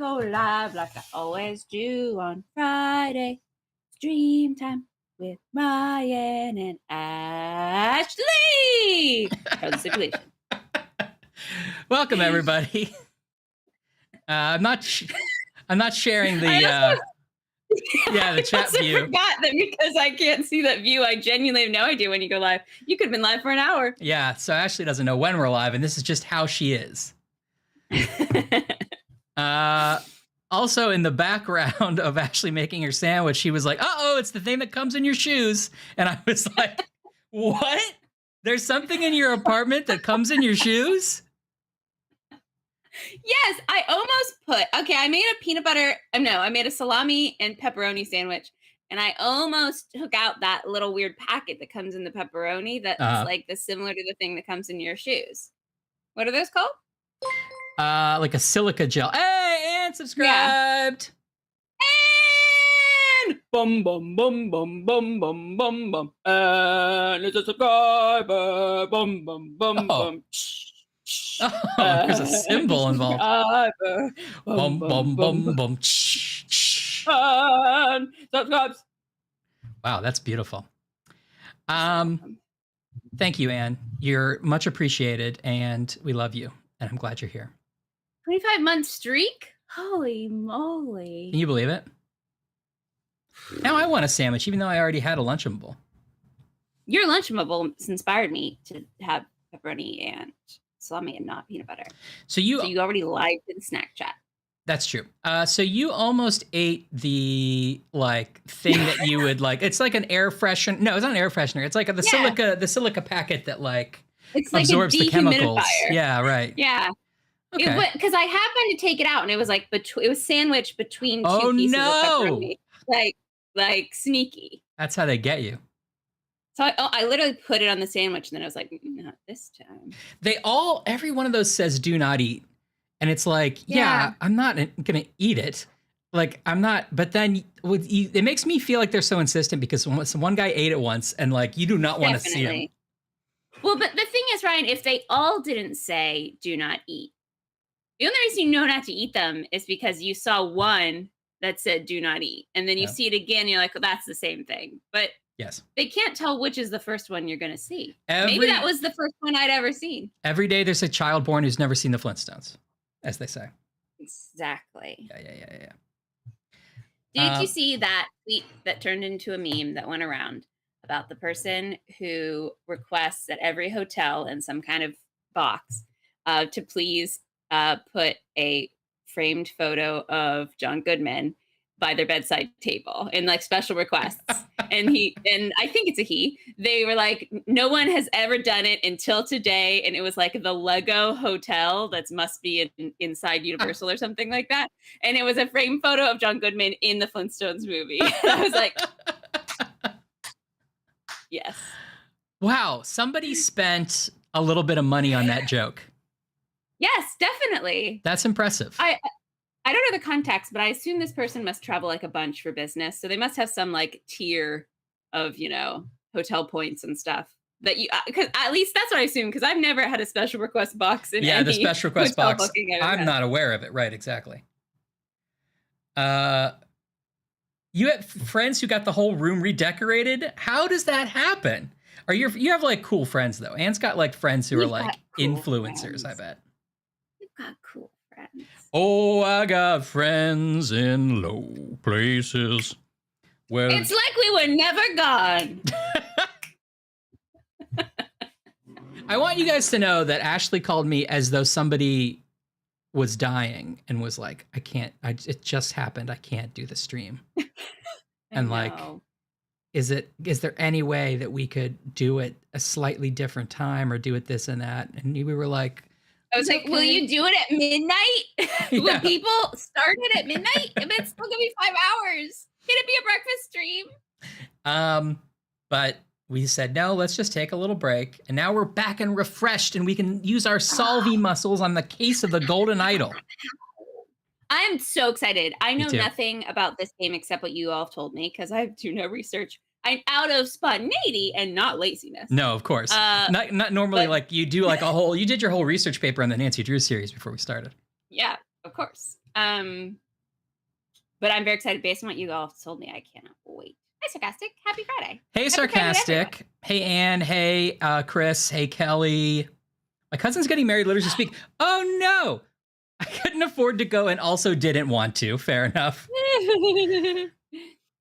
go live like I always do on Friday. Stream time with Ryan and Ashley from the simulation. Welcome, everybody. I'm not sharing the the chat view. I forgot that because I can't see that view. I genuinely have no idea when you go live. You could have been live for an hour. Yeah, so Ashley doesn't know when we're live, and this is just how she is. Also, in the background of Ashley making her sandwich, she was like, "Uh-oh, it's the thing that comes in your shoes." And I was like, "What? There's something in your apartment that comes in your shoes?" Yes, I almost I made a salami and pepperoni sandwich, and I almost took out that little weird packet that comes in the pepperoni that's like similar to the thing that comes in your shoes. What are those called? Like a silica gel. Hey, and subscribed. Yeah. And bum bum bum bum bum bum bum bum. And it's a subscriber. Bum bum bum bum. Oh, there's a symbol involved. Bum bum bum bum. Subscribes. Wow, that's beautiful. Thank you, Anne. You're much appreciated, and we love you. And I'm glad you're here. 25-month streak? Holy moly! Can you believe it? Now I want a sandwich, even though I already had a Lunchable. Your Lunchable inspired me to have pepperoni and salami and not peanut butter. So you already lied to the snack chat. That's true. So you almost ate the thing that you would like. It's like an air freshener. No, it's not an air freshener. It's like the silica packet that it's absorbs like a the chemicals. dehumidifier. Yeah, right. Yeah. Okay. Because I happened to take it out and it was like it was sandwiched between two pieces of pepperoni. Like sneaky. That's how they get you. So I literally put it on the sandwich, and then I was like, not this time. Every one of those says "do not eat," and it's like, yeah I'm not gonna eat it. Like I'm not. But then it makes me feel like they're so insistent because one guy ate it once, and you do not want to see him. Well, but the thing is, Ryan, if they all didn't say "do not eat," the only reason you know not to eat them is because you saw one that said "do not eat," and then you see it again, you're like, well, that's the same thing, but. Yes. They can't tell which is the first one you're going to see. Maybe that was the first one I'd ever seen. Every day there's a child born who's never seen the Flintstones, as they say. Exactly. Yeah. Did you see that tweet that turned into a meme that went around about the person who requests at every hotel in some kind of box to please put a framed photo of John Goodman by their bedside table in special requests. and I think it's a he. They were like, no one has ever done it until today. And it was like the Lego hotel that must be inside Universal or something like that. And it was a framed photo of John Goodman in the Flintstones movie. I was like, yes. Wow. Somebody spent a little bit of money on that joke. Yes, definitely. That's impressive. I don't know the context, but I assume this person must travel a bunch for business. So they must have some tier of, hotel points and stuff that because at least that's what I assume. Cause I've never had a special request box in any the special request box. I'm not aware of it. Right. Exactly. You have friends who got the whole room redecorated. How does that happen? You have cool friends though. Anne's got friends who are influencers, I bet. You've got cool friends. Oh, I got friends in low places. Where it's like we were never gone. I want you guys to know that Ashley called me as though somebody was dying and was like, it just happened. I can't do the stream. And is there any way that we could do it a slightly different time or do it this and that? And we were like, I was like, will you do it at midnight? Will people start it at midnight? If it's still gonna be 5 hours, can it be a breakfast stream? But we said, no, let's just take a little break. And now we're back and refreshed and we can use our solvi muscles on the case of the Golden Idol. I'm so excited. I know nothing about this game except what you all have told me because I do no research. I'm out of spontaneity and not laziness. No, of course. Not normally you do you did your whole research paper on the Nancy Drew series before we started. Yeah, of course. But I'm very excited based on what you all told me. I cannot wait. Hi, Sarcastic. Happy Friday. Hey, Happy Sarcastic. Friday, Hey, Anne. Hey, Chris. Hey, Kelly. My cousin's getting married later this week. Oh, no. I couldn't afford to go and also didn't want to. Fair enough.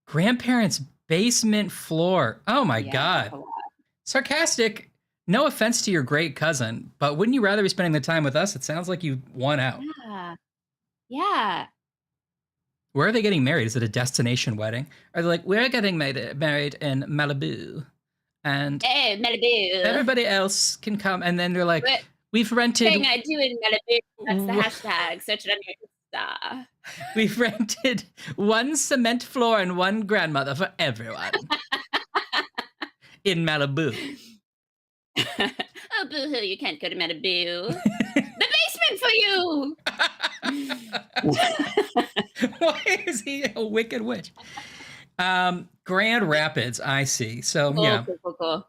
Grandparents' basement floor. Oh, my God. Sarcastic. No offense to your great cousin, but wouldn't you rather be spending the time with us? It sounds like you won out. Yeah. Where are they getting married? Is it a destination wedding? Are they like, we're getting married in Malibu, and Malibu. everybody else can come? And then they're like, we've rented. Thing I do in Malibu. That's the hashtag. Search it on your Insta. We've rented one cement floor and one grandmother for everyone in Malibu. Oh, boo-hoo, you can't go to Malibu. The basement for you! Why is he a wicked witch? Grand Rapids, I see. So, yeah. Cool.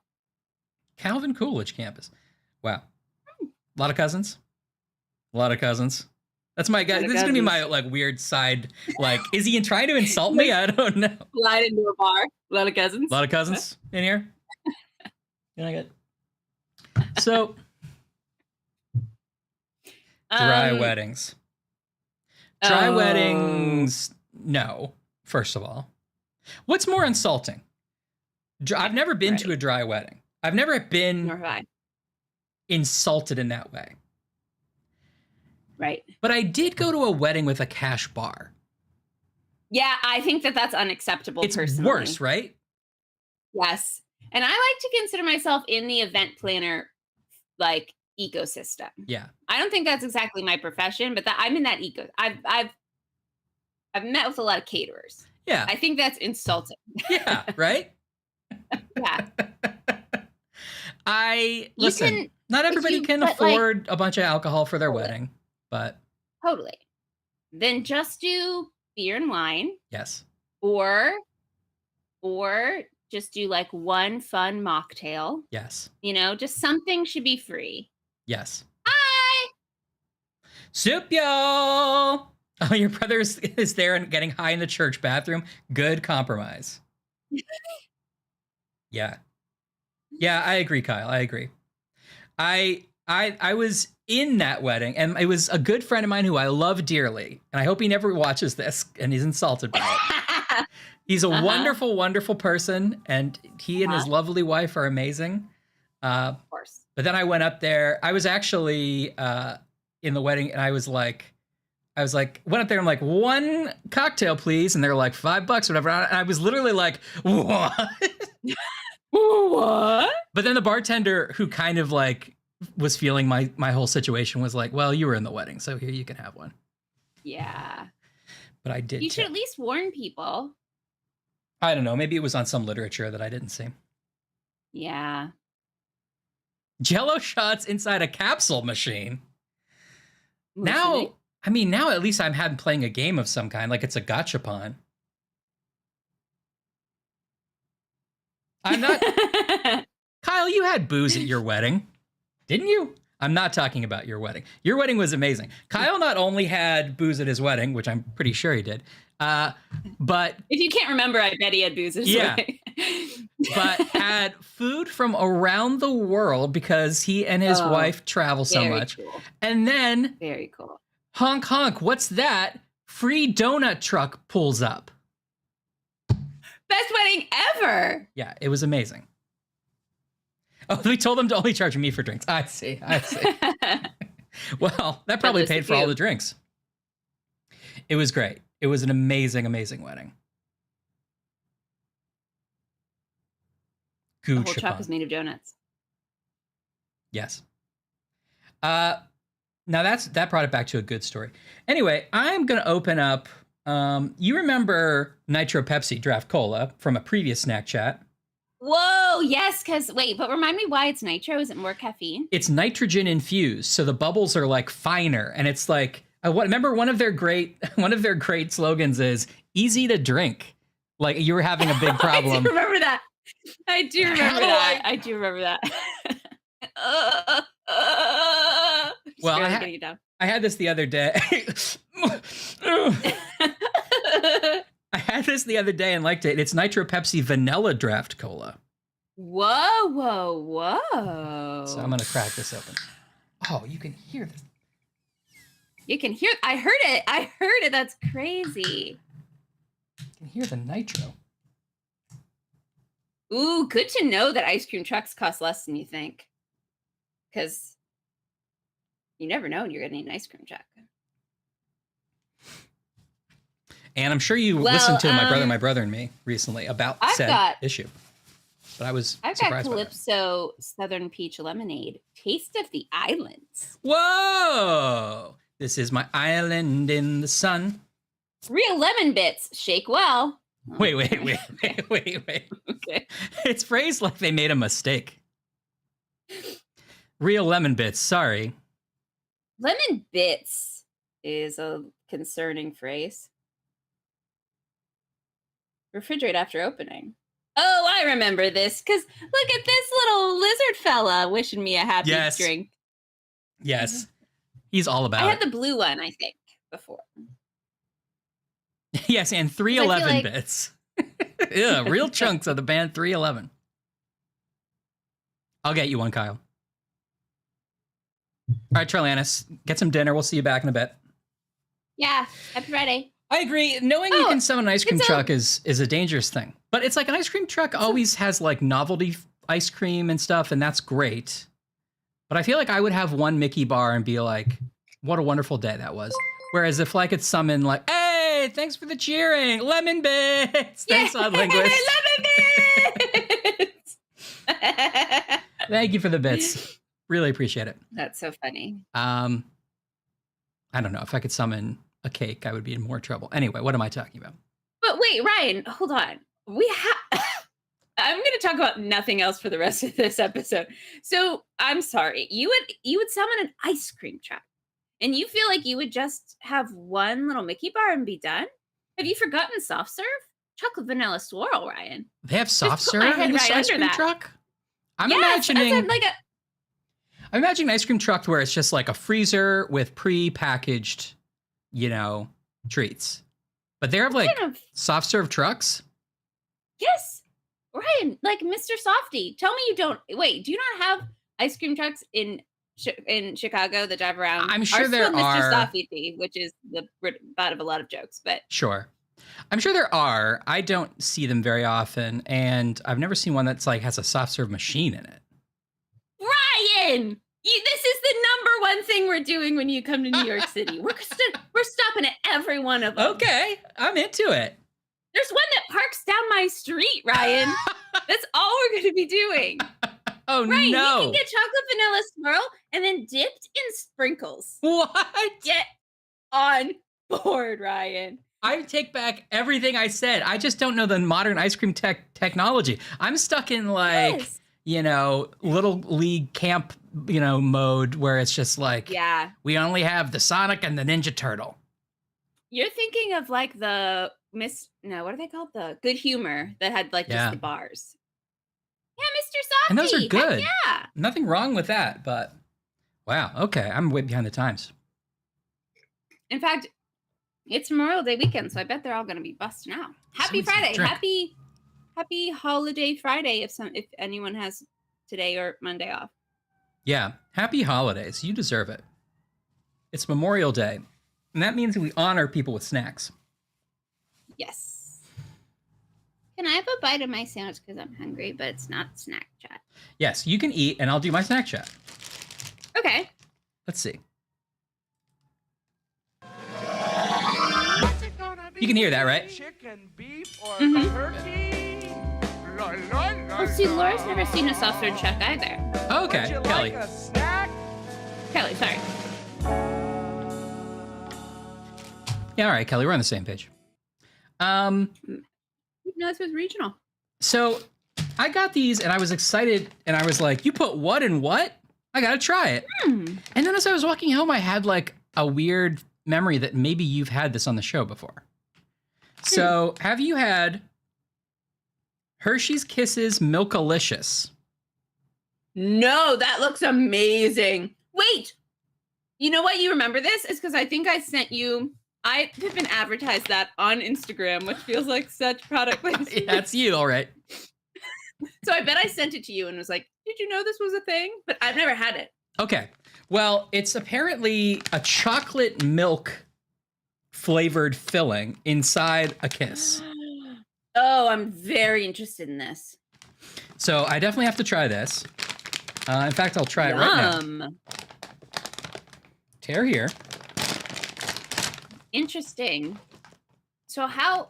Calvin Coolidge campus. Wow. A lot of cousins. That's my guy. This is going to be my like weird side. Like, is he trying to insult me? I don't know. Slide into a bar. A lot of cousins in here. Can I get... So, dry weddings. Dry weddings, no, first of all. What's more insulting? I've never been to a dry wedding. I've never been insulted in that way. Right. But I did go to a wedding with a cash bar. Yeah, I think that's unacceptable personally. It's worse, right? Yes. And I like to consider myself in the event planner like ecosystem. Yeah. I don't think that's exactly my profession, but I'm in that I've met with a lot of caterers. Yeah. I think that's insulting. Yeah, right? Yeah. Listen, not everybody can afford a bunch of alcohol for their wedding, but totally. Then just do beer and wine. Yes. Or just do like one fun mocktail. Yes. Just something should be free. Yes. Hi. Soup, y'all. Oh, your brother is there and getting high in the church bathroom. Good compromise. Yeah. Yeah, I agree, Kyle. I agree. I was in that wedding, and it was a good friend of mine who I love dearly, and I hope he never watches this and he's insulted by it. He's a wonderful, wonderful person, and he and his lovely wife are amazing. Of course. But then I went up there. I was actually in the wedding, and I was like, went up there. I'm like, one cocktail, please. And they're like, $5, whatever. And I was literally like, what? What? But then the bartender, who kind of like was feeling my whole situation, was like, well, you were in the wedding, so here, you can have one. Yeah. But I did. You should at least warn people. I don't know. Maybe it was on some literature that I didn't see. Yeah. Jello shots inside a capsule machine. Now at least I'm playing a game of some kind, like it's a gachapon. I'm not. Kyle, you had booze at your wedding, didn't you? I'm not talking about your wedding. Your wedding was amazing. Kyle not only had booze at his wedding, which I'm pretty sure he did, but if you can't remember, I bet he had booze at his wedding. But had food from around the world because he and his wife travel so much. Cool. And then very cool. Honk honk, what's that? Free donut truck pulls up. Best wedding ever. Yeah, it was amazing. Oh, we told them to only charge me for drinks. I see. Well, that probably paid for all the drinks. It was great. It was an amazing, amazing wedding. The whole truck was made of donuts. Yes. Now that brought it back to a good story. Anyway, I'm going to open up. You remember Nitro Pepsi Draft Cola from a previous snack chat? Whoa, yes, but remind me why it's nitro. Is it more caffeine? It's nitrogen infused, so the bubbles are like finer, and it's like remember one of their great slogans is easy to drink. Like you were having a big problem. I do remember that. I do remember that. Well, I had this the other day. I had this the other day and liked it. It's Nitro Pepsi Vanilla Draft Cola. Whoa, whoa, whoa. So I'm going to crack this open. Oh, you can hear this. You can hear, I heard it. I heard it. That's crazy. You can hear the nitro. Ooh, good to know that ice cream trucks cost less than you think. Because you never know when you're going to need an ice cream truck. And I'm sure you listened to My Brother and Me recently about said issue. But I've got Calypso Southern Peach Lemonade. Taste of the Islands. Whoa! This is my island in the sun. Real lemon bits. Shake well. Oh, wait. Okay. It's phrased like they made a mistake. Real lemon bits. Sorry. Lemon bits is a concerning phrase. Refrigerate after opening. Oh, I remember this, because look at this little lizard fella wishing me a happy drink. Yes. He's all about it. I had the blue one, I think, before. Yes, and 311 bits. Yeah, real chunks of the band 311. I'll get you one, Kyle. All right, Charlanus, get some dinner. We'll see you back in a bit. Yeah, happy Friday. I agree. Knowing you can summon an ice cream truck is a dangerous thing. But it's like an ice cream truck always has like novelty ice cream and stuff, and that's great. But I feel like I would have one Mickey bar and be like, what a wonderful day that was. Whereas if I could summon like, hey, thanks for the cheering, lemon bits. Thanks, Odd Linguist. Lemon bits. Thank you for the bits. Really appreciate it. That's so funny. I don't know. If I could summon a cake, I would be in more trouble. Anyway, what am I talking about? But wait, Ryan, hold on. I'm going to talk about nothing else for the rest of this episode. So I'm sorry. You would summon an ice cream truck, and you feel like you would just have one little Mickey bar and be done? Have you forgotten soft serve? Chocolate vanilla swirl, Ryan. They have soft serve in this ice cream truck? I'm imagining an ice cream truck where it's just like a freezer with pre-packaged, treats. But they have like soft serve trucks? Yes. Ryan, like Mr. Softy. Tell me you don't. Wait, do you not have ice cream trucks in Chicago that drive around? I'm sure there are. Mr. Softy, which is the butt of a lot of jokes, but. Sure. I'm sure there are. I don't see them very often, and I've never seen one that's like has a soft serve machine in it. Ryan! This is the number one thing we're doing when you come to New York City. We're stopping at every one of them. Okay, I'm into it. There's one that parks down my street, Ryan. That's all we're going to be doing. Oh, Ryan, no. You can get chocolate vanilla swirl and then dipped in sprinkles. What? Get on board, Ryan. I take back everything I said. I just don't know the modern ice cream technology. I'm stuck in little league camp, mode where it's just like, we only have the Sonic and the Ninja Turtle. You're thinking of like the what are they called? The Good Humor that had like just the bars. Yeah, Mr. Softy. And those are good. Heck yeah. Nothing wrong with that, but wow. Okay. I'm way behind the times. In fact, it's Memorial Day weekend, so I bet they're all going to be busting out. Happy Friday. Happy holiday Friday if anyone has today or Monday off. Yeah. Happy holidays. You deserve it. It's Memorial Day. And that means we honor people with snacks. Yes. Can I have a bite of my sandwich because I'm hungry, but it's not snack chat? Yes, you can eat, and I'll do my snack chat. Okay. Let's see. You can hear that, right? Chicken, beef, or turkey. Oh, see, Laura's never seen a soft serve truck either. Oh, okay, Kelly. Like a snack? Kelly, sorry. Yeah, all right, Kelly, we're on the same page. No, this was regional. So I got these and I was excited and I was like, you put what in what? I gotta try it. And then as I was walking home, I had like a weird memory that maybe you've had this on the show before. So have you had Hershey's Kisses Milkalicious? No, that looks amazing. Wait, you know what? You remember this? Is because I think I sent you I have been advertised that on Instagram, which feels like such product placement. That's you, all right. So I bet I sent it to you and was like, did you know this was a thing? But I've never had it. Okay. Well, it's apparently a chocolate milk flavored filling inside a kiss. Oh, I'm very interested in this. So I definitely have to try this. In fact, I'll try it right now. Tear here. Interesting. So how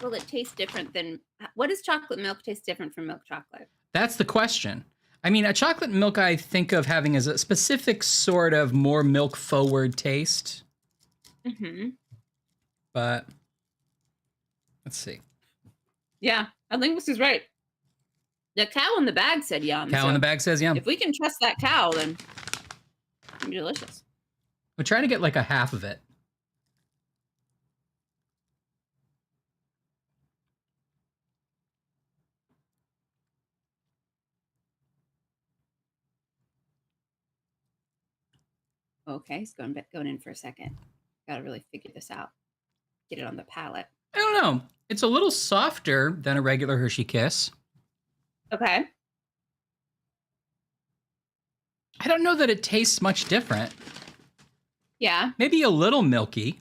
will it taste different than what does chocolate milk taste different from milk chocolate? That's the question. I mean, a chocolate milk I think of having as a specific sort of more milk forward taste. Mm-hmm. But let's see. Yeah, I think this is right. The cow in the bag said yum. Cow in the bag says yum. If we can trust that cow, then it'll be delicious. We're trying to get like a half of it. Okay, it's going in for a second. Got to really figure this out. Get it on the palate. I don't know. It's a little softer than a regular Hershey Kiss. Okay. I don't know that it tastes much different. Yeah. Maybe a little milky.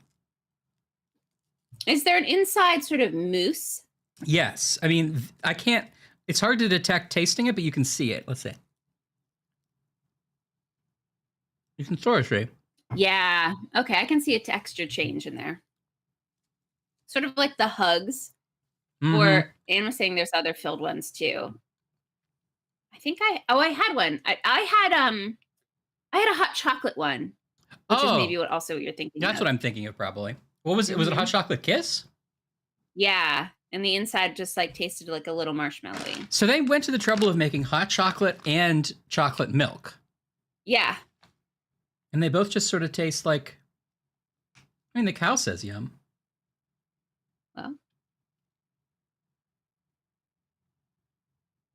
Is there an inside sort of mousse? Yes. I mean, I can't, it's hard to detect tasting it, but you can see it. Let's see. You can sort of see. Yeah. Okay, I can see a texture change in there. Sort of like the hugs. Or Anne was saying there's other filled ones too. I think I had one. I had a hot chocolate one, which is maybe what you're thinking. That's what I'm thinking of probably. What was it? Was it a hot chocolate kiss? Yeah, and the inside just like tasted like a little marshmallowy. So they went to the trouble of making hot chocolate and chocolate milk. Yeah. And they both just sort of taste like, I mean, the cow says yum. Well,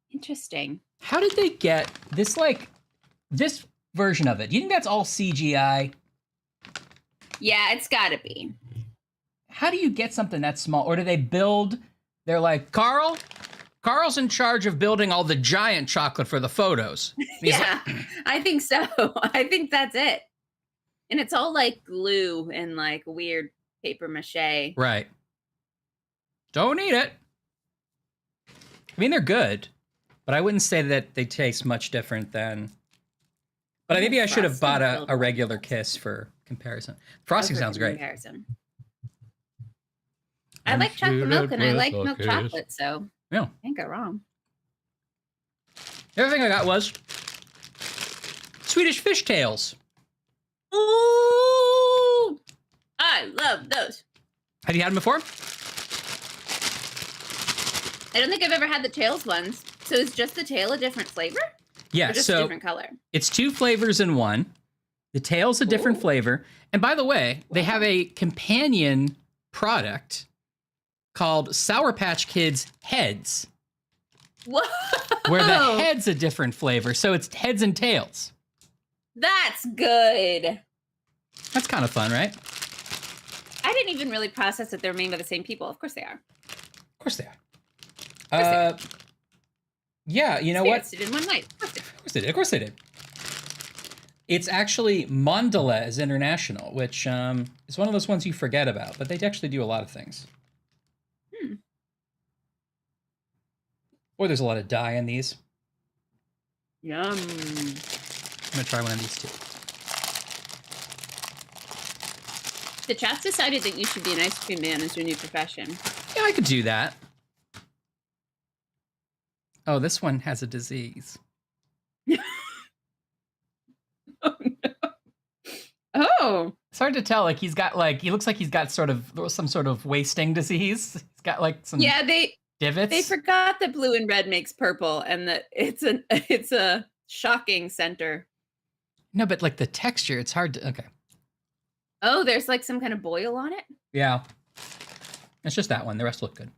interesting. How did they get this, like, this version of it? Do you think that's all CGI? Yeah, it's gotta be. How do you get something that small? Or do they build, they're like, Carl's in charge of building all the giant chocolate for the photos. Yeah, I think so. I think that's it. And it's all like glue and like weird paper mache. Right. Don't eat it. I mean, they're good, but I wouldn't say that they taste much different than, but maybe I should have bought a regular Kiss for comparison. Frosting sounds great. Comparison. I like chocolate milk and I like milk chocolate, so yeah, can't go wrong. The other thing I got was Swedish fishtails. Ooh, I love those. Have you had them before? I don't think I've ever had the tails ones. So is just the tail a different flavor? Yeah, or just so a different color. It's two flavors in one. The tail's a different flavor. And by the way, they have a companion product called Sour Patch Kids Heads. Whoa! Where the head's a different flavor. So it's heads and tails. That's good. That's kind of fun, right? I didn't even really process that they're made by the same people. Of course they are. Of course they are. Yeah, you know what? Did in one night. Of course they did. Of course they did. It's actually Mondelez International, which is one of those ones you forget about, but they actually do a lot of things. Boy, there's a lot of dye in these. Yum. I'm gonna try one of these too. The chat's decided that you should be an ice cream man as your new profession. Yeah, I could do that. Oh, this one has a disease. Oh, no. Oh. It's hard to tell. Like he looks like he's got some sort of wasting disease. He's got like some divots. They forgot that blue and red makes purple and that it's a shocking center. No, but like the texture, it's hard to, okay. Oh, there's like some kind of boil on it? Yeah. It's just that one. The rest look good.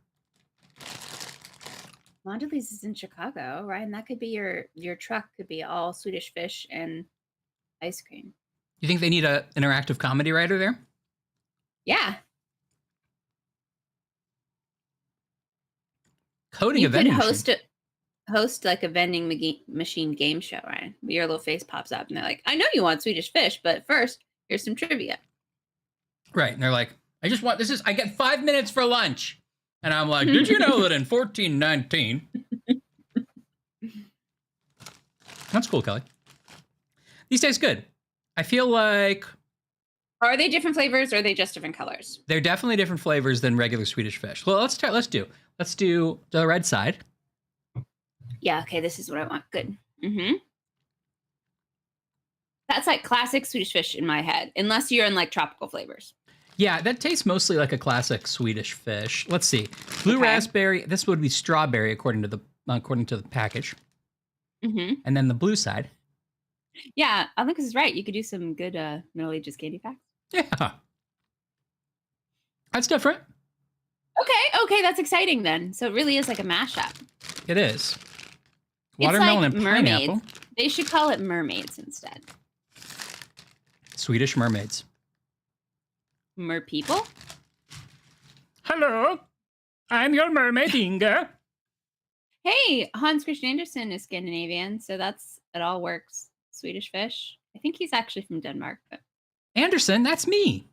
Mondelez is in Chicago, right? And that could be your truck could be all Swedish fish and ice cream. You think they need an interactive comedy writer there? Yeah. Coding You a could vending host like a vending machine game show, right? Your little face pops up and they're like, I know you want Swedish fish, but first, here's some trivia. Right. And they're like, I get 5 minutes for lunch. And I'm like, did you know that in 1419? That's cool, Kelly. These taste good. I feel like Are they different flavors or are they just different colors? they're definitely different flavors than regular Swedish fish. Well, let's do the red side. Yeah, okay, this is what I want. Good. Mm-hmm. That's like classic Swedish fish in my head, unless you're in like tropical flavors. Yeah, that tastes mostly like a classic Swedish fish. Let's see. Blue raspberry. This would be strawberry according to the package. Mm-hmm. And then the blue side. Yeah, I think this is right. You could do some good Middle Ages candy facts. Yeah. That's different. Okay, that's exciting then. So it really is like a mashup. It is. It's Watermelon like and mermaids. pineapple. They should call it mermaids instead. Swedish mermaids. Mer people? Hello, I'm your mermaid, Inga. Hey, Hans Christian Andersen is Scandinavian, so it all works. Swedish fish. I think he's actually from Denmark. But Anderson, that's me.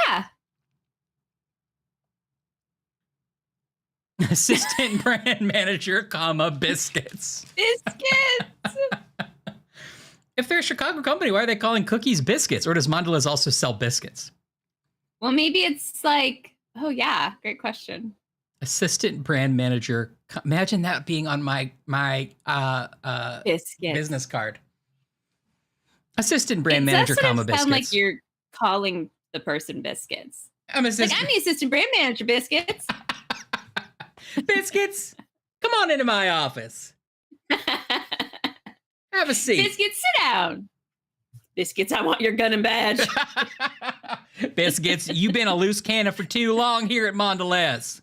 yeah. Assistant brand manager, biscuits. Biscuits! If they're a Chicago company, why are they calling cookies biscuits? Or does Mondelez also sell biscuits? Well, maybe it's like, oh yeah, great question. Assistant brand manager. Imagine that being on my Biscuits. business card. Assistant brand manager, biscuits. Sound like you're calling the person biscuits. I'm Like, I'm the assistant brand manager, biscuits. Biscuits, come on into my office. Have a seat. Biscuits, sit down. Biscuits, I want your gun and badge. Biscuits, you've been a loose cannon for too long here at Mondelez.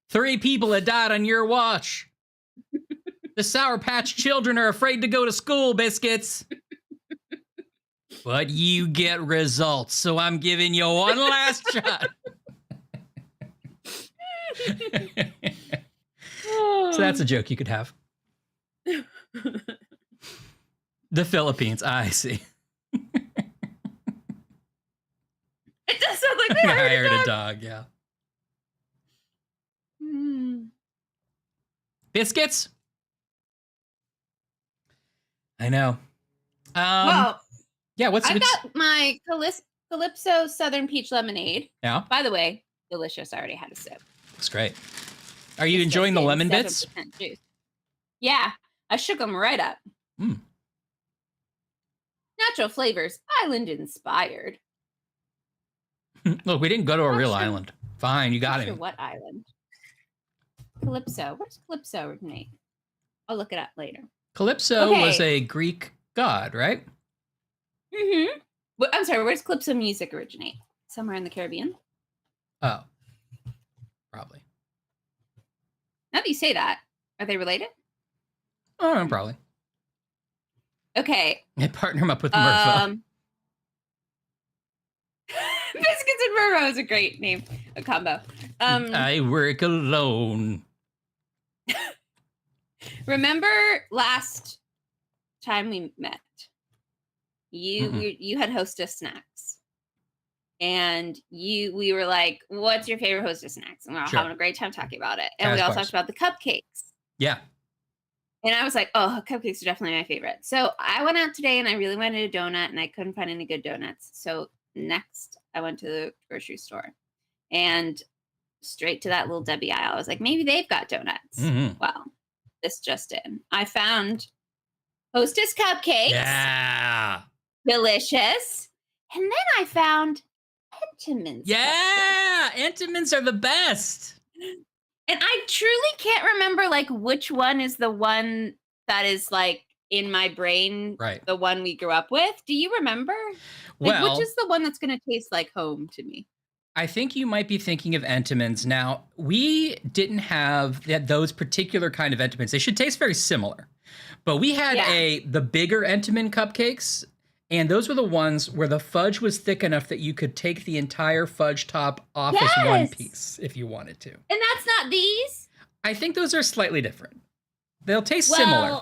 3 people have died on your watch. The Sour Patch Children are afraid to go to school, Biscuits. But you get results, so I'm giving you one last shot. So that's a joke you could have. The Philippines, I see. It does sound like they I hired hired a a dog. dog, yeah. Hmm. Biscuits? I know. Well, Yeah, I got my Calypso Southern Peach Lemonade. Yeah, By the way, delicious. I already had a sip. it's great. Are you enjoying the lemon bits? 7% juice. Yeah, I shook them right up. Mm. Natural flavors, island inspired. Look, we didn't go to a Not real sure- island. Fine, you got Not sure him. what island? Calypso. Where's Calypso originate? I'll look it up later. Calypso Okay. was a Greek god, right? Mm-hmm. I'm sorry, where's Calypso music originate? Somewhere in the Caribbean? Oh, probably. Now that you say that, are they related? Oh, probably. Okay. I partner him up with Murphy. Biscuits and Murphy is a great name, a combo. I work alone. Remember last time we met, Mhm. you had Hostess snacks, and we were like, "What's your favorite Hostess snacks?" And we were all Sure. having a great time talking about it, and we As all course. talked about the cupcakes. Yeah. And I was like, "Oh, cupcakes are definitely my favorite." So I went out today, and I really wanted a donut, and I couldn't find any good donuts. So next, I went to the grocery store, and straight to that little Debbie aisle. I was like, maybe they've got donuts. Mhm. Well, this just in. I found Hostess cupcakes. Yeah. Delicious. And then I found Entenmann's. Yeah. Entenmann's are the best. cupcakes. And I truly can't remember like which one is the one that is like in my brain, Right. the one we grew up with. Do you remember? Like, Well, which is the one that's going to taste like home to me? I think you might be thinking of Entenmann's. Now, we didn't have those particular kind of Entenmann's. They should taste very similar. But we had Yeah. the bigger Entenmann cupcakes, And those were the ones where the fudge was thick enough that you could take the entire fudge top off as one piece if you wanted to. And that's not these? I think those are slightly different. They'll taste similar.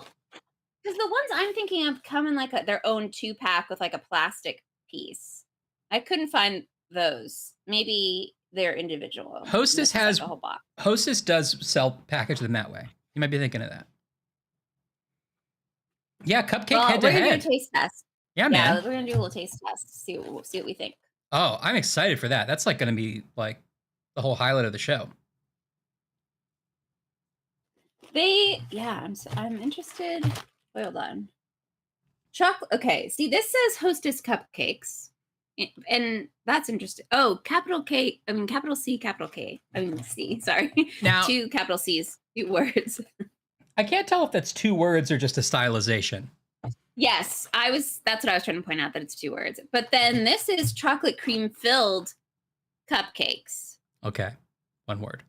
Because the ones I'm thinking of come in like their own 2-pack with like a plastic piece. I couldn't find those. Maybe they're individual. Hostess has like a whole box. Hostess does package them that way. You might be thinking of that. Yeah, cupcake head to head. We're gonna do a taste test. Yeah, man. Yeah, we're gonna do a little taste test. See what we think. Oh, I'm excited for that. That's like gonna be like the whole highlight of the show. I'm interested. Hold on. Chocolate. Okay, see, this says Hostess cupcakes, and that's interesting. Oh, capital C, capital K. C. Sorry. Now 2 capital C's, 2 words. I can't tell if that's 2 words or just a stylization. Yes, that's what I was trying to point out, that it's 2 words. But then this is chocolate cream filled cupcakes. Okay, 1 word.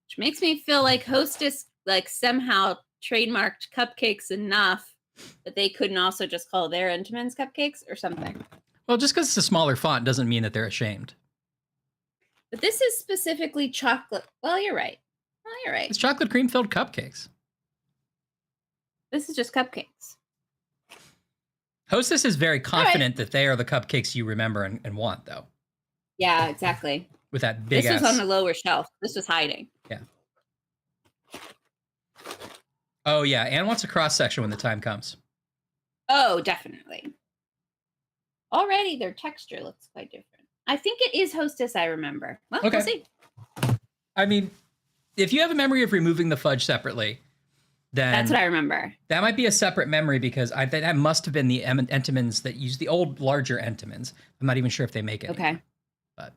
Which makes me feel like Hostess like somehow trademarked cupcakes enough that they couldn't also just call their Entenmann's cupcakes or something. Well, just because it's a smaller font doesn't mean that they're ashamed. But this is specifically chocolate. Well, you're right. It's chocolate cream filled cupcakes. This is just cupcakes. Hostess is very confident that they are the cupcakes you remember and want, though. Yeah, exactly. With that big This was on the lower shelf. This was hiding. Yeah. Oh, yeah. Anne wants a cross section when the time comes. Oh, definitely. Already their texture looks quite different. I think it is Hostess, I remember. Well, okay. We'll see. I mean, if you have a memory of removing the fudge separately, then that's what I remember. That might be a separate memory because that must have been the Entenmann's that used the old, larger Entenmann's. I'm not even sure if they make it. Okay. Anymore, but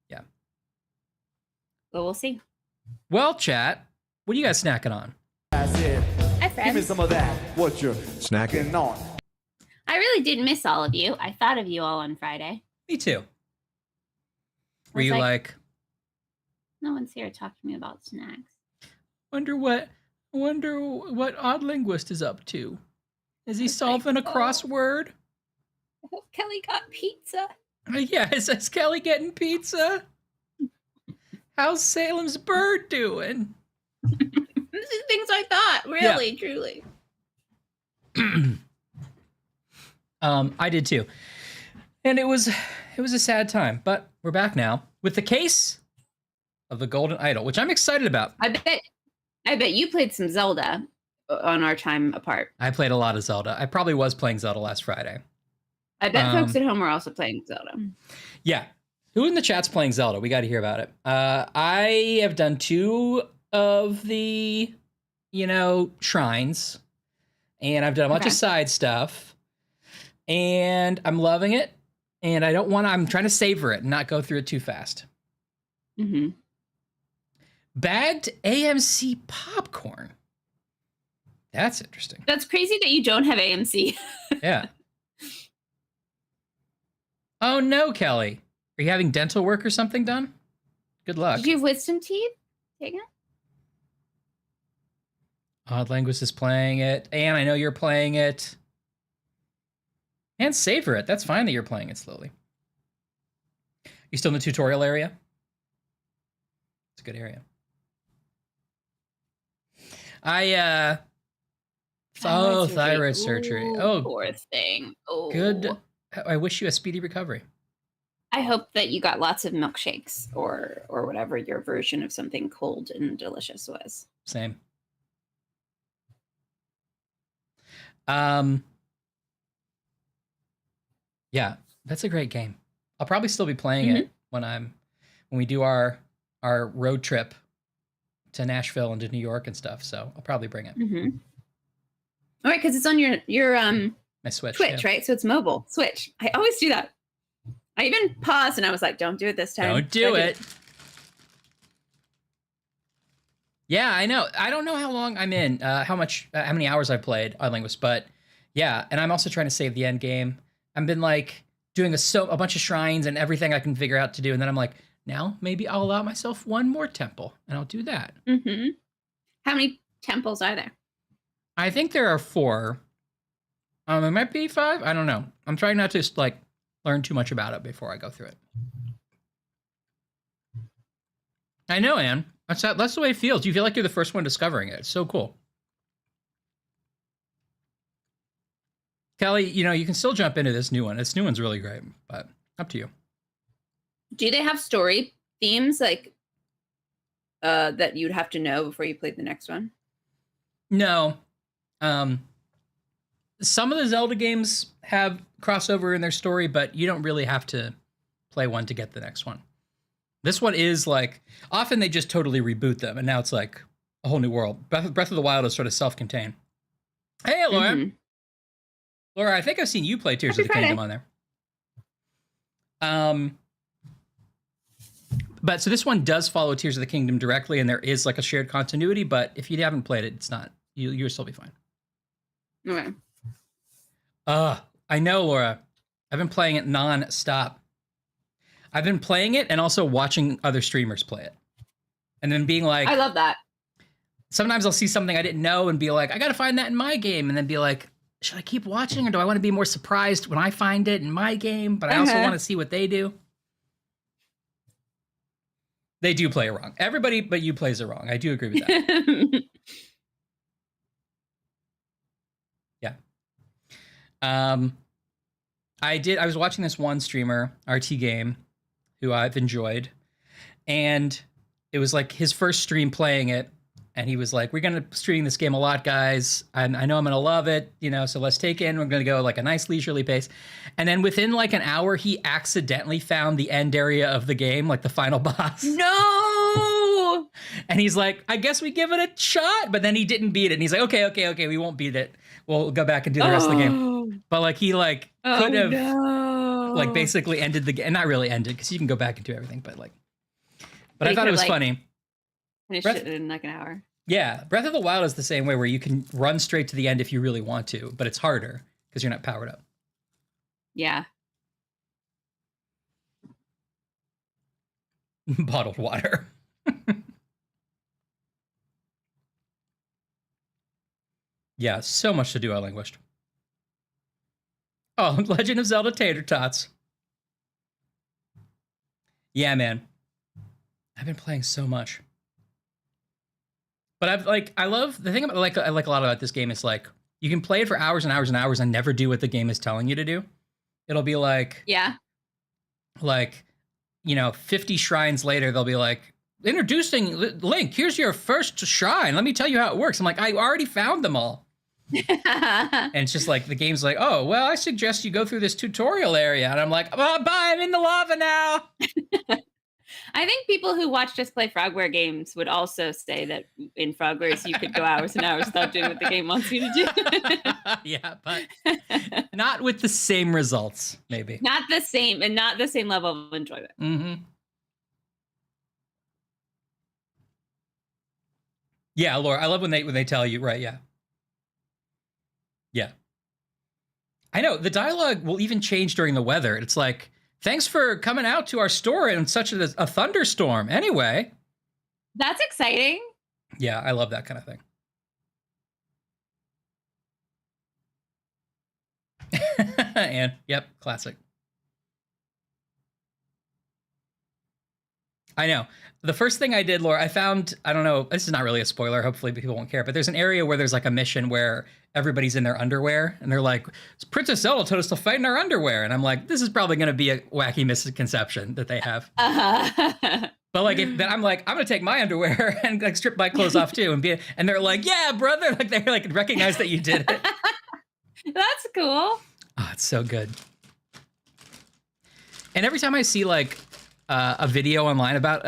yeah. Well, we'll see. Well, chat, what are you guys snacking on? That's it. Hi, friends. Give me some of that. What you're snacking on. I really did miss all of you. I thought of you all on Friday. Me too. Were you like, no one's here to talk to me about snacks. Wonder what Odd Linguist is up to. Is he solving a crossword? I hope Kelly got pizza. Yeah, is Kelly getting pizza? How's Salem's bird doing? This is things I thought, really, truly. I did too. And it was a sad time, but we're back now with the case of the Golden Idol, which I'm excited about. I bet you played some Zelda on our time apart. I played a lot of Zelda. I probably was playing Zelda last Friday. I bet folks at home are also playing Zelda. Yeah. Who in the chat's playing Zelda? We got to hear about it. I have done 2 of the, shrines, and I've done a bunch of side stuff, and I'm loving it. And I'm trying to savor it and not go through it too fast. Mm-hmm. Bagged AMC popcorn. That's interesting. That's crazy that you don't have AMC. Yeah. Oh no, Kelly. Are you having dental work or something done? Good luck. Did you have wisdom teeth taken? Odd Linguist is playing it. And I know you're playing it. And savor it. That's fine that you're playing it slowly. You still in the tutorial area? It's a good area. Thyroid surgery. Oh, poor thing. Oh, good. I wish you a speedy recovery. I hope that you got lots of milkshakes or whatever your version of something cold and delicious was. Same. Yeah, that's a great game. I'll probably still be playing it when we do our road trip to Nashville and to New York and stuff. So I'll probably bring it. Mm-hmm. All right, because it's on your my Switch, Twitch, right? So it's mobile. Switch. I always do that. I even paused and I was like, "Don't do it this time." Don't do it. Yeah, I know. I don't know how long I'm in, how many hours I've played on Linguist, but yeah, and I'm also trying to save the end game. I've been like doing a bunch of shrines and everything I can figure out to do, and then I'm like, now maybe I'll allow myself one more temple, and I'll do that. Mm-hmm. How many temples are there? I think there are 4. It might be 5. I don't know. I'm trying not to like learn too much about it before I go through it. I know, Anne. That's the way it feels. You feel like you're the first one discovering it. It's so cool. Kelly, you can still jump into this new one. This new one's really great, but up to you. Do they have story themes like that you'd have to know before you played the next one? No. Some of the Zelda games have crossover in their story, but you don't really have to play one to get the next one. This one is like, often they just totally reboot them, and now it's like a whole new world. Breath of the Wild is sort of self-contained. Hey, Laura. Mm-hmm. Laura, I think I've seen you play Tears of the Kingdom on there. But so this one does follow Tears of the Kingdom directly, and there is like a shared continuity, but if you haven't played it, it's not. You'll still be fine. Okay. I know, Laura. I've been playing it non-stop. I've been playing it and also watching other streamers play it. And then being like... I love that. Sometimes I'll see something I didn't know and be like, I gotta find that in my game. And then be like, should I keep watching or do I want to be more surprised when I find it in my game? But I also want to see what they do. They do play it wrong. Everybody but you plays it wrong. I do agree with that. Yeah. I was watching this one streamer, RT Game, who I've enjoyed. And it was like his first stream playing it. And he was like, we're going to stream this game a lot, guys. I know I'm going to love it, so let's take in. We're going to go like a nice leisurely pace. And then within like an hour, he accidentally found the end area of the game, like the final boss. No! And he's like, I guess we give it a shot. But then he didn't beat it. And he's like, okay, we won't beat it. We'll go back and do the rest of the game. But like he like could have like basically ended the game. Not really ended because you can go back and do everything. But I thought it was funny. Finish it in like an hour. Yeah, Breath of the Wild is the same way where you can run straight to the end if you really want to, but it's harder because you're not powered up. Yeah. Bottled water. Yeah, so much to do, I languished. Oh, Legend of Zelda Tater Tots. Yeah, man. I've been playing so much. But I love the thing about I like a lot about this game is like you can play it for hours and hours and hours and never do what the game is telling you to do. It'll be like 50 shrines later they'll be like introducing Link, here's your first shrine. Let me tell you how it works. I'm like, I already found them all. And it's just like the game's like, oh well, I suggest you go through this tutorial area, and I'm like, oh, bye, I'm in the lava now. I think people who watched us play Frogware games would also say that in Frogwares you could go hours and hours without doing what the game wants you to do. Yeah, but not with the same results, maybe. Not the same, and not the same level of enjoyment. Mm-hmm. Yeah, Laura, I love when they tell you, right, yeah. Yeah. I know, the dialogue will even change during the weather. It's like, thanks for coming out to our store in such a thunderstorm. Anyway. That's exciting. Yeah, I love that kind of thing. And, yep, classic. I know. The first thing I did, Laura, I found, I don't know, this is not really a spoiler, hopefully people won't care, but there's an area where there's like a mission where everybody's in their underwear, and they're like, Princess Zelda told us to fight in our underwear. And I'm like, this is probably going to be a wacky misconception that they have. But like, I'm like, I'm going to take my underwear and like strip my clothes off too. And they're like, yeah, brother. Like they're like, recognize that you did it. That's cool. Oh, it's so good. And every time I see like a video online about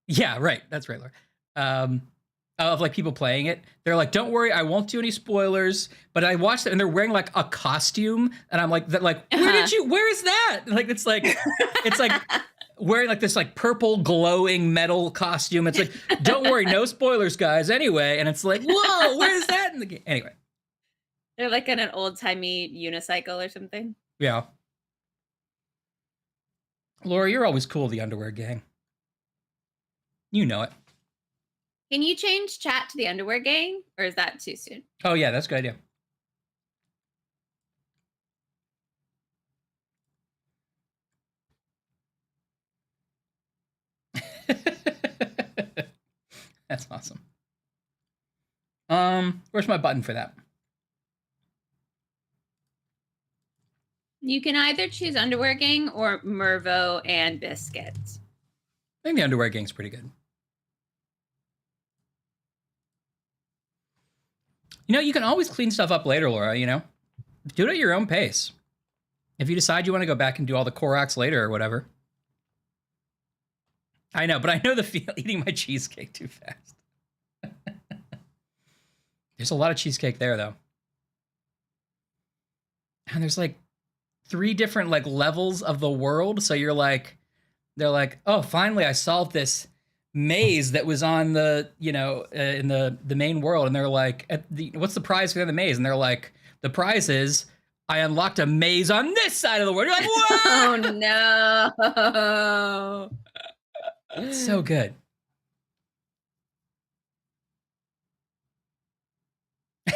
yeah, right. That's right, Laura. Of like people playing it, they're like, don't worry, I won't do any spoilers. But I watched it and they're wearing like a costume, and I'm like, where is that? Like it's like wearing like this like purple glowing metal costume. It's like, don't worry, no spoilers, guys. Anyway, and it's like, whoa, where is that in the game? Anyway, they're like in an old timey unicycle or something. Yeah. Laura, you're always cool, the underwear gang. You know it. Can you change chat to the underwear gang, or is that too soon? Oh yeah, that's a good idea. That's awesome. Where's my button for that? You can either choose underwear gang or Mervo and biscuits. I think the underwear gang's pretty good. You know, you can always clean stuff up later, Laura, you know? Do it at your own pace. If you decide you want to go back and do all the Koroks later or whatever. I know, but I know the feel eating my cheesecake too fast. There's a lot of cheesecake there, though. And there's like 3 different like levels of the world. So you're like, they're like, oh, finally I solved this maze that was on the, you know, in the main world. And they're like, what's the prize for the maze? And they're like, the prize is I unlocked a maze on this side of the world. You're like, what? Oh no. It's so good.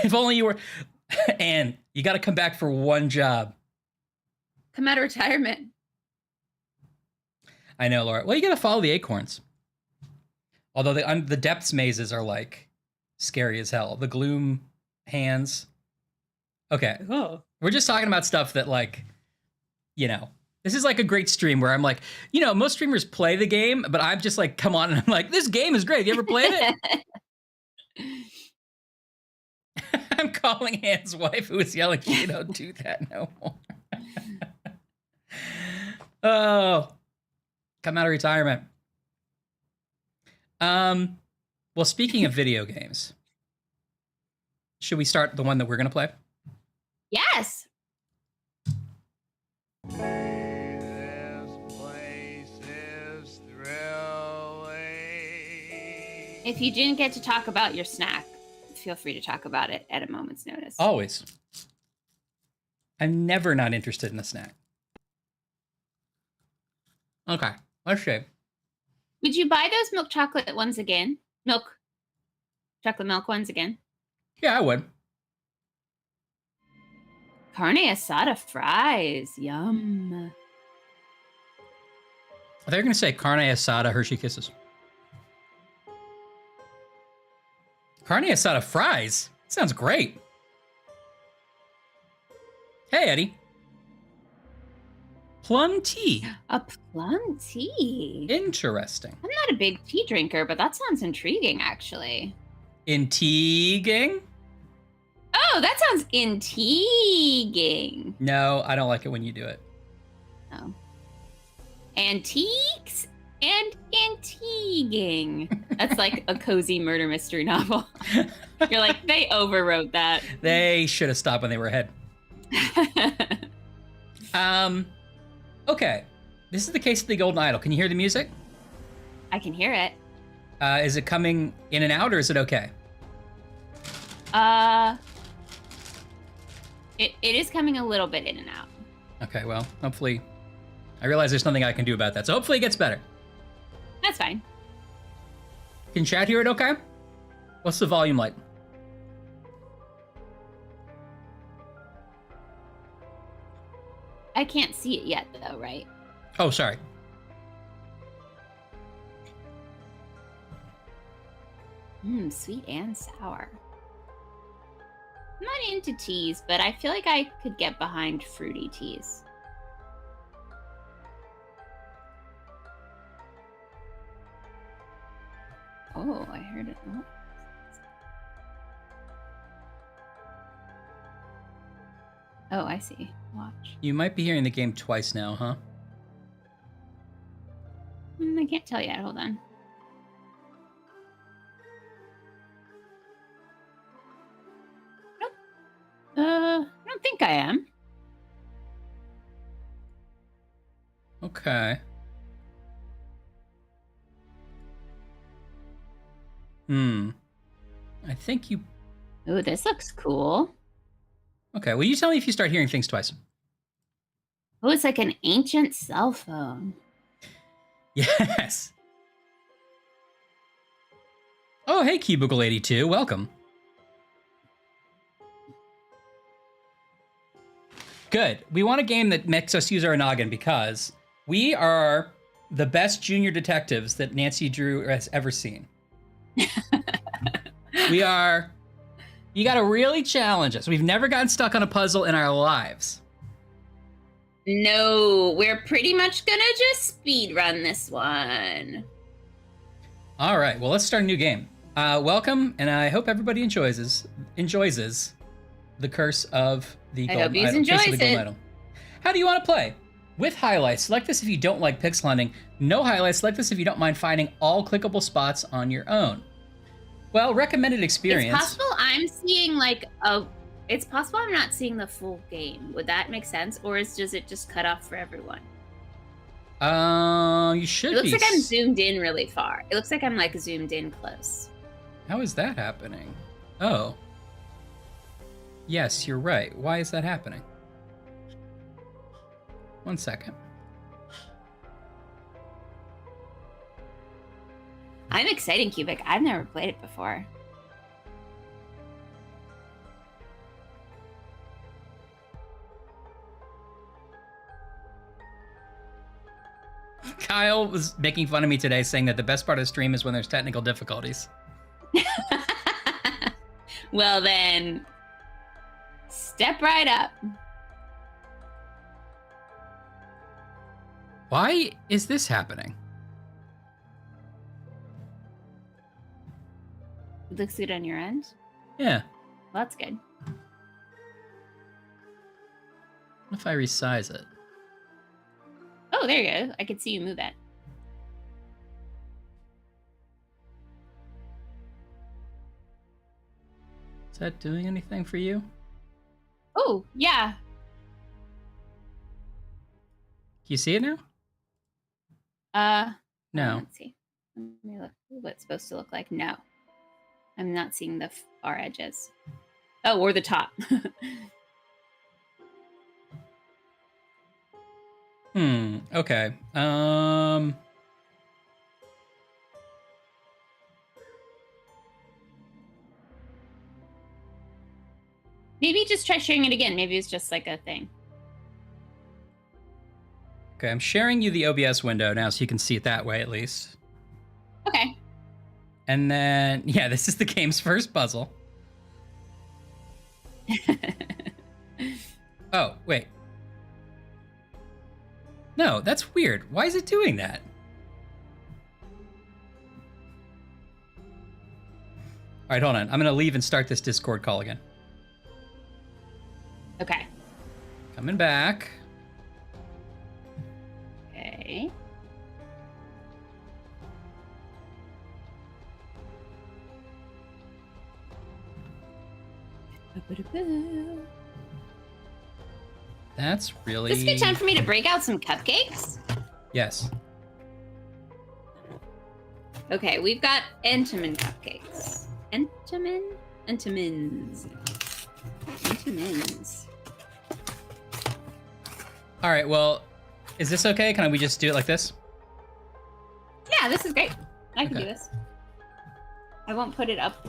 If only you were, and you got to come back for one job. Come out of retirement. I know, Laura. Well, you got to follow the acorns. Although the depths mazes are like scary as hell. The gloom hands. Okay. Oh. We're just talking about stuff that like, you know, this is like a great stream where I'm like, you know, most streamers play the game, but I'm just like, come on. And I'm like, this game is great. Have you ever played it? I'm calling Hans' wife who was yelling, you don't do that no more. Oh, come out of retirement. Well, speaking of video games, should we start the one that we're going to play? Yes. This place is thrilling. If you didn't get to talk about your snack, feel free to talk about it at a moment's notice. Always. I'm never not interested in a snack. Okay, let's see. Would you buy those milk chocolate ones again? Chocolate milk ones again? Yeah, I would. Carne asada fries. Yum. They're going to say carne asada Hershey Kisses. Carne asada fries? Sounds great. Hey, Eddie. Plum tea. A plum tea. Interesting. I'm not a big tea drinker, but that sounds intriguing, actually. Intriguing? Oh, that sounds intriguing. No, I don't like it when you do it. Oh. Antiques and intriguing. That's like a cozy murder mystery novel. You're like, they overwrote that. They should have stopped when they were ahead. Okay. This is the case of the Golden Idol. Can you hear the music? I can hear it. Is it coming in and out, or is it okay? It is coming a little bit in and out. Okay, well, hopefully... I realize there's nothing I can do about that, so hopefully it gets better. That's fine. Can chat hear it okay? What's the volume like? I can't see it yet, though, right? Oh, sorry. Sweet and sour. I'm not into teas, but I feel like I could get behind fruity teas. Oh, I heard it. Oh, I see. Watch. You might be hearing the game twice now, huh? I can't tell yet. Hold on. Nope. I don't think I am. Okay. I think you... Oh, this looks cool. Okay, will you tell me if you start hearing things twice? Oh, it's like an ancient cell phone. Yes. Oh, hey, Cubicle82. Welcome. Good. We want a game that makes us use our noggin because we are the best junior detectives that Nancy Drew has ever seen. We are... You gotta really challenge us. We've never gotten stuck on a puzzle in our lives. No, we're pretty much gonna just speed run this one. All right, well, let's start a new game. Welcome, and I hope everybody enjoys the Curse of the Golden Idol. Enjoys Curse of the Golden it. Idol. How do you want to play? With highlights, select this if you don't like pixel hunting. No highlights, select this if you don't mind finding all clickable spots on your own. Well, recommended experience. It's possible I'm seeing like a. It's possible I'm not seeing the full game. Would that make sense, or does it just cut off for everyone? You should It be. looks like I'm zoomed in really far. It looks like I'm like zoomed in close. How is that happening? Oh. Yes, you're right. Why is that happening? 1 second. I'm excited, Cubic. I've never played it before. Kyle was making fun of me today, saying that the best part of the stream is when there's technical difficulties. Well then, step right up. Why is this happening? It looks good on your end. Yeah. Well, that's good. What if I resize it? Oh, there you go. I could see you move it. Is that doing anything for you? Oh, yeah. Can you see it now? No. Let's see. Let me look what it's supposed to look like. No. I'm not seeing the far edges. Oh, or the top. Okay. Maybe just try sharing it again. Maybe it's just like a thing. Okay, I'm sharing you the OBS window now so you can see it that way at least. Okay. And then, yeah, this is the game's first puzzle. Oh, wait. No, that's weird. Why is it doing that? All right, hold on. I'm going to leave and start this Discord call again. Okay. Coming back. Okay. That's really... This is a good time for me to break out some cupcakes. Yes. Okay, we've got Entenmann cupcakes. Entenmann? Entenmann's. Entenmann's. All right, well, is this okay? Can we just do it like this? Yeah, this is great. I can Okay. do this. I won't put it up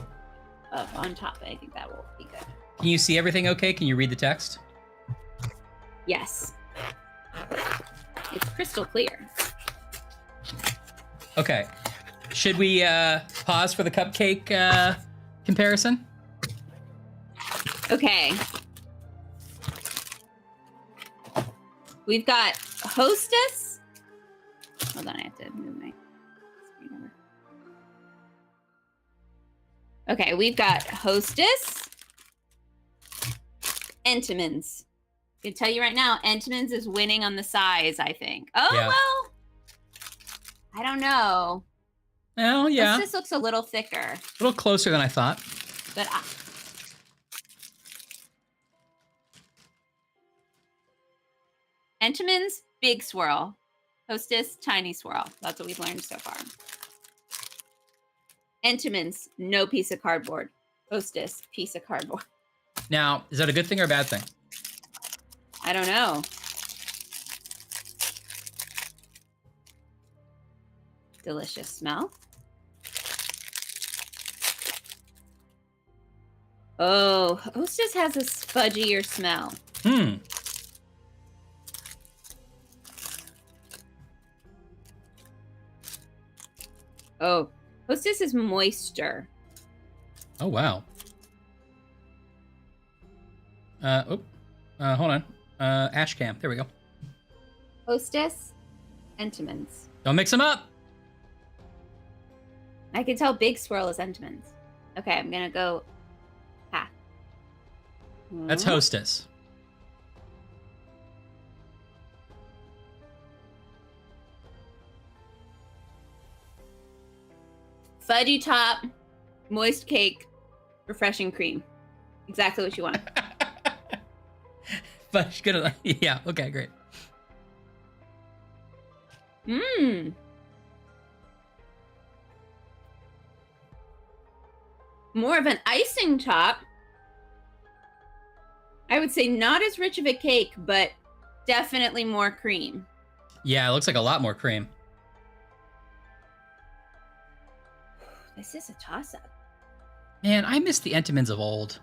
on top. I think that will be good. Can you see everything okay? Can you read the text? Yes. It's crystal clear. Okay. Should we pause for the cupcake comparison? Okay. We've got Hostess. Hold on, I have to move my screen over. Okay, we've got Hostess. Entenmann's. I can tell you right now, Entenmann's is winning on the size, I think. Oh, Yeah. well. I don't know. Well, yeah. Hostess looks a little thicker, A little closer than I thought. but Entenmann's big swirl. Hostess, tiny swirl. That's what we've learned so far. Entenmann's, no piece of cardboard. Hostess, piece of cardboard. Now, is that a good thing or a bad thing? I don't know. Delicious smell. Oh, Hostess has a fudgier smell. Hmm. Oh, Hostess is moister. Oh, wow. Hold on. Ashcam. There we go. Hostess, Entenmann's. Don't mix them up. I can tell Big Swirl is Entenmann's. Okay, I'm gonna go half. That's Hostess. Fudgy top, moist cake, refreshing cream. Exactly what you want. But good. Yeah. Okay. Great. Mmm. More of an icing top. I would say not as rich of a cake, but definitely more cream. Yeah, it looks like a lot more cream. This is a toss-up. Man, I miss the Entenmann's of old.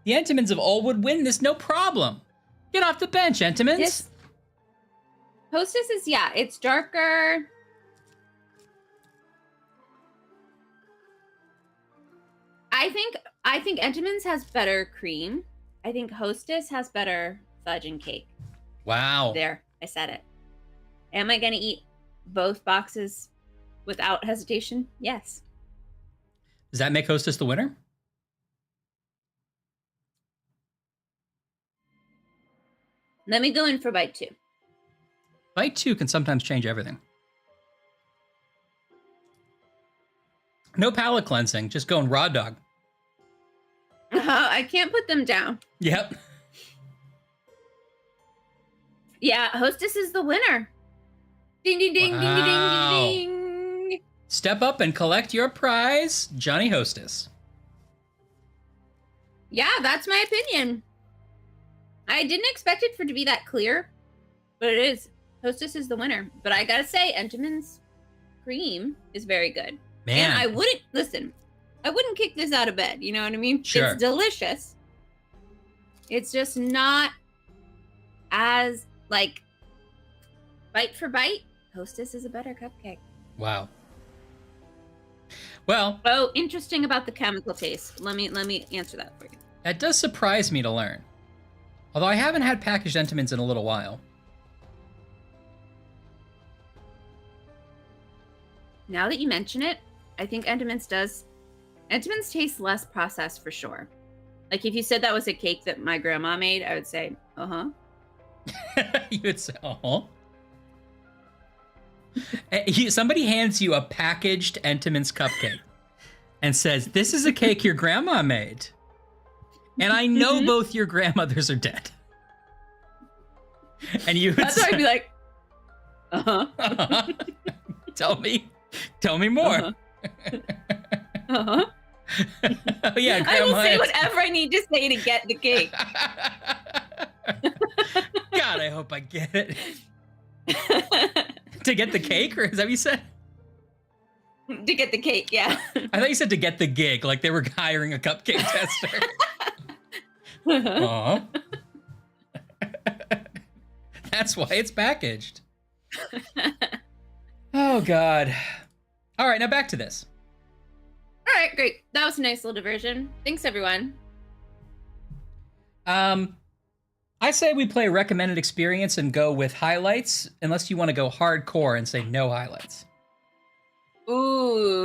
The Entenmann's of old would win this no problem. Get off the bench, Entenmann's. This Hostess is, yeah, it's darker. I think Entenmann's has better cream. I think Hostess has better fudge and cake. Wow. There, I said it. Am I going to eat both boxes without hesitation? Yes. Does that make Hostess the winner? Let me go in for bite 2. Bite 2 can sometimes change everything. No palate cleansing, just going raw dog. I can't put them down. Yep. Yeah, Hostess is the winner. Ding, ding, ding, Wow. ding, ding, ding, ding. Step up and collect your prize, Johnny Hostess. Yeah, that's my opinion. I didn't expect it for it to be that clear, but it is. Hostess is the winner. But I gotta say, Entenmann's cream is very good. Man. And I wouldn't kick this out of bed. You know what I mean? Sure. It's delicious. It's just not as, like, bite for bite. Hostess is a better cupcake. Wow. Well, Oh, interesting about the chemical taste. Let me answer that for you. that does surprise me to learn. Although I haven't had packaged Entenmann's in a little while. Now that you mention it, I think Entenmann's tastes less processed for sure. Like if you said that was a cake that my grandma made, I would say, uh-huh. You would say, oh. Somebody hands you a packaged Entenmann's cupcake and says, this is a cake your grandma made. And I know both your grandmothers are dead. And you would That's why I'd be like, uh-huh. Tell me more. Uh-huh. Oh, yeah, I will grandma. say whatever I need to say to get the cake. God, I hope I get it. To get the cake, or is that what you said? To get the cake, yeah. I thought you said to get the gig, like they were hiring a cupcake tester. Aw. That's why it's packaged. Oh, God. All right, now back to this. All right, great. That was a nice little diversion. Thanks, everyone. I say we play recommended experience and go with highlights, unless you want to go hardcore and say no highlights. Ooh.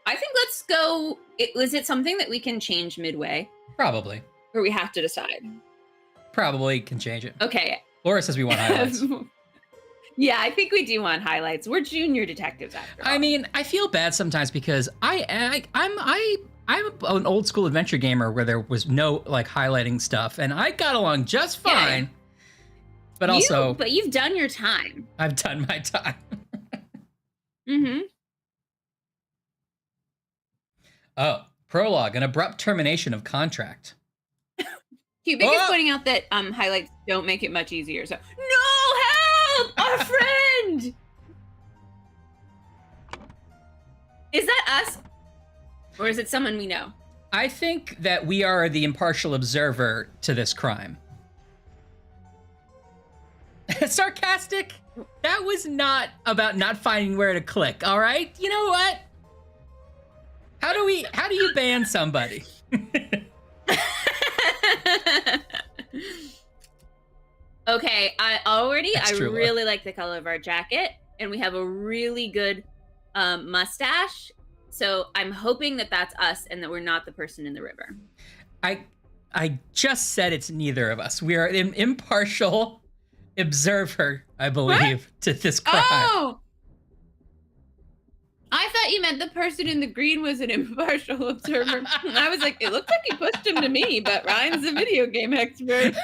I think let's go. Was it something that we can change midway? Probably. Or we have to decide? Probably can change it. Okay. Laura says we want highlights. Yeah, I think we do want highlights. We're junior detectives after all. I mean, I feel bad sometimes because I'm an old school adventure gamer where there was no like highlighting stuff, and I got along just fine. Yeah. But also, but you've done your time. I've done my time. Mm-hmm. Oh, prologue: an abrupt termination of contract. Cubic is pointing out that highlights don't make it much easier. So no help, our friend. Is that us? Or is it someone we know? I think that we are the impartial observer to this crime. Sarcastic? That was not about not finding where to click, all right? You know what? How do you ban somebody? Okay, I really like the color of our jacket, and we have a really good mustache. So I'm hoping that that's us and that we're not the person in the river. I just said it's neither of us. We are an impartial observer, I believe, to this crime. Oh! I thought you meant the person in the green was an impartial observer. I was like, it looked like he pushed him to me, but Ryan's a video game expert.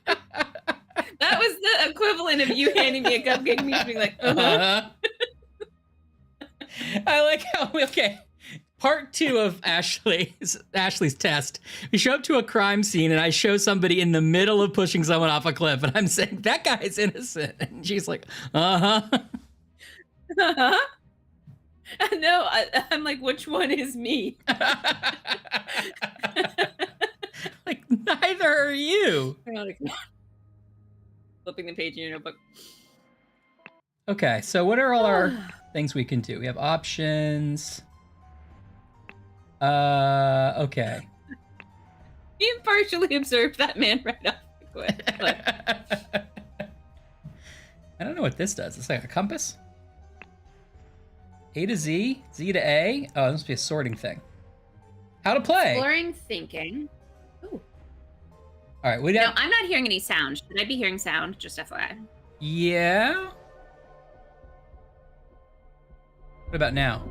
That was the equivalent of you handing me a cupcake and me being like, uh-huh. I like how, okay, part 2 of Ashley's test. We show up to a crime scene and I show somebody in the middle of pushing someone off a cliff and I'm saying, that guy's innocent. And she's like, uh-huh. Uh-huh. No, I'm like, which one is me? Like, neither are you. Flipping the page in your notebook. Okay, so what are all our things we can do? We have options. Okay. You impartially observed that man right off the cliff. Like, I don't know what this does. It's like a compass? A to Z, Z to A. Oh, this must be a sorting thing. How to play. exploring thinking. Ooh. All right, we No, don't. I'm not hearing any sound. Should I be hearing sound? Just FYI. Yeah. What about now?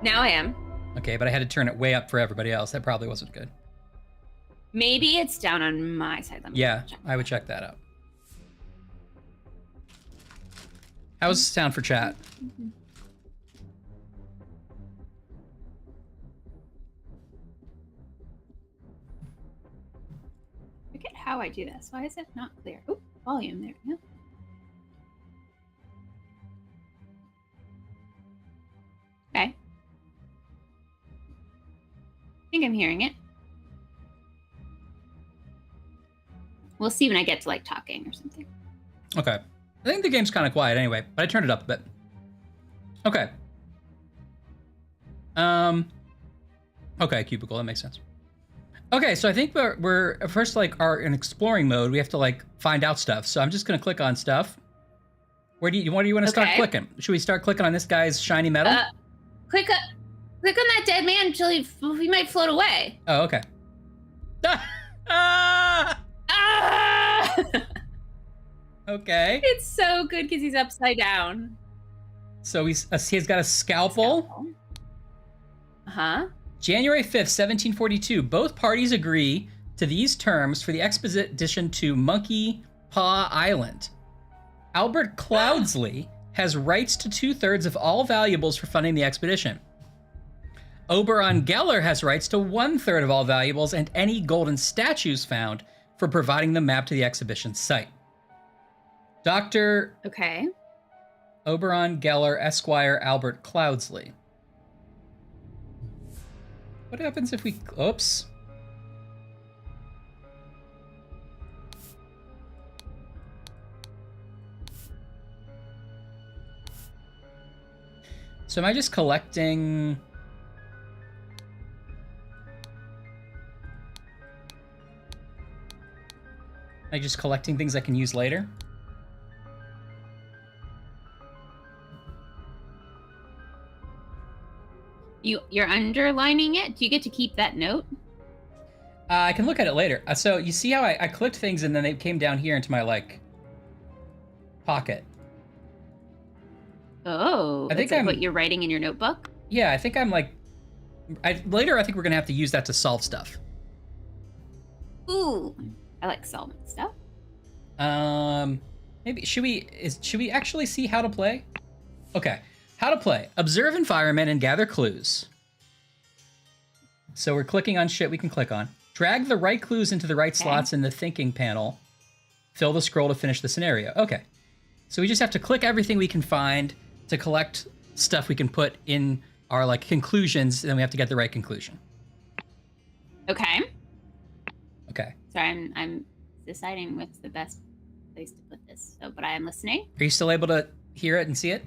Now I am. Okay, but I had to turn it way up for everybody else. That probably wasn't good. Maybe it's down on my side. Let me Yeah, check. I would check that out. How's the sound for chat? Forget how I do this. Why is it not clear? Oh, volume there. Yeah. Okay. I think I'm hearing it. We'll see when I get to like talking or something. Okay. I think the game's kind of quiet anyway, but I turned it up a bit. Okay. Okay, cubicle, that makes sense. Okay, so I think we're first like are in exploring mode. We have to like find out stuff. So I'm just gonna click on stuff. What do you want to start Okay. clicking? Should we start clicking on this guy's shiny metal? Click on that dead man until he might float away. Oh, okay. Ah! Ah! Okay. It's so good because he's upside down. So he's got a scalpel. Uh-huh. January 5th, 1742. Both parties agree to these terms for the expedition to Monkey Paw Island. Albert Cloudsley has rights to 2/3 of all valuables for funding the expedition. Oberon Geller has rights to 1/3 of all valuables and any golden statues found for providing the map to the exhibition site. Dr. Okay. Oberon Geller, Esquire Albert Cloudsley. What happens if we... Oops. So am I just collecting... Am I just collecting things I can use later? You're underlining it? Do you get to keep that note? I can look at it later. So you see how I clicked things and then they came down here into my, like, pocket. Oh, I think that's like I'm- what you're writing in your notebook? Yeah, I think I'm, like... later, I think we're going to have to use that to solve stuff. Ooh, I like solving stuff. Maybe, should we actually see how to play? Okay, how to play. Observe environment and gather clues. So we're clicking on shit we can click on. Drag the right clues into the right slots in the thinking panel. Fill the scroll to finish the scenario. Okay. So we just have to click everything we can find to collect stuff we can put in our like conclusions, and then we have to get the right conclusion. Okay. Okay. Sorry, I'm deciding what's the best place to put this. So, but I am listening. Are you still able to hear it and see it?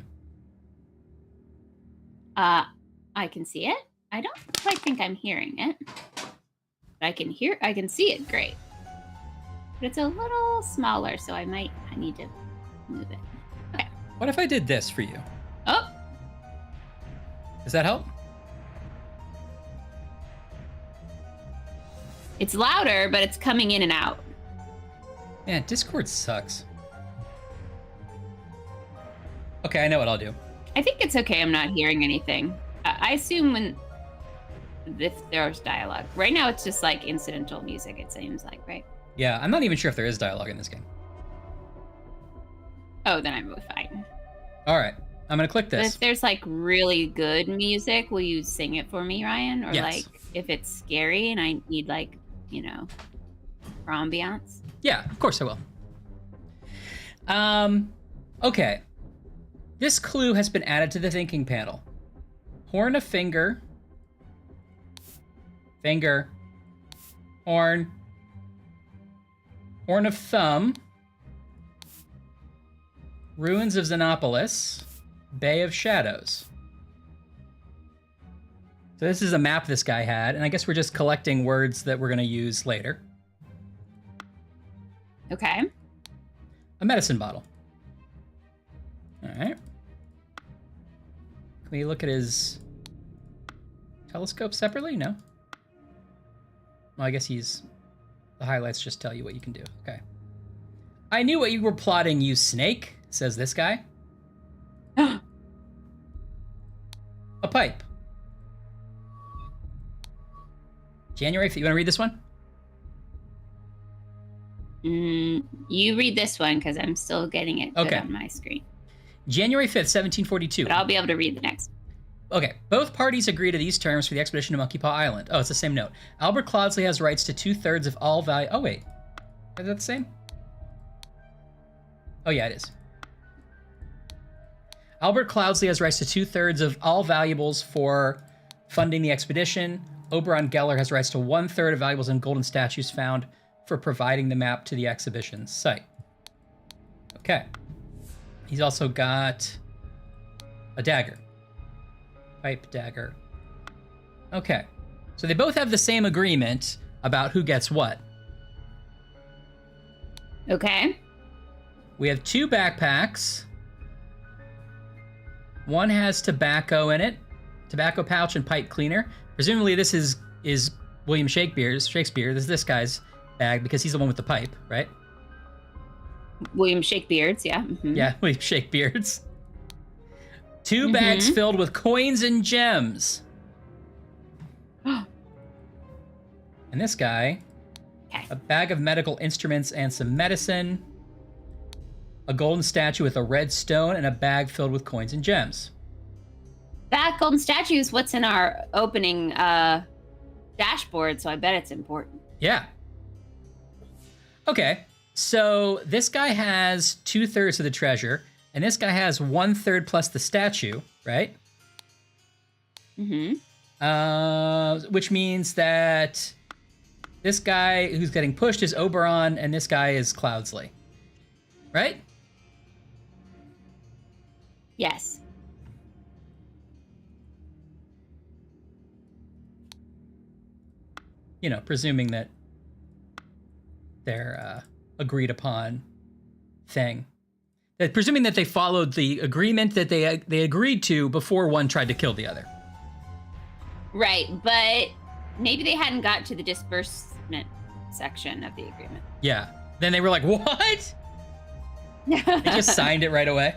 I can see it. I don't quite think I'm hearing it. But I can see it great. But it's a little smaller, so I need to move it. Okay. What if I did this for you? Oh, Does that help? it's louder, but it's coming in and out. Man, Discord sucks. Okay, I know what I'll do. I think it's okay. I'm not hearing anything. I assume if there's dialogue. Right now, it's just like incidental music. It seems like, right? Yeah, I'm not even sure if there is dialogue in this game. Oh, then I'm fine. All right, I'm gonna click But this. if there's like really good music, will you sing it for me, Ryan? Or Yes. like if it's scary and I need like, for ambiance? Yeah, of course I will. Okay. This clue has been added to the thinking panel. Horn of finger. Finger. Horn. Horn of thumb. Ruins of Xenopolis. Bay of Shadows. So this is a map this guy had, and I guess we're just collecting words that we're going to use later. Okay. A medicine bottle. All right. Can we look at his telescope separately? No. Well, I guess the highlights just tell you what you can do. Okay. I knew what you were plotting, you snake, says this guy. A pipe. January 5th. You want to read this one? You read this one because I'm still getting it good Okay. on my screen. January 5th, 1742. But I'll be able to read the next. Okay, both parties agree to these terms for the expedition to Monkey Paw Island. Oh, it's the same note. Albert Cloudsley has rights to 2/3 of all value. Oh, wait. Is that the same? Oh, yeah, it is. Albert Cloudsley has rights to 2/3 of all valuables for funding the expedition. Oberon Geller has rights to 1/3 of valuables and golden statues found for providing the map to the exhibition site. Okay. He's also got a dagger. Pipe, dagger. Okay. So they both have the same agreement about who gets what. Okay. We have 2 backpacks. One has tobacco in it. Tobacco pouch and pipe cleaner. Presumably this is William Shakespeare's. This is this guy's bag because he's the one with the pipe, right? William Shakebeards, yeah. Mhm. Yeah, William Shakespeare's. 2 bags filled with coins and gems. And this guy, Okay. a bag of medical instruments and some medicine, a golden statue with a red stone, and a bag filled with coins and gems. That golden statue is what's in our opening dashboard, so I bet it's important. Yeah. Okay, so this guy has 2/3 of the treasure, and this guy has 1/3 plus the statue, right? Mm-hmm. Which means that this guy who's getting pushed is Oberon, and this guy is Cloudsley, right? Yes. You know, presuming that they're agreed upon thing. That presuming that they followed the agreement that they agreed to before one tried to kill the other. Right, but maybe they hadn't got to the disbursement section of the agreement. Yeah. Then they were like, what? They just signed it right away.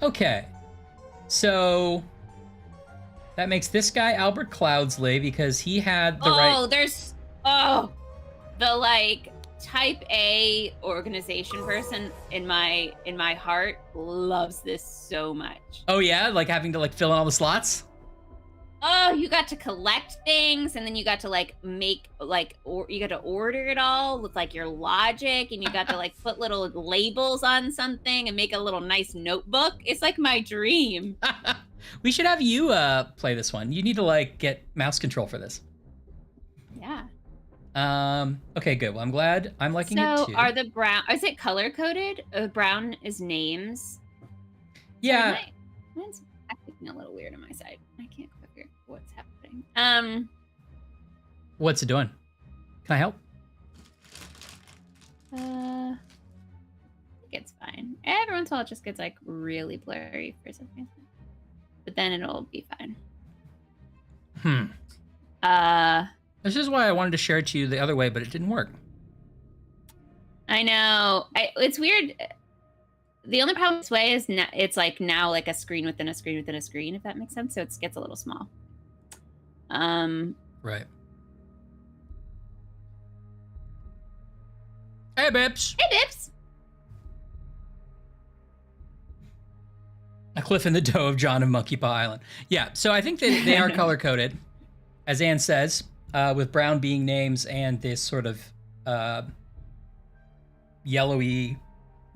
Okay. So that makes this guy Albert Cloudsley because he had the right. The like type A organization person in my heart loves this so much. Oh yeah, like having to like fill in all the slots. Oh, you got to collect things, and then you got to like make or you got to order it all with like your logic, and you got to like put little labels on something and make a little nice notebook. It's like my dream. We should have you play this one. You need to like get mouse control for this. Yeah. Okay, good. Well, I'm glad I'm liking it too. So are the brown? Is it color coded? Brown is names. Yeah. So mine's acting a little weird on my side. I can't quite figure what's happening. What's it doing? Can I help? I think it's fine. Every once in a while, it just gets like really blurry for something, but then it'll be fine. This is why I wanted to share it to you the other way, but it didn't work. I know. It's weird. The only problem this way is it's like now like a screen within a screen within a screen, if that makes sense. So it gets a little small. Right. Hey, Bips. Hey, Bips. A cliff in the dough of John of Monkey Paw Island. Yeah, so I think they are color-coded, as Anne says, with brown being names and this sort of yellowy,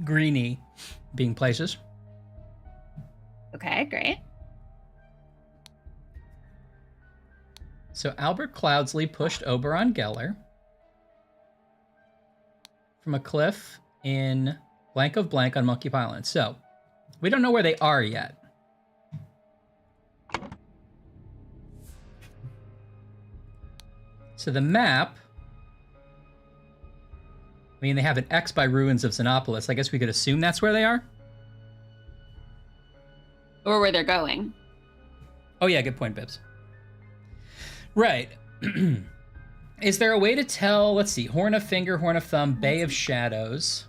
greeny being places. Okay, great. So Albert Cloudsley pushed Oberon Geller from a cliff in blank of blank on Monkey Paw Island. So we don't know where they are yet. So the map, I mean, they have an X by ruins of Xenopolis. I guess we could assume that's where they are. Or where they're going. Oh yeah, good point, Bibbs. Right. Is there a way to tell, let's see, Horn of Finger, Horn of Thumb, Bay of Shadows.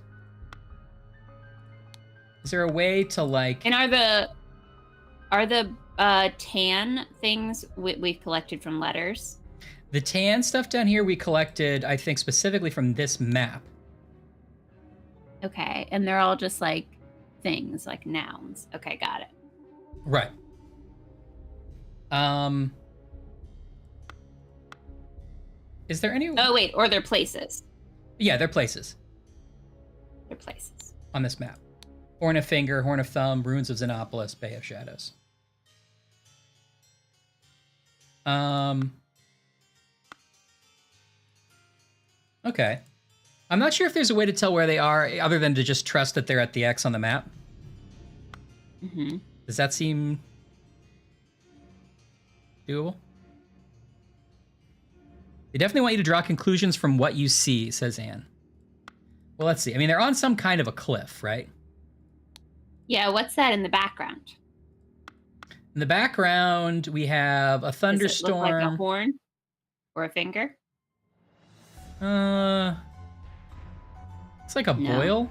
Is there a way to like... And are the tan things we've collected from letters? The tan stuff down here we collected, I think, specifically from this map. Okay, and they're all just like things, like nouns. Okay, got it. Right. Is there any... Oh, wait, or they're places. Yeah, they're places. They're places. On this map. Horn of Finger, Horn of Thumb, Ruins of Xenopolis, Bay of Shadows. Okay. I'm not sure if there's a way to tell where they are other than to just trust that they're at the X on the map. Mm-hmm. Does that seem doable? They definitely want you to draw conclusions from what you see, says Anne. Well, let's see. I mean, they're on some kind of a cliff, right? Yeah, what's that in the background? In the background, we have a thunderstorm. Does it look like a horn or a finger? It's like a boil.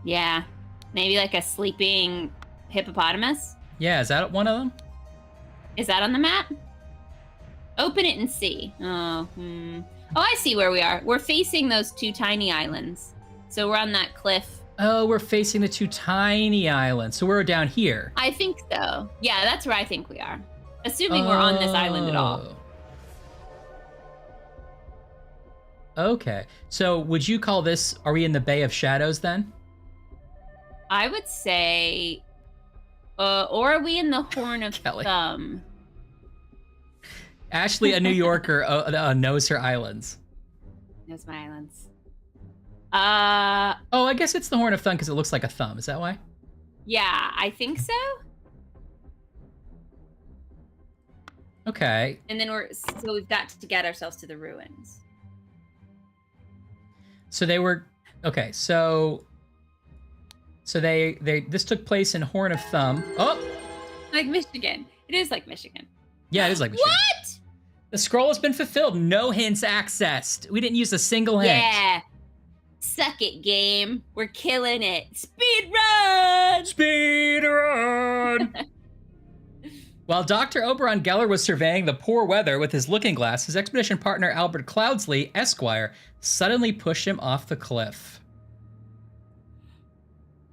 Yeah, maybe like a sleeping hippopotamus. Yeah, is that one of them? Is that on the map? Open it and see. Oh, I see where we are. We're facing those two tiny islands. So we're on that cliff. Oh, we're facing the two tiny islands. So we're down here. I think so. Yeah, that's where I think we are. Assuming we're on this island at all. Okay. So would you call this, are we in the Bay of Shadows then? I would say, or are we in the Horn of Kelly. Thumb? Ashley, a New Yorker, knows her islands. Knows my islands. Oh, I guess it's the Horn of Thumb because it looks like a thumb. Is that why? Yeah, I think so. Okay. And then we've got to get ourselves to the ruins. So they were, okay, so they this took place in Horn of Thumb. Oh! Like Michigan. It is like Michigan. Yeah, it is like Michigan. What? The scroll has been fulfilled. No hints accessed. We didn't use a single hint. Yeah. Suck it, game. We're killing it. Speed run! Speed run! While Dr. Oberon Geller was surveying the poor weather with his looking glass, his expedition partner Albert Cloudsley, Esquire, suddenly pushed him off the cliff.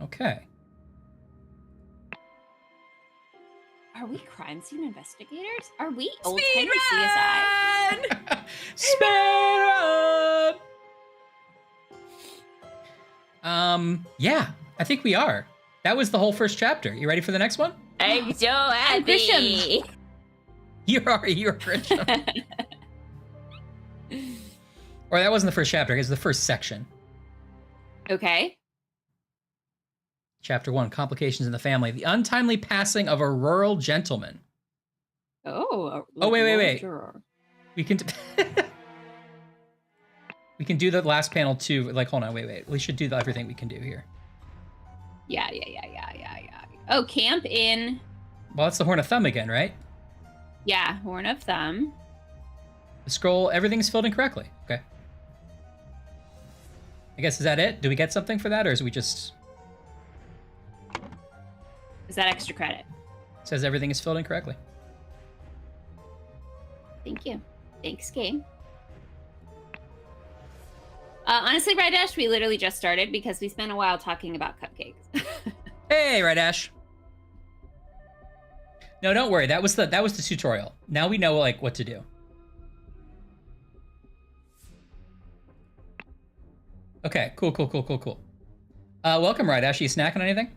Okay. Are we crime scene investigators? Are we old Speed timey CSI? Speed run! Yeah, I think we are. That was the whole first chapter. You ready for the next one? I'm so happy. You're Grisham. Or that wasn't the first chapter. It was the first section. Okay. Chapter 1, Complications in the Family. The untimely passing of a rural gentleman. Oh. Wait. We can we can do the last panel too. Like, hold on, wait. We should do everything we can do here. Yeah. Oh, Camp in. Well, that's the Horn of Thumb again, right? Yeah, Horn of Thumb. The scroll, everything's filled in correctly. Okay. I guess, is that it? Do we get something for that, or is we just... Is that extra credit? It says everything is filled in correctly. Thank you. Thanks, game. Honestly, Red Dash, we literally just started because we spent a while talking about cupcakes. Hey, Red Ash. No, don't worry. That was the tutorial. Now we know like what to do. Okay, cool. Welcome, Red Ash. Are you snacking on anything?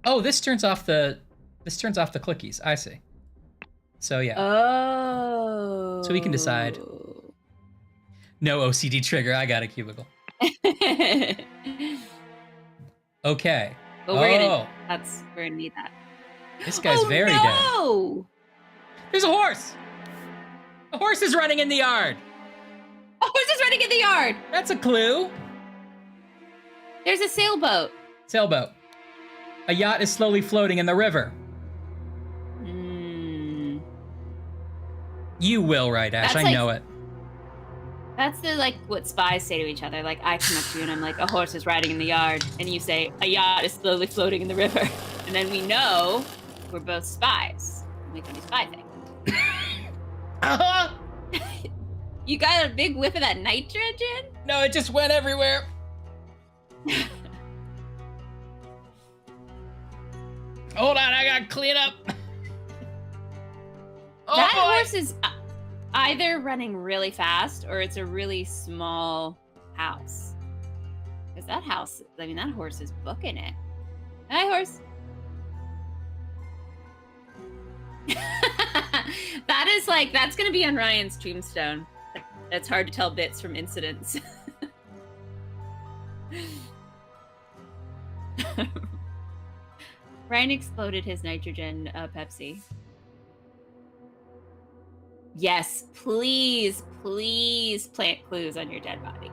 Oh, this turns off the clickies. I see. So yeah. Oh. So we can decide. No OCD trigger. I got a cubicle. Okay. But we're gonna need that. This guy's very dead. No! There's a horse. A horse is running in the yard. A horse is running in the yard. That's a clue. There's a sailboat. Sailboat. A yacht is slowly floating in the river. You will, right, Ash? I know it. That's what spies say to each other. Like, I come up to you and I'm like, a horse is riding in the yard. And you say, a yacht is slowly floating in the river. And then we know we're both spies. We can do spy things. Uh-huh. You got a big whiff of that nitrogen? No, it just went everywhere. Hold on, I gotta clean up. Oh, that boy. horse is either running really fast or it's a really small house. Because that horse is booking it. Hi, horse. That's going to be on Ryan's tombstone. It's hard to tell bits from incidents. Ryan exploded his nitrogen Pepsi. Yes, please plant clues on your dead body.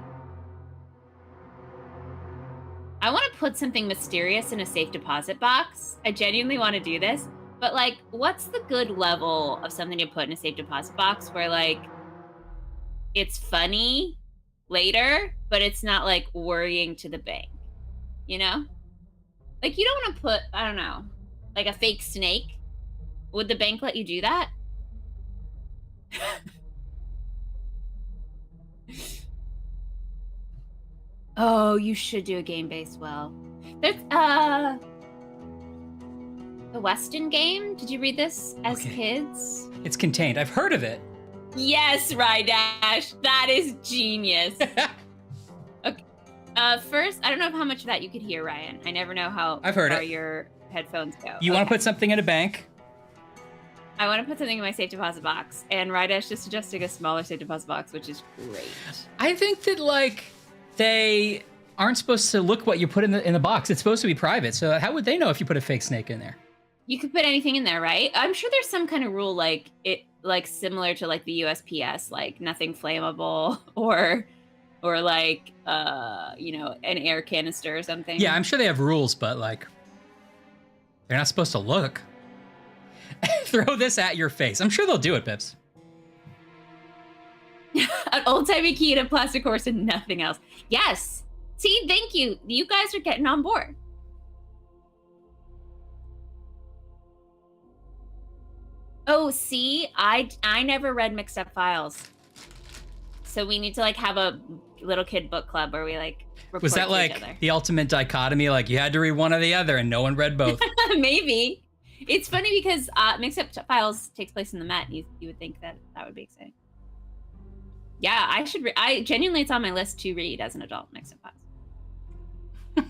I want to put something mysterious in a safe deposit box. I genuinely want to do this. But, what's the good level of something to put in a safe deposit box where, it's funny later, but it's not, worrying to the bank? You know? You don't want to put, I don't know, a fake snake. Would the bank let you do that? Oh, you should do a game-based well. There's, the Weston game? Did you read this as kids? It's Contained. I've heard of it. Yes, Rydash. That is genius. Okay. First, I don't know how much of that you could hear, Ryan. I never know how I've heard far it. your headphones go. You want to put something in a bank? I want to put something in my safe deposit box, and Rydash just suggested a smaller safe deposit box, which is great. I think that they aren't supposed to look what you put in the box. It's supposed to be private. So how would they know if you put a fake snake in there? You could put anything in there, right? I'm sure there's some kind of rule similar to the USPS, nothing flammable or an air canister or something. Yeah, I'm sure they have rules, but they're not supposed to look. Throw this at your face. I'm sure they'll do it, Pips. An old-timey key and a plastic horse and nothing else. Yes. See, thank you. You guys are getting on board. Oh, see, I never read Mixed Up Files. So we need to have a little kid book club where we like report Was that to like each other. the ultimate dichotomy? Like you had to read one or the other, and no one read both. Maybe. It's funny because Mixed Up Files takes place in the Met. You would think that would be exciting. Yeah, I should. I genuinely, it's on my list to read as an adult. Mixed Up Files.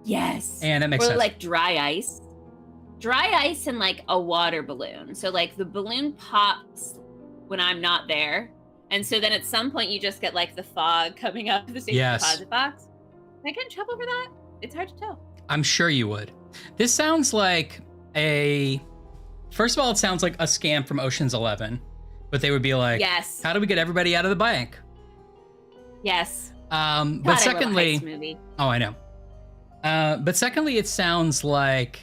Yes. And that makes or sense. like dry ice and like a water balloon. So like the balloon pops when I'm not there, and so then at some point you just get like the fog coming up the safety Yes. deposit box. Can I get in trouble for that? It's hard to tell. I'm sure you would. This sounds like first of all, it sounds like a scam from Ocean's 11, but they would be like, Yes. how do we get everybody out of the bank? Yes. But God, I love a secondly, heist movie. oh, I know. But secondly, it sounds like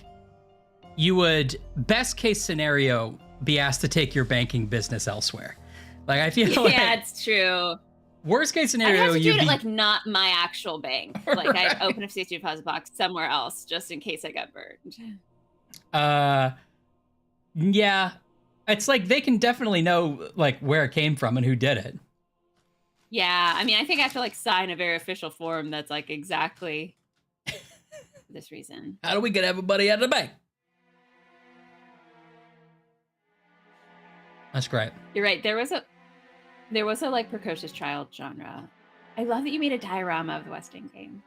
you would, best case scenario, be asked to take your banking business elsewhere. Like, I feel like Yeah, it's true. worst case I scenario, have to do you'd it be at like not my actual bank. Like Right. I open a safety deposit box somewhere else just in case I got burned. yeah. It's like they can definitely know like where it came from and who did it. Yeah, I mean, I think I have to like sign a very official form that's like exactly this reason. How do we get everybody out of the bank? That's great. You're right. There was a like precocious child genre. I love that you made a diorama of the Westing game.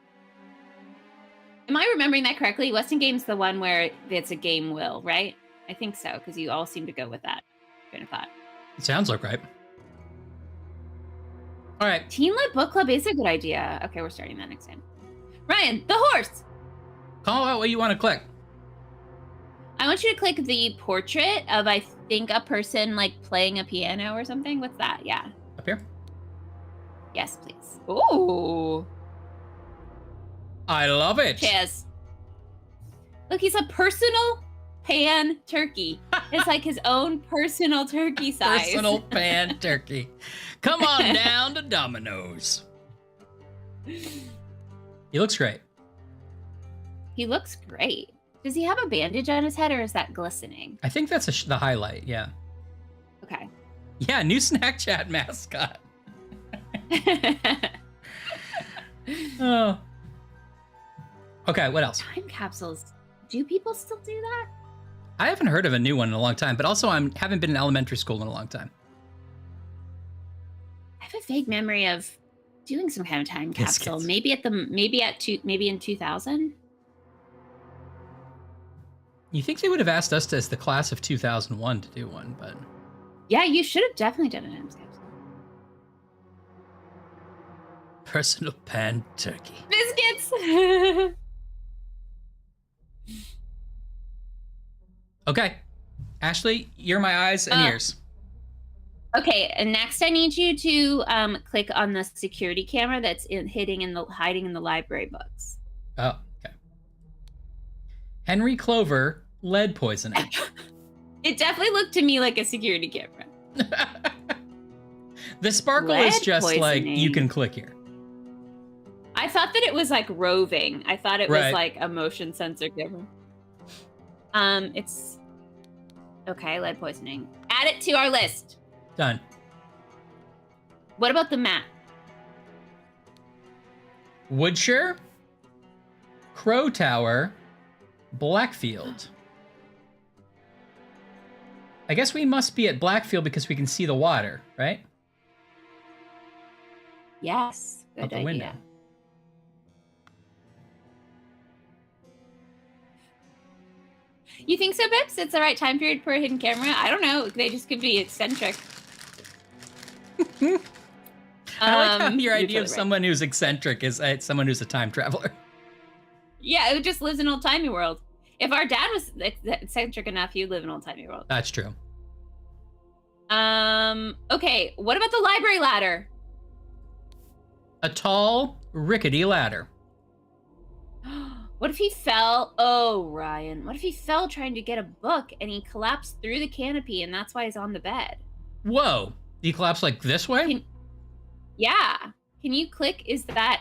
Am I remembering that correctly? Westing game's the one where it's a game will, right? I think so, because you all seem to go with that train of thought. It sounds like right. All right. Teen-led book club is a good idea. Okay, we're starting that next time. Ryan, the horse! Call out what you want to click. I want you to click the portrait of, I think, a person like playing a piano or something. What's that? Yeah. Up here. Yes, please. Ooh. I love it. Cheers. Look, he's a personal pan turkey. It's like his own personal turkey size. Personal pan turkey. Come on down to Domino's. He looks great. He looks great. Does he have a bandage on his head or is that glistening? I think that's the highlight. Yeah. Okay. Yeah. New Snack Chat mascot. Oh. Okay. What else? Time capsules. Do people still do that? I haven't heard of a new one in a long time, but also haven't been in elementary school in a long time. I have a vague memory of doing some kind of time capsule. Biscuits. Maybe in 2000. You think they would have asked us as the class of 2001 to do one, but Yeah, you should have definitely done an time capsule. personal pan turkey. Biscuits. Okay. Ashley, you're my eyes and ears. Okay, and next I need you to click on the security camera that's hiding in the library books. Oh, okay. Henry Clover, lead poisoning. It definitely looked to me like a security camera. The sparkle is Lead just like, you poisoning. can click here. I thought that it was like roving. I thought it Right. was like a motion sensor camera. It's okay. Lead poisoning. Add it to our list. Done. What about the map? Woodshire, Crow Tower, Blackfield. I guess we must be at Blackfield because we can see the water, right? Yes, good Out the idea. window. You think so, Bips? It's the right time period for a hidden camera? I don't know. They just could be eccentric. I like how your you're idea totally of right. someone who's eccentric is someone who's a time traveler. Yeah, it just lives in old timey world. If our dad was eccentric enough, he'd live in old timey world. That's true. Okay, what about the library ladder? A tall, rickety ladder. What if he fell? Oh, Ryan. What if he fell trying to get a book and he collapsed through the canopy and that's why he's on the bed? Whoa. You collapse like this way? Yeah. Can you click? Is that?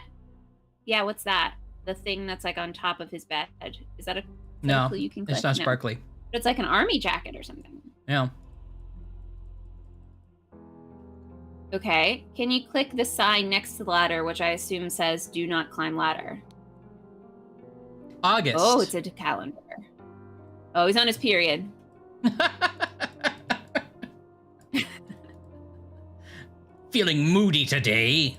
Yeah, what's that? The thing that's like on top of his bed. Is that a No, clue you can click? it's not No. sparkly. It's like an army jacket or something. Yeah. Okay. Can you click the sign next to the ladder, which I assume says "Do not climb ladder"? August. Oh, it's a calendar. Oh, he's on his period. Feeling moody today.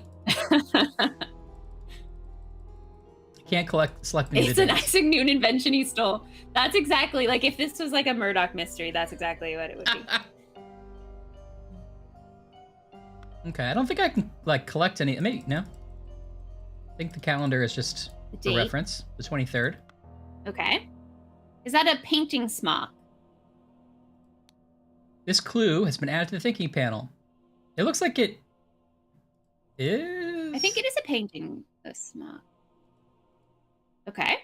Can't select me. It's an Isaac Newton invention he stole. That's exactly like if this was like a Murdoch mystery, that's exactly what it would be. Okay, I don't think I can like collect any. Maybe no. I think the calendar is just The a date. reference. The 23rd. Okay. Is that a painting smock? This clue has been added to the thinking panel. It looks like it is. I think it is a painting smock. Okay.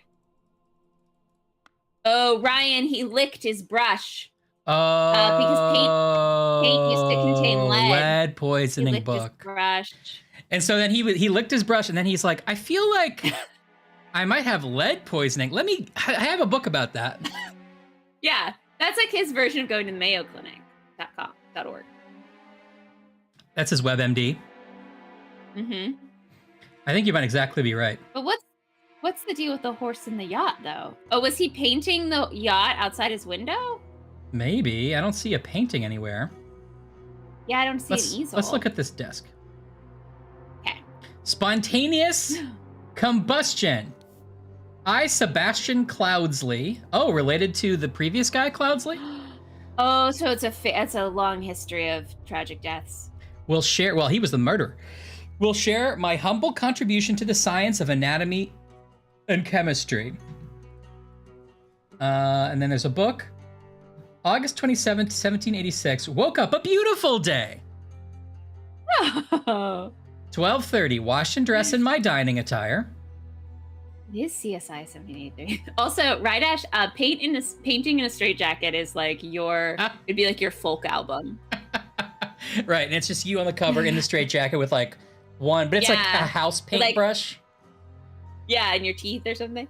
Oh, Ryan, he licked his brush. Oh, because paint used to contain lead. Lead He poisoning licked his book. brush. And so then he licked his brush, and then he's like, I feel like I might have lead poisoning. I have a book about that. Yeah, that's like his version of going to the Mayo Clinic.com.org. That's his WebMD. Mm-hmm. I think you might exactly be right. But what's the deal with the horse and the yacht, though? Oh, was he painting the yacht outside his window? Maybe. I don't see a painting anywhere. Yeah, I don't see an easel. Let's look at this desk. Okay. Spontaneous combustion. I, Sebastian Cloudsley. Oh, related to the previous guy, Cloudsley? Oh, so it's a long history of tragic deaths. Will share. Well, he was the murderer. Will share my humble contribution to the science of anatomy and chemistry. And then there's a book. August 27th, 1786. Woke up a beautiful day. Oh, 12:30. Washed and dressed in my dining attire. it is CSI 1783. Also, Rydash, painting in a straitjacket is like it'd be like your folk album. Right, and it's just you on the cover in the straitjacket with like one, but it's like a Yeah. house Like- paintbrush. Yeah, and your teeth or something.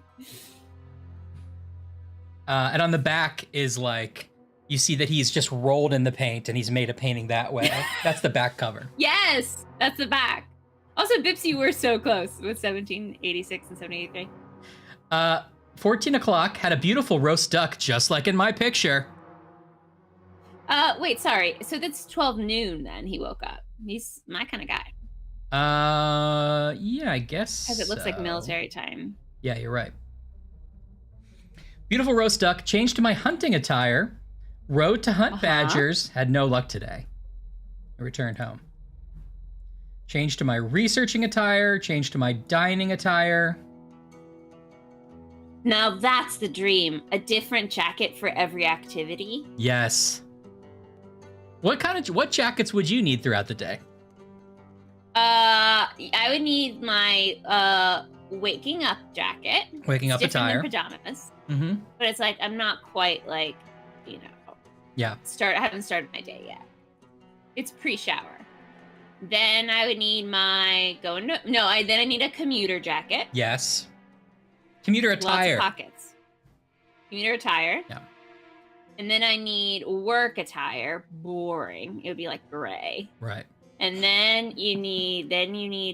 And on the back is like, you see that he's just rolled in the paint and he's made a painting that way. That's the back cover. Yes, that's the back. Also, Bips, you were so close with 1786 and 1783. 14 o'clock, had a beautiful roast duck just like in my picture. Wait, sorry. So that's 12 noon then he woke up. He's my kind of guy. Yeah, I guess. Because it looks like so. military time. Yeah, you're right. Beautiful roast duck, changed to my hunting attire, rode to hunt badgers, had no luck today. I returned home. Changed to my researching attire, changed to my dining attire. Now that's the dream. A different jacket for every activity. Yes. What jackets would you need throughout the day? I would need my waking up jacket. Waking up It's different attire. than pajamas. Mm-hmm. But it's like I'm not quite like, Yeah. I haven't started my day yet. It's pre-shower. Then I would need my then I need a commuter jacket. Yes. Commuter attire. Lots of pockets. Commuter attire. Yeah. And then I need work attire. Boring. It would be like gray. Right. And then you need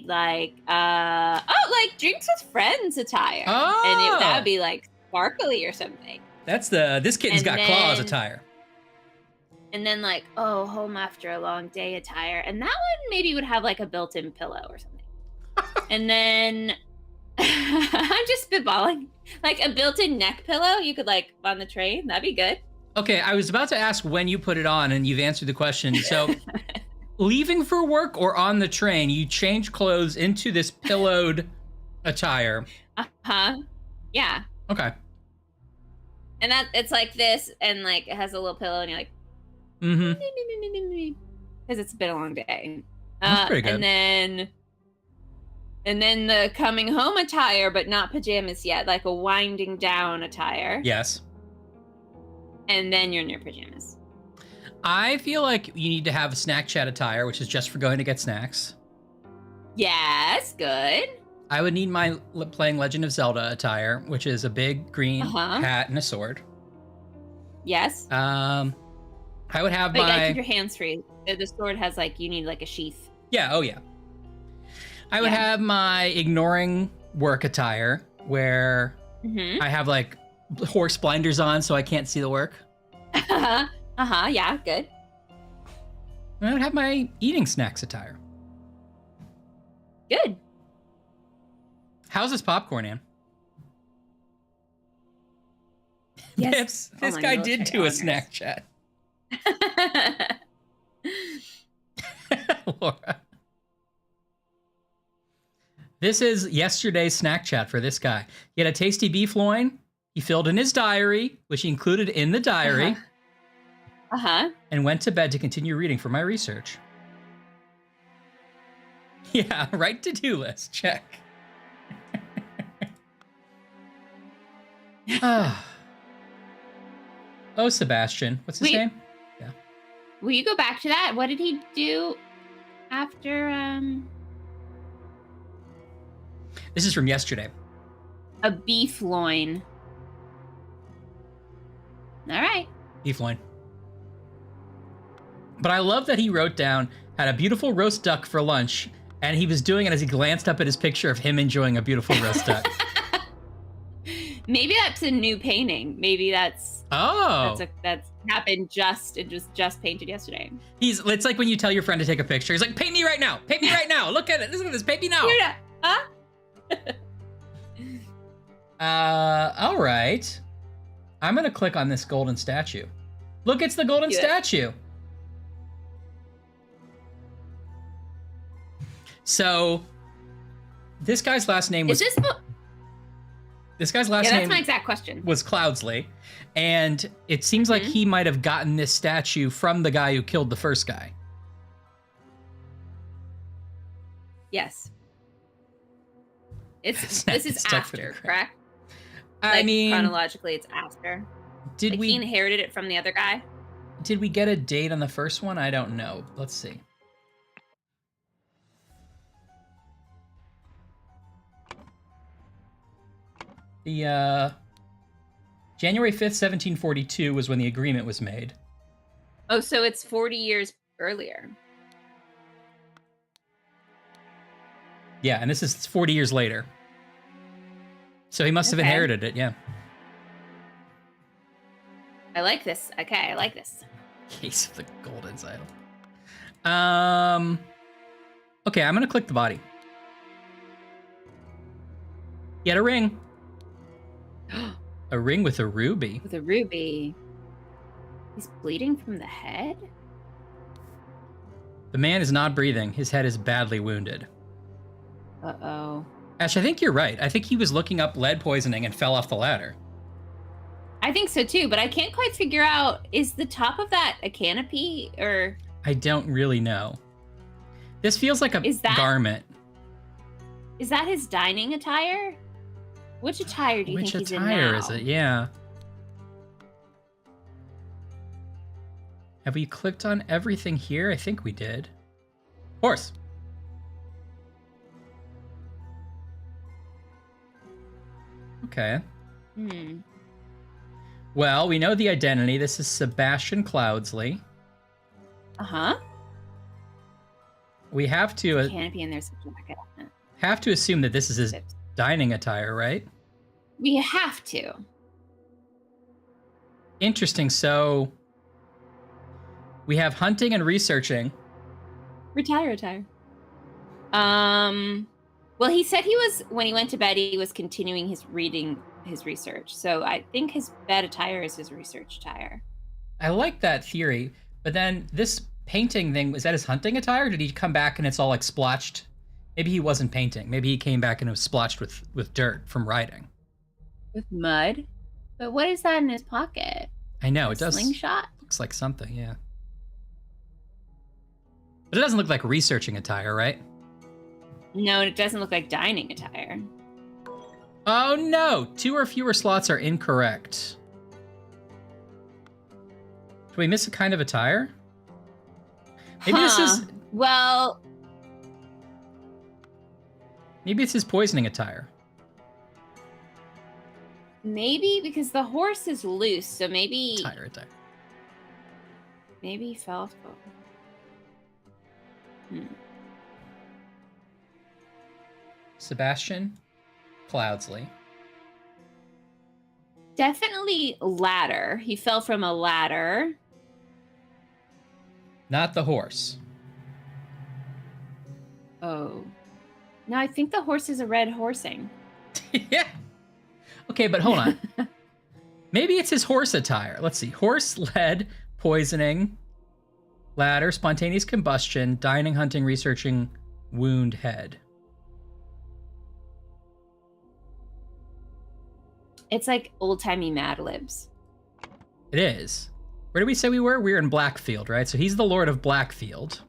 like like drinks with friends attire. Oh! And that would be like sparkly or something. That's this kitten's And got claws then- attire. And then like, home after a long day attire. And that one maybe would have like a built-in pillow or something. And then I'm just spitballing. Like a built-in neck pillow you could like on the train. That'd be good. Okay, I was about to ask when you put it on, and you've answered the question. So, leaving for work or on the train, you change clothes into this pillowed attire. Uh-huh. Yeah. Okay. And it's like this, and like it has a little pillow, and you're like, Mm-hmm. because it's been a long day. That's pretty good. And then the coming home attire, but not pajamas yet, like a winding down attire. Yes. And then you're in your pajamas. I feel like you need to have a snack chat attire, which is just for going to get snacks. Yes, good. I would need my playing Legend of Zelda attire, which is a big green Uh-huh. hat and a sword. Yes. I would have But you gotta my keep your hands free. The sword has like, you need like a sheath Yeah, oh yeah. I would have my ignoring work attire where I have like horse blinders on so I can't see the work. Yeah, good. And I would have my eating snacks attire. Good. How's this popcorn, Ann? Yes. Pips, All this my guy did military do a honors. snack chat. Laura. This is yesterday's snack chat for this guy. He had a tasty beef loin. He filled in his diary, which he included in the diary, and went to bed to continue reading for my research. Yeah, right to-do list. Check. Oh, Sebastian. What's his name? Yeah. Will you go back to that? What did he do after This is from yesterday. a beef loin? All right. Beef loin. But I love that he wrote down, had a beautiful roast duck for lunch, and he was doing it as he glanced up at his picture of him enjoying a beautiful roast duck. Maybe that's a new painting. Maybe that's that's happened it was just painted yesterday. It's like when you tell your friend to take a picture. He's like, paint me right now. Paint me right now. Look at it. Listen to this. Paint me now. All right. I'm going to click on this golden statue. Look, it's the golden statue. So this guy's last name was... This guy's last name... that's my exact question. ...was Cloudsley. And it seems like he might have gotten this statue from the guy who killed the first guy. Yes. This is after, correct? I mean, chronologically, it's after. Did we he inherited it from the other guy? Did we get a date on the first one? I don't know. Let's see. The January 5th, 1742 was when the agreement was made. Oh, so it's 40 years earlier. Yeah, and this is 40 years later. So he must have inherited it, yeah. I like this. Okay, I like this. Case of the golden idol. Okay, I'm gonna click the body. He had a ring. A ring with a ruby. With a ruby. He's bleeding from the head? The man is not breathing. His head is badly wounded. Uh-oh. Ash, I think you're right. I think he was looking up lead poisoning and fell off the ladder. I think so too, but I can't quite figure out, is the top of that a canopy or... I don't really know. This feels like a garment. Is that his dining attire? Which attire do you think he's in now? Which attire is it? Yeah. Have we clicked on everything here? I think we did. Horse. Okay. Well, we know the identity. This is Sebastian Cloudsley. Uh-huh. We have to... canopy and there's a jacket on it. Have to assume that this is his dining attire, right? We have to. Interesting. So we have hunting and researching. Retire. Well, he said he was, when he went to bed, he was continuing his research. So I think his bed attire is his research attire. I like that theory. But then this painting thing, was that his hunting attire? Did he come back and it's all like splotched? Maybe he wasn't painting. Maybe he came back and it was splotched with dirt from riding. With mud? But what is that in his pocket? I know, it does. Slingshot? Looks like something, yeah. But it doesn't look like researching attire, right? No, it doesn't look like dining attire. Oh no! 2 or fewer slots are incorrect. Did we miss a kind of attire? Maybe this is... Well... Maybe it's his poisoning attire. Maybe, because the horse is loose, so maybe... Attire. Maybe he fell off Sebastian Cloudsley. Definitely ladder. He fell from a ladder. Not the horse. Oh. No, I think the horse is a red horsing. Yeah. Okay, but hold on. Maybe it's his horse attire. Let's see. Horse, lead, poisoning, ladder, spontaneous combustion, dining, hunting, researching, wound, head. It's like old-timey Mad Libs. It is. Where did we say we were? We were in Blackfield, right? So he's the Lord of Blackfield.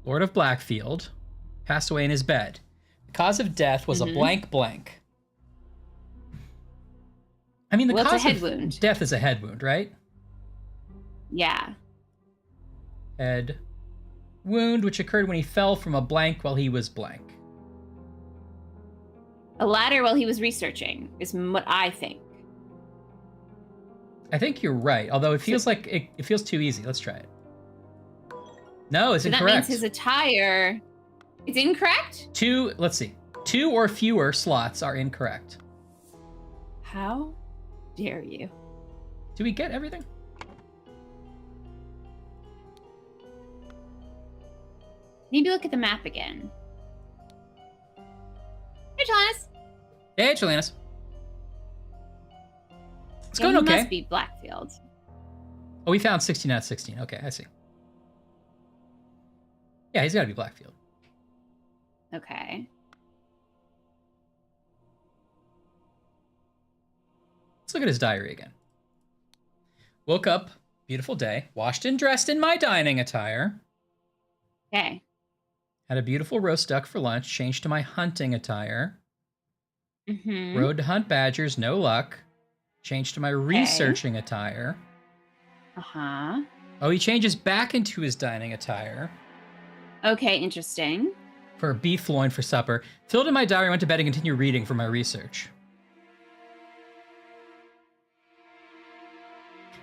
Lord of Blackfield passed away in his bed. The cause of death was a blank blank. I mean, the Well, it's a cause head of wound. death is a head wound, right? Yeah. Head wound, which occurred when he fell from a blank while he was blank. A ladder while he was researching is what I think. I think you're right, although it feels like it feels too easy. Let's try it. No, it's So that incorrect. means his attire is incorrect? Let's see. 2 or fewer slots are incorrect. How dare you? Do we get everything? Maybe look at the map again. Hey, Thomas. Hey, Trelanis. It's Yeah, going he okay. must be Blackfield. Oh, we found 16 out of 16. Okay, I see. Yeah, he's got to be Blackfield. Okay. Let's look at his diary again. Woke up, beautiful day, washed and dressed in my dining attire. Okay. Had a beautiful roast duck for lunch, changed to my hunting attire. Mm-hmm. Rode to hunt badgers, no luck. Changed to my researching attire. Uh-huh. Oh, he changes back into his dining attire. Okay, interesting. For beef loin for supper. Filled in my diary, went to bed and continued reading for my research.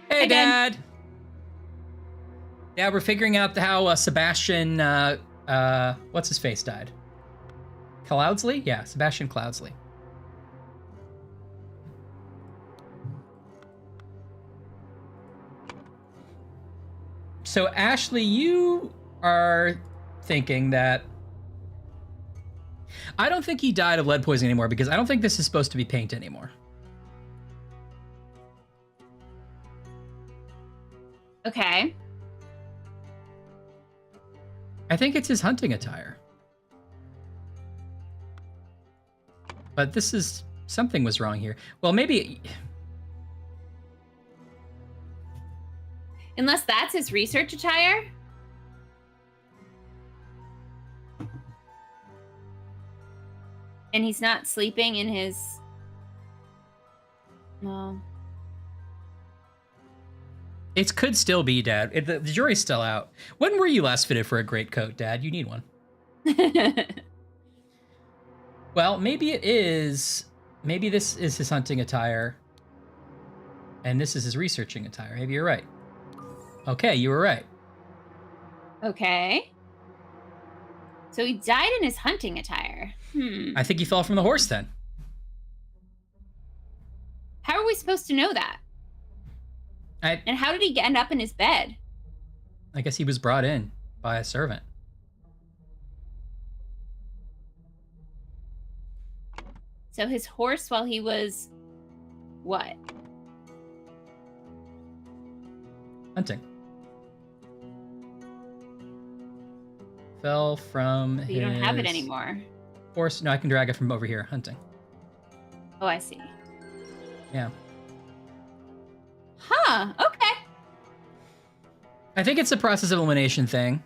Hey, Again. Dad! Yeah, we're figuring out how Sebastian, what's his face died? Cloudsley? Yeah, Sebastian Cloudsley. So, Ashley, you are thinking that... I don't think he died of lead poisoning anymore because I don't think this is supposed to be paint anymore. Okay. I think it's his hunting attire. But this is... something was wrong here. Well, maybe... Unless that's his research attire? And he's not sleeping in his... No. It could still be, Dad. The jury's still out. When were you last fitted for a great coat, Dad? You need one. Well, maybe it is... Maybe this is his hunting attire. And this is his researching attire. Maybe you're right. Okay, you were right. Okay. So he died in his hunting attire. I think he fell from the horse then. How are we supposed to know that? And how did he end up in his bed? I guess he was brought in by a servant. So his horse while he was... What? Hunting. Fell from So you don't have it his anymore. horse. No, I can drag it from over here. Hunting. Oh, I see. Yeah. Huh. Okay. I think it's a process of elimination thing.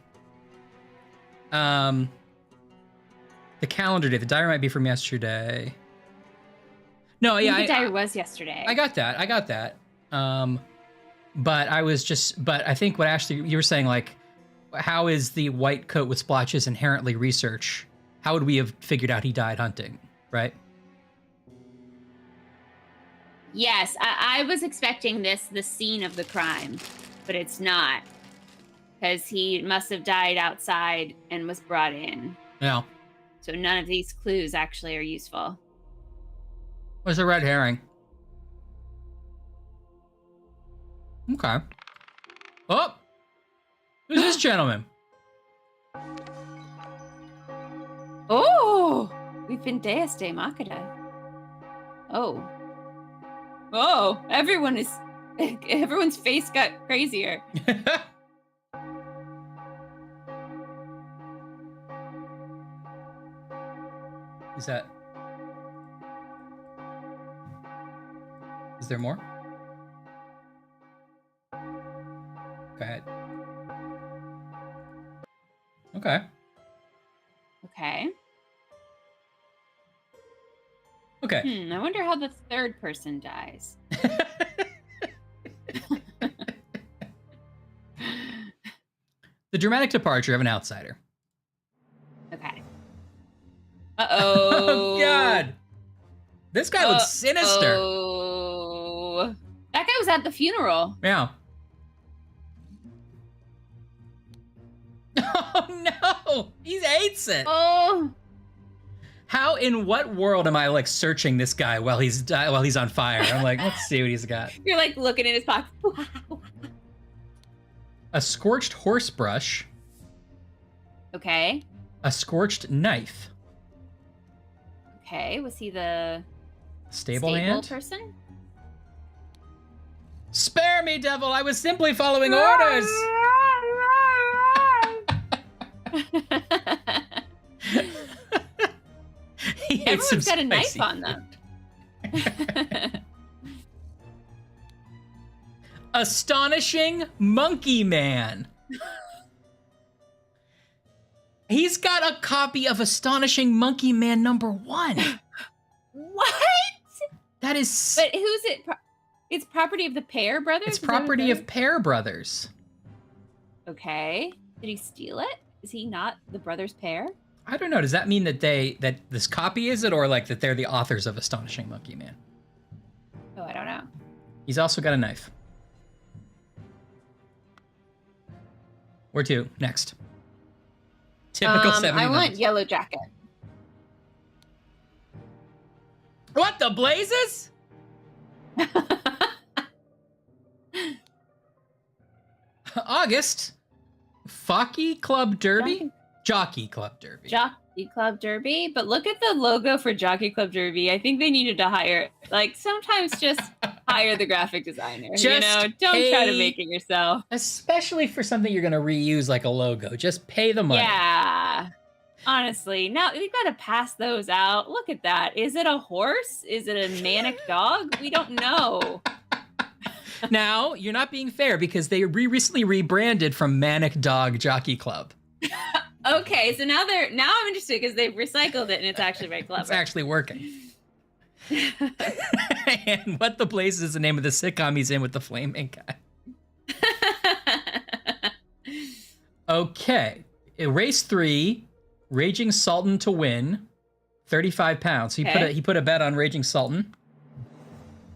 The calendar day. The diary might be from yesterday. No, yeah, The diary was yesterday. I got that. But I think what Ashley, you were saying, like, how is the white coat with splotches inherently research? How would we have figured out he died hunting, right? Yes, I was expecting the scene of the crime, but it's not. Because he must have died outside and was brought in. Yeah. So none of these clues actually are useful. Was a red herring. Okay. Oh! Who's this gentleman? Oh! We've been Deus de Machina. Oh. Oh! Everyone's face got crazier. Is that... Is there more? Go ahead. Okay. Okay. Okay. I wonder how the third person dies. The dramatic departure of an outsider. Okay. Uh-oh. Oh, God. This guy looks sinister. Oh. That guy was at the funeral. Yeah. Oh, no. He hates it. Oh. How, in what world am I, like, searching this guy while he's on fire? I'm like, let's see what he's got. You're like looking in his pocket. A scorched horse brush. Okay. A scorched knife. Okay. Was he the Stable hand? person? Spare me, devil! I was simply following orders! He ate some Everyone's got a knife spicy on them. Astonishing Monkey Man. He's got a copy of Astonishing Monkey Man #1. What? That is... But who's it? It's property of the Pear Brothers? It's Is that what property it of is? Pear Brothers. Okay. Did he steal it? Is he not the Brothers Pear? I don't know. Does that mean that that this copy is it, or like that they're the authors of Astonishing Monkey Man? Oh, I don't know. He's also got a knife. Where to? Next. Typical 70s. I want Yellow Jacket. What the blazes? August. Jockey Club Derby? Jockey Club Derby. Jockey Club Derby. But look at the logo for Jockey Club Derby. I think they needed to hire, like, sometimes just hire the graphic designer. Just don't try to pay- make it yourself. Especially for something you're going to reuse like a logo. Just pay the money. Yeah. Honestly, now we've got to pass those out. Look at that. Is it a horse? Is it a manic dog? We don't know. Now, you're not being fair because they recently rebranded from Manic Dog Jockey Club. Okay, so now I'm interested because they've recycled it and it's actually very clever. It's actually working. And What the Blaze is the name of the sitcom he's in with the flaming guy. Okay. Race 3, Raging Sultan to win, 35 pounds. So he put a bet on Raging Sultan.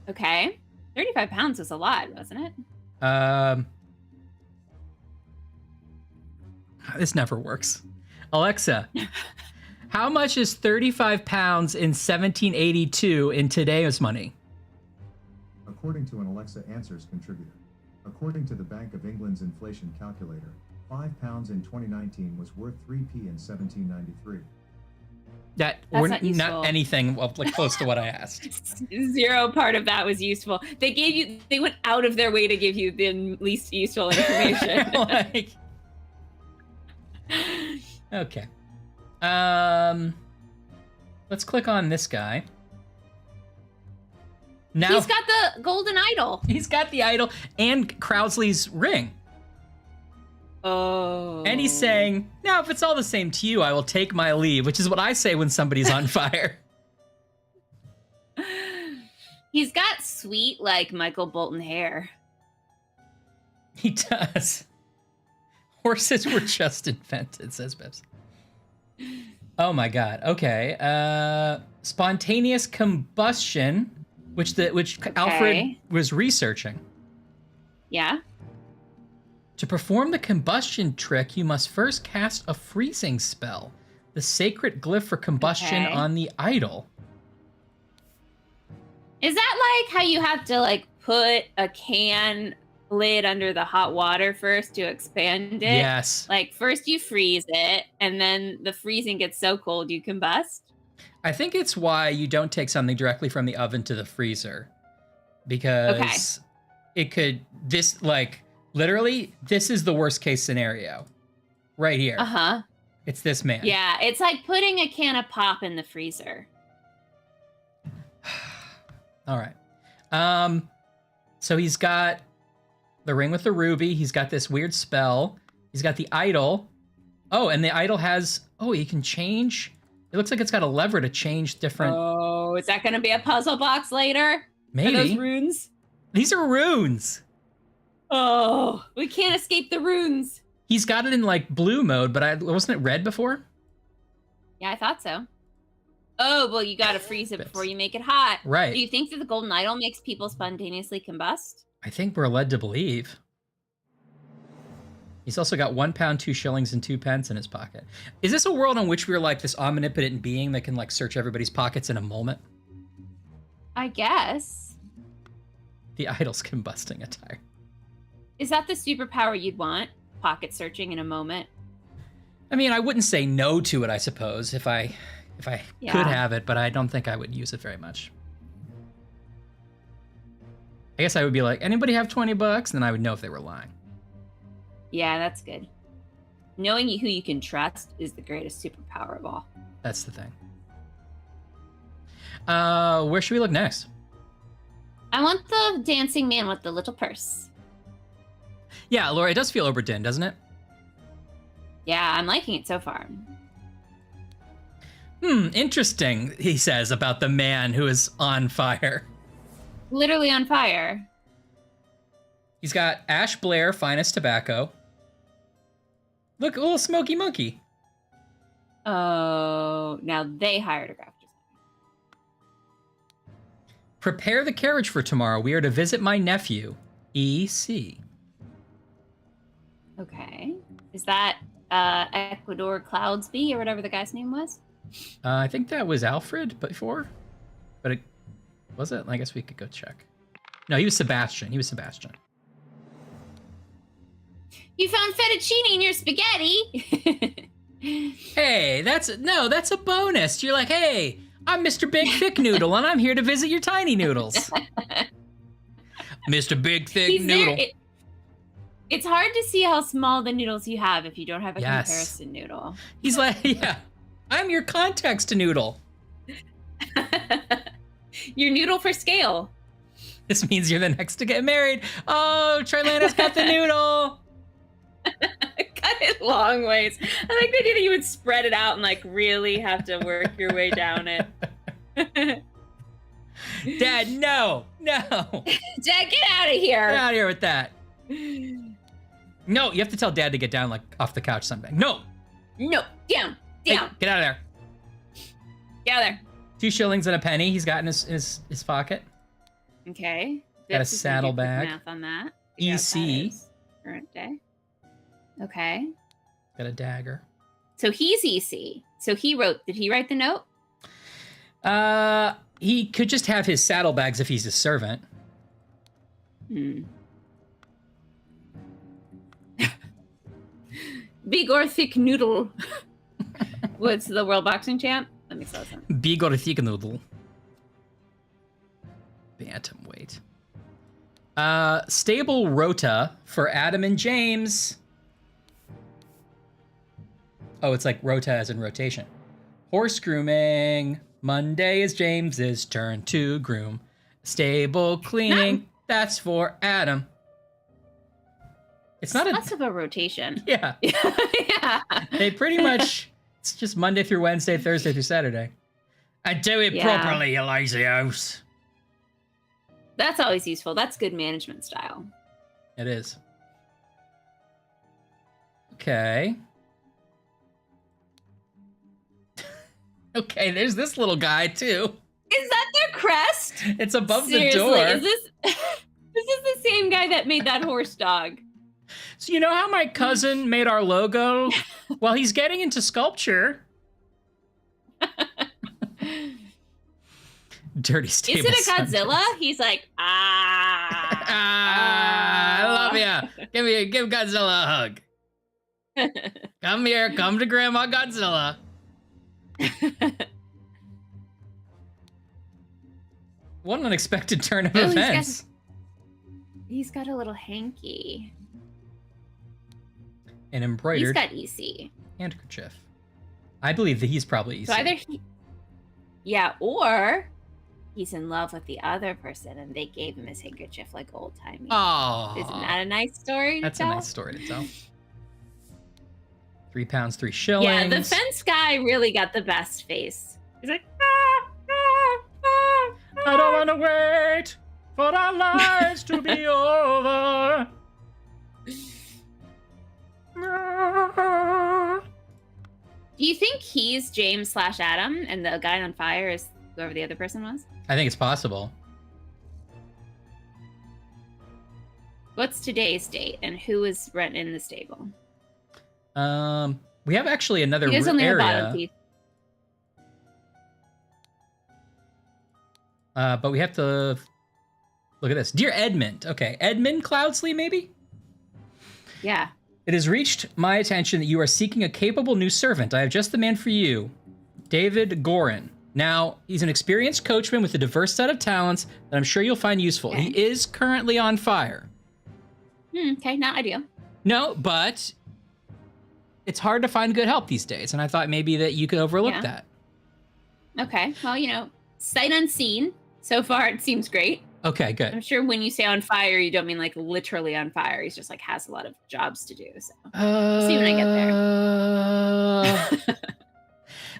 Okay. 35 pounds was a lot, wasn't it? This never works. Alexa, how much is 35 pounds in 1782 in today's money? According to an Alexa Answers contributor, according to the Bank of England's inflation calculator, £5 in 2019 was worth 3p in 1793. That's not useful. not anything like close to what I asked. Zero part of that was useful. They went out of their way to give you the least useful information. Like, okay. Let's click on this guy. Now He's got the golden idol. he's got the idol and Crowsley's ring. Oh. And he's saying, now, if it's all the same to you, I will take my leave, which is what I say when somebody's on fire. He's got sweet, like, Michael Bolton hair. He does. Horses were just invented, says Bibbs. Oh my God. Okay. Spontaneous combustion, which Alfred was researching. Yeah? To perform the combustion trick, you must first cast a freezing spell. The sacred glyph for combustion Okay. on the idol. Is that like how you have to like put a can lid under the hot water first to expand it? Yes. Like first you freeze it, and then the freezing gets so cold you combust. I think it's why you don't take something directly from the oven to the freezer. Because it could, this, like, literally, this is the worst case scenario. Right here. Uh-huh. It's this man. Yeah, it's like putting a can of pop in the freezer. All right. So he's got the ring with the ruby. He's got this weird spell. He's got the idol. Oh, and the idol has, oh, he can change. It looks like it's got a lever to change different. Oh, is that going to be a puzzle box later? For those Maybe. runes? These are runes. Oh, we can't escape the runes. He's got it in like blue mode, but wasn't it red before? Yeah, I thought so. Oh, well, you got to freeze it before you make it hot. Right. Do you think that the golden idol makes people spontaneously combust? I think we're led to believe. He's also got 1 pound, 2 shillings, and 2 pence in his pocket. Is this a world in which we're like this omnipotent being that can like search everybody's pockets in a moment? I guess. The idol's combusting a tire. Is that the superpower you'd want? Pocket searching in a moment? I mean, I wouldn't say no to it, I suppose, if I Yeah. could have it, but I don't think I would use it very much. I guess I would be like, anybody have $20? And then I would know if they were lying. Yeah, that's good. Knowing who you can trust is the greatest superpower of all. That's the thing. Where should we look next? I want the dancing man with the little purse. Yeah, Laura, it does feel Oberdin, doesn't it? Yeah, I'm liking it so far. Interesting, he says about the man who is on fire. Literally on fire. He's got Ash Blair Finest Tobacco. Look, a little smoky monkey. Oh, now they hired a graphic designer. Prepare the carriage for tomorrow. We are to visit my nephew, E.C. Okay. Is that Ecuador Cloudsby or whatever the guy's name was? I think that was Alfred before, but it was it? I guess we could go check. No, he was Sebastian. He was Sebastian. You found fettuccine in your spaghetti. Hey, that's a bonus. You're like, hey, I'm Mr. Big Thick Noodle, and I'm here to visit your tiny noodles. Mr. Big Thick He's there. Noodle. It's hard to see how small the noodles you have if you don't have a Yes. comparison noodle. He's like, yeah, I'm your context noodle. Your noodle for scale. This means you're the next to get married. Oh, Trilana's got the noodle. Cut it long ways. I like the idea that you would spread it out and like really have to work your way down it. Dad, no. Dad, get out of Get here. out of here with that. No, you have to tell Dad to get down like off the couch someday. No. No, down, Hey, down. get out of there. Get out of there. 2 shillings and a penny he's got in his pocket. Okay. Got a Vips is gonna do quick saddlebag. Math on that. EC. Current day. Okay. Got a dagger. So he's EC. So did he write the note? He could just have his saddlebags if he's a servant. Big or thick noodle. What's the world boxing champ? That makes a lot of sense. Big or thick noodle. Bantamweight. Stable rota for Adam and James. Oh, it's like rota as in rotation. Horse grooming. Monday is James's turn to groom. Stable cleaning. That's for Adam. It's not Less of a rotation. Yeah. Yeah. They pretty much, it's just Monday through Wednesday, Thursday through Saturday. And do it Yeah. properly, you lazy house. That's always useful. That's good management style. It is. Okay. Okay, there's this little guy too. Is that their crest? It's above Seriously, the door. is this this is the same guy that made that horse dog? So you know how my cousin made our logo? Well, he's getting into sculpture. Dirty stable. Is it a sentence. Godzilla? He's like, I love ya. Give Godzilla a hug. Come here, come to Grandma Godzilla. What an unexpected turn of Oh, events. He's got a little hanky. An He's embroidered got EC. handkerchief. I believe that he's probably EC. So either or he's in love with the other person and they gave him his handkerchief like old timey. Oh, Isn't that a nice story to that's tell? a nice story to tell. 3 pounds, 3 shillings. Yeah, the fence guy really got the best face. He's like, I don't want to wait for our lives to be over. Do you think he's James/Adam and the guy on fire is whoever the other person was? I think it's possible. What's today's date and who is rent in the stable? We have actually another He does only have bottom area, teeth. but we have to look at this. Dear Edmund. Okay, Edmund Cloudsley, maybe? Yeah. It has reached my attention that you are seeking a capable new servant. I have just the man for you, David Gorin. Now, he's an experienced coachman with a diverse set of talents that I'm sure you'll find useful. Okay. He is currently on fire. Okay, not ideal. No, but it's hard to find good help these days, and I thought maybe that you could overlook Yeah. that. Okay, well, sight unseen. So far, it seems great. Okay, I'm good. sure when you say on fire, you don't mean like literally on fire. He's just like has a lot of jobs to do. So see when I get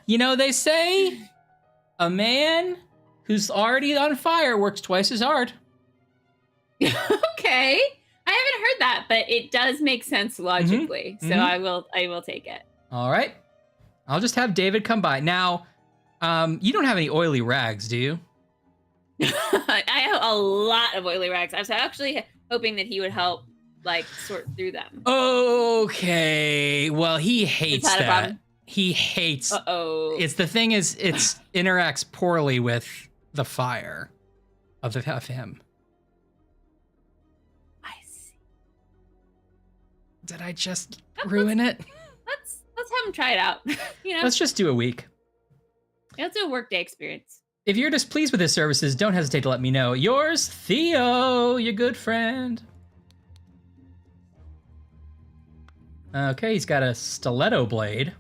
there. They say a man who's already on fire works twice as hard. okay, I haven't heard that, but it does make sense logically. So mhm. I will take it. All right. I'll just have David come by. Now, you don't have any oily rags, do you? I have a lot of oily rags. I was actually hoping that he would help like sort through them. Okay. Well, he hates that a that. problem? He hates. Uh-oh. It's the thing is, it's interacts poorly with the fire of him. I see. Did I just ruin it? Let's have him try it out. Let's just do a week. Let's do a workday experience. If you're displeased with his services, don't hesitate to let me know. Yours, Theo, your good friend. Okay, he's got a stiletto blade.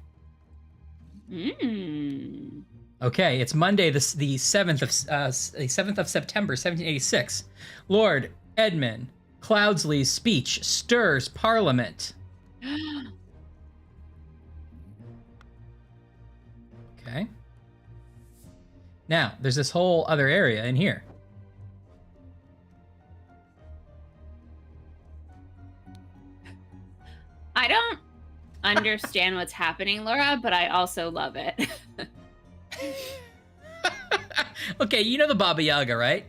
Okay, it's Monday, the 7th of September, 1786. Lord Edmund Cloudsley's speech stirs Parliament. Okay. Now, there's this whole other area in here. I don't understand what's happening, Laura, but I also love it. Okay, you know the Baba Yaga, right?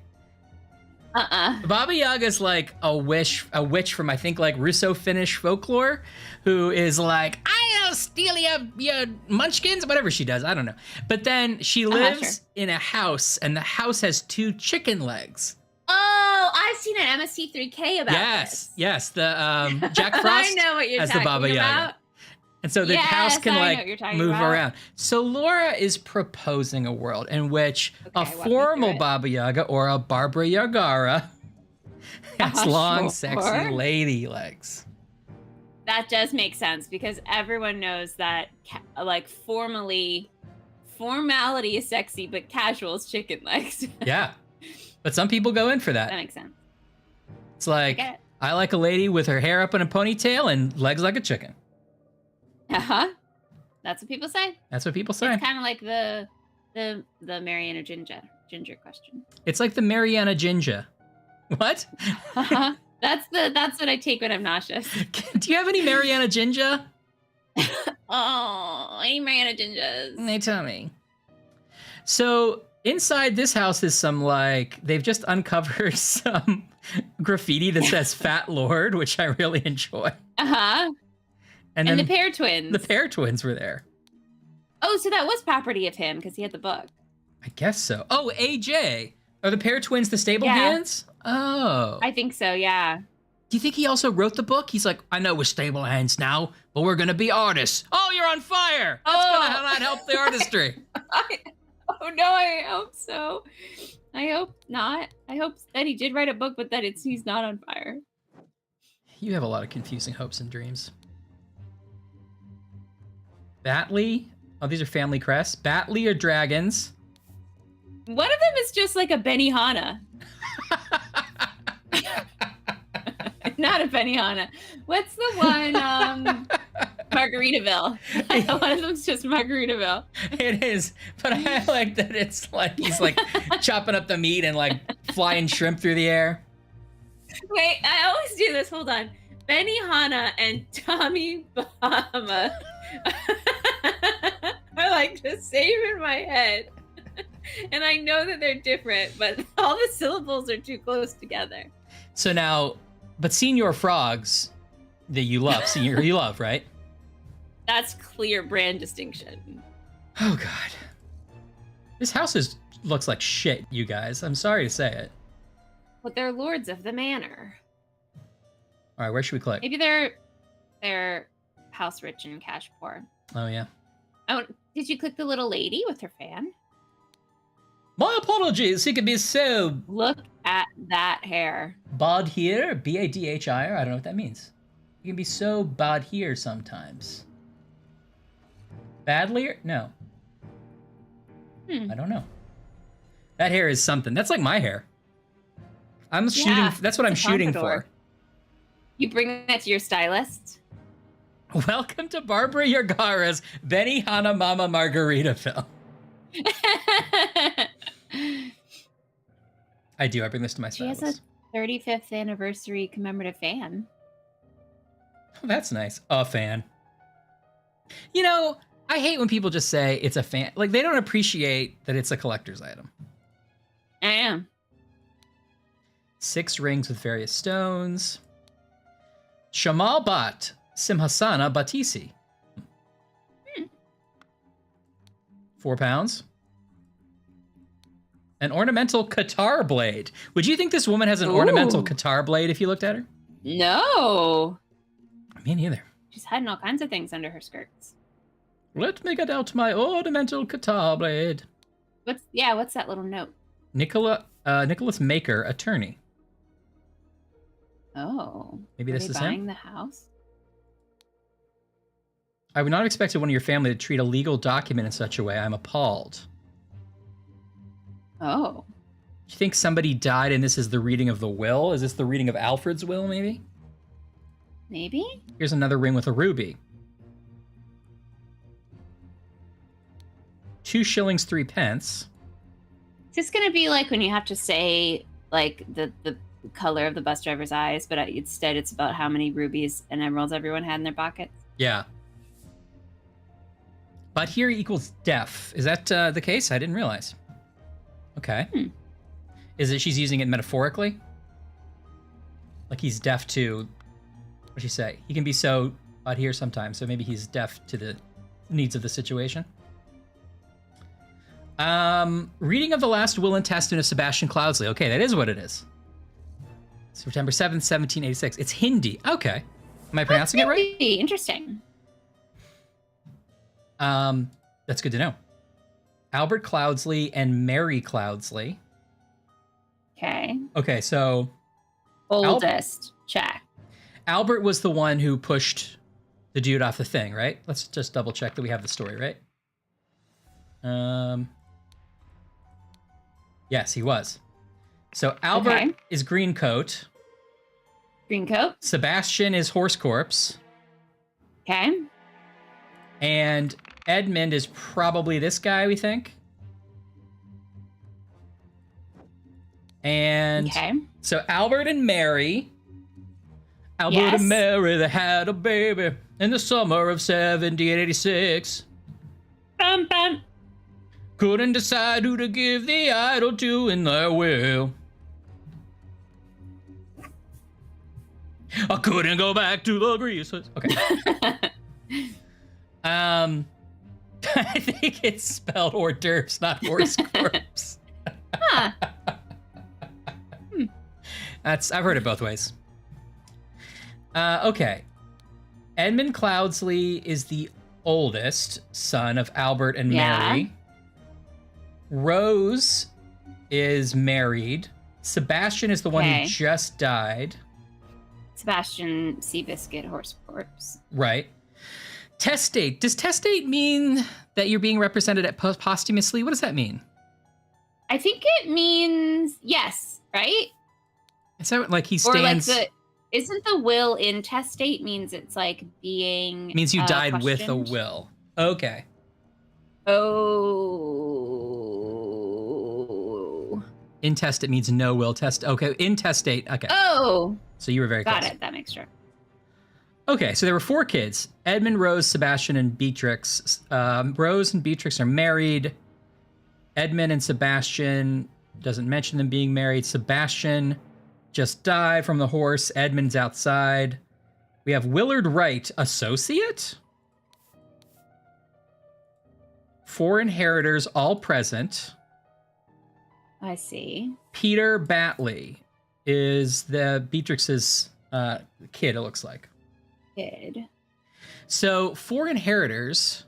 The Baba Yaga is like a witch from, I think, like Russo-Finnish folklore, who is like, I'll steal your munchkins, whatever she does, I don't know. But then she lives in a house, and the house has 2 chicken legs. Oh, I've seen an MST3K about this. Yes, the Jack Frost I know what you're has the Baba talking Yaga. about. And so the Yes, house can I know like what you're talking move about. around. So Laura is proposing a world in which a walk me formal through it. Baba Yaga or a Barbara Yagara has long, Sure. sexy lady legs. That does make sense because everyone knows that like formality is sexy, but casual is chicken legs. Yeah. But some people go in for That that. makes sense. It's like, get it. I like a lady with her hair up in a ponytail and legs like a chicken. Uh-huh. That's what people say. That's what people say. It's kind of like the Mariana Ginger question. It's like the Mariana Ginger. What? Uh-huh. That's what I take when I'm nauseous. Do you have any Mariana Ginger? Oh, any Mariana Gingers. They tell me. So inside this house is some they've just uncovered some graffiti that says Fat Lord, which I really enjoy. Uh-huh. And And then the pair twins. the pair twins were there. Oh, so that was property of him because he had the book. I guess so. Oh, AJ. Are the pair twins the stable Yeah. hands? Oh. I think so, yeah. Do you think he also wrote the book? He's like, I know we're stable hands now, but we're gonna be artists. Oh, you're on fire! That's gonna not help the artistry. Oh no, I hope so. I hope not. I hope that he did write a book, but that he's not on fire. You have a lot of confusing hopes and dreams. Batley? Oh, these are family crests. Batley are dragons. One of them is just like a Benihana. Not a Benihana. What's the one? Margaritaville. One of them's just Margaritaville. It is, but I like that it's like he's like chopping up the meat and like flying shrimp through the air. Wait, I always do this. Hold on. Benihana and Tommy Bahama are like the same in my head. And I know that they're different, but all the syllables are too close together. So now, but Senior Frogs that you love, right? That's clear brand distinction. Oh God, this house looks like shit, you guys. I'm sorry to say it. But they're lords of the manor. All right, where should we click? Maybe they're house rich and cash poor. Oh yeah. Oh, did you click the little lady with her fan? My apologies. He can be so Look at that hair. Badhir, Badhir. I don't know what that means. He can be so Badhir sometimes. Badly? No. I don't know. That hair is something. That's like my hair. I'm shooting. Yeah, That's what I'm it's a shooting pompadour. for. You bring that to your stylist? Welcome to Barbara Yergara's Benihana Mama Margaritaville. I do. I bring this to my She has stylist. a 35th anniversary commemorative fan. Oh, that's nice. A fan. You know, I hate when people just say it's a fan. Like, they don't appreciate that it's a collector's item. I am. 6 rings with various stones. Shamal Bat Simhasana Batisi. 4 pounds. An ornamental Qatar blade. Would you think this woman has an ornamental Ooh. Qatar blade if you looked at her? No. Me neither. She's hiding all kinds of things under her skirts. Let me get out my ornamental Qatar blade. What's that little note? Nicholas Maker, attorney. Oh. Maybe Are this they is buying him? the house? I would not have expected one of your family to treat a legal document in such a way. I'm appalled. Oh. Do you think somebody died and this is the reading of the will? Is this the reading of Alfred's will, maybe? Maybe? Here's another ring with a ruby. 2 shillings 3 pence. Is this going to be like when you have to say, like, the color of the bus driver's eyes, but instead it's about how many rubies and emeralds everyone had in their pockets? Yeah. But here equals deaf. Is that the case? I didn't realize. Okay. Is it she's using it metaphorically? Like he's deaf to, what'd she say? He can be so out here sometimes, so maybe he's deaf to the needs of the situation. Reading of the last will and testament of Sebastian Cloudsley. Okay, that is what it is. September 7th, 1786. It's Hindi. Okay. Am I pronouncing it right? Interesting. That's good to know. Albert Cloudsley and Mary Cloudsley. Okay. Okay, so Oldest. Check. Albert was the one who pushed the dude off the thing, right? Let's just double check that we have the story, right? Yes, he was. So Albert Okay. is green coat. Green coat. Sebastian is horse corpse. Okay. And Edmund is probably this guy, we think. And Okay. so Albert and Mary. Albert Yes. and Mary, they had a baby in the summer of 1786. Bum, bum. Couldn't decide who to give the idol to in their will. I couldn't go back to the grease. Okay. I think it's spelled hors d'oeuvres, not horse corpse. Huh. I've heard it both ways. Okay. Edmund Cloudsley is the oldest son of Albert and Yeah. Mary. Rose is married. Sebastian is the one Okay. who just died. Sebastian Seabiscuit horse corpse. Right. Testate. Does testate mean that you're being represented at posthumously? What does that mean? I think it means yes, right? Is that like he Or like stands? isn't the will intestate means it's like being Means you died with a questioned? will. Okay. Oh. Intestate means no will test. Okay. Intestate. Okay. Oh. So you were very Got close. it. That makes sure. Okay, so there were 4 kids: Edmund, Rose, Sebastian, and Beatrix. Rose and Beatrix are married. Edmund and Sebastian doesn't mention them being married. Sebastian just died from the horse. Edmund's outside. We have Willard Wright, associate. 4 inheritors, all present. I see. Peter Batley is the Beatrix's kid, it looks like. Good. So 4 inheritors.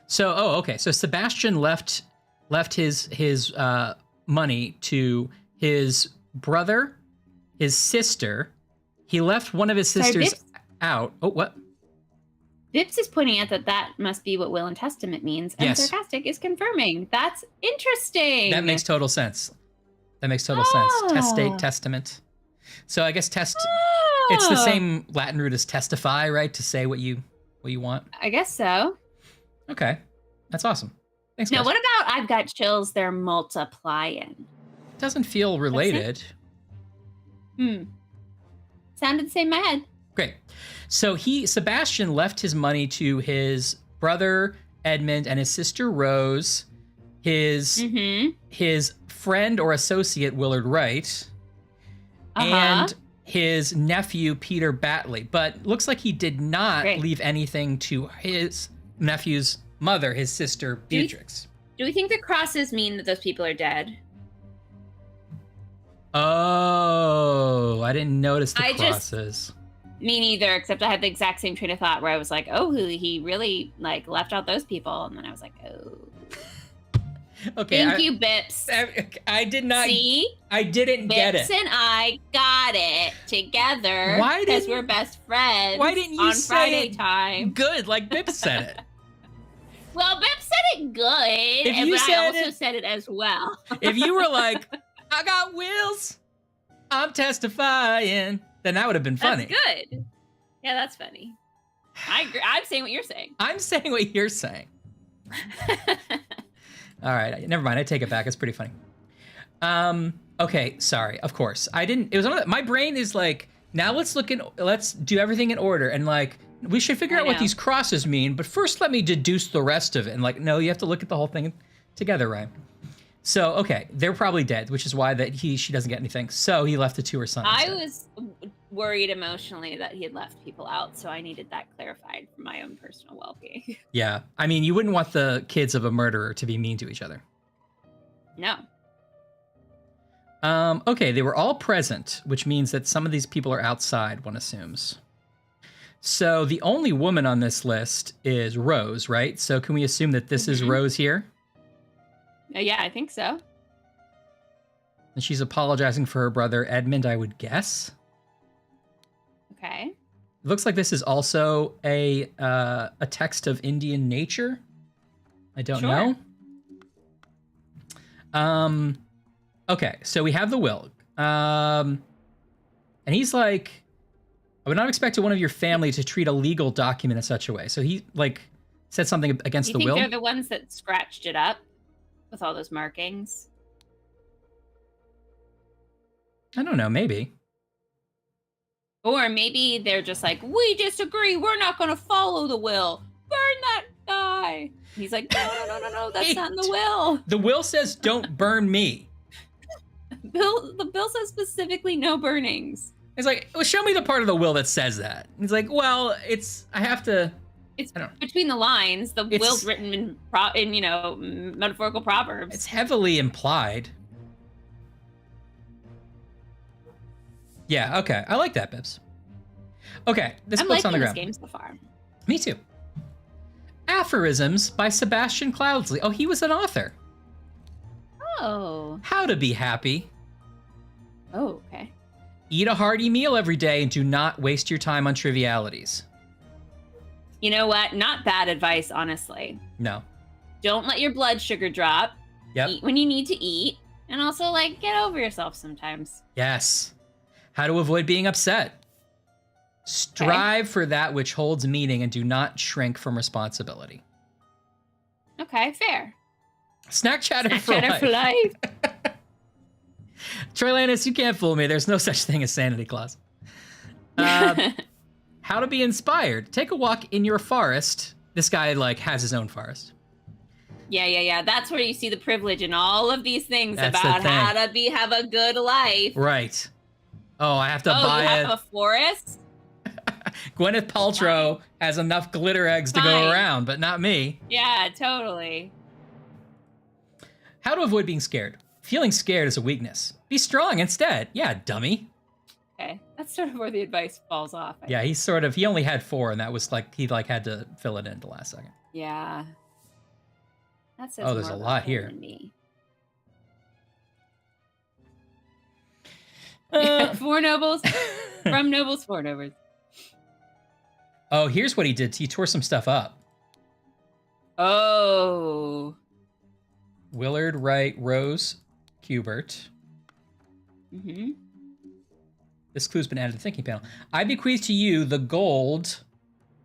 So okay. So Sebastian left his money to his brother, his sister. He left one of his Sorry, sisters Vips? out. Oh, what? Vips is pointing out that must be what will and testament means, and Yes. Sarcastic is confirming. That's interesting. That makes total sense. Sense. Testate, Oh. testament. So I guess it's the Oh. same Latin root as testify, right? To say what you want. I guess so. Okay. That's awesome. Thanks, Now, guys. what about I've got chills? They're multiplying. Doesn't feel related. Sounded the same in my head. Great. So Sebastian left his money to his brother Edmund and his sister Rose, his friend or associate Willard Wright, and his nephew Peter Batley. But looks like he did not Great. leave anything to his nephew's mother, his sister Beatrix. Do we think the crosses mean that those people are dead? Oh, I didn't notice the I just- crosses. Me neither, except I had the exact same train of thought where I was like, oh, he really like left out those people. And then I was like, oh. Okay. Thank you, Bips. I did not. See? I didn't get Bips it. and I got it together. Why Because didn't- we're best friends. why didn't you on say Friday it time? Good, like Bip said it. Well, Bips said it good, If you but I said also it- said it as well. If you were like, I got wheels, I'm testifying, then that would have been funny. That's good. Yeah, that's funny. I agree. I'm saying what you're saying. I'm saying what you're saying. All right, never mind. I take it back. It's pretty funny. Okay, sorry. Of course, I didn't. It was on my brain is like, now let's do everything in order, and like we should figure I out what know. these crosses mean. But first, let me deduce the rest of it. And like, no, you have to look at the whole thing together, Ryan. So okay, they're probably dead, which is why she doesn't get anything. So he left it to her son. I instead. was worried emotionally that he had left people out, so I needed that clarified for my own personal well-being. Yeah, I mean, you wouldn't want the kids of a murderer to be mean to each other. No. Okay, they were all present, which means that some of these people are outside, one assumes. So the only woman on this list is Rose, right? So can we assume that this is Mhm. Rose here? Yeah, I think so. And she's apologizing for her brother Edmund, I would guess. Okay. It looks like this is also a text of Indian nature. I don't Sure. know. Okay, so we have the will. And he's like, I would not expect one of your family to treat a legal document in such a way. So he like said something against You the think will. they're the ones that scratched it up with all those markings? I don't know, maybe. Or maybe they're just like, we disagree. We're not going to follow the will. Burn that guy. He's like, no. That's not in the will. The will says don't burn me. The bill says specifically no burnings. It's like, well, show me the part of the will that says that. He's like, well, I have to It's I don't know. between the lines. The It's- will's written in metaphorical proverbs. It's heavily implied. Yeah, okay. I like that, Bibbs. Okay, this I'm book's liking on the this ground. game so far. Me too. Aphorisms by Sebastian Cloudsley. Oh, he was an author. Oh. How to be happy. Oh, okay. Eat a hearty meal every day and do not waste your time on trivialities. You know what? Not bad advice, honestly. No. Don't let your blood sugar drop. Yep. Eat when you need to eat. And also, like, get over yourself sometimes. Yes. How to avoid being upset. Strive for that which holds meaning and do not shrink from responsibility. Okay, fair. Snack chatter, Snack for, chatter life. for life. Troy Lannis, you can't fool me. There's no such thing as Sanity Claus. How to be inspired. Take a walk in your forest. This guy, like, has his own forest. Yeah. That's where you see the privilege in all of these things That's the about thing. how to have a good life. Right. Oh, I have to Oh, buy you have a forest? Gwyneth Paltrow has enough glitter eggs to go Fine. around, but not me. Yeah, totally. How to avoid being scared. Feeling scared is a weakness. Be strong instead. Yeah, dummy. Okay, that's sort of where the advice falls off. I Yeah, he only had 4, and that was like, he like had to fill it in the last second. Yeah. That says Oh, there's more a about lot her here. than me. Uh, 4 nobles from nobles, 4 nobles. oh, here's what he did. He tore some stuff up. Oh. Willard Wright Rose Kubert. Mm-hmm. This clue's been added to the thinking panel. I bequeath to you the gold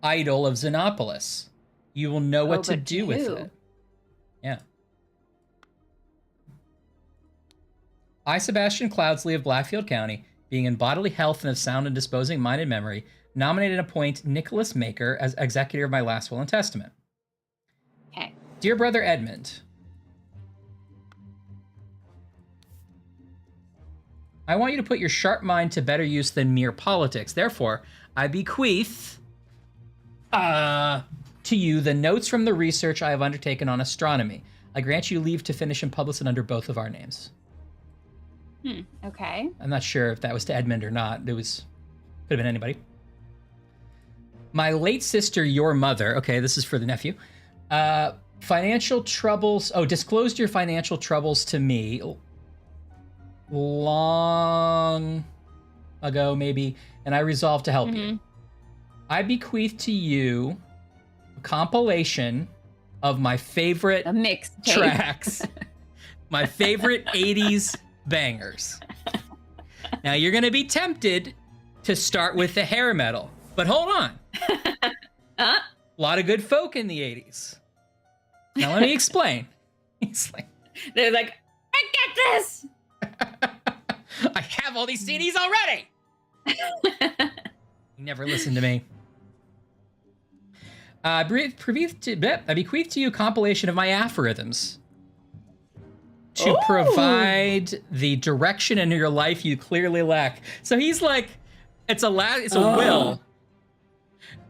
idol of Xenopolis. You will know what to do with it. Yeah. I, Sebastian Cloudsley of Blackfield County, being in bodily health and of sound and disposing mind and memory, nominate and appoint Nicholas Maker as executor of my last will and testament. Okay. Dear brother Edmund, I want you to put your sharp mind to better use than mere politics. Therefore, I bequeath to you the notes from the research I have undertaken on astronomy. I grant you leave to finish and publish it under both of our names. Okay. I'm not sure if that was to Edmund or not. Could have been anybody. My late sister, your mother. Okay, this is for the nephew. Financial troubles. Oh, disclosed your financial troubles to me long ago, maybe, and I resolved to help you. I bequeath to you a compilation of my favorite A mixed tracks, my favorite 80s bangers. Now you're going to be tempted to start with the hair metal, but hold on. A lot of good folk in the 80s. Now let me explain. He's like, They're like, I get this. I have all these CDs already. You never listened to me. I bequeath to you a compilation of my aphorisms to provide the direction in your life you clearly lack. So he's like, it's a will.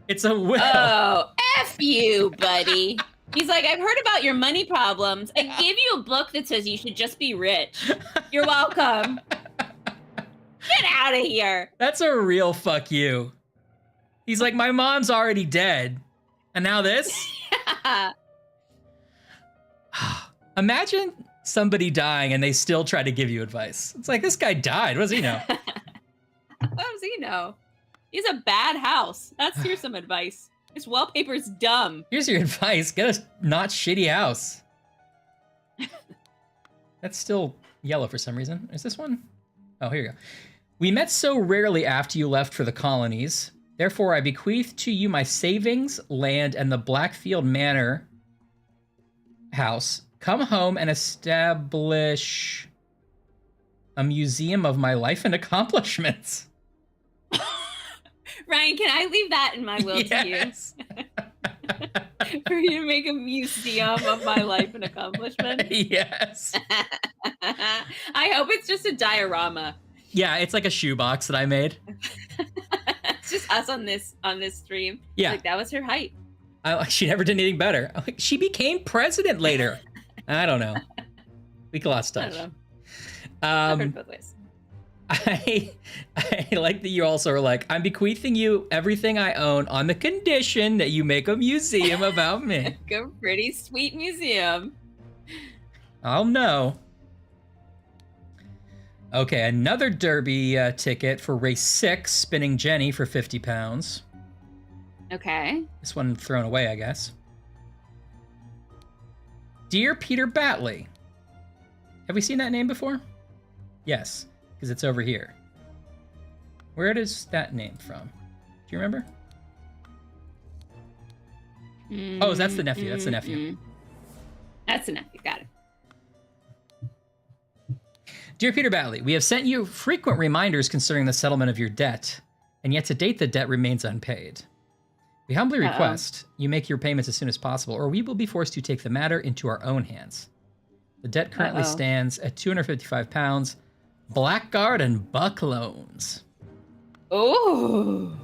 It's a will. Oh, F you, buddy. He's like, I've heard about your money problems. I gave you a book that says you should just be rich. You're welcome. Get out of here. That's a real fuck you. He's like, my mom's already dead. And now this? Imagine somebody dying and they still try to give you advice. It's like, this guy died. What does he know? What does he know? He's a bad house. Here's some advice. This wallpaper's dumb. Here's your advice. Get a not shitty house. That's still yellow for some reason. Is this one? Oh, here you go. We met so rarely after you left for the colonies. Therefore, I bequeath to you my savings, land, and the Blackfield Manor house. Come home and establish a museum of my life and accomplishments. Ryan, can I leave that in my will to you? Yes. For you to make a museum of my life and accomplishment? Yes. I hope it's just a diorama. Yeah, it's like a shoebox that I made. It's just us on this stream. Yeah. Like, that was her height. She never did anything better. I'm like, she became president later. I don't know. We lost I touch. don't know. I've heard Um, both ways. I like that you also are like, I'm bequeathing you everything I own on the condition that you make a museum about me. Like a pretty sweet museum. I'll know. Okay, another Derby ticket for race 6, spinning Jenny for 50 pounds. Okay. This one thrown away, I guess. Dear Peter Batley. Have we seen that name before? Yes, because it's over here. Where does that name from? Do you remember? Oh, that's the nephew. That's the nephew. That's the nephew. Got it. Dear Peter Batley, we have sent you frequent reminders concerning the settlement of your debt, and yet to date the debt remains unpaid. We humbly request you make your payments as soon as possible, or we will be forced to take the matter into our own hands. The debt currently stands at £255, Blackguard and Buck loans. Oh.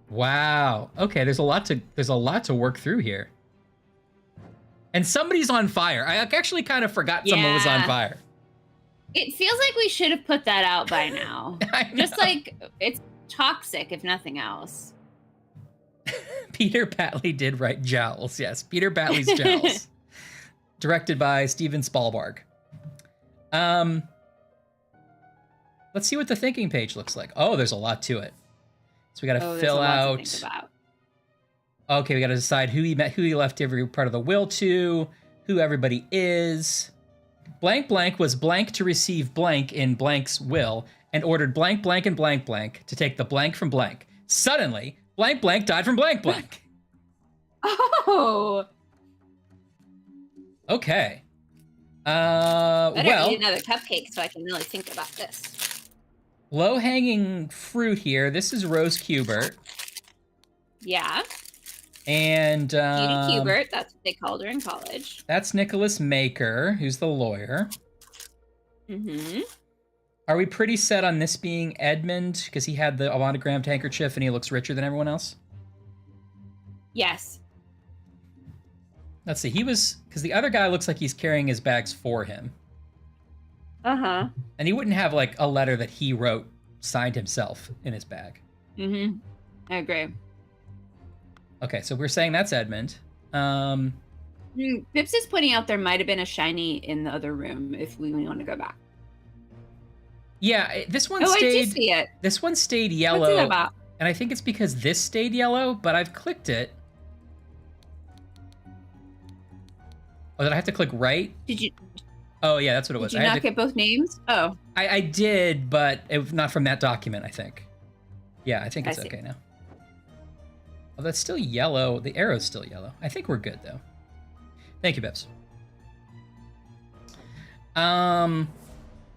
Wow. Okay, there's a lot to work through here. And somebody's on fire. I actually kind of forgot someone was on Yeah. fire. It feels like we should have put that out by now. I Just know. like it's toxic, if nothing else. Peter Batley did write Jowls. Yes, Peter Batley's Jowls. Directed by Steven Spielberg. Let's see what the thinking page looks like. Oh, there's a lot to it. So we got to There's fill a lot out. to think about. Okay, we got to decide who he left every part of the will to, who everybody is. Blank blank was blank to receive blank in blank's will and ordered blank blank and blank blank to take the blank from blank. Suddenly, blank blank died from blank blank. Oh. Okay. Better Well, eat another cupcake so I can really think about this. low-hanging fruit here. This is Rose Kubert. Yeah. And Judy Kubert, that's what they called her in college. that's Nicholas Maker, who's the lawyer. Mm-hmm. Are we pretty set on this being Edmund because he had the monogrammed handkerchief and he looks richer than everyone else? Yes. Let's see. He was because the other guy looks like he's carrying his bags for him, Uh-huh. and he wouldn't have like a letter that he wrote signed himself in his bag. Mm-hmm. I agree. Okay, so we're saying that's Edmund. Pips is pointing out there might have been a shiny in the other room if we want to go back. Yeah, this one Oh, I do stayed. see it. This one stayed What's it yellow, about? and I think it's because this stayed yellow. But I've clicked it. Oh, did I have to click right? Did you Oh, yeah, that's what it was. did you I had not to- get both names? Oh. I did, but it was not from that document, I think. Yeah, I think I it's see. okay now. Oh, that's still yellow. The arrow's still yellow. I think we're good, though. Thank you, Bips.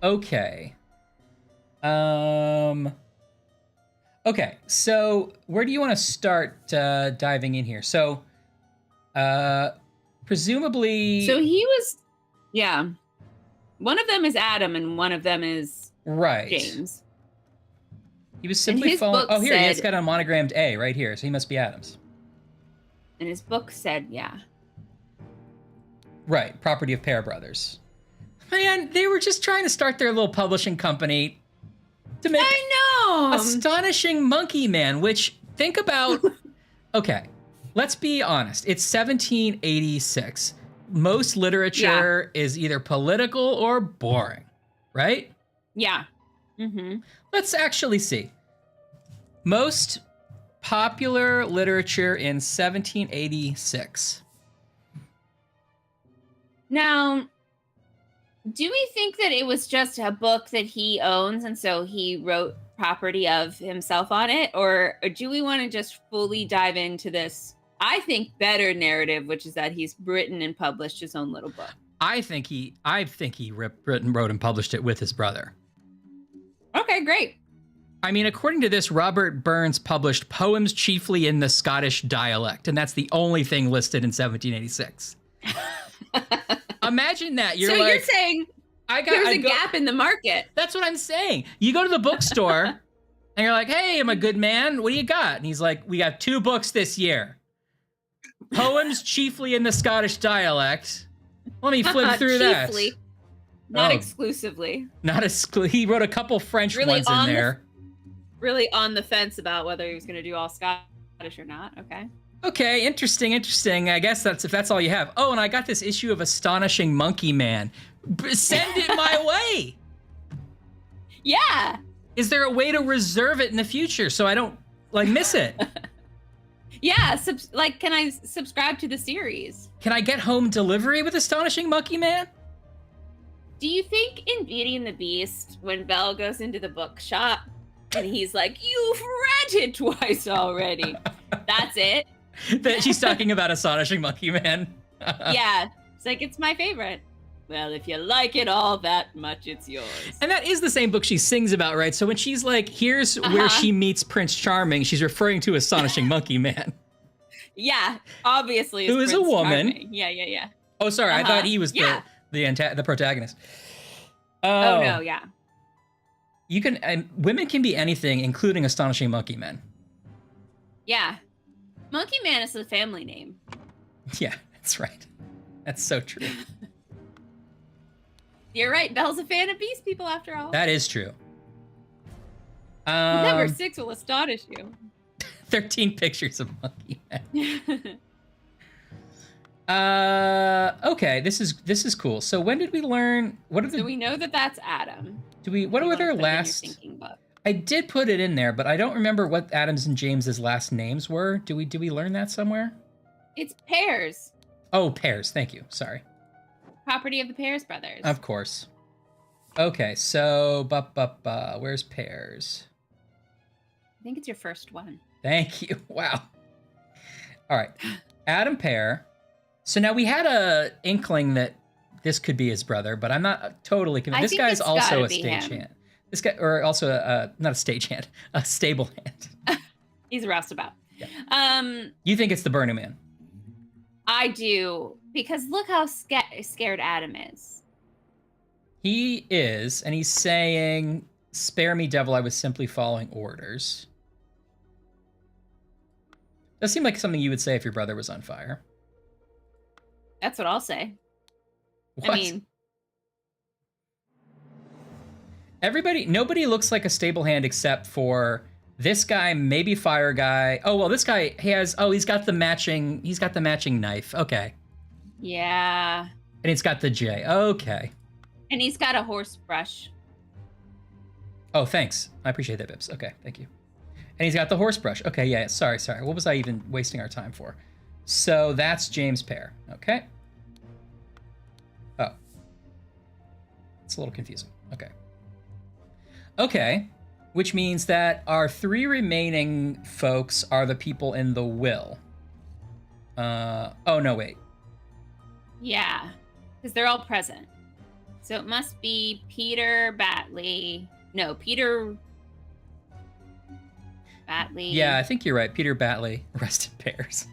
Okay. Okay, so where do you want to start diving in here? So, presumably... So he was, yeah. One of them is Adam and one of them is Right. James. He was simply his following... book Oh, here, it's said- got a monogrammed A right here, so he must be Adams. And his book said, yeah. Right, property of Pear Brothers. Man, they were just trying to start their little publishing company to make I know. Astonishing Monkey Man, which, think about... Okay, let's be honest. It's 1786. Most literature is either political or boring, right? Yeah. Mm-hmm. Let's actually see. Most popular literature in 1786. Now, do we think that it was just a book that he owns and so he wrote property of himself on it? Or do we want to just fully dive into this, I think, better narrative, which is that he's written and published his own little book? I think he wrote and published it with his brother. Okay, great. I mean, according to this, Robert Burns published poems chiefly in the Scottish dialect, and that's the only thing listed in 1786. Imagine that. You're so like, you're saying I there's I a go- gap in the market. That's what I'm saying. You go to the bookstore, And you're like, hey, I'm a good man. What do you got? And he's like, we got 2 books this year. Poems chiefly in the Scottish dialect. Let me flip through that. Chiefly, not Oh. exclusively. Not he wrote a couple French Really ones in on the- there. Really on the fence about whether he was going to do all Scottish or not. Okay. Okay, interesting. I guess if that's all you have. Oh, and I got this issue of Astonishing Monkey Man. Send it my way. Yeah. Is there a way to reserve it in the future so I don't miss it? Yeah. Can I subscribe to the series? Can I get home delivery with Astonishing Monkey Man? Do you think in Beauty and the Beast, when Belle goes into the bookshop and he's like, "You've read it twice already," that's it? That she's talking about Astonishing Monkey Man. Yeah. It's like, it's my favorite. Well, if you like it all that much, it's yours. And that is the same book she sings about, right? So when she's like, here's where she meets Prince Charming, she's referring to Astonishing Monkey Man. Yeah, obviously. Who is a Prince woman. Charming. Yeah. Oh, sorry, I thought he was Yeah. the protagonist. Oh, no, yeah. You can women can be anything, including Astonishing Monkey Men. Yeah. Monkey Man is a family name. Yeah, that's right. That's so true. You're right. Belle's a fan of Beast People after all. That is true. Number 6 will astonish you. 13 pictures of Monkey Men. Okay, this is cool. So when did we learn? What are the? So we know that that's Adam. What were their last? Thinking book. I did put it in there, but I don't remember what Adams and James's last names were. Do we learn that somewhere? It's Pears. Oh, Pears. Thank you. Sorry. Property of the Pears brothers. Of course. Okay, so where's Pears? I think it's your first one. Thank you. Wow. All right. Adam Pear. So now we had a inkling that this could be his brother, but I'm not totally convinced. I This think guy's it's also gotta a be stagehand. him. This guy, or also not a stagehand, a stable hand. He's a roustabout. Yeah. You think it's the Burning Man? I do, because look how scared Adam is. He is, and he's saying, "Spare me, devil, I was simply following orders." Does seem like something you would say if your brother was on fire. That's what I'll say. What? I mean, nobody looks like a stable hand except for this guy, maybe fire guy. Oh, well, this guy, he's got the matching knife. Okay. yeah. And it's got the J. Okay. And he's got a horse brush. Oh, thanks. I appreciate that, Bibbs. Okay, thank you. And he's got the horse brush. Okay, yeah, sorry. What was I even wasting our time for? So that's James Pear. Okay. Oh. It's a little confusing. Okay. Okay. Which means that our 3 remaining folks are the people in the will. Oh, no, wait. Yeah. Because they're all present. So it must be Peter Batley. No, Peter Batley. Yeah, I think you're right. Peter Batley, Arrested Pears.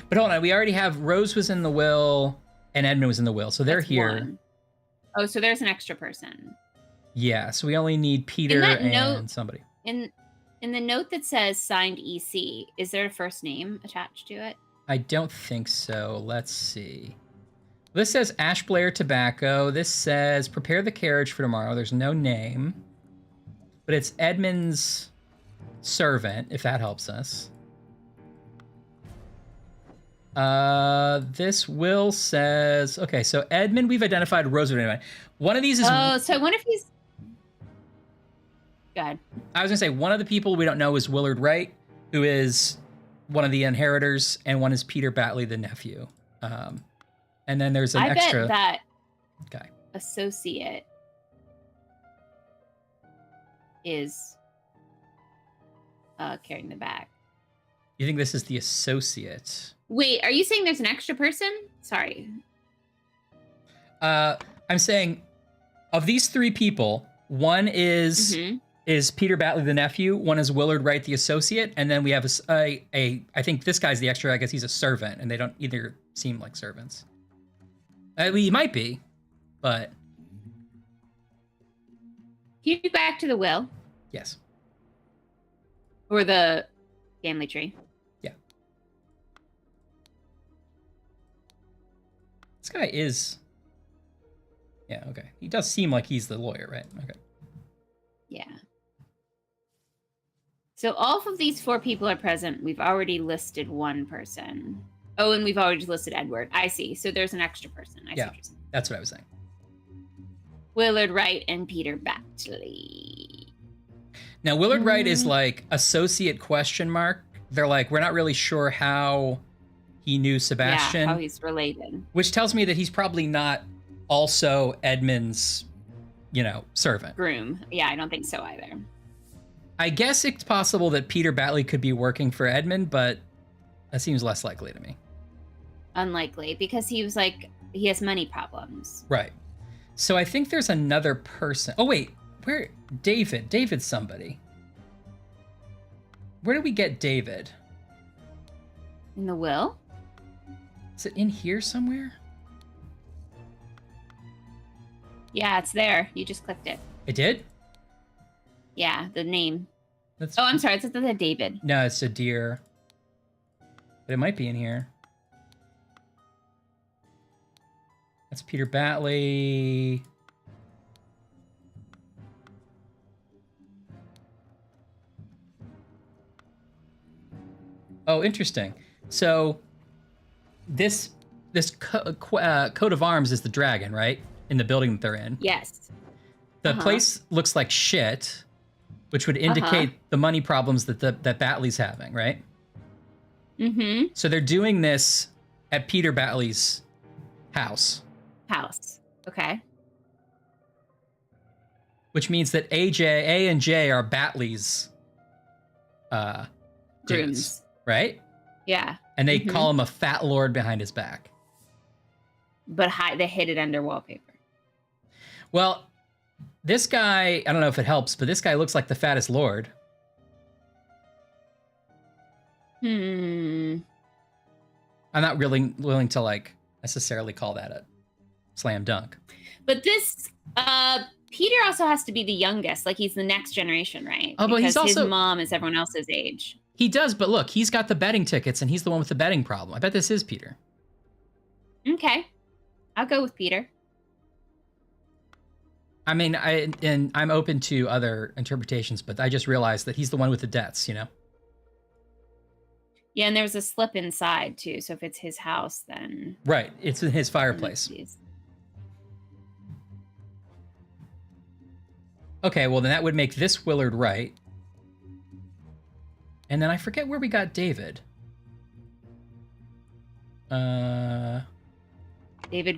But hold on, we already have Rose was in the will and Edmund was in the will, so they're That's here. one. Oh, so there's an extra person. Yeah, so we only need Peter and note- somebody. In the note that says signed EC, is there a first name attached to it? I don't think so. Let's see. This says Ash Blair Tobacco. This says prepare the carriage for tomorrow. There's no name. But it's Edmund's servant, if that helps us. This will says, okay, so Edmund, we've identified. Rose, we've identified. One of these is... Oh, so I wonder if he's... Go ahead. I was going to say, one of the people we don't know is Willard Wright, who is one of the inheritors, and one is Peter Batley, the nephew. And then there's an extra bet that guy. associate is carrying the bag. You think this is the associate? Wait, are you saying there's an extra person? Sorry. I'm saying of these 3 people, one is Peter Batley, the nephew. One is Willard Wright, the associate. And then we have I think this guy's the extra. I guess he's a servant, and they don't either seem like servants. He might be, but... Can you go back to the will? Yes. Or the family tree. This guy is... Yeah, okay. He does seem like he's the lawyer, right? Okay. Yeah. So all of these 4 people are present. We've already listed one person. Oh, and we've already listed Edward. I see. So there's an extra person. I see Yeah. what you're saying. That's what I was saying. Willard Wright and Peter Batley. Now, Willard Wright is like associate question mark. They're like, we're not really sure how he knew Sebastian. Yeah, how he's related. Which tells me that he's probably not also Edmund's, servant. Groom. Yeah, I don't think so either. I guess it's possible that Peter Batley could be working for Edmund, but that seems less likely to me. Unlikely, because he was like, he has money problems. Right. So I think there's another person. Oh, wait. Where? David. David's somebody. Where did we get David? In the will? Is it in here somewhere? Yeah, it's there. You just clicked it. It did? Yeah, the name. That's... Oh, I'm sorry. It's the David. No, it's a deer. But it might be in here. That's Peter Batley. Oh, interesting. So this coat of arms is the dragon, right? In the building that they're in. Yes. The place looks like shit, which would indicate the money problems that that Batley's having, right? Mm-hmm. So they're doing this at Peter Batley's house. Okay. Which means that A and J are Batley's dudes, Grooms. right? Yeah. And they call him a fat lord behind his back. But they hid it under wallpaper. Well, this guy, I don't know if it helps, but this guy looks like the fattest lord. Hmm. I'm not really willing to like necessarily call that a slam dunk. But this Peter also has to be the youngest, like he's the next generation, right? Oh, but he's because his also- mom is everyone else's age. He does, but look, he's got the betting tickets and he's the one with the betting problem. I bet this is Peter. Okay. I'll go with Peter. I mean, I'm open to other interpretations, but I just realized that he's the one with the debts, you know? Yeah, and there's a slip inside too, so if it's his house, then Right, it's in his fireplace. Okay, well then that would make this Willard Wright. And then I forget where we got David. David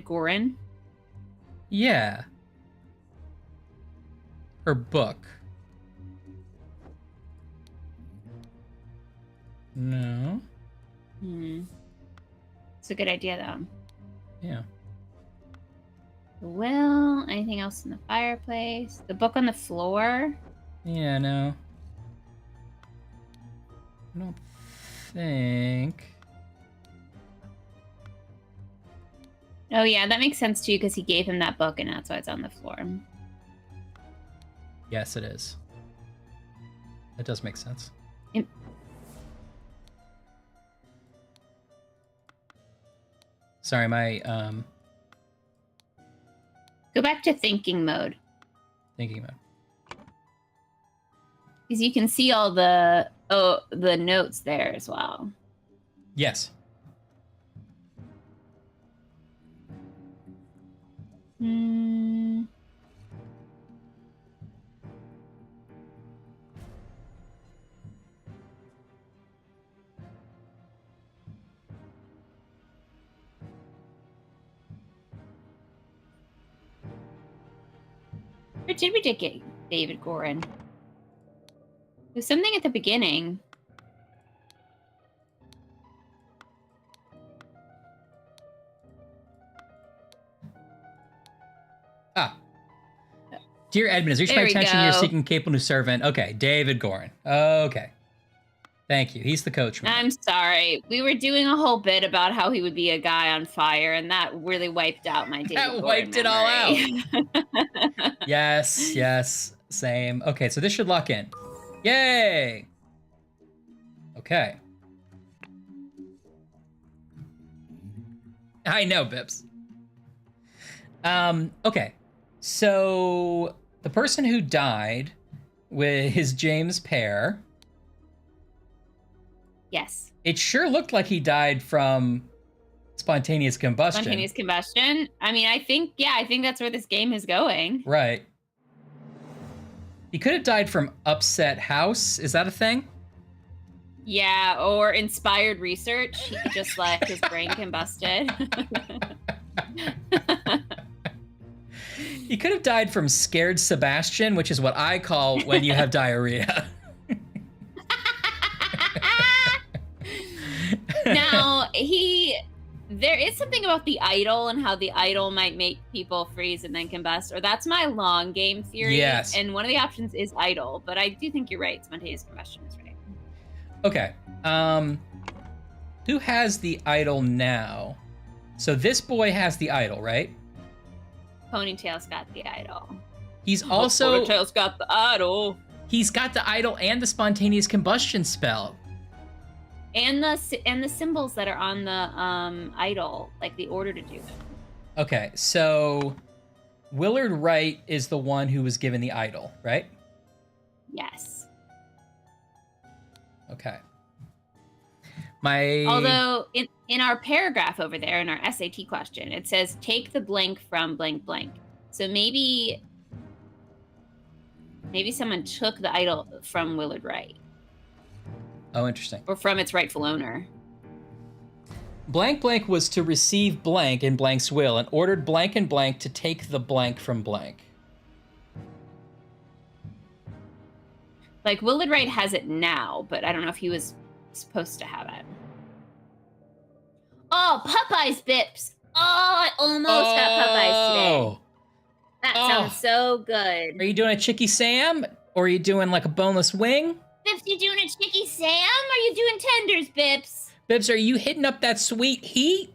Gorin. Yeah. Her book. No. It's a good idea though. Yeah. The will, anything else in the fireplace? The book on the floor? Yeah, no. I don't think. Oh yeah, that makes sense too, because he gave him that book and that's why it's on the floor. Yes, it is. That does make sense. Sorry, my Go back to thinking mode. thinking about. Because you can see all the notes there as well. Yes. Or did we just get David Gorin? There's something at the beginning. Ah. Dear Edmund, has reached my There we attention you're go. seeking capable new servant. Okay, David Gorin. Okay. Thank you. He's the coachman. I'm sorry. We were doing a whole bit about how he would be a guy on fire, and that really wiped out my David That Gorin wiped it all memory. Yes, same. Okay, so this should lock in. Yay! Okay. I know, Bips. Okay. So the person who died is James Pear. Yes. It sure looked like he died from spontaneous combustion. Spontaneous combustion. I mean, I think that's where this game is going. Right. He could have died from upset house. Is that a thing? Yeah, or inspired research. He just like his brain combusted. He could have died from scared Sebastian, which is what I call when you have diarrhea. Now, there is something about the idol and how the idol might make people freeze and then combust, or that's my long game theory. Yes. And one of the options is idol, but I do think you're right. Spontaneous combustion is right. Okay. Who has the idol now? So this boy has the idol, right? Ponytail's got the idol. He's also Ponytail's got the idol. he's got the idol and the spontaneous combustion spell. And the symbols that are on the idol, like the order to do them. Okay, so Willard Wright is the one who was given the idol, right? Yes. Okay. Although in our paragraph over there in our SAT question, it says take the blank from blank blank. So maybe someone took the idol from Willard Wright. Oh, interesting. Or from its rightful owner. Blank blank was to receive blank in blank's will and ordered blank and blank to take the blank from blank. Like Willard Wright has it now, but I don't know if he was supposed to have it. Oh, Popeyes Bips. Oh, I almost got Popeyes today. That sounds so good. Are you doing a Chicky Sam? Or are you doing like a boneless wing? Bips, you doing a Chicky Sam? Or are you doing tenders, Bips? Bibbs, are you hitting up that sweet heat?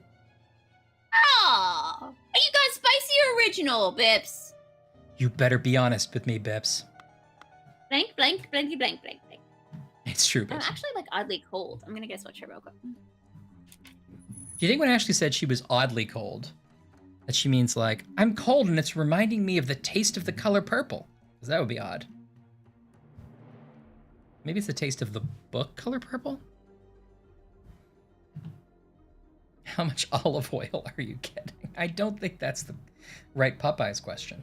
Oh, are you got spicy or original, Bips? You better be honest with me, Bibbs. Blank, blank, blanky, blank, blank, blank. It's true, I'm Bibbs. actually like oddly cold. I'm gonna guess what real quick. Do you think when Ashley said she was oddly cold, that she means like, I'm cold and it's reminding me of the taste of the color purple? Because that would be odd. Maybe it's the taste of the book Color Purple? How much olive oil are you getting? I don't think that's the right Popeyes question.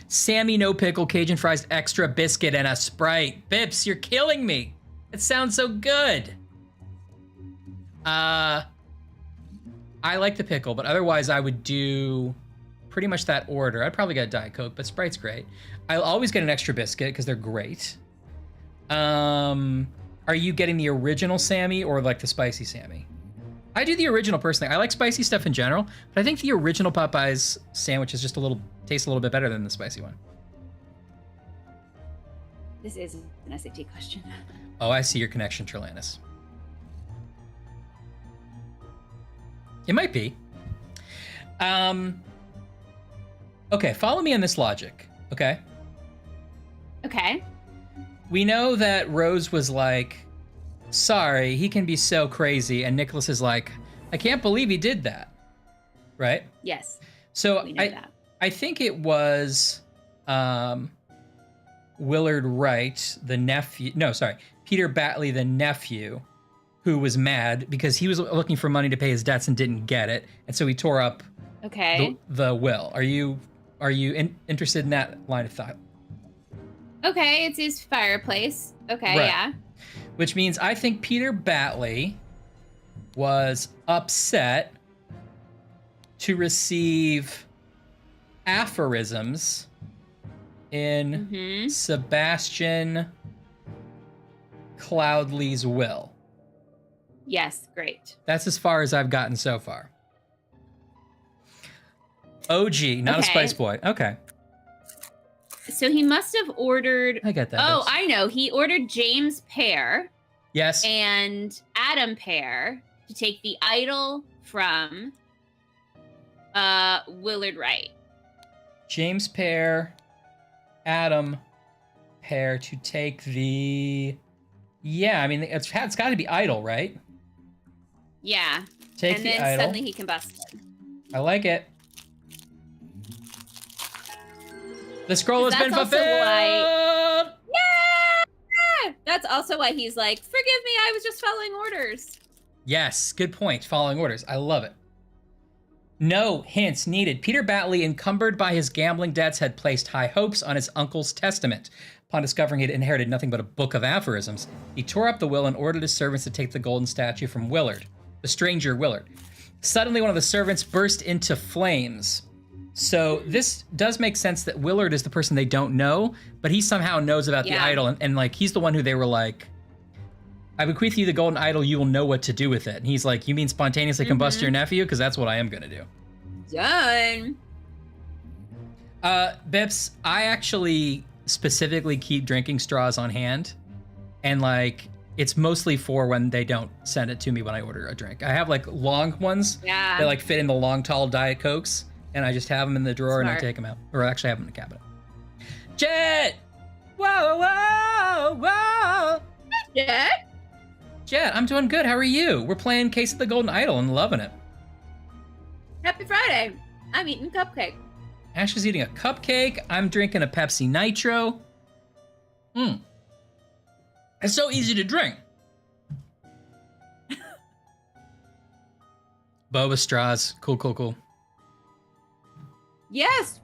Sammy no pickle, Cajun fries, extra biscuit, and a Sprite. Bips, you're killing me. It sounds so good. I like the pickle, but otherwise I would do pretty much that order. I'd probably get a Diet Coke, but Sprite's great. I'll always get an extra biscuit because they're great. Are you getting the original Sammy or like the spicy Sammy? I do the original personally. I like spicy stuff in general, but I think the original Popeyes sandwich is just tastes a little bit better than the spicy one. This is an SAT question. Oh, I see your connection, Trelanis. It might be. Okay, follow me on this logic, okay? Okay. We know that Rose was like, sorry, he can be so crazy, and Nicholas is like, I can't believe he did that, right? Yes. So We know that. I think it was Willard Wright, the nephew. No, sorry, Peter Batley, the nephew, who was mad because he was looking for money to pay his debts and didn't get it, and so he tore up Okay. the will. Are you interested in that line of thought? Okay, it's his fireplace. Okay, Right. yeah. Which means I think Peter Batley was upset to receive aphorisms in Mm-hmm. Sebastian Cloudley's will. Yes, great. That's as far as I've gotten so far. OG, not a Okay. Spice Boy. Okay, So he must have ordered. I get that. Oh, Bibs. I know. He ordered James Pear Yes. and Adam Pear to take the idol from Willard Wright. James Pear, Adam Pear to take the... Yeah, I mean, it's got to be idle, right? Yeah. Take and the then idle. suddenly he combusted. I like it. The scroll has been That's also fulfilled! Yeah! That's also why he's like, forgive me, I was just following orders. Yes, good point. Following orders. I love it. No hints needed. Peter Batley, encumbered by his gambling debts, had placed high hopes on his uncle's testament. Upon discovering he had inherited nothing but a book of aphorisms, he tore up the will and ordered his servants to take the golden statue from Willard, the stranger Willard. Suddenly, one of the servants burst into flames. So this does make sense that Willard is the person they don't know, but he somehow knows about the idol, and like he's the one who they were like, I bequeath you the golden idol, you will know what to do with it. And he's like, you mean spontaneously combust your nephew? Because that's what I am going to do. Done. Bips, I actually specifically keep drinking straws on hand. And like, it's mostly for when they don't send it to me when I order a drink. I have like long ones that like fit in the long, tall Diet Cokes. And I just have them in the drawer and I take them out. Or I actually have them in the cabinet. Jet! Whoa, whoa, whoa! Jet? Jet, I'm doing good. How are you? We're playing Case of the Golden Idol and loving it. Happy Friday. I'm eating cupcake. Ash is eating a cupcake. I'm drinking a Pepsi Nitro. It's so easy to drink. Boba straws. Cool, cool, cool. Yes.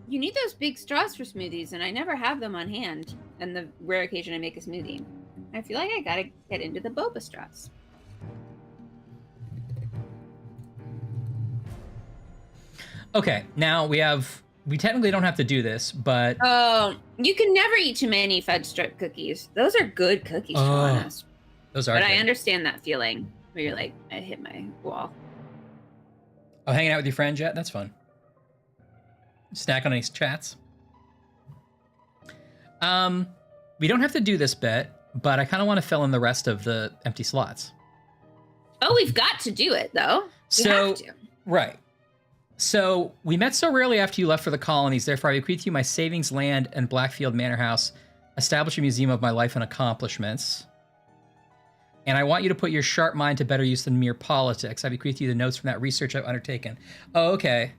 You need those big straws for smoothies, and I never have them on hand. And the rare occasion I make a smoothie, I feel like I gotta get into the boba straws. Okay, now we technically don't have to do this, but... Oh, you can never eat too many fudge strip cookies. Those are good cookies, to be honest. Those are But good. I understand that feeling where you're like, I hit my wall. Oh, hanging out with your friend, Jet? That's fun. Snack on any chats. We don't have to do this bit, but I kind of want to fill in the rest of the empty slots. Oh, we've got to do it, though. We have to. Right. So, we met so rarely after you left for the colonies, therefore I bequeath you my savings land and Blackfield Manor House, establish a museum of my life and accomplishments. And I want you to put your sharp mind to better use than mere politics. I bequeath you the notes from that research I've undertaken. Oh, okay.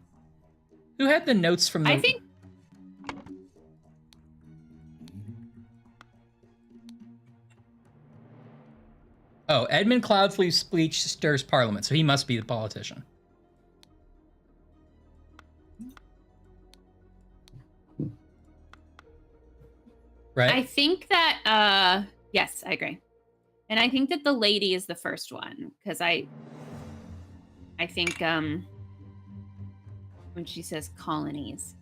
Who had the notes from the... I think... Oh, Edmund Cloudfleece Bleach stirs Parliament, so he must be the politician. Right? I think that, yes, I agree. And I think that the lady is the first one, because I think, when she says colonies.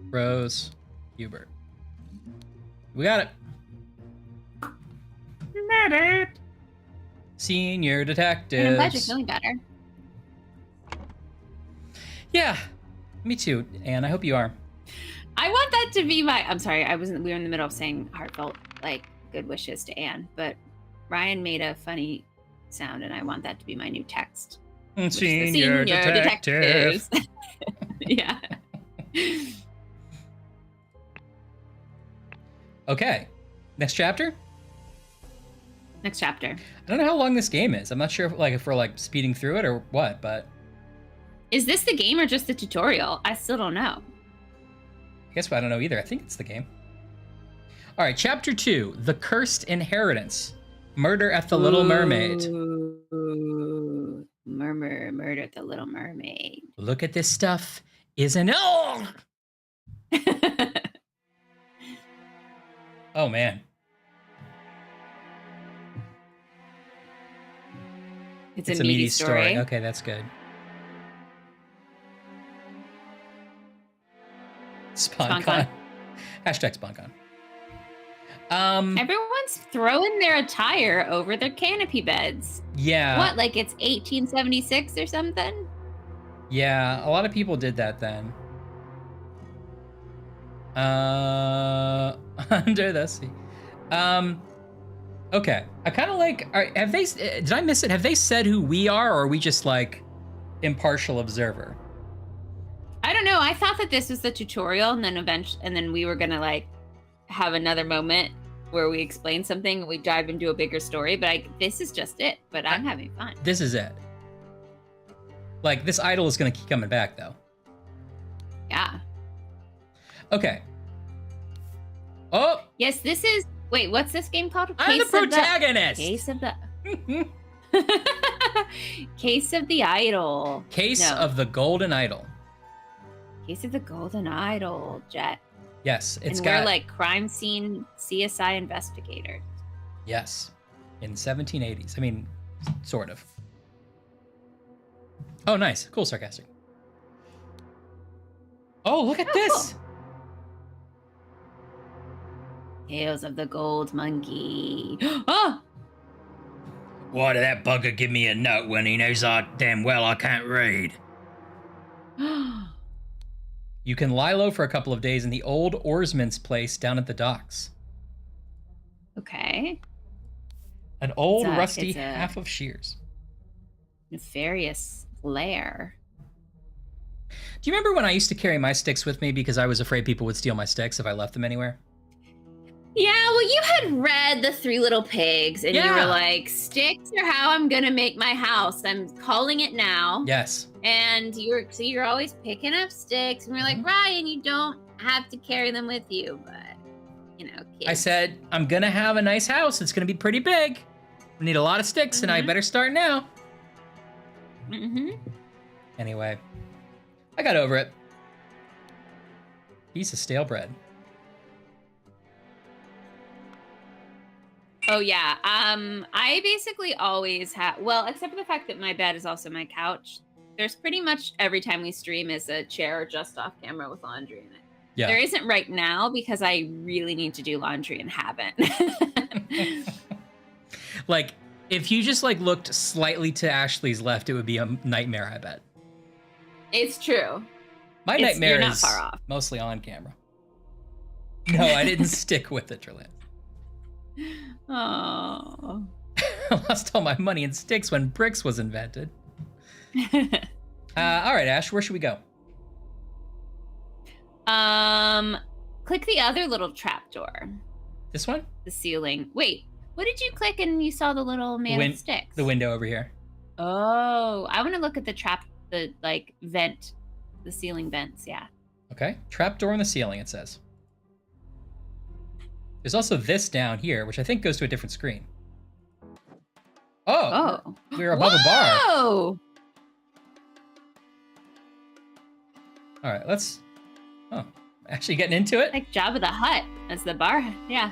Rose Hubert. We got it. Murdered. Senior detectives. And I'm glad you're feeling better. Yeah, me too, Anne. I hope you are. I want that to be my. I'm sorry, we were in the middle of saying heartfelt, like, good wishes to Anne, but Ryan made a funny sound, and I want that to be my new text. Senior detectives. Yeah. Okay, next chapter. Next chapter. I don't know how long this game is. I'm not sure if we're like speeding through it or what, but Is this the game or just the tutorial? I still don't know. I guess I don't know either. I think it's the game. All right, chapter 2, The Cursed Inheritance. Murder at the Little Mermaid. Ooh. Murder at the Little Mermaid. Look at this stuff. Isn't it? Oh! Oh, man. It's a meaty story. Okay, that's good. SpawnCon. Hashtag SpawnCon. Everyone's throwing their attire over their canopy beds. Yeah. What, like it's 1876 or something? Yeah, a lot of people did that then. Under the sea. Okay. I kind of like. Have they? Did I miss it? Have they said who we are, or are we just like impartial observer. I don't know. I thought that this was the tutorial, and then we were gonna like have another moment where we explain something and we dive into a bigger story. But this is just it. But I'm having fun. This is it. Like, this idol is going to keep coming back, though. Yeah. Okay. Oh! Yes, this is. Wait, what's this game called? I'm the protagonist! Case of the. Case of the Idol. Case of the Golden Idol. Case of the Golden Idol, Jet. Yes, we're like crime scene CSI investigators. Yes, in 1780s. I mean, sort of. Oh, nice. Cool, sarcastic. Oh, look at this! Cool. Tales of the Gold Monkey. Oh! Why did that bugger give me a note when he knows damn well I can't read? You can lie low for a couple of days in the old oarsman's place down at the docks. Okay. An old rusty half of shears. Nefarious lair. Do you remember when I used to carry my sticks with me because I was afraid people would steal my sticks if I left them anywhere? Yeah, well, you had read The Three Little Pigs, and you were like, sticks are how I'm going to make my house. I'm calling it now. Yes. And you're always picking up sticks, and we're like, Ryan, you don't have to carry them with you, but, kids. I said, I'm going to have a nice house. It's going to be pretty big. We need a lot of sticks, and I better start now. Mm-hmm. Anyway, I got over it. Piece of stale bread. Oh, yeah. I basically always have, well, except for the fact that my bed is also my couch. There's pretty much every time we stream is a chair just off camera with laundry in it. Yeah. There isn't right now because I really need to do laundry and haven't. Like, if you just looked slightly to Ashley's left, it would be a nightmare, I bet. It's true. My nightmare you're not is far off. mostly on camera. No, I didn't stick with it, Trillian. Oh. I lost all my money in sticks when bricks was invented. All right, Ash, where should we go? Click the other little trapdoor. This one? The ceiling. Wait, what did you click and you saw the little man with sticks? The window over here. Oh, I want to look at the vent, the ceiling vents, yeah. Okay, trapdoor in the ceiling, it says. There's also this down here, which I think goes to a different screen. Oh. We're above a bar. Oh. All right, let's... Oh, actually getting into it? Like Jabba the Hutt as the bar, yeah.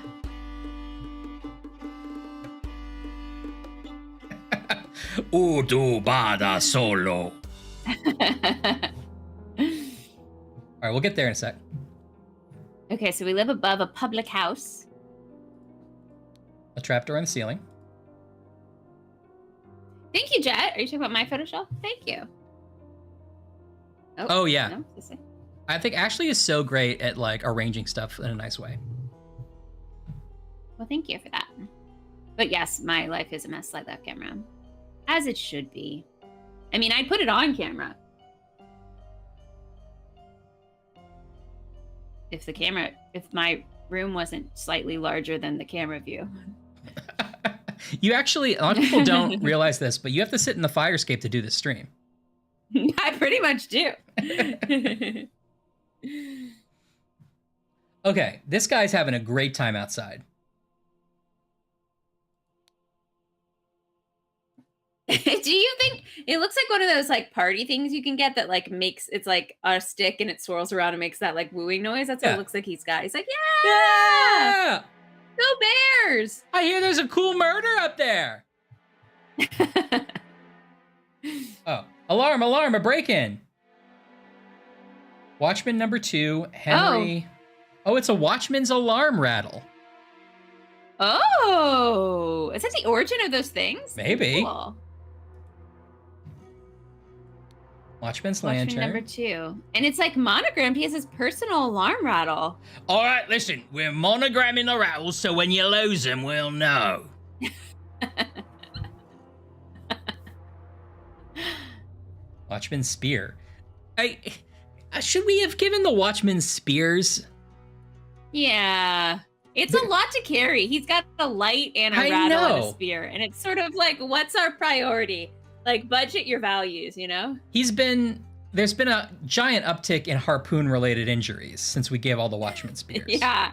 Udu bada solo. All right, we'll get there in a sec. Okay, so we live above a public house. A trapdoor in the ceiling. Thank you, Jet. Are you talking about my photo shelf? Thank you. Oh yeah. No, I think Ashley is so great at arranging stuff in a nice way. well, thank you for that. But yes, my life is a mess like that camera. As it should be. I mean, I'd put it on camera. If my room wasn't slightly larger than the camera view. You actually, a lot of people don't realize this, but you have to sit in the fire escape to do this stream. I pretty much do. Okay, this guy's having a great time outside. Do you think it looks like one of those party things you can get that makes it's like a stick and it swirls around and makes that wooing noise? That's what it looks like he's got. He's like, yeah! Go Bears! I hear there's a cool murder up there. Oh, alarm, a break-in. Watchman number 2, Henry. Oh, it's a watchman's alarm rattle. Oh, is that the origin of those things? Maybe. Cool. Watchman's Watchman lantern. number 2. And it's monogrammed. He has his personal alarm rattle. All right, listen, we're monogramming the rattles, so when you lose them, we'll know. Watchman spear. Should we have given the Watchman spears? Yeah. It's a lot to carry. He's got a light and a I rattle and know. a spear. And it's sort of like, what's our priority? Like, budget your values, you know? There's been a giant uptick in harpoon-related injuries since we gave all the Watchman spears. Yeah.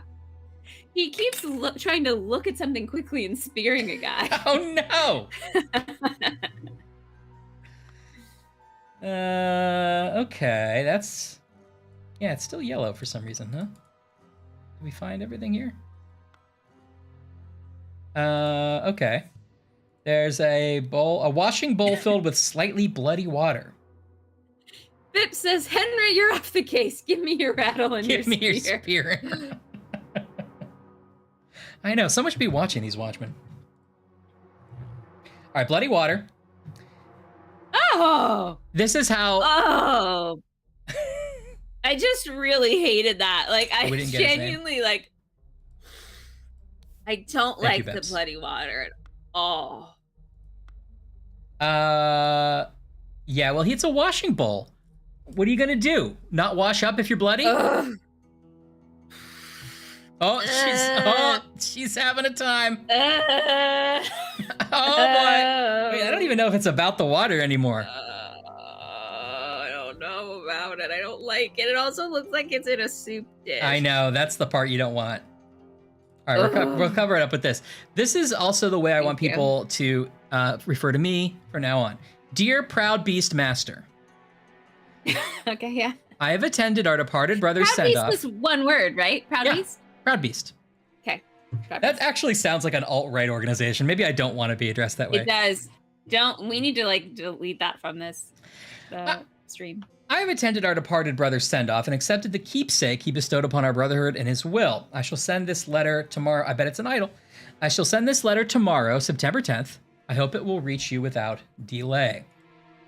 He keeps trying to look at something quickly and spearing a guy. Oh no! Okay, that's... Yeah, it's still yellow for some reason, huh? Did we find everything here? Okay. There's a washing bowl filled with slightly bloody water. Bip says, Henry, you're off the case. Give me your rattle and Give me your your spear. spear. I know, someone should be watching these Watchmen. All right, bloody water. Oh! This is how... Oh! I just really hated that. Like, I we didn't get his name. genuinely, like... I don't Thank you, like the Bips. bloody water at all. Yeah, well, it's a washing bowl. What are you gonna do? Not wash up if you're bloody? Ugh. She's having a time. Uh, Oh boy. Wait, I don't even know if it's about the water anymore. I don't know about it. I don't like it. It also looks like it's in a soup dish. I know, that's the part you don't want. All right, we'll cover it up with this. This is also the way I want Thank you. people to refer to me from now on. Dear Proud Beast Master, Okay, yeah. I have attended our departed brother's Proud Beast send-off. was one word, right? Proud Yeah. Beast? Proud Beast. Okay. Proud That Beast. actually sounds like an alt-right organization. Maybe I don't want to be addressed that way. It does. We need to like delete that from this stream. I have attended our departed brother's send-off and accepted the keepsake he bestowed upon our brotherhood in his will. I shall send this letter tomorrow. I bet it's an idol. I shall send this letter tomorrow, September 10th. I hope it will reach you without delay.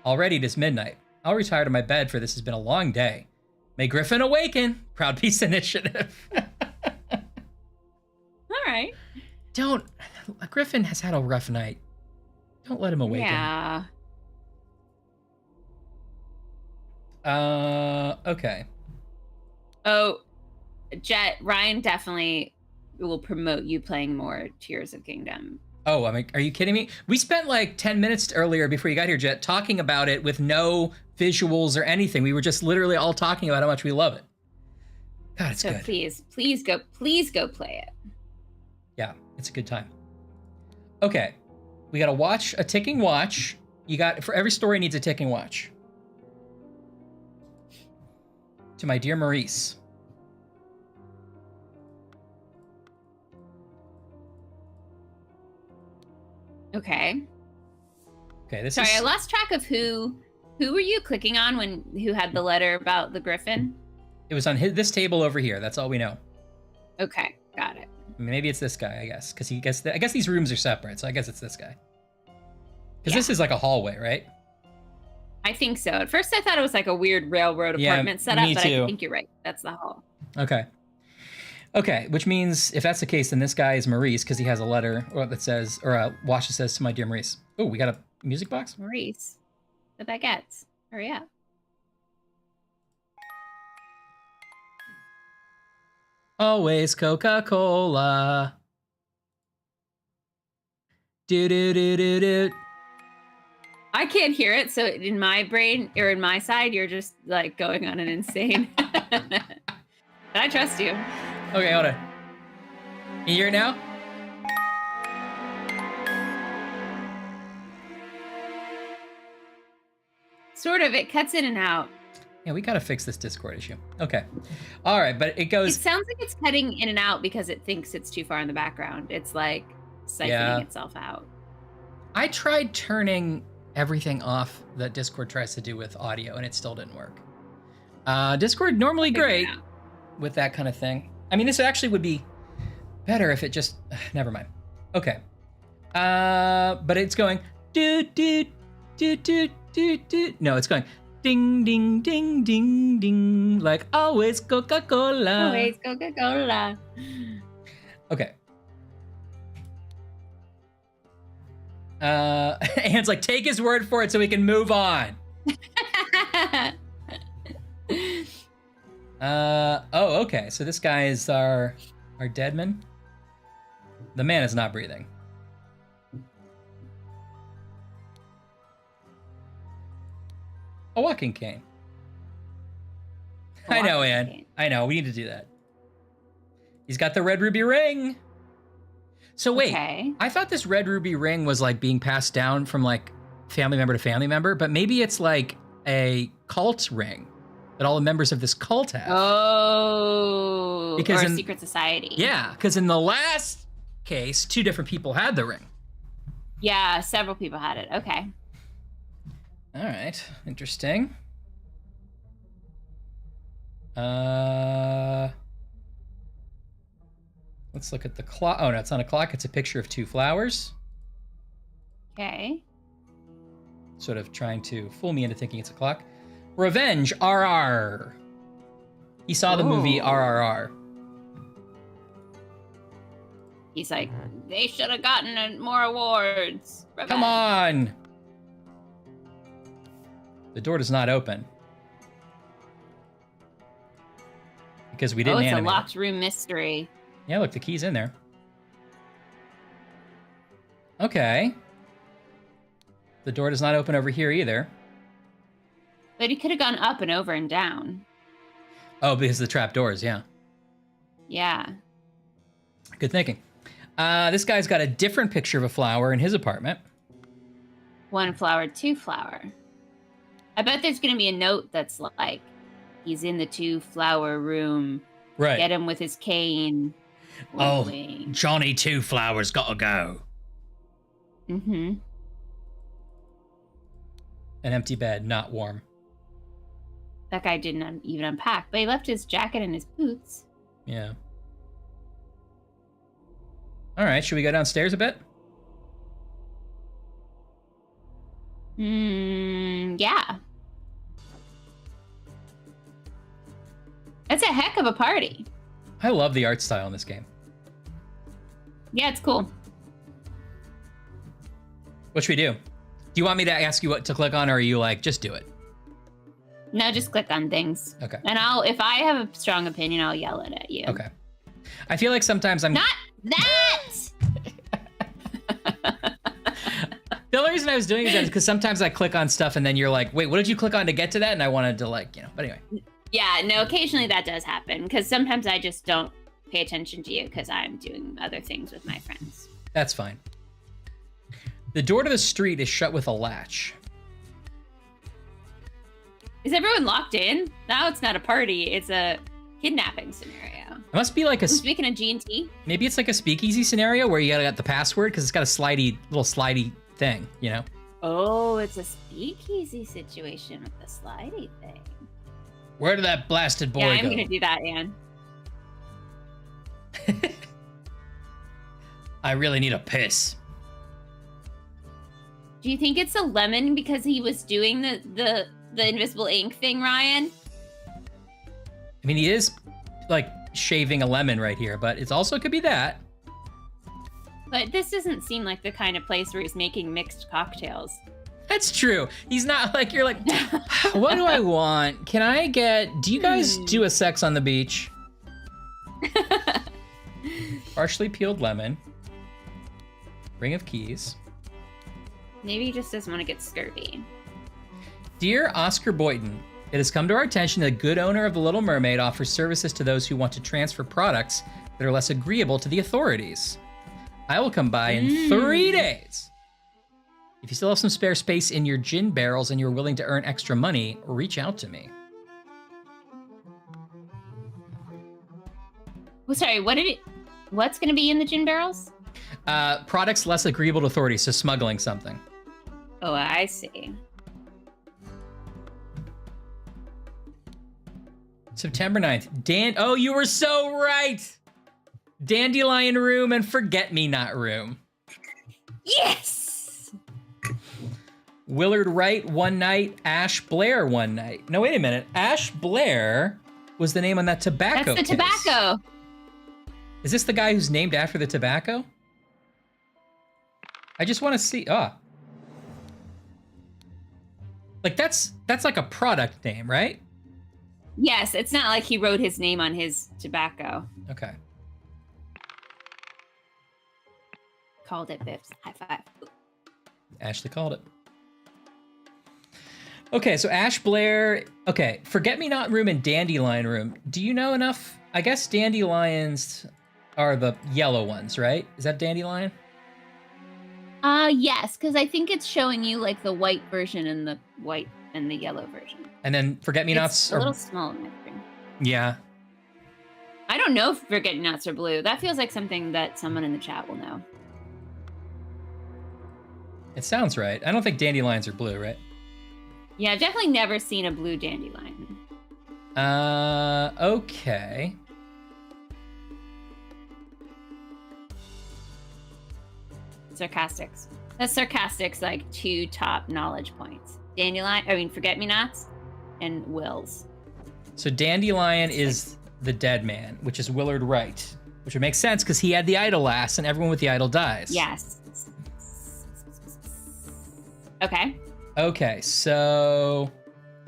Already it is midnight. I'll retire to my bed, for this has been a long day. May Griffin awaken. Proud Peace Initiative. All right. Griffin has had a rough night. Don't let him awaken. Yeah. Okay. Oh, Jet, Ryan definitely will promote you playing more Tears of Kingdom. Oh, I mean, are you kidding me? We spent like 10 minutes earlier before you got here, Jet, talking about it with no visuals or anything. We were just literally all talking about how much we love it. God, it's So good. please go play it. Yeah, it's a good time. Okay, we got to watch a ticking watch. For every story needs a ticking watch. To my dear Maurice. Okay. Okay, this Sorry, is... I lost track of who were you clicking on who had the letter about the Griffin? It was on this table over here. That's all we know. Okay, got it. Maybe it's this guy, I guess, because I guess these rooms are separate, so I guess it's this guy. Because Yeah. this is like a hallway, right? I think so. At first I thought it was like a weird railroad Yeah, apartment setup, me but too. I think you're right. That's the hall. Okay. Okay, which means if that's the case, then this guy is Maurice because he has a letter that says, or a watch that says, to my dear Maurice. Oh, we got a music box? Maurice, the baguettes. Hurry up. Always Coca-Cola. Do-do-do-do-do. I can't hear it, so in my brain or in my side, you're just like going on an insane. But I trust you. Okay, hold on. Can you hear it now? Sort of. It cuts in and out. Yeah, we gotta fix this Discord issue. Okay. All right, but it It goes... sounds like it's cutting in and out because it thinks it's too far in the background. It's like siphoning Yeah. itself out. I tried turning everything off that Discord tries to do with audio, and it still didn't work. Discord normally Figure it great out. with that kind of thing. I mean, this actually would be better if it just... Never mind. Okay. But it's going... Do, do, do, do, do, do. No, it's going... Ding, ding, ding, ding, ding. Like always Coca-Cola. Always Coca-Cola. Okay. Anne's like, take his word for it so we can move on. Oh, okay. So this guy is our dead man. The man is not breathing. A walking cane. I know, walking Ann. cane. I know. We need to do that. He's got the red ruby ring. So wait, Okay. I thought this red ruby ring was like being passed down from like family member to family member, but maybe it's like a cult ring that all the members of this cult have. Oh, Because or a in- secret society. Yeah, because in the last case, 2 different people had the ring. Yeah, several people had it. Okay. All right, interesting. Let's look at the clock. Oh no, it's not a clock. It's a picture of 2 flowers. Okay. Sort of trying to fool me into thinking it's a clock. Revenge, RR. He saw the movie Ooh. RRR. He's like, they should have gotten more awards. Come on! The door does not open. Because we Oh, didn't it's a animate it. locked room mystery. Yeah, look, the key's in there. Okay. The door does not open over here either. But he could have gone up and over and down. Oh, because of the trap doors, yeah. Yeah. Good thinking. This guy's got a different picture of a flower in his apartment. 1 flower, 2 flower. I bet there's going to be a note that's like, he's in the 2 flower room. Right. Get him with his cane. Oh, Wink, Johnny 2 Flowers gotta go. wink. Mm-hmm. An empty bed, not warm. That guy didn't even unpack, but he left his jacket and his boots. Yeah. All right, should we go downstairs a bit? Yeah. That's a heck of a party. I love the art style in this game. Yeah, it's cool. What should we do? Do you want me to ask you what to click on, or are you like, just do it? No, just click on things. Okay. And if I have a strong opinion, I'll yell it at you. Okay. I feel like sometimes I'm... Not that! The only reason I was doing it is because sometimes I click on stuff and then you're like, wait, what did you click on to get to that? And I wanted to like, but anyway. Yeah, no, occasionally that does happen because sometimes I just don't pay attention to you because I'm doing other things with my friends. That's fine. The door to the street is shut with a latch. Is everyone locked in? Now it's not a party, it's a kidnapping scenario. It must be like a... Speaking of G&T, Maybe it's like a speakeasy scenario where you gotta get the password because it's got a little slidey thing, you know? oh, it's a speakeasy situation with the slidey thing. Where did that blasted boy Yeah, I'm go? gonna do that, Anne. I really need a piss. Do you think it's a lemon because he was doing the invisible ink thing, Ryan? I mean, he is like shaving a lemon right here, but it also could be that. But this doesn't seem like the kind of place where he's making mixed cocktails. That's true. He's not like, you're like, what do I want? Can I do you guys do a sex on the beach? Partially peeled lemon. Ring of keys. Maybe he just doesn't want to get scurvy. Dear Oscar Boynton, it has come to our attention that a good owner of the Little Mermaid offers services to those who want to transfer products that are less agreeable to the authorities. I will come by in 3 days. If you still have some spare space in your gin barrels and you're willing to earn extra money, reach out to me. Well, sorry, what's going to be in the gin barrels? Products less agreeable to authorities, so smuggling something. Oh, I see. September 9th. Oh, you were so right! Dandelion Room and Forget-Me-Not Room. Yes! Willard Wright one night, Ash Blair one night. No, wait a minute. Ash Blair was the name on that tobacco That's the case. tobacco. Is this the guy who's named after the tobacco? I just want to see. Like that's like a product name, right? Yes, it's not like he wrote his name on his tobacco. Okay. Called it, Bibbs. High five. Ashley called it. Okay, so Ash Blair. Okay, Forget-Me-Not Room and Dandelion Room. Do you know enough? I guess dandelions are the yellow ones, right? Is that dandelion? Yes, because I think it's showing you like the white version and the white and the yellow version. And then Forget-Me-Nots It's are... a little small in my screen. Yeah. I don't know if Forget-Me-Nots are blue. That feels like something that someone in the chat will know. It sounds right. I don't think dandelions are blue, right? Yeah, I've definitely never seen a blue dandelion. Okay. Sarcastics. That's Sarcastics like 2 top knowledge points. Forget-Me-Nots and Wills. So Dandelion is the dead man, which is Willard Wright, which would make sense because he had the idol last and everyone with the idol dies. Yes. Okay. Okay, so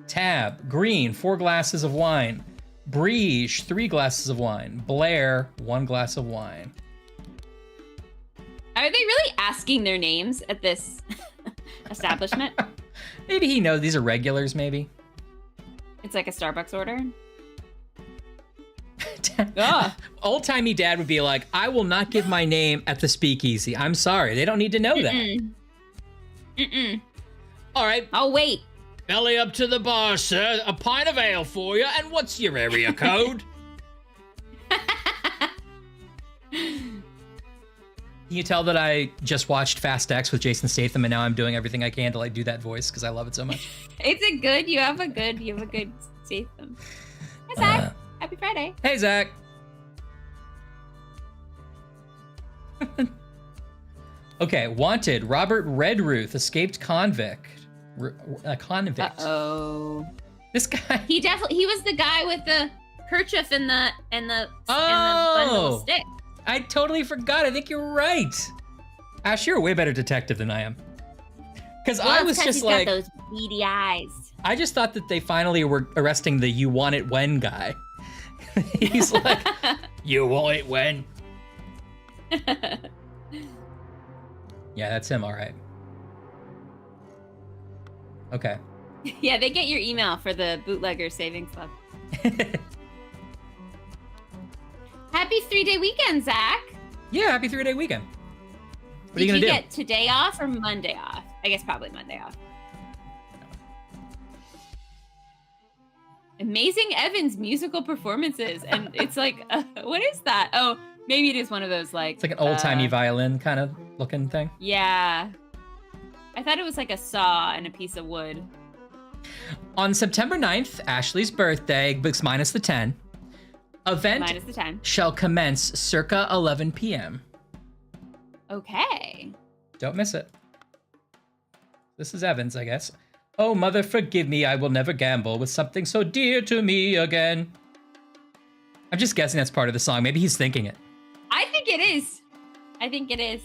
Tab, Green, 4 glasses of wine. Briege, 3 glasses of wine. Blair, 1 glass of wine. Are they really asking their names at this establishment? Maybe he knows these are regulars, maybe. It's like a Starbucks order. Old-timey dad would be like, I will not give my name at the speakeasy. I'm sorry. They don't need to know that. Mm-mm. All right. I'll wait. Belly up to the bar, sir. A pint of ale for you. And what's your area code? Can you tell that I just watched Fast X with Jason Statham and now I'm doing everything I can to like do that voice because I love it so much? You have a good Statham. Hey, Zach. Happy Friday. Hey, Zach. Okay, wanted. Robert Redruth, escaped convict. Convict. Uh-oh. This guy. He was the guy with the kerchief and the bundle of sticks. I totally forgot. I think you're right. Ash, you're a way better detective than I am. Because I was just he's like, got those beady eyes. I just thought that they finally were arresting the "you want it when" guy. He's like, "You want it when?" Yeah, that's him. All right. Okay. Yeah, they get your email for the Bootlegger Savings Club. Happy 3-day weekend, Zach. Yeah, happy 3-day weekend. What are you Did gonna you do? get today off or Monday off? I guess probably Monday off. Amazing Evans musical performances, and it's like, what is that? Oh, maybe it is one of those like. It's like an old-timey violin kind of looking thing. Yeah, I thought it was like a saw and a piece of wood. On September 9th, Ashley's birthday, but minus the 10. Event Minus the 10. shall commence circa 11 p.m. Okay. Don't miss it. This is Evans, I guess. Oh, mother, forgive me. I will never gamble with something so dear to me again. I'm just guessing that's part of the song. Maybe he's thinking it. I think it is.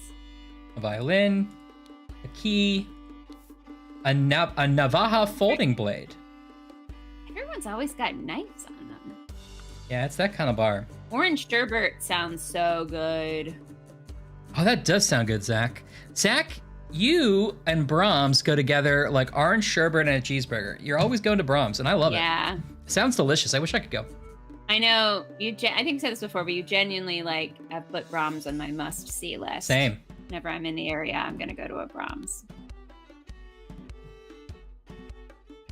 A violin, a key, a Navaja folding blade. Everyone's always got knives on them. Yeah, it's that kind of bar. Orange sherbet sounds so good. Oh, that does sound good, Zach. Zach, you and Brahms go together like orange sherbet and a cheeseburger. You're always going to Brahms, and I love it. Yeah. Sounds delicious. I wish I could go. I know I think I said this before, but you genuinely have put Brahms on my must-see list. Same. Whenever I'm in the area, I'm gonna go to a Brahms.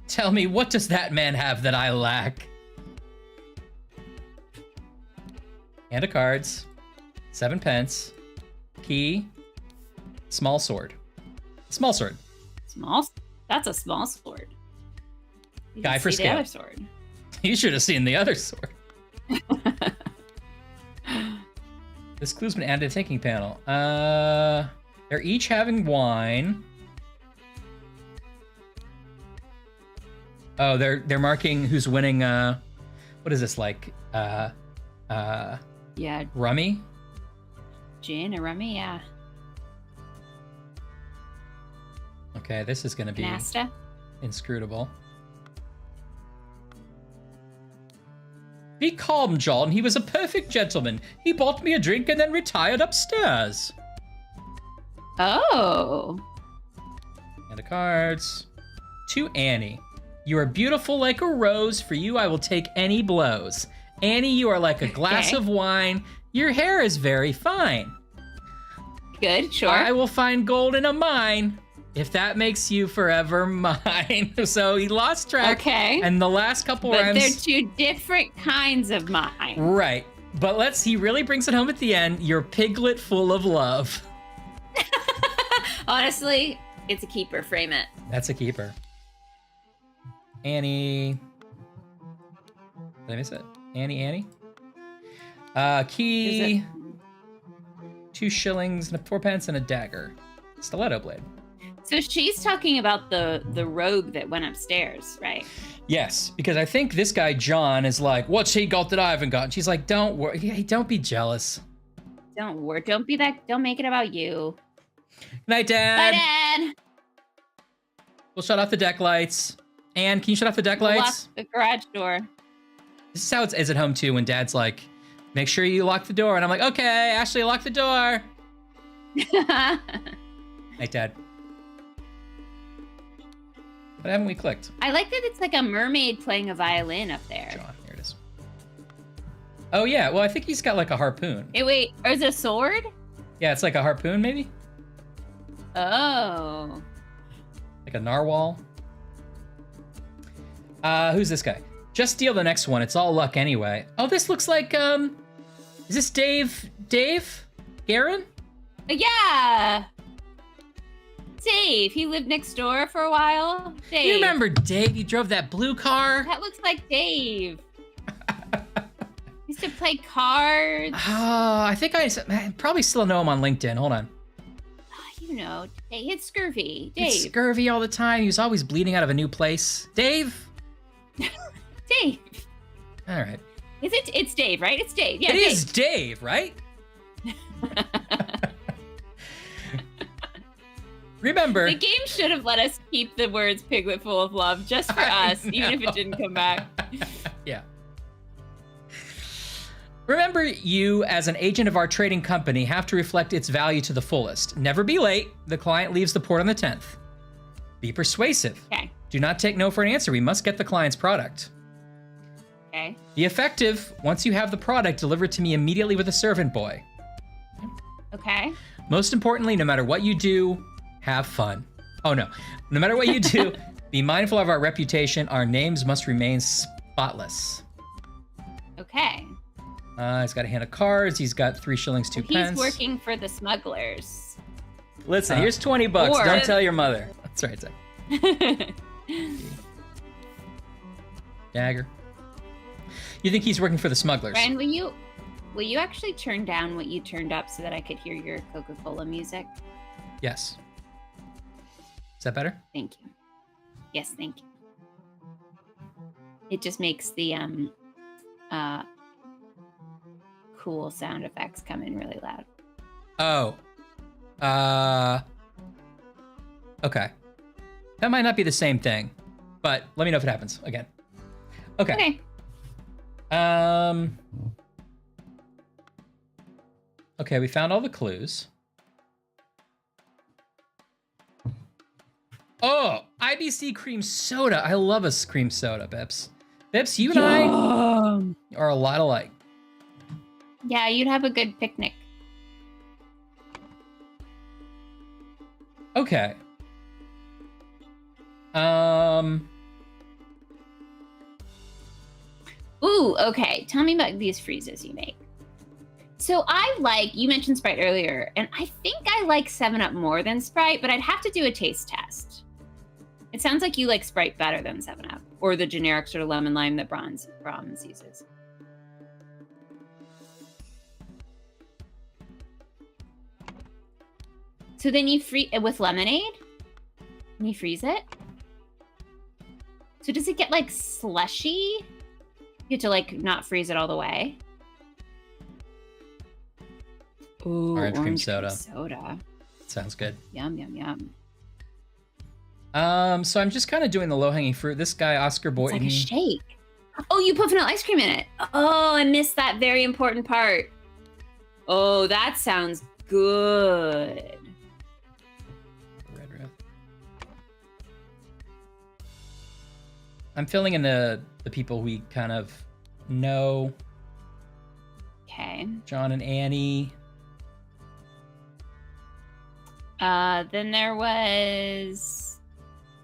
Tell me, what does that man have that I lack? Hand of cards, 7 pence, key, small sword. Small sword. That's a small sword. You Guy can for see scale. the other sword. You should have seen the other sword. This clue's been added to the thinking panel. They're each having wine. Oh, they're marking who's winning. What is this like? Yeah, Rummy. gin or rummy. Yeah, Okay, this is gonna be Nasta. inscrutable. Be calm, John. He was a perfect gentleman. He bought me a drink and then retired upstairs. Oh. And the cards. To Annie. You are beautiful like a rose. For you, I will take any blows. Annie, you are like a glass of wine. Your hair is very fine. Good, sure. I will find gold in a mine. If that makes you forever mine. So he lost track. Okay. And the last couple But rhymes. they're two different kinds of mine. Right. But he really brings it home at the end. You're piglet full of love. Honestly, it's a keeper. Frame it. That's a keeper. Annie. Did I miss it? Annie? Key. Is it- 2 shillings and 4 pence and a dagger. Stiletto blade. So she's talking about the rogue that went upstairs, right? Yes, because I think this guy, John, is like, what's he got that I haven't got? And she's like, don't worry. Hey, don't be jealous. Don't worry. Don't be that. Don't make it about you. Good night, Bye, Dad. Dad. We'll shut off the deck lights. Anne, can you shut off the deck Lock lights? the garage door. This is how it is at home, too, when Dad's like, make sure you lock the door. And I'm like, okay, Ashley, lock the door. Night, Dad. What haven't we clicked? I like that it's like a mermaid playing a violin up there. John, here it is. Oh, yeah. Well, I think he's got like a harpoon. Wait, or is it a sword? Yeah, it's like a harpoon, maybe? Oh. Like a narwhal. Who's this guy? Just steal the next one. It's all luck anyway. Oh, this looks like, is this Dave? Dave? Garen? Yeah. Dave. He lived next door for a while. Dave. You remember Dave? You drove that blue car? That looks like Dave. Used to play cards. I think I probably still know him on LinkedIn. Hold on. You know, he had scurvy. He's Dave. scurvy all the time. He was always bleeding out of a new place. Dave? Dave. All right. Is it? It's Dave, right? It's Dave. Yeah, It Dave. is Dave, right? Remember, The game should have let us keep the words piglet full of love just for us, even if it didn't come back. Yeah. Remember, you, as an agent of our trading company, have to reflect its value to the fullest. Never be late. The client leaves the port on the 10th. Be persuasive. Okay. Do not take no for an answer. We must get the client's product. Okay. Be effective. Once you have the product, deliver it to me immediately with a servant boy. Okay. Most importantly, no matter what you do, have fun. Oh no. No matter what you do, be mindful of our reputation. Our names must remain spotless. Okay. He's got a hand of cards. He's got 3 shillings, 2 He's pence. working for the smugglers. Listen, here's 20 bucks. or- Don't tell your mother. That's right, Zach. Dagger. You think he's working for the smugglers? Brian, will you actually turn down what you turned up so that I could hear your Coca-Cola music? Yes. Is that better? Thank you. Yes, thank you. It just makes the cool sound effects come in really loud. Oh. Okay. That might not be the same thing, but let me know if it happens again. Okay. Okay, we found all the clues. Oh, IBC cream soda. I love a cream soda, Bips. Bips, you and I are a lot alike. Yeah, you'd have a good picnic. Okay. Ooh, okay. Tell me about these freezes you make. So you mentioned Sprite earlier, and I think I like 7-Up more than Sprite, but I'd have to do a taste test. It sounds like you like Sprite better than 7-Up, or the generic sort of lemon lime that Brahms uses. So then you freeze it with lemonade? And you freeze it? So does it get like slushy? You have to like not freeze it all the way. Ooh, Orange cream soda. Soda. Sounds good. Yum, yum, yum. So I'm just kind of doing the low-hanging fruit. This guy, Oscar It's Boynton. like a shake. Oh, you put vanilla ice cream in it. Oh, I missed that very important part. Oh, that sounds good. Red. I'm filling in the people we kind of know. Okay. John and Annie. Then there was...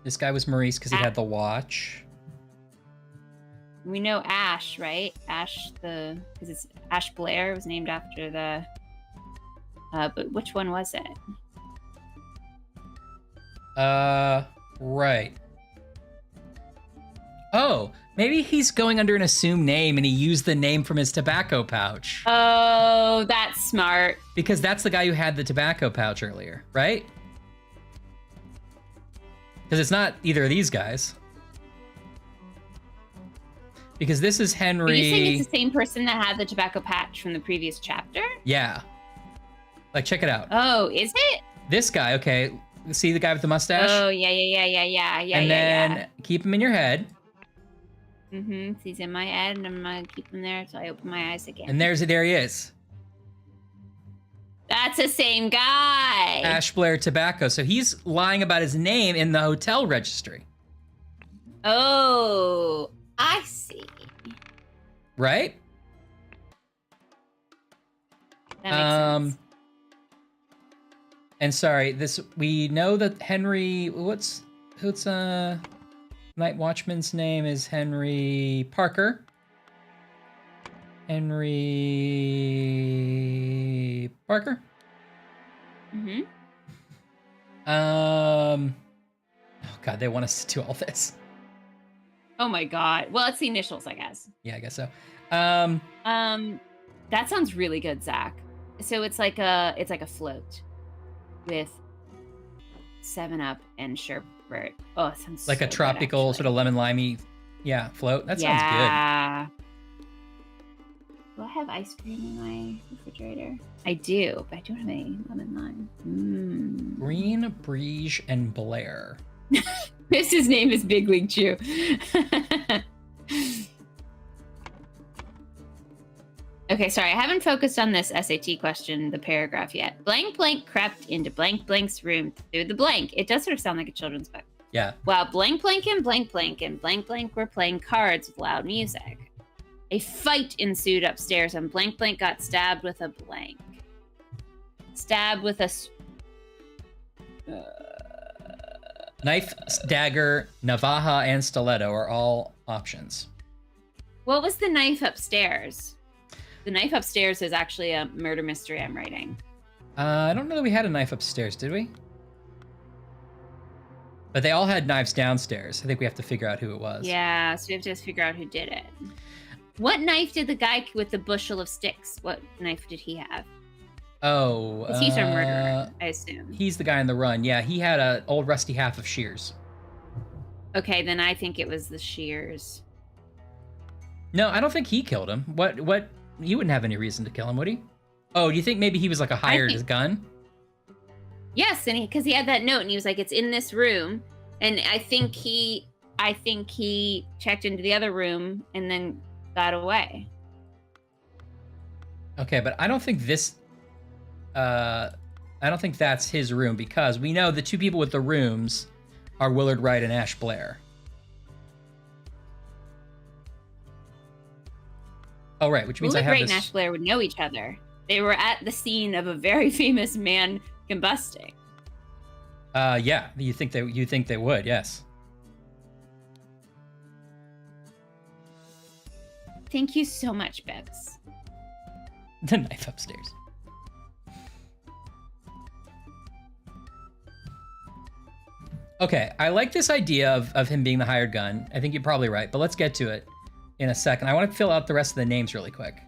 This guy was Maurice because he had the watch. We know Ash, right? Ash because it's Ash Blair. It was named after the... but which one was it? Right. Oh, maybe he's going under an assumed name and he used the name from his tobacco pouch. Oh, that's smart. Because that's the guy who had the tobacco pouch earlier, right? Because it's not either of these guys. Because this is Henry. Are you saying it's the same person that had the tobacco patch from the previous chapter? Yeah. Like, check it out. Oh, is it? This guy, okay. See the guy with the mustache? Oh, yeah. And then keep him in your head. Mm-hmm. He's in my head, and I'm gonna keep him there until I open my eyes again. And there he is. That's the same guy. Ash Blair Tobacco. So he's lying about his name in the hotel registry. Oh, I see. Right? That makes sense. And sorry, we know that Henry, who's Night Watchman's name is Henry Parker. Henry Parker. Mm-hmm. Oh God, they want us to do all this. Oh my God. Well, it's the initials, I guess. Yeah, I guess so. That sounds really good, Zach. So it's like a float with 7-Up and sherbet. Oh, it sounds Like so a tropical good, sort of lemon limey, float. That sounds yeah. Do I have ice cream in my refrigerator? I do, but I don't have any lemon lime. good. Green, Briege, and Blair. His name is Big League Chew. Okay, sorry, I haven't focused on this SAT question, the paragraph yet. Blank blank crept into blank blank's room through the blank. It does sort of sound like a children's book. Yeah. While blank blank and blank blank and blank blank were playing cards with loud music. A fight ensued upstairs and blank blank got stabbed with a blank. Stabbed with a... Knife, dagger, navaja, and stiletto are all options. What was the knife upstairs? The knife upstairs is actually a murder mystery I'm writing. I don't know that we had a knife upstairs, did we? But they all had knives downstairs. I think we have to figure out who it was. Yeah, so we have to figure out who did it. What knife did the guy with the bushel of sticks, what knife did he have? Oh, He's our murderer, I assume. He's the guy on the run. Yeah, he had an old rusty half of shears. Okay, then I think it was the shears. No, I don't think he killed him. What? He wouldn't have any reason to kill him, would he? Oh, do you think maybe he was like a hired gun? Yes, and because he had that note, and he was like, "It's in this room," and I think he checked into the other room and then got away. Okay, but I don't think this. I don't think that's his room because we know the two people with the rooms are Willard Wright and Ash Blair. Oh, right, which means Willard I have Wright this... and Ash Blair would know each other. They were at the scene of a very famous man combusting. Yeah, you think they would, yes. Thank you so much, Bibbs. The knife upstairs. Okay, I like this idea of him being the hired gun. I think you're probably right, but let's get to it in a second. I want to fill out the rest of the names really quick.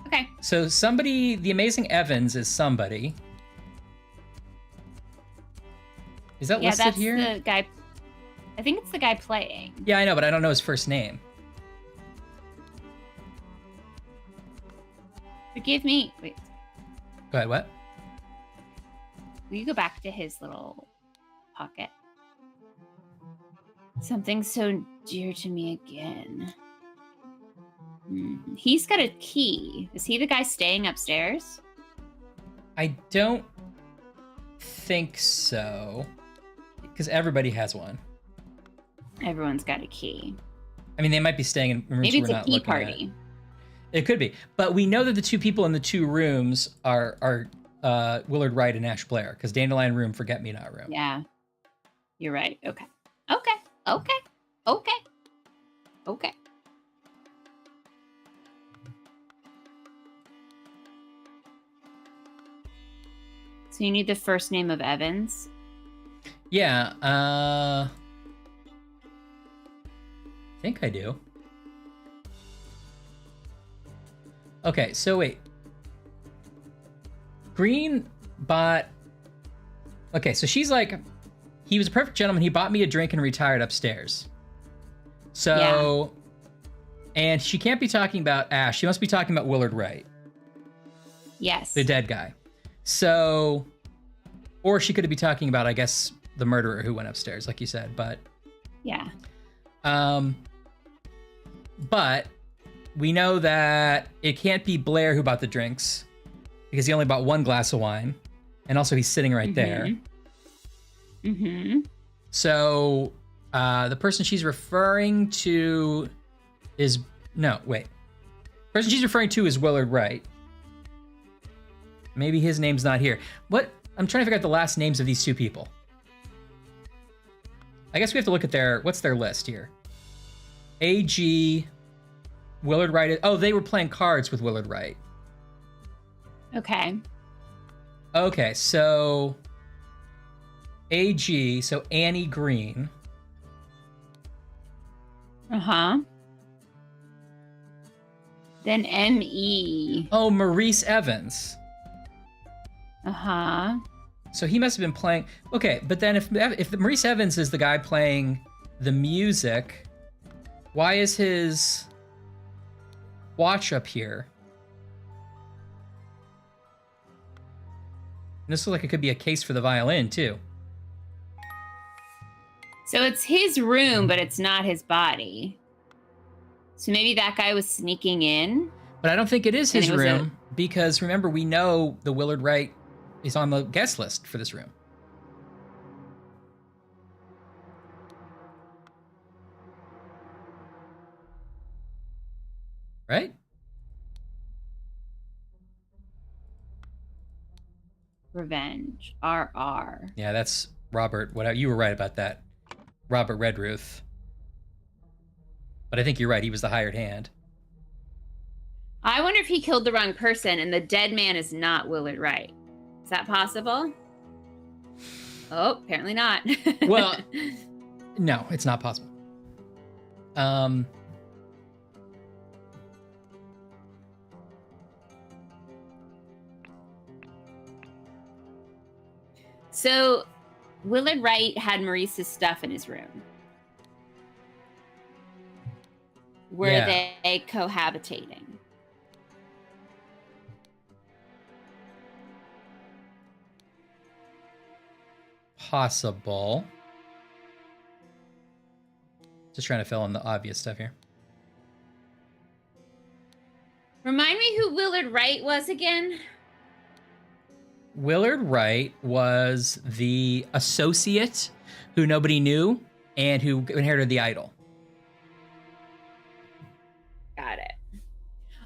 Okay. So somebody, the Amazing Evans is somebody. Is that listed here? Yeah, that's the guy. I think it's the guy playing. Yeah, I know, but I don't know his first name. Forgive me. Wait, Go ahead, what? will you go back to his little pocket? Something so dear to me again. He's got a key. Is he the guy staying upstairs? I don't think so. Because everybody has one. Everyone's got a key. I mean, they might be staying in rooms Maybe we're it's a not key looking at. party. It could be. But we know that the two people in the two rooms are Willard Wright and Ash Blair. Because Dandelion Room, Forget Me Not Room. Yeah. You're right. Okay. Okay. Okay. Okay. Okay. So you need the first name of Evans? Yeah. I think I do. Okay, so wait. Green bought... Okay, so she's like, he was a perfect gentleman. He bought me a drink and retired upstairs. So, and she can't be talking about Ash. She must be talking about Willard Wright, Yes. the dead guy. So, or she could be talking about, I guess, the murderer who went upstairs, like you said. But, Yeah. but we know that it can't be Blair who bought the drinks because he only bought one glass of wine, and also he's sitting right there. Mm-hmm. So the person she's referring to is the person she's referring to is Willard Wright. Maybe his name's not here. What? I'm trying to figure out the last names of these two people. I guess we have to look at what's their list here? AG, Willard Wright. Oh, they were playing cards with Willard Wright. Okay. Okay, so AG, so Annie Green. Uh-huh. Then M.E. Oh, Maurice Evans. Uh-huh. So he must have been playing. Okay, but then if Maurice Evans is the guy playing the music, why is his watch up here? And this looks like it could be a case for the violin too. So it's his room, but it's not his body. So maybe that guy was sneaking in. But I don't think it is And his it was room because remember, we know the Willard Wright is on the guest list for this room. Right? Revenge. R.R. Yeah, that's Robert. What you were right about that. Robert Redruth. But I think you're right. He was the hired hand. I wonder if he killed the wrong person and the dead man is not Willard Wright. Is that possible? Oh, apparently not. Well, no, it's not possible. So Willard Wright had Maurice's stuff in his room. Were they cohabitating? Possible. Just trying to fill in the obvious stuff here. Remind me who Willard Wright was again? Willard Wright was the associate who nobody knew and who inherited the idol. Got it.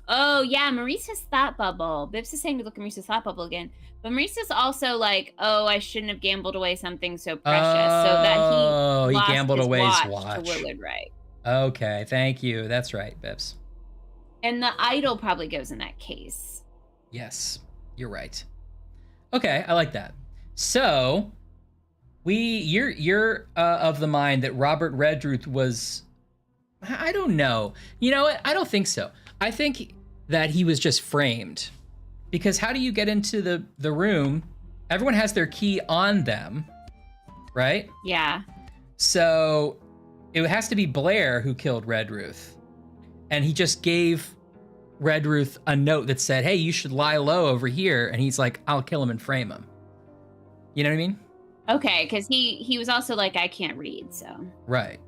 Oh, yeah, Maurice's thought bubble. Bibbs is saying to look at Maurice's thought bubble again. But Maurice is also like, oh, I shouldn't have gambled away something so precious. So that he lost gambled his away his watch to watch. Willard Wright. Okay, thank you. That's right, Bibbs. And the idol probably goes in that case. Yes, you're right. Okay, I like that. So, you're of the mind that Robert Redruth was, I don't know. You know what? I don't think so. I think that he was just framed. Because how do you get into the room? Everyone has their key on them, right? Yeah. So it has to be Blair who killed Redruth. And he just gave Redruth a note that said, hey, you should lie low over here. And he's like, I'll kill him and frame him. You know what I mean? Okay, because he was also like, I can't read, so. Right.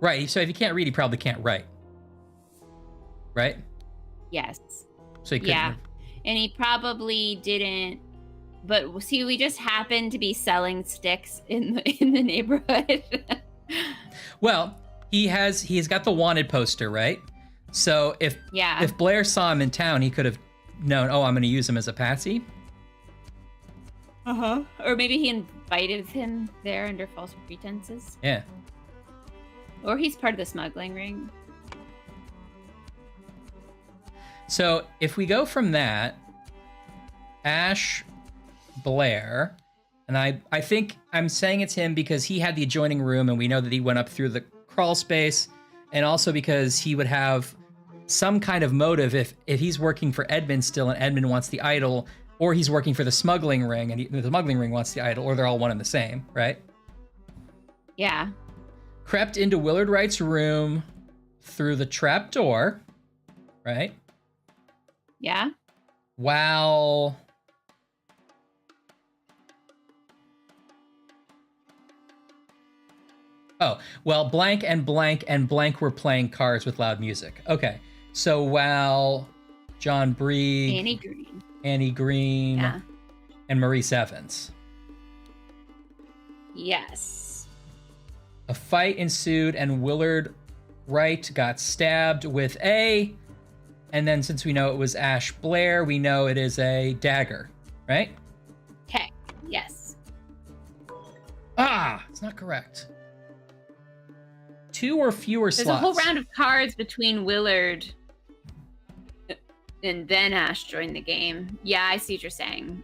Right. So if he can't read, he probably can't write. Right? Yes. So he couldn't. Yeah. And he probably didn't. But see, we just happened to be selling sticks in the neighborhood. Well, he's got the wanted poster, right? So if Blair saw him in town, he could have known, oh, I'm going to use him as a patsy. Uh-huh. Or maybe he invited him there under false pretenses. Yeah. Or he's part of the smuggling ring. So if we go from that, Ash, Blair, and I think I'm saying it's him because he had the adjoining room and we know that he went up through the crawl space, and also because he would have some kind of motive if he's working for Edmund still and Edmund wants the idol, or he's working for the smuggling ring and the smuggling ring wants the idol, or they're all one and the same, right? Yeah. Crept into Willard Wright's room through the trap door, right? Yeah. While blank and blank and blank were playing cards with loud music. Okay. So while John Breed, Annie Green, yeah, and Maurice Evans. Yes. A fight ensued and Willard Wright got stabbed with a, and then since we know it was Ash Blair, we know it is a dagger, right? Okay. Yes. It's not correct. 2 or fewer slots. There's a whole round of cards between Willard and then Ash joined the game. Yeah, I see what you're saying.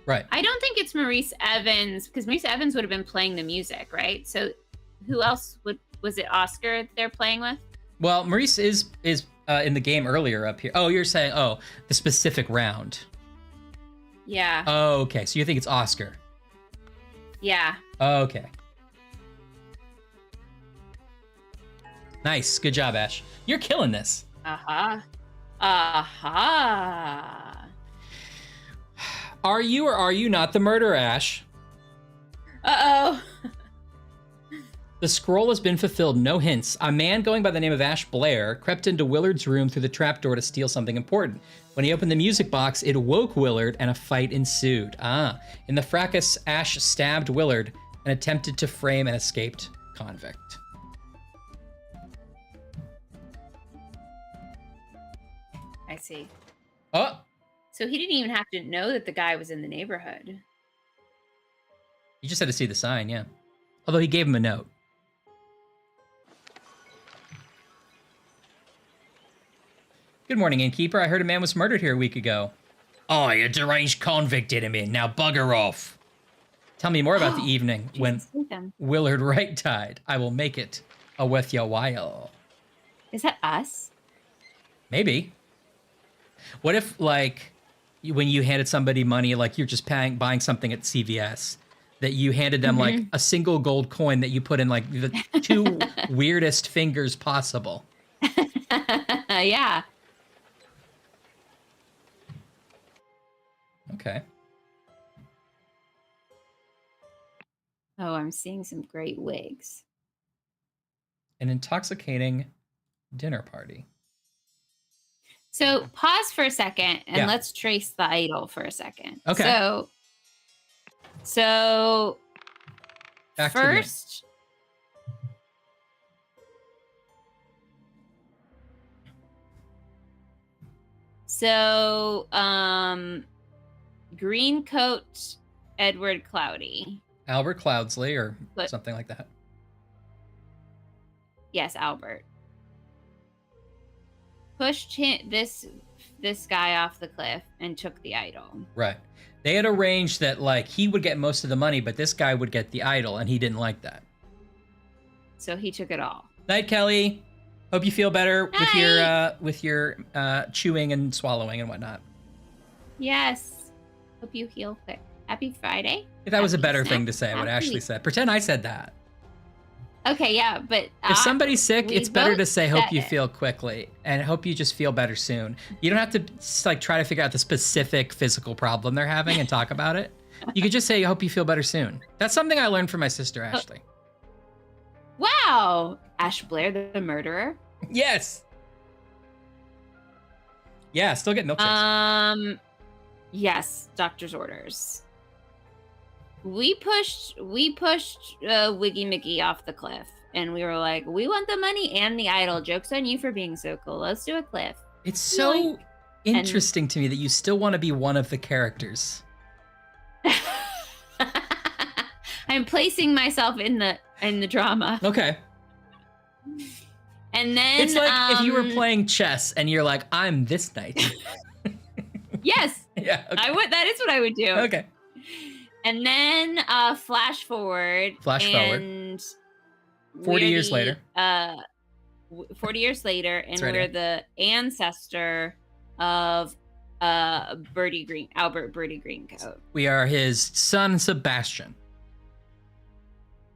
Right. I don't think it's Maurice Evans, because Maurice Evans would have been playing the music, right? So who else was it Oscar they're playing with? Well, Maurice is in the game earlier up here. Oh, you're saying, the specific round. Yeah. Oh, okay. So you think it's Oscar. Yeah. Okay. Nice. Good job, Ash. You're killing this. Aha. Aha. Are you or are you not the murderer, Ash? Uh-oh. The scroll has been fulfilled. No hints. A man going by the name of Ash Blair crept into Willard's room through the trapdoor to steal something important. When he opened the music box, it awoke Willard and a fight ensued. In the fracas, Ash stabbed Willard and attempted to frame an escaped convict. I see. Oh! So he didn't even have to know that the guy was in the neighborhood. You just had to see the sign, yeah. Although he gave him a note. Good morning, innkeeper. I heard a man was murdered here a week ago. Oh, a deranged convict did him in. Now bugger off. Tell me more about the evening when Willard Wright died. I will make it worth your while. Is that us? Maybe. What if, like, when you handed somebody money, like you're just buying something at CVS, that you handed them like a single gold coin that you put in like the 2 weirdest fingers possible? Yeah. Okay. Oh, I'm seeing some great wigs. An intoxicating dinner party. So pause for a second and Yeah. let's trace the idol for a second. Okay. So Back to the game. first, green coat Edward Cloudy. Albert Cloudsley or But- something like that. Yes, Albert. Pushed this guy off the cliff and took the idol. Right. They had arranged that like he would get most of the money, but this guy would get the idol, and he didn't like that. So he took it all. Night, Kelly. Hope you feel better Night. with your chewing and swallowing and whatnot. Yes. Hope you heal quick. Happy Friday. If that was a Happy better snack. thing to say, what Happy- Ashley said. Pretend I said that. Okay, yeah, but If somebody's sick, we it's better to both say hope said you it. feel quickly and hope you just feel better soon. You don't have to like try to figure out the specific physical problem they're having and talk about it. You could just say hope you feel better soon. That's something I learned from my sister Ashley. Wow, Ash Blair, the murderer. Yes. Yeah, still get milkshakes. Yes, doctor's orders. We pushed Wiggy McGee off the cliff, and we were like, we want the money and the idol. Joke's on you for being so cool. Let's do a cliff. It's so interesting to me that you still want to be one of the characters. I'm placing myself in the drama. Okay. And then It's like if you were playing chess and you're like, I'm this knight. Yes. Yeah. Okay. That is what I would do. Okay. And then flash forward. Flash forward. And 40 years later. 40 years later, and right we're here. the ancestor of Albert Birdie Greencoat. We are his son, Sebastian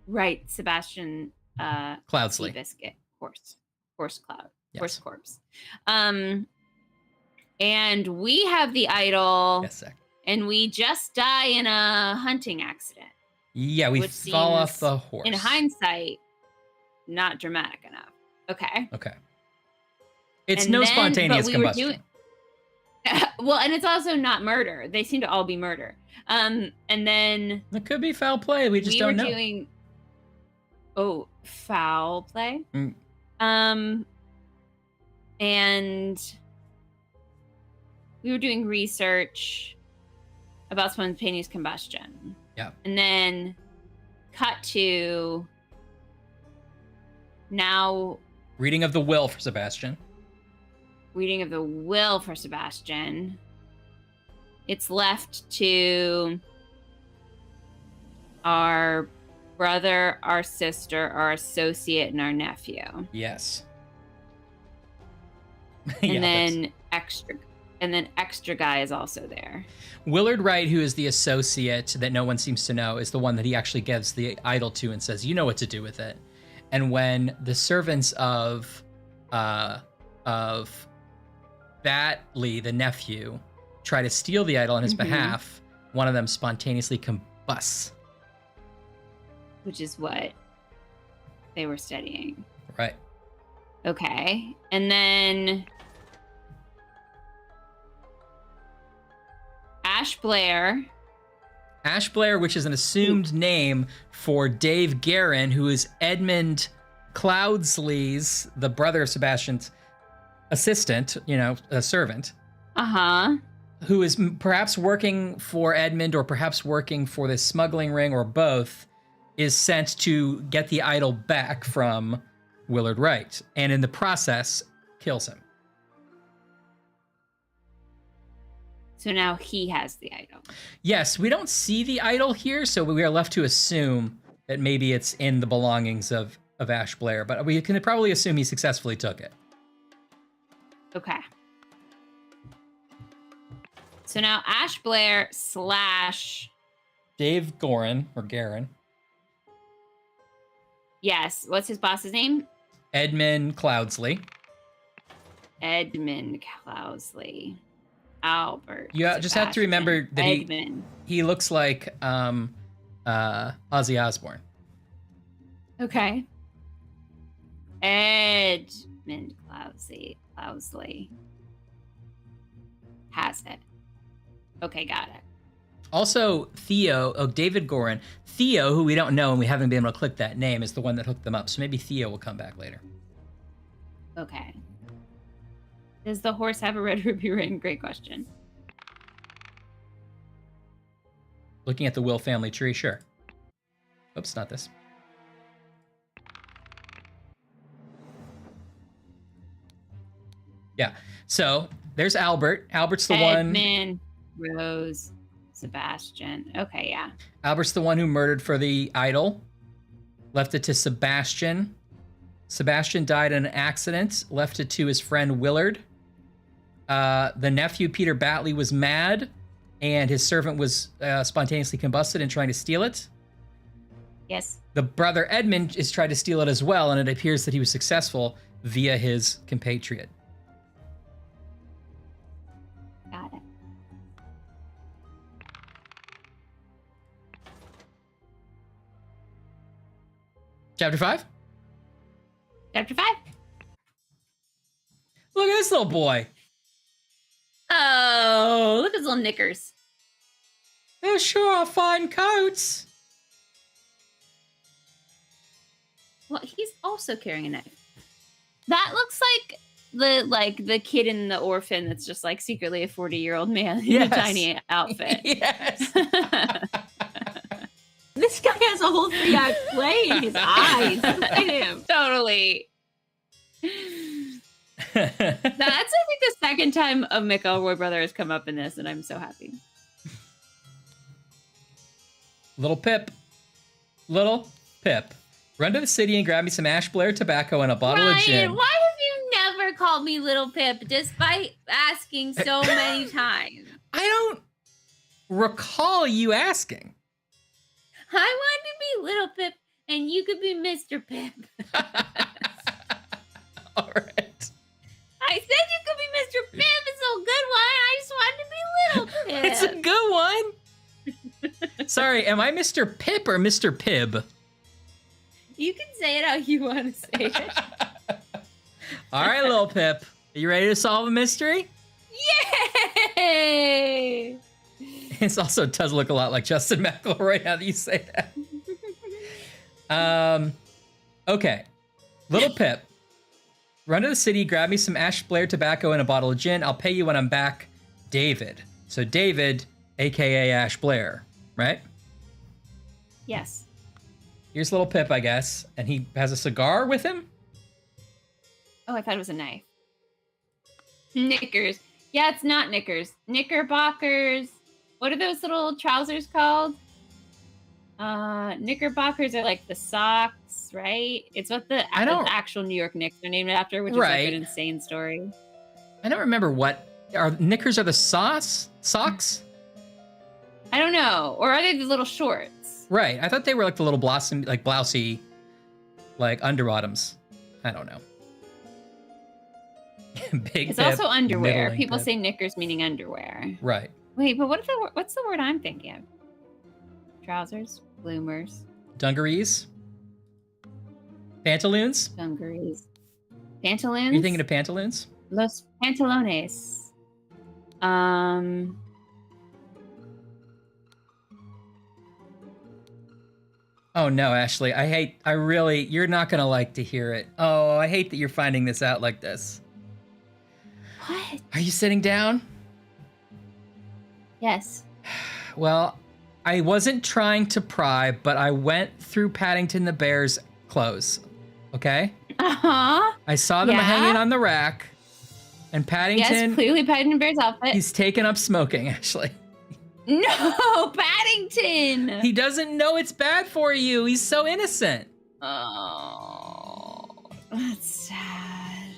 Right, Sebastian Cloudsley. Seabiscuit, horse cloud, Yes. horse corpse. And we have the idol, Yes, sir. and we just die in a hunting accident. Yeah, we Which fall off seems, the horse. In hindsight, not dramatic enough. Okay. Okay. It's And no then- spontaneous but we were combustion. doing- Well, and it's also not murder. They seem to all be murder. And then It could be foul play. We just we don't were know. doing foul play. Mm. And we were doing research about spontaneous combustion. Yeah. And then cut to now Reading of the will for Sebastian. reading of the will for Sebastian. It's left to our brother, our sister, our associate, and our nephew. Yes. And Yeah, that's- then extra guy is also there. Willard Wright, who is the associate that no one seems to know, is the one that he actually gives the idol to and says, you know what to do with it. And when the servants of Batley, the nephew, try to steal the idol on his Mhm. behalf, one of them spontaneously combusts. Which is what they were studying. Right. Okay. And then Ash Blair. Ash Blair, which is an assumed name for Dave Guerin, who is Edmund Cloudsley's, the brother of Sebastian's assistant, a servant, Uh-huh. who is perhaps working for Edmund or perhaps working for this smuggling ring or both, is sent to get the idol back from Willard Wright, and in the process, kills him. So now he has the idol. Yes, we don't see the idol here, so we are left to assume that maybe it's in the belongings of Ash Blair, but we can probably assume he successfully took it. Okay. So now Ash Blair / Dave Gorin, or Guerin, yes, what's his boss's name? Edmund Cloudsley. Edmund Cloudsley. Albert. You just have to remember that Edmund. he looks like Ozzy Osbourne. Okay. Edmund Cloudsley has it. Okay, got it. Also, David Gorin. Theo, who we don't know and we haven't been able to click that name, is the one that hooked them up. So maybe Theo will come back later. Okay. Does the horse have a red ruby ring? Great question. Looking at the Will family tree, sure. Oops, not this. Yeah. So there's Albert. Albert's the one. Edmund, Rose, Sebastian. Okay, yeah. Albert's the one who murdered for the idol. Left it to Sebastian. Sebastian died in an accident. Left it to his friend Willard. The nephew, Peter Batley, was mad, and his servant was spontaneously combusted and trying to steal it. Yes. The brother Edmund is trying to steal it as well, and it appears that he was successful via his compatriot. Got it. Chapter 5? Chapter 5. Look at this little boy. Oh, look at his little knickers. They're sure are fine coats. Well, he's also carrying a knife. That looks like the kid in The Orphan that's just like secretly a 40-year-old man in Yes. a tiny outfit. Yes. This guy has a whole 3-act play in his eyes. Look at him. Totally. That's, I think, the second time a McElroy brother has come up in this, and I'm so happy. Little Pip. Little Pip. Run to the city and grab me some Ash Blair tobacco and a bottle of gin. Why have you never called me Little Pip despite asking so many times? I don't recall you asking. I want to be Little Pip, and you could be Mr. Pip. All right. I said you could be Mr. Pip. It's a good one. I just wanted to be Little Pip. It's a good one. Sorry, am I Mr. Pip or Mr. Pib? You can say it how you want to say it. All right, little Pip. Are you ready to solve a mystery? Yay! It also does look a lot like Justin McElroy now that you say that. Okay. Little Pip. Run to the city, grab me some Ash Blair tobacco and a bottle of gin. I'll pay you when I'm back. David. So David, aka Ash Blair, right? Yes. Here's little Pip, I guess. And he has a cigar with him? Oh, I thought it was a knife. Knickers. Yeah, it's not knickers. Knickerbockers. What are those little trousers called? Knickerbockers are like the socks, right? It's what the actual New York Knicks are named after, which is like an insane story. I don't remember what are knickers are the socks? I don't know. Or are they the little shorts? Right. I thought they were like the little blossom, like blousey, like underbottoms. I don't know. Big It's Pip, also underwear. middling People Pip. say knickers meaning underwear. Right. Wait, but what's the word I'm thinking of? Trousers, bloomers, Dungarees. Pantaloons. dungarees, pantaloons. Are you thinking of pantaloons? Los pantalones. Oh no, Ashley. You're not gonna like to hear it. Oh, I hate that you're finding this out like this. What? Are you sitting down? Yes. Well, I wasn't trying to pry, but I went through Paddington the Bear's clothes. Okay? Uh-huh. I saw them Yeah? hanging on the rack. And Paddington, Yes, clearly Paddington Bear's outfit. he's taken up smoking, Ashley. No, Paddington! He doesn't know it's bad for you. He's so innocent. Oh, that's sad.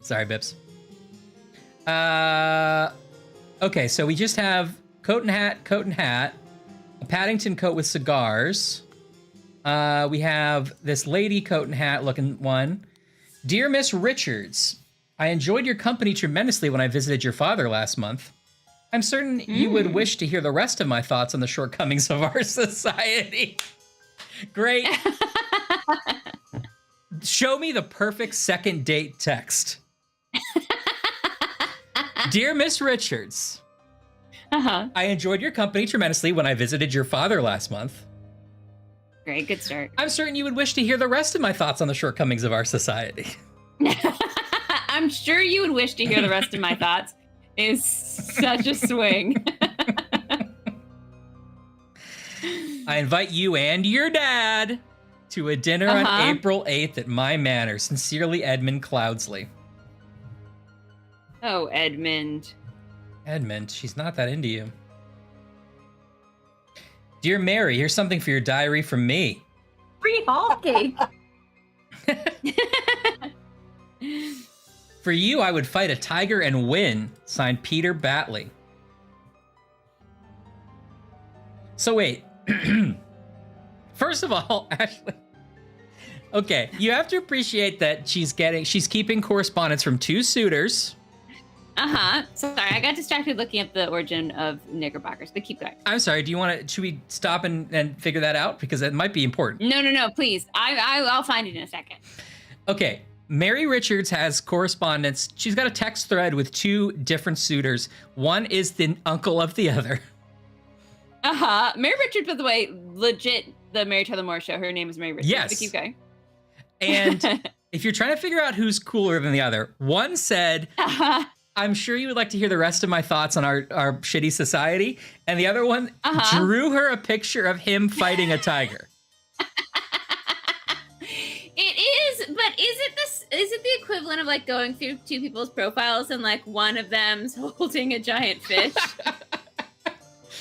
Sorry, Bips. Okay, so we just have coat and hat, a Paddington coat with cigars. We have this lady coat and hat looking one. Dear Miss Richards, I enjoyed your company tremendously when I visited your father last month. I'm certain you would wish to hear the rest of my thoughts on the shortcomings of our society. Great. Show me the perfect second date text. Dear Miss Richards, Uh-huh. I enjoyed your company tremendously when I visited your father last month. Great, good start. I'm certain you would wish to hear the rest of my thoughts on the shortcomings of our society. I'm sure you would wish to hear the rest of my thoughts. Is such a swing. I invite you and your dad to a dinner on April 8th at my manor. Sincerely, Edmund Cloudsley. Oh, Edmund. Edmund, she's not that into you. Dear Mary, here's something for your diary from me. Free hall cake. For you, I would fight a tiger and win. Signed, Peter Batley. So wait. First of all, Ashley. Okay, you have to appreciate that she's keeping correspondence from 2 suitors. Sorry, I got distracted looking up the origin of Knickerbockers, but keep going. I'm sorry. Should we stop and figure that out? Because that might be important. No, please. I'll find it in a second. Okay. Mary Richards has correspondence. She's got a text thread with 2 different suitors. One is the uncle of the other. Mary Richards, by the way, legit the Mary Tyler Moore Show. Her name is Mary Richards. Yes. But keep going. And if you're trying to figure out who's cooler than the other, one said, I'm sure you would like to hear the rest of my thoughts on our shitty society. And the other one drew her a picture of him fighting a tiger. It is, but is it the equivalent of like going through 2 people's profiles and like one of them's holding a giant fish?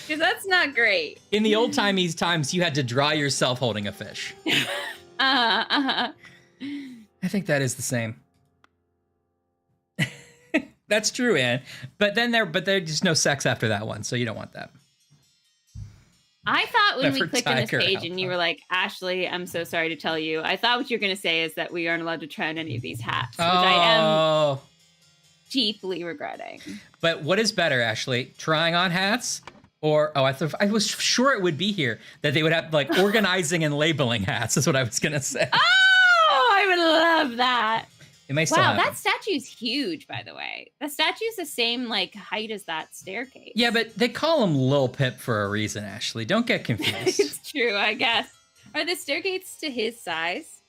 Because that's not great. In the old times, you had to draw yourself holding a fish. I think that is the same. That's true, Anne. But there's just no sex after that one, so you don't want that. I thought when we Never clicked on this tiger page and you were like, Ashley, I'm so sorry to tell you. I thought what you were going to say is that we aren't allowed to try on any of these hats, which I am deeply regretting. But what is better, Ashley? Trying on hats? Or, I was sure it would be here that they would have like organizing and labeling hats. Is what I was going to say. Oh, I would love that. It may still Wow, happen. that statue's huge, by the way. The statue's the same like height as that staircase. Yeah, but they call him Lil Pip for a reason, Ashley. Don't get confused. It's true, I guess. Are the stairgates to his size?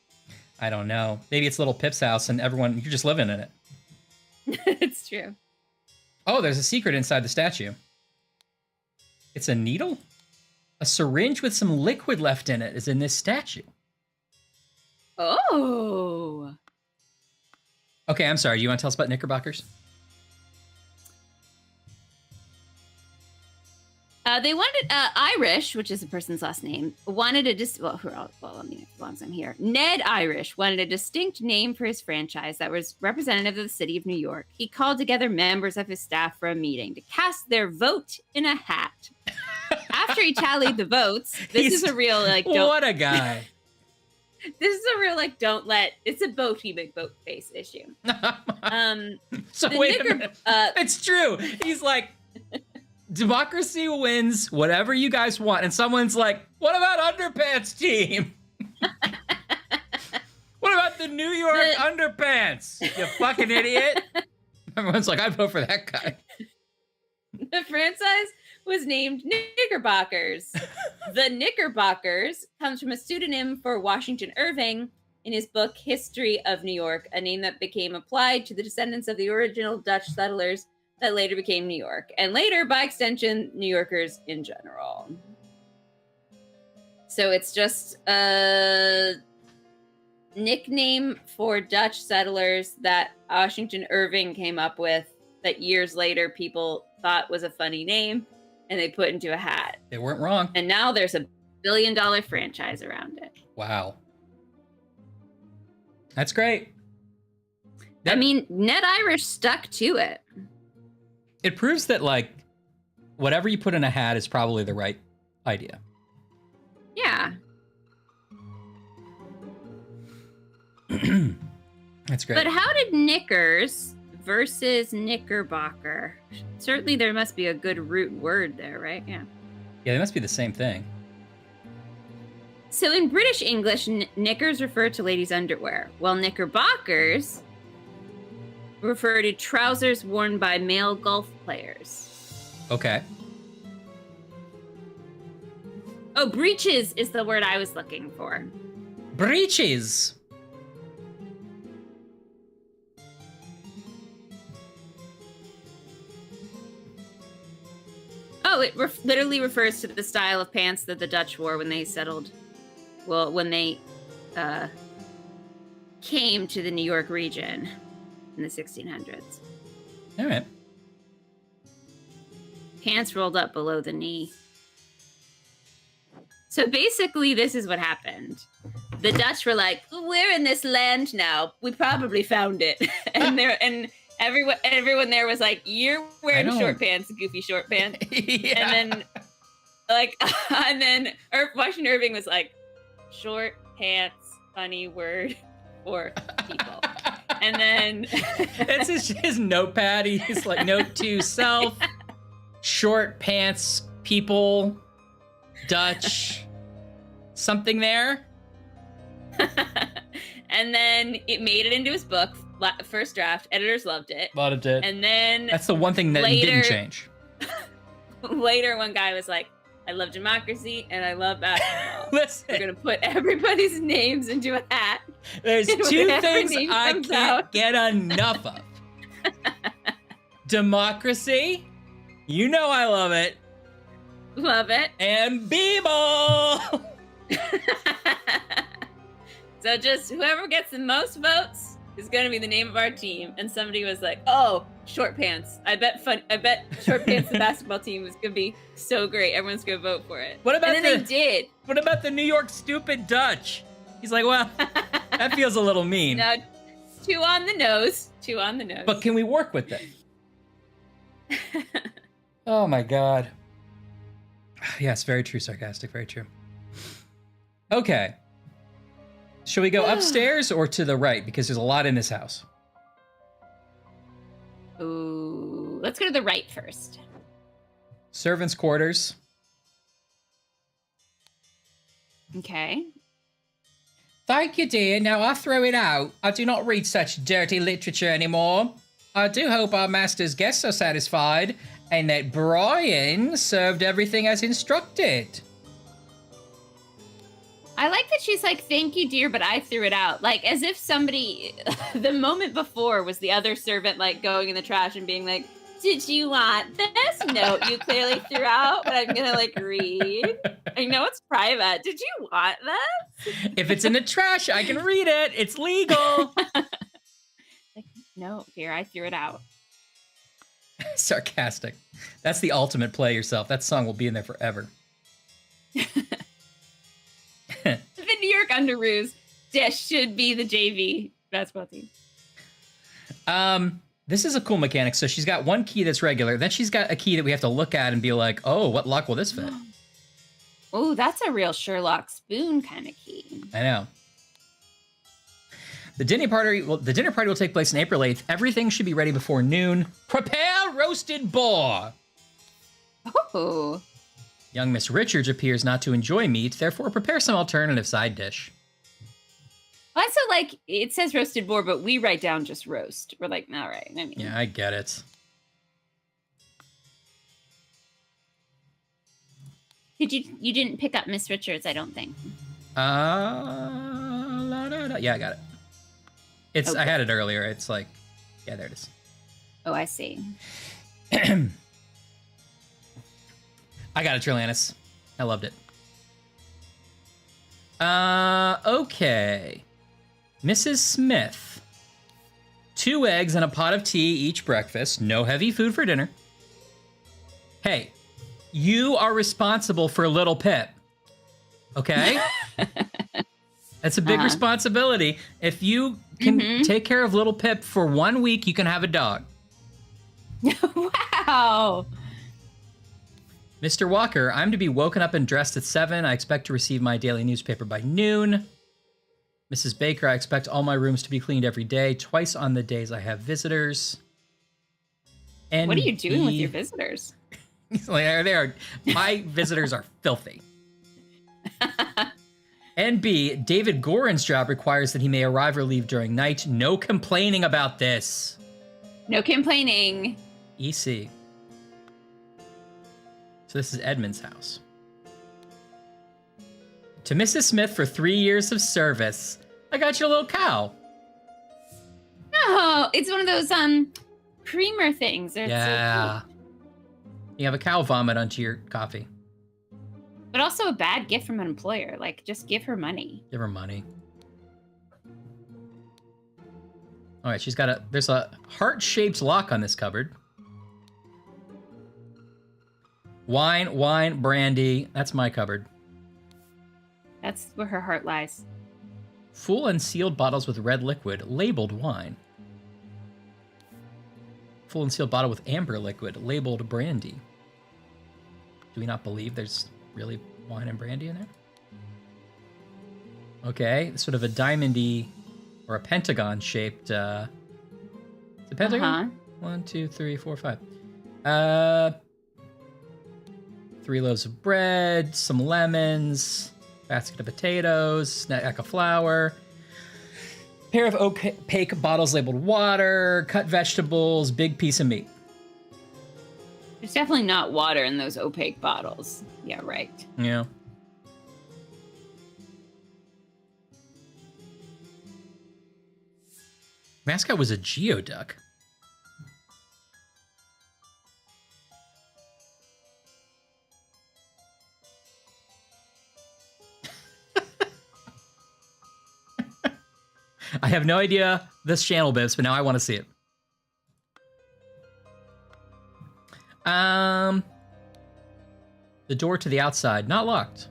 I don't know. Maybe it's Little Pip's house and you're just living in it. It's true. Oh, there's a secret inside the statue. It's a needle? A syringe with some liquid left in it is in this statue. Oh. Okay, I'm sorry. Do you want to tell us about Knickerbockers? They wanted Irish, which is a person's last name, wanted a as long as I'm here. Ned Irish wanted a distinct name for his franchise that was representative of the city of New York. He called together members of his staff for a meeting to cast their vote in a hat. After he tallied the votes, is a real like what a guy. This is a real like it's a boat face issue. So wait a minute. It's true. He's like, democracy wins whatever you guys want. And someone's like, what about Underpants team? What about the New York Underpants? You fucking idiot. Everyone's like, I vote for that guy. The franchise was named Knickerbockers. The Knickerbockers comes from a pseudonym for Washington Irving in his book History of New York, a name that became applied to the descendants of the original Dutch settlers that later became New York, and later, by extension, New Yorkers in general. So it's just a nickname for Dutch settlers that Washington Irving came up with that years later people thought was a funny name, and they put into a hat. They weren't wrong. And now there's $1 billion franchise around it. Wow. That's great. I mean, Ned Irish stuck to it. It proves that, like, whatever you put in a hat is probably the right idea. Yeah. That's great. But how did Knickers versus Knickerbocker? Certainly there must be a good root word there, right? Yeah. Yeah, they must be the same thing. So in British English, knickers refer to ladies' underwear, while knickerbockers refer to trousers worn by male golf players. Okay. Oh, breeches is the word I was looking for. Breeches. Oh, it literally refers to the style of pants that the Dutch wore when they settled. Well, when they came to the New York region in the 1600s. All right. Pants rolled up below the knee. So basically, this is what happened. The Dutch were like, "We're in this land now. We probably found it," and everyone there was like, "You're wearing short pants, goofy short pants." Yeah. And then Like, and then Washington Irving was like, short pants, funny word for people. And then It's his notepad. He's like, note to self, short pants, people, Dutch, something there. and then it made it into his book, first draft. Editors loved it. Loved it. And then That's the one thing that later- didn't change. later, one guy was like, I love democracy and I love basketball. Listen, We're going to put everybody's names into a hat. there's and two whatever things name I comes can't out. get enough of. Democracy, you know I love it, Love it. and B-ball. So just whoever gets the most votes is going to be the name of our team. And somebody was like, "Oh, short pants. I bet short pants the basketball team is going to be so great. Everyone's going to vote for it." What about and then the- they did. What about the New York stupid Dutch? He's like, well, that feels a little mean. Now, two on the nose. But can we work with it? Oh my god. Yes, very true, sarcastic, very true. Okay. Shall we go upstairs or to the right? Because there's a lot in this house. Ooh, let's go to the right first. Servants' quarters. Okay. Thank you, dear. Now I'll throw it out. I do not read such dirty literature anymore. I do hope our master's guests are satisfied and that Brian served everything as instructed. I like that she's like, "Thank you, dear," but I threw it out. Like, as if somebody, the moment before was the other servant, like, going in the trash and being like, "Did you want this note you clearly threw out, but I'm gonna, like, read? I know it's private. Did you want this?" If it's in the trash, I can read it. It's legal. Like, no, dear, I threw it out. Sarcastic. That's the ultimate play yourself. That song will be in there forever. The New York Underoos dish should be the JV basketball team. This is a cool mechanic. So she's got one key that's regular. Then she's got a key that we have to look at and be like, oh, what lock will this fit? Oh, that's a real Sherlock Spoon kind of key. I know. The dinner party will take place on April 8th. Everything should be ready before noon. Prepare roasted boar. Oh. Young Miss Richards appears not to enjoy meat, therefore prepare some alternative side dish. Also, like, it says roasted boar, but we write down just roast. We're like, all right. I mean, Yeah, I get it. You didn't pick up Miss Richards, I don't think. Yeah, I got it. It's I Okay. had it earlier. It's like, yeah, there it is. Oh, I see. I got it, Trillanus. I loved it. Okay. Mrs. Smith. 2 eggs and a pot of tea each breakfast. No heavy food for dinner. Hey, you are responsible for little Pip. Okay? That's a big responsibility. If you can take care of little Pip for 1 week, you can have a dog. Wow. Mr. Walker, I'm to be woken up and dressed at 7. I expect to receive my daily newspaper by noon. Mrs. Baker, I expect all my rooms to be cleaned every day, twice on the days I have visitors. And What are you doing with your visitors? My visitors are filthy. And B, David Gorin's job requires that he may arrive or leave during night. No complaining about this. No complaining. EC. So this is Edmund's house. To Mrs. Smith for 3 years of service. I got you a little cow. No, it's one of those creamer things. They're so Yeah. cute. You have a cow vomit onto your coffee. But also a bad gift from an employer. Like, just give her money. Give her money. All right, there's a heart-shaped lock on this cupboard. Wine, brandy. That's my cupboard. That's where her heart lies. Full and sealed bottles with red liquid, labeled wine. Full and sealed bottle with amber liquid, labeled brandy. Do we not believe there's really wine and brandy in there? Okay, sort of a diamondy or a pentagon-shaped. It's a pentagon. 1, 2, 3, 4, 5. 3 loaves of bread, some lemons, basket of potatoes, snack of flour, pair of opaque bottles labeled water, cut vegetables, big piece of meat. There's definitely not water in those opaque bottles. Yeah, right. Yeah. Mascot was a geoduck. I have no idea this channel, Bibbs, but now I want to see it. The door to the outside, not locked.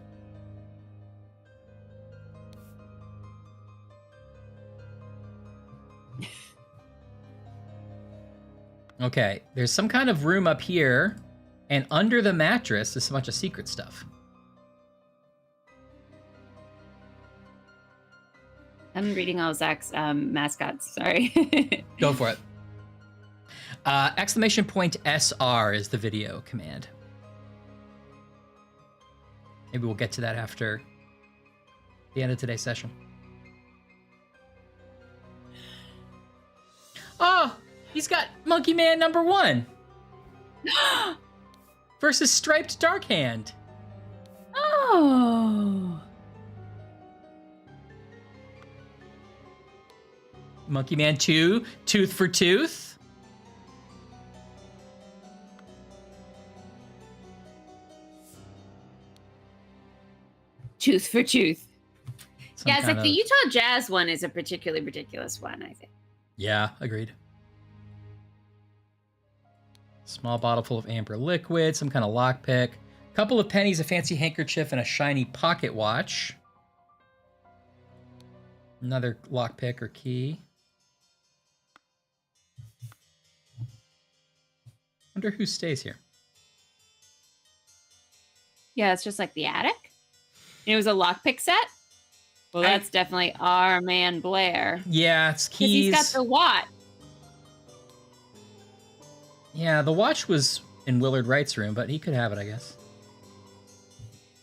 Okay, there's some kind of room up here, and under the mattress is a bunch of secret stuff. I'm reading all Zach's mascots. Sorry. Go for it. Exclamation point SR is the video command. Maybe we'll get to that after the end of today's session. Oh, he's got Monkey Man #1 versus Striped Darkhand. Oh. Monkey Man 2, Tooth for Tooth. Tooth for tooth. Some Yeah, it's like kind the of- Utah Jazz one is a particularly ridiculous one, I think. Yeah, agreed. Small bottle full of amber liquid, some kind of lockpick, couple of pennies, a fancy handkerchief, and a shiny pocket watch. Another lockpick or key. Wonder who stays here. Yeah, it's just like the attic. And it was a lockpick set. Well, that's definitely our man Blair. Yeah, it's Because keys. he's got the watch. Yeah, the watch was in Willard Wright's room, but he could have it, I guess.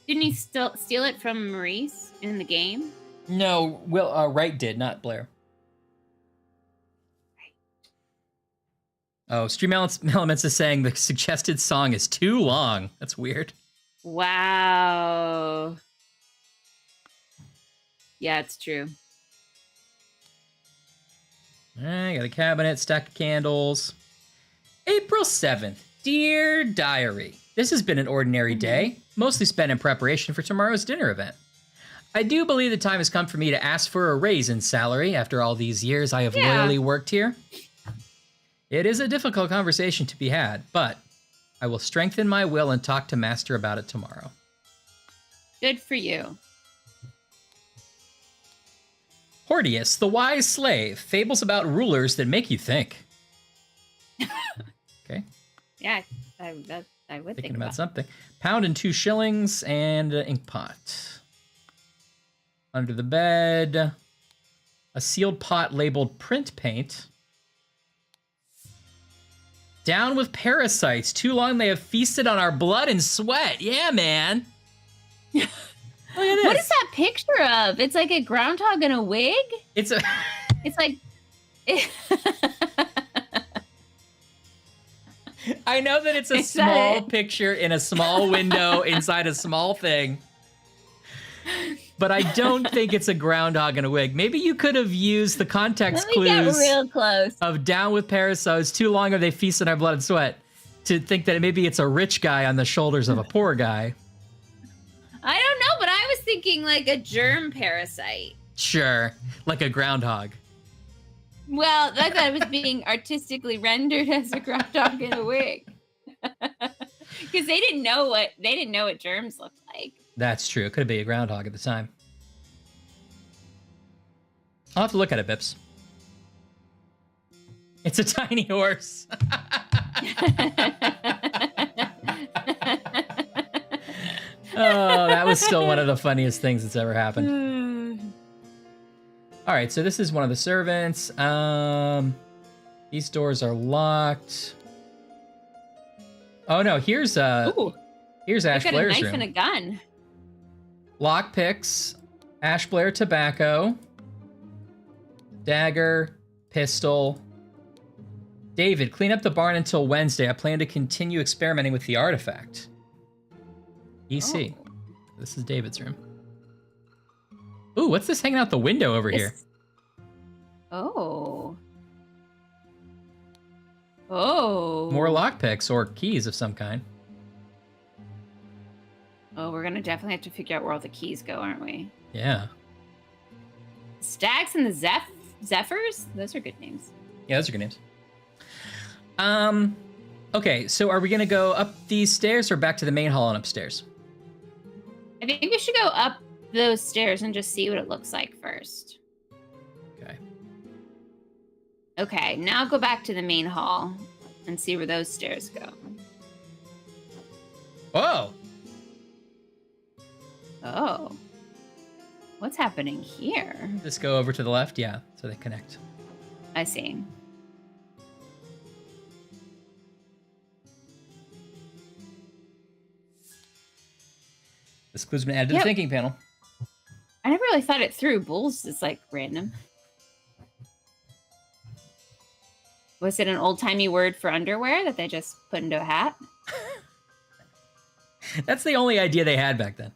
Didn't he still steal it from Maurice in the game? No, Wright did, not Blair. Oh, Stream Elements is saying the suggested song is too long. That's weird. Wow. Yeah, it's true. All right, got a cabinet, stack of candles. April 7th. Dear Diary, this has been an ordinary day, mostly spent in preparation for tomorrow's dinner event. I do believe the time has come for me to ask for a raise in salary after all these years I have loyally worked here. It is a difficult conversation to be had, but I will strengthen my will and talk to Master about it tomorrow. Good for you. Hordius, the wise slave, fables about rulers that make you think. Okay. Yeah, I would Thinking think about something. Pound and 2 shillings and an ink pot. Under the bed, a sealed pot labeled print paint. Down with parasites. Too long they have feasted on our blood and sweat. Yeah, man. Look at this. What is that picture of? It's like a groundhog in a wig? It's a It's like... I know that it's a Is that small it? picture in a small window inside a small thing. But I don't think it's a groundhog in a wig. Maybe you could have used the context Let me get clues real close. of down with parasites, too long have they feasted on our blood and sweat, to think that maybe it's a rich guy on the shoulders of a poor guy. I don't know, but I was thinking like a germ parasite. Sure, like a groundhog. Well, I thought it was being artistically rendered as a groundhog in a wig. Because they didn't know what germs looked like. That's true. It could be a groundhog at the time. I'll have to look at it, Bips. It's a tiny horse. Oh, that was still one of the funniest things that's ever happened. All right, so this is one of the servants. These doors are locked. Oh no, here's Ooh, Ash got a Blair's knife room. and a gun. Lock picks, Ash Blair tobacco, dagger, pistol. David, clean up the barn until Wednesday. I plan to continue experimenting with the artifact. EC. Oh. This is David's room. Ooh, what's this hanging out the window over here? Oh. Oh. More lockpicks or keys of some kind. Oh, we're gonna definitely have to figure out where all the keys go, aren't we? Yeah. Stags and the Zephyrs? Those are good names. Yeah, those are good names. Okay, so are we gonna go up these stairs or back to the main hall and upstairs? I think we should go up those stairs and just see what it looks like first. Okay. Okay, now go back to the main hall and see where those stairs go. Whoa! Oh. What's happening here? Just go over to the left, yeah, so they connect. I see. This clue's been added to the thinking panel. I never really thought it through. Bulls is like random. Was it an old-timey word for underwear that they just put into a hat? That's the only idea they had back then.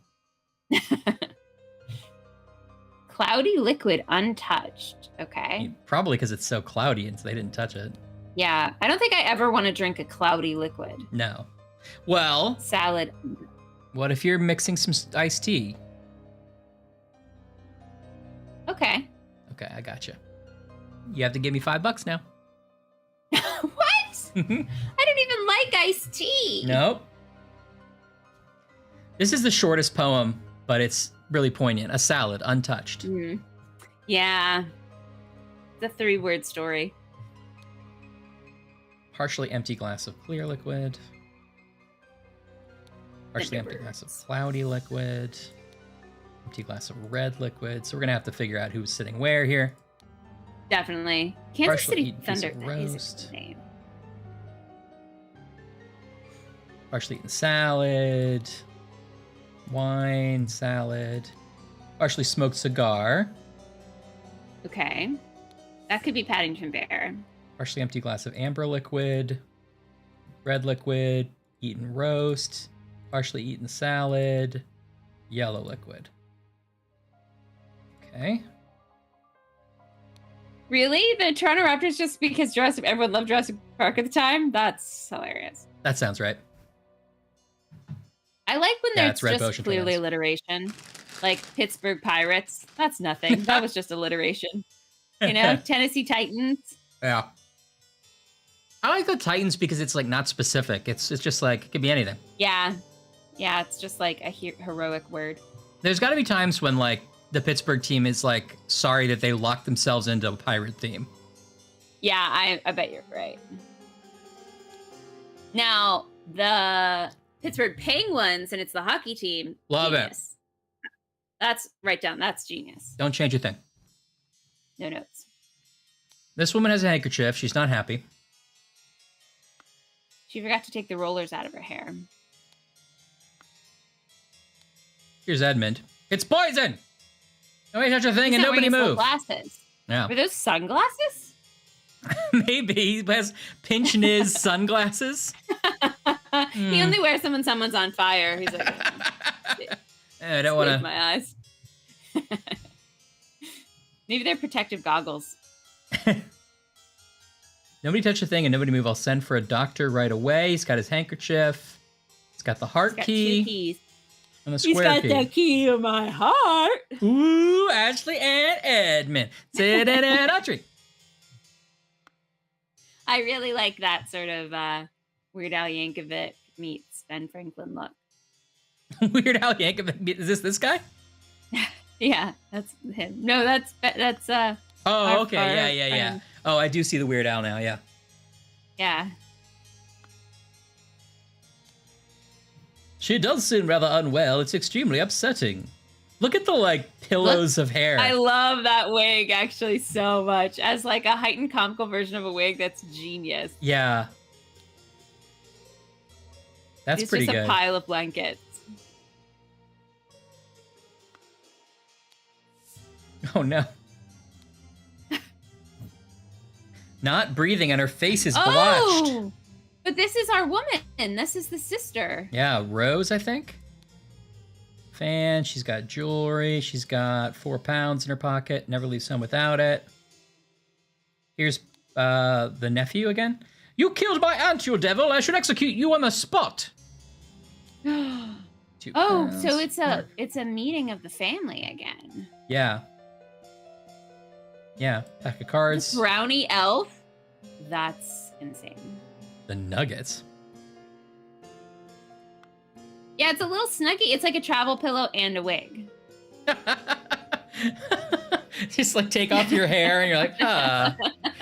Cloudy liquid untouched. Okay. Probably because it's so cloudy and so they didn't touch it. Yeah, I don't think I ever want to drink a cloudy liquid. No. Well, Salad. what if you're mixing some iced tea? Okay. Okay, I got you. You have to give me $5 now. What? I don't even like iced tea. Nope. This is the shortest poem, but it's really poignant. A salad, untouched. Mm. Yeah. The 3-word story. Partially empty glass of clear liquid. Partially empty glass of cloudy liquid. Empty glass of red liquid. So we're gonna have to figure out who's sitting where here. Definitely. Kansas Partially City eaten piece Thunder. of That is roast. a name. Partially eaten salad. Wine, salad. Partially smoked cigar. Okay. That could be Paddington Bear. Partially empty glass of amber liquid. Red liquid. Eaten roast. Partially eaten salad. Yellow liquid. Okay. Really? The Toronto Raptors just because everyone loved Jurassic Park at the time? That's hilarious. That sounds right. I like when Yeah, there's it's Red just Potion clearly fans. alliteration. Like Pittsburgh Pirates. That's nothing. That was just alliteration. You know? Tennessee Titans. Yeah. I like the Titans because it's like not specific. It's just like it could be anything. Yeah. Yeah, it's just like a heroic word. There's got to be times when like the Pittsburgh team is like sorry that they locked themselves into a pirate theme. Yeah, I bet you're right. Now, the Pittsburgh Penguins, and it's the hockey team. Love it. Genius. That's right down. That's genius. Don't change a thing. No notes. This woman has a handkerchief. She's not happy. She forgot to take the rollers out of her hair. Here's Edmund. It's poison! Nobody touch a thing He's and not nobody wearing his move. Glasses. Yeah. Were those sunglasses? Maybe he has pinch nez sunglasses. He only wears them when someone's on fire. He's like, I don't want save to. my eyes. Maybe they're protective goggles. Nobody touch a thing and nobody move. I'll send for a doctor right away. He's got his handkerchief. He's got the heart He's got key 2 keys. and the He's square got key. the key to my heart. Ooh, Ashley and Edmund sitting in a tree. I really like that sort of Weird Al Yankovic meets Ben Franklin look. Weird Al Yankovic. Is this guy? Yeah, that's him. No, that's Oh, Our- okay. our Yeah. friend. Oh, I do see the Weird Al now. Yeah. She does seem rather unwell. It's extremely upsetting. Look at the like pillows of hair. I love that wig actually so much. As like a heightened comical version of a wig, that's genius. Yeah. That's It's pretty just good. a pile of blankets. Oh no. Not breathing and her face is blotched. Oh, but this is our woman. This is the sister. Yeah, Rose, I think. Fan, she's got jewelry. She's got 4 pounds in her pocket. Never leaves home without it. Here's the nephew again. You killed my aunt, you devil. I should execute you on the spot. 2 Oh, pounds. so it's a meeting of the family again. Yeah. Yeah, pack of cards. The brownie elf. That's insane. The nuggets. Yeah, it's a little snuggy. It's like a travel pillow and a wig. Just like take off your hair and you're like, ah.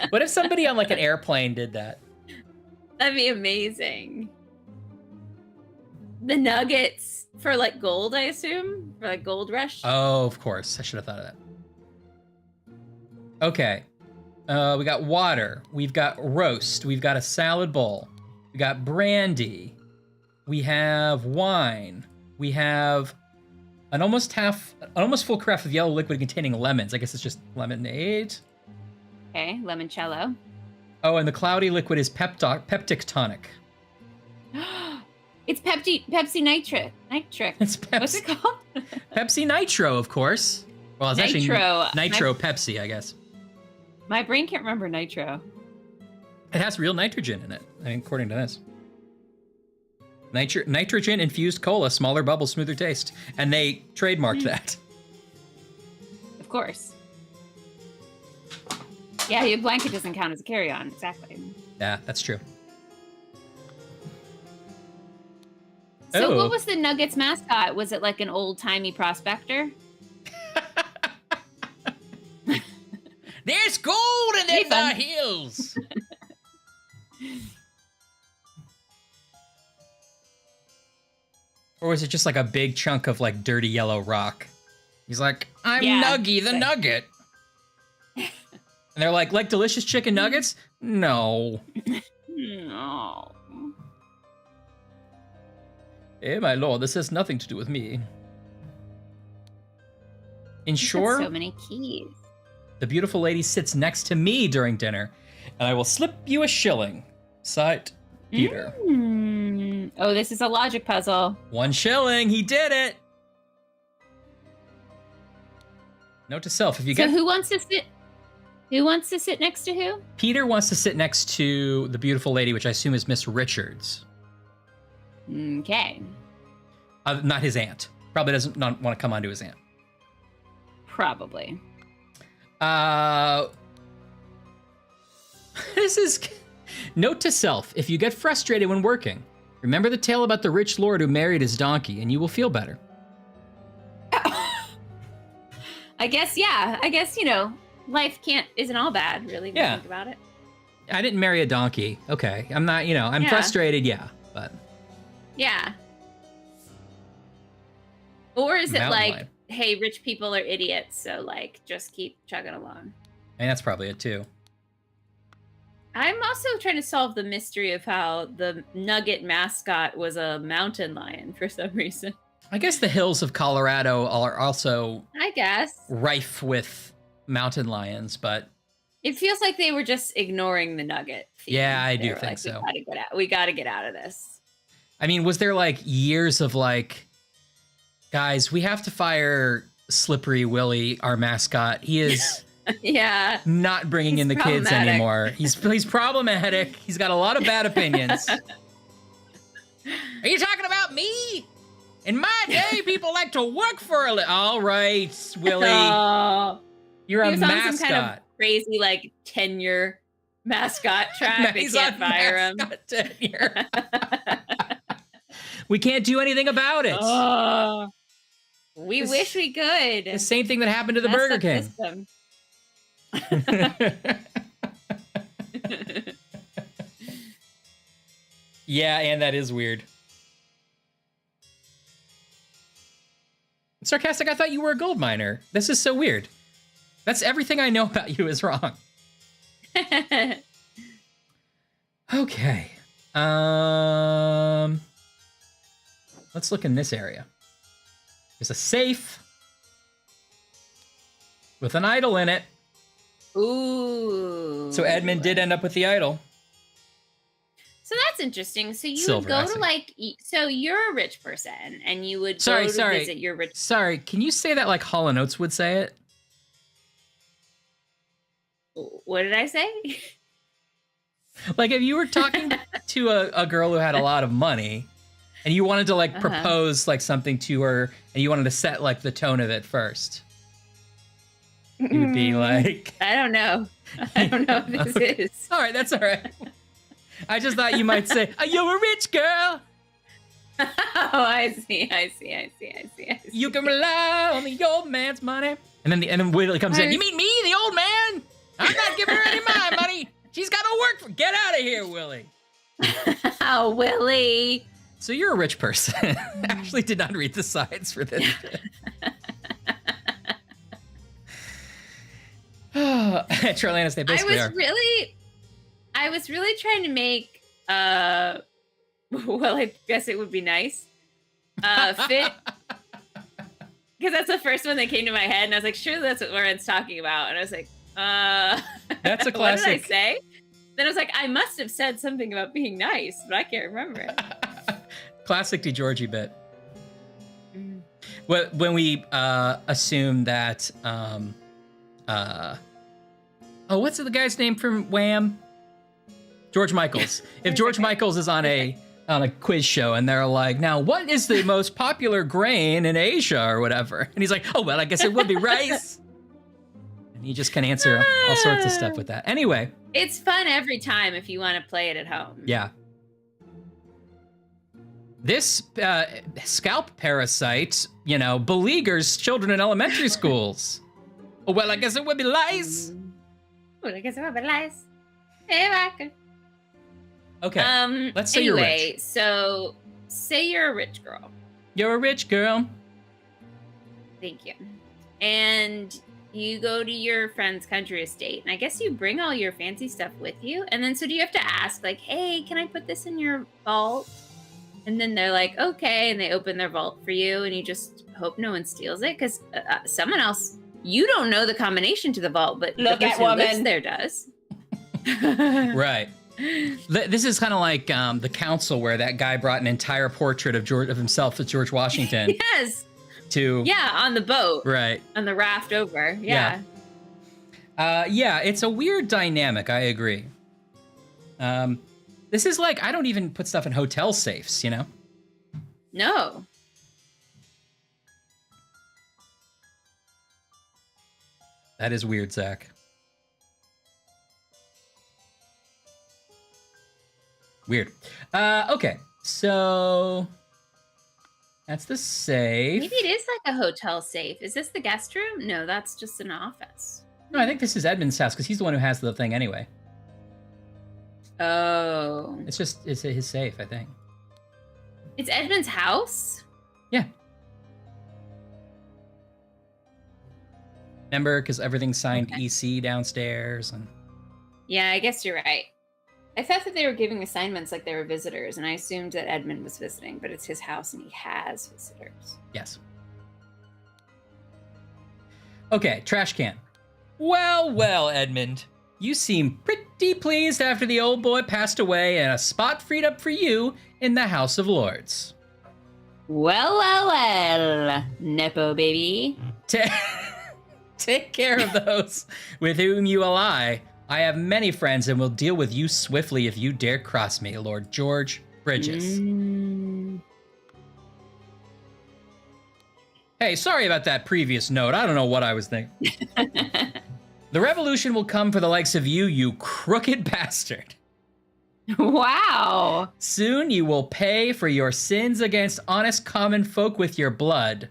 What if somebody on like an airplane did that? That'd be amazing. The nuggets for like gold, I assume? For like gold rush? Oh, of course. I should have thought of that. Okay. We got water. We've got roast. We've got a salad bowl. We got brandy. We have wine. We have an almost full carafe of yellow liquid containing lemons. I guess it's just lemonade. Okay, limoncello. Oh, and the cloudy liquid is peptic tonic. It's Pepsi Nitric. It's What's it Pepsi, called? Pepsi Nitro, of course. Well, it's Nitro. actually Nitro Pepsi, I guess. My brain can't remember nitro. It has real nitrogen in it, according to this. Nitrogen infused cola, smaller bubble, smoother taste. And they trademarked that. Of course. Yeah, your blanket doesn't count as a carry-on. Exactly. Yeah, that's true. So Oh. what was the Nuggets mascot? Was it like an old-timey prospector? There's gold in Hey, the fun. hills. Or was it just like a big chunk of like dirty yellow rock? He's like, I'm Yeah. Nuggy the Nugget. And they're like delicious chicken nuggets? No. No. Eh, my lord, this has nothing to do with me. Ensure So many keys. the beautiful lady sits next to me during dinner, and I will slip you a shilling. Sight, Peter. Oh, this is a logic puzzle. 1 shilling, he did it. Note to self, if you So get who wants to sit? Who wants to sit next to who? Peter wants to sit next to the beautiful lady, which I assume is Miss Richards. Okay. Not his aunt. Probably doesn't not want to come onto his aunt. Probably. This is note to self: if you get frustrated when working, remember the tale about the rich lord who married his donkey, and you will feel better. I guess, yeah. I guess, life isn't all bad, really, when you Yeah. think about it. I didn't marry a donkey. Okay, I'm not. I'm Yeah. frustrated. Yeah, but Yeah. Or is it Mountain like, lion. hey, rich people are idiots, so just keep chugging along? I mean, that's probably it too. I'm also trying to solve the mystery of how the Nugget mascot was a mountain lion for some reason. I guess the hills of Colorado are also I guess. rife with mountain lions, but It feels like they were just ignoring the Nugget theme. Yeah, I They do were think like, so. We gotta get out of this. I mean, was there like years of like, guys, we have to fire Slippery Willie, our mascot. He is Yeah. not bringing He's in the kids problematic. anymore. He's problematic. He's got a lot of bad opinions. Are you talking about me? In my day, people like to work for a all right, Willie. Oh, You're he a was on mascot. some kind of crazy tenure mascot track. They He's can't on fire him. mascot tenure. We can't do anything about it. Oh, we This- wish we could. The same thing that happened to the Mess Burger up King. system. Yeah, and that is weird. Sarcastic, I thought you were a gold miner. This is so weird. That's everything I know about you is wrong. Okay. Let's look in this area. There's a safe with an idol in it. Ooh. So Edmund did end up with the idol. So that's interesting. So you Silver, would I go see. to like, so you're a rich person and you would Sorry, go to sorry. visit your rich. Sorry, can you say that like Hall & Oates would say it? What did I say? Like if you were talking to a girl who had a lot of money and you wanted to like propose like something to her and you wanted to set like the tone of it first. You would be like, I don't know. I don't know what this is. all right, that's all right. I just thought you might say, oh, you're a rich girl. Oh, I see. You can rely on the old man's money. And then Whitley comes in. You mean me, the old man? I'm not giving her any of my money. She's got to work for. Get out of here, Willie. Oh, Willie. So you're a rich person. Actually did not read the signs for this. Trelana, they basically are. I was really trying to make well, I guess it would be nice. Fit. Because that's the first one that came to my head, and I was like, sure, that's what Lauren's talking about. And I was like, that's a classic. What did I say? Then I was like, I must have said something about being nice, but I can't remember it. Classic DeGiorgi bit. When we assume that what's the guy's name from Wham? George Michaels. If George Michaels is on a quiz show and they're like, now what is the most popular grain in Asia or whatever? And he's like, oh well, I guess it would be rice. And he just can answer all sorts of stuff with that. Anyway. It's fun every time if you want to play it at home. Yeah. This scalp parasite, beleaguers children in elementary schools. Oh, well, I guess it would be lice. Well, I guess it would be lice. Hey, I could. Okay, let's say you're rich. So say you're a rich girl. You're a rich girl. Thank you. And you go to your friend's country estate, and I guess you bring all your fancy stuff with you. And then, so do you have to ask, like, hey, can I put this in your vault? And then they're like, okay, and they open their vault for you, and you just hope no one steals it, because someone else, you don't know the combination to the vault, but Look the at person who lives woman. there does. Right. This is kind of like the council where that guy brought an entire portrait of himself as George Washington. Yes. Yeah, on the boat. Right. On the raft over. Yeah. Yeah, it's a weird dynamic. I agree. This is like, I don't even put stuff in hotel safes, No. That is weird, Zach. Weird. Okay, so that's the safe. Maybe it is like a hotel safe. Is this the guest room? No, that's just an office. No, I think this is Edmund's house because he's the one who has the thing anyway. Oh. It's his safe, I think. It's Edmund's house? Yeah. Remember, because everything's signed EC downstairs and. Yeah, I guess you're right. I thought that they were giving assignments like they were visitors, and I assumed that Edmund was visiting, but it's his house and he has visitors. Yes. Okay, trash can. Well, Edmund. You seem pretty pleased after the old boy passed away and a spot freed up for you in the House of Lords. Well, Nepo baby. Take care of those with whom you ally. I have many friends and will deal with you swiftly if you dare cross me, Lord George Bridges. Hey, sorry about that previous note. I don't know what I was thinking. The revolution will come for the likes of you, you crooked bastard. Wow. Soon you will pay for your sins against honest common folk with your blood.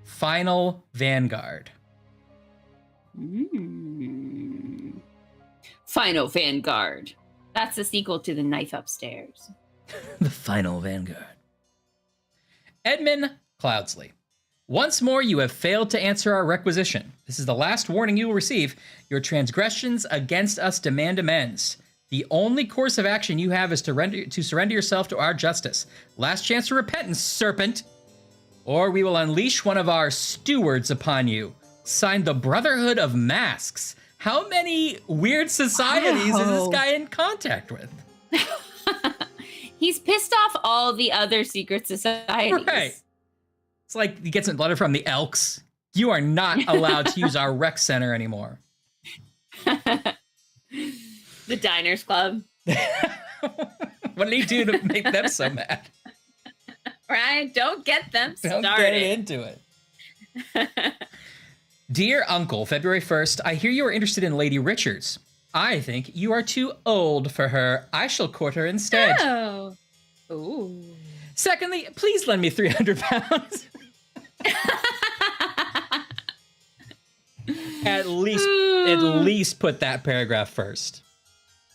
Final Vanguard. Final Vanguard. That's the sequel to The Knife Upstairs. The Final Vanguard. Edmund Cloudsley. Once more, you have failed to answer our requisition. This is the last warning you will receive. Your transgressions against us demand amends. The only course of action you have is to surrender yourself to our justice. Last chance for repentance, serpent. Or we will unleash one of our stewards upon you. Signed, the Brotherhood of Masks. How many weird societies is this guy in contact with? He's pissed off all the other secret societies. Right. It's like he gets a letter from the Elks. You are not allowed to use our rec center anymore. The Diners Club. What did he do to make them so mad? Right? Don't get them started. Don't get into it. Dear Uncle, February 1st, I hear you are interested in Lady Richards. I think you are too old for her. I shall court her instead. Oh. Ooh. Secondly, please lend me 300 pounds. At least put that paragraph first.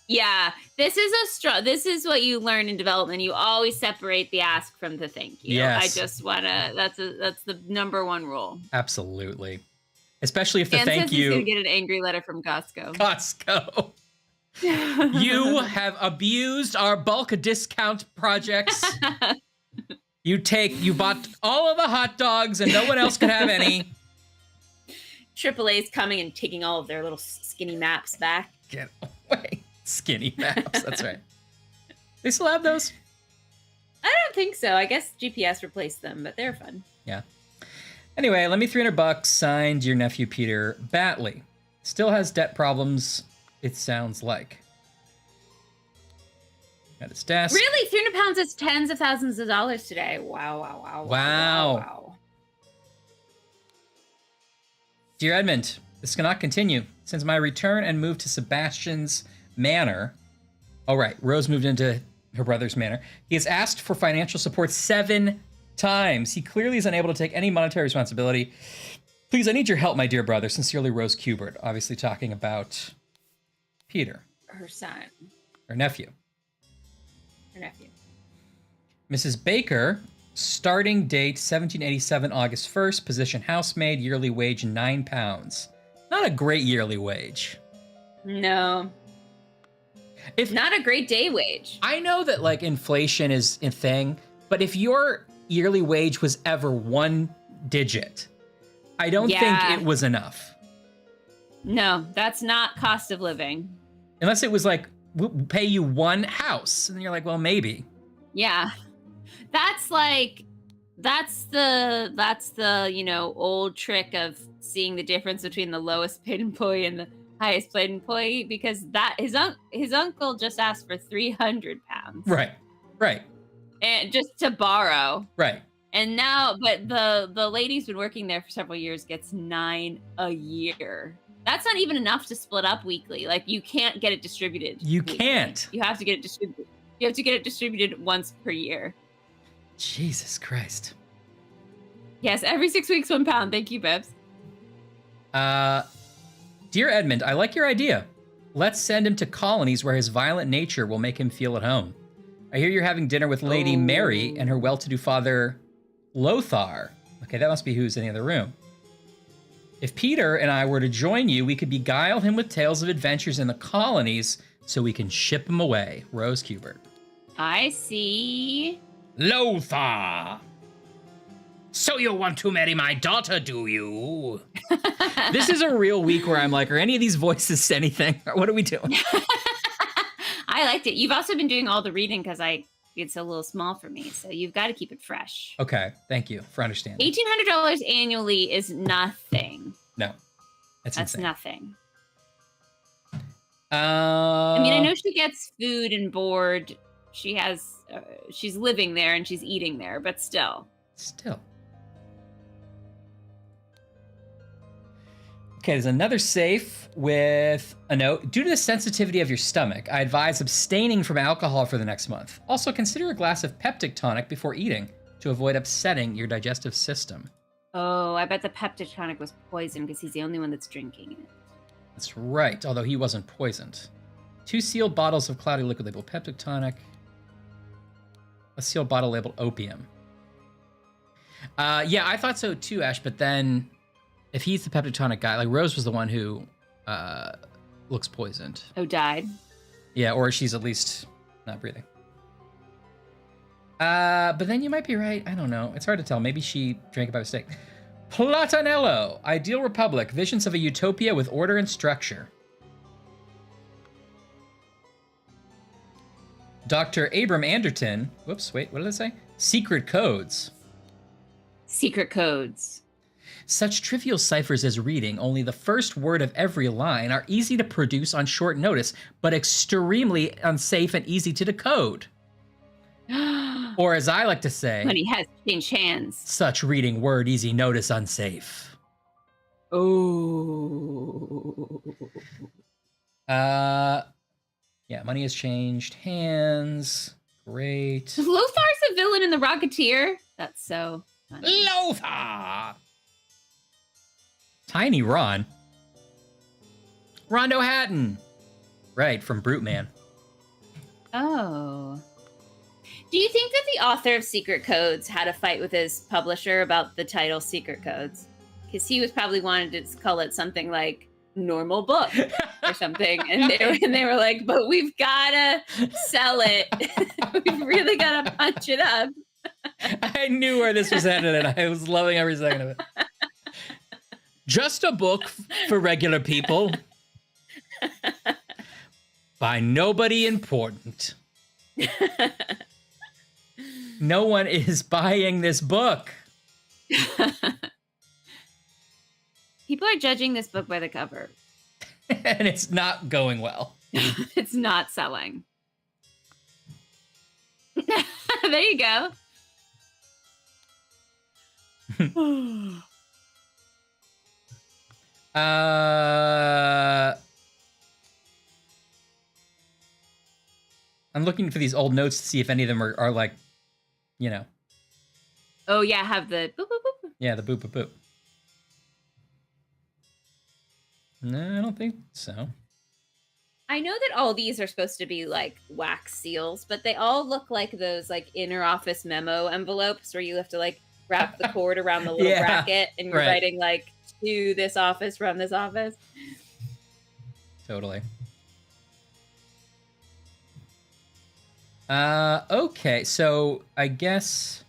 Yeah, this is what you learn in development. You always separate the ask from the thank you. Yes. I just wanna. That's the number one rule. Absolutely, especially if the Dan thank says you. He's gonna get an angry letter from Costco. Costco. You have abused our bulk discount projects. You bought all of the hot dogs and no one else could have any. AAA's coming and taking all of their little skinny maps back. Get away. Skinny maps, that's right. They still have those? I don't think so. I guess GPS replaced them, but they're fun. Yeah. Anyway, lend me $300, signed your nephew Peter Batley. Still has debt problems, it sounds like. At his desk. Really? 300 pounds is tens of thousands of dollars today. Wow. Dear Edmund, this cannot continue. Since my return and move to Sebastian's manor. Oh, right. Rose moved into her brother's manor. He has asked for financial support 7 times. He clearly is unable to take any monetary responsibility. Please, I need your help, my dear brother. Sincerely, Rose Kubert. Obviously talking about Peter. Her son. Her nephew. Her nephew. Mrs. Baker, starting date 1787, August 1st, position housemaid, yearly wage £9. Not a great yearly wage. No. If not a great day wage. I know that like inflation is a thing, but if your yearly wage was ever 1 digit, I don't think it was enough. No, that's not cost of living. Unless it was like, we'll pay you 1 house. And you're like, well, maybe. Yeah. That's the, old trick of seeing the difference between the lowest paid employee and the highest paid employee, because that his uncle just asked for 300 pounds. Right. And just to borrow. Right. And now, but the lady's been working there for several years, gets 9 a year. That's not even enough to split up weekly. Like, you can't get it distributed. You weekly. can't. You have to get it distributed. You have to get it distributed once per year. Jesus Christ. Yes, every 6 weeks, 1 pound. Thank you, Bebs. Dear Edmund, I like your idea. Let's send him to colonies where his violent nature will make him feel at home. I hear you're having dinner with Lady Mary and her well-to-do father, Lothar. Okay, that must be who's in the other room. If Peter and I were to join you, we could beguile him with tales of adventures in the colonies so we can ship him away. Rose Kubert. I see. Lothar! So you want to marry my daughter, do you? This is a real week where I'm like, are any of these voices anything? Or what are we doing? I liked it. You've also been doing all the reading because it's a little small for me, so you've got to keep it fresh. Okay, thank you for understanding. $1,800 annually is nothing. No, that's insane. Nothing. I mean, I know she gets food and board. She has, she's living there and she's eating there, but still. Okay, there's another safe with a note. Due to the sensitivity of your stomach, I advise abstaining from alcohol for the next month. Also, consider a glass of peptic tonic before eating to avoid upsetting your digestive system. Oh, I bet the peptic tonic was poisoned because he's the only one that's drinking it. That's right, although he wasn't poisoned. 2 sealed bottles of cloudy liquid labeled peptic tonic. A sealed bottle labeled opium. Yeah, I thought so too, Ash. But then, if he's the peptitonic guy, like Rose was the one who looks poisoned. Oh, died. Yeah, or she's at least not breathing. But then you might be right. I don't know. It's hard to tell. Maybe she drank it by mistake. Platanello, Ideal Republic, visions of a utopia with order and structure. Dr. Abram Anderton, whoops, wait, what did it say? Secret codes. Secret codes. Such trivial ciphers as reading only the first word of every line are easy to produce on short notice, but extremely unsafe and easy to decode. Or as I like to say, Money has changed hands. such reading word easy notice unsafe. Oh. Yeah, money has changed hands. Great. Lothar's a villain in The Rocketeer. That's so funny. Lothar! Tiny Ron. Rondo Hatton. Right, from Brute Man. Oh. Do you think that the author of Secret Codes had a fight with his publisher about the title Secret Codes? Because he was probably wanted to call it something like Normal Book or something. And they were like, but we've got to sell it. We've really got to punch it up. I knew where this was headed, and I was loving every second of it. Just a book for regular people. By nobody important. No one is buying this book. People are judging this book by the cover. And it's not going well. It's not selling. There you go. I'm looking for these old notes to see if any of them are like, you know. Oh, yeah, have the boop, boop, boop. Yeah, the boop, boop, boop. No, I don't think so. I know that all these are supposed to be like wax seals, but they all look like those like inner office memo envelopes where you have to like wrap the cord around the little Yeah, bracket and you're right. writing like to this office from this office. Totally. Okay, so I guess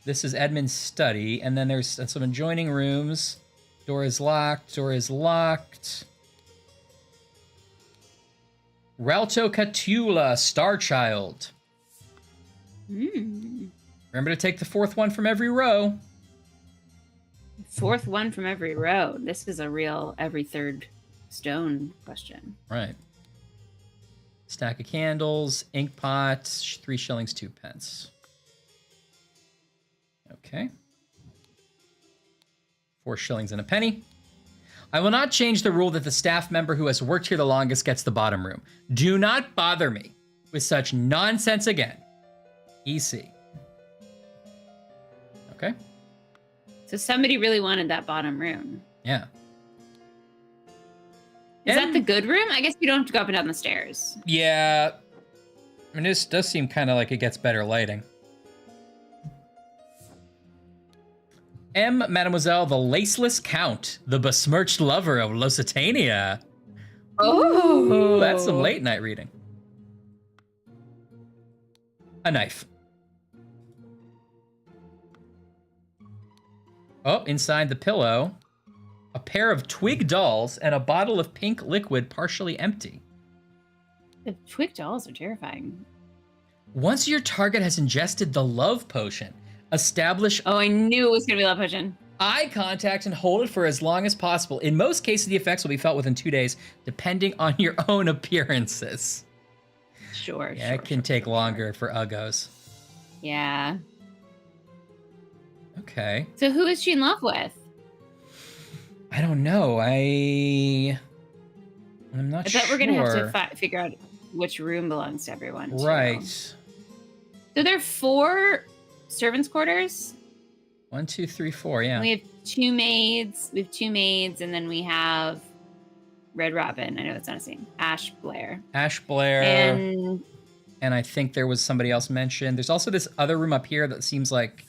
this is Edmund's study, and then there's some adjoining rooms. Door is locked, door is locked. Ralto Catula, Starchild. Remember to take the fourth one from every row. Fourth one from every row. This is a real every third stone question. Right. Stack of candles, ink pot, 3 shillings, 2 pence. Okay. 4 shillings and a penny. I will not change the rule that the staff member who has worked here the longest gets the bottom room. Do not bother me with such nonsense again. EC. Okay. So somebody really wanted that bottom room. Yeah. Is that the good room? I guess you don't have to go up and down the stairs. Yeah. I mean, this does seem kind of like it gets better lighting. M. Mademoiselle, the Laceless Count, the besmirched lover of Lusitania. Oh, That's some late night reading. A knife. Oh, inside the pillow, a pair of twig dolls and a bottle of pink liquid partially empty. The twig dolls are terrifying. Once your target has ingested the love potion, establish Oh, I knew it was going to be love potion. eye contact and hold it for as long as possible. In most cases, the effects will be felt within 2 days, depending on your own appearances. Sure. Yeah, sure, it can take longer for uggos. Yeah. Okay. So who is she in love with? I don't know. I'm not I sure. bet we're going to have to figure out which room belongs to everyone. too. Right. So there are 4 servants' quarters. 1, 2, 3, 4. Yeah. We have 2 maids. We have 2 maids, and then we have Red Robin. I know that's not his name. Ash Blair. Ash Blair. And And I think there was somebody else mentioned. There's also this other room up here that seems like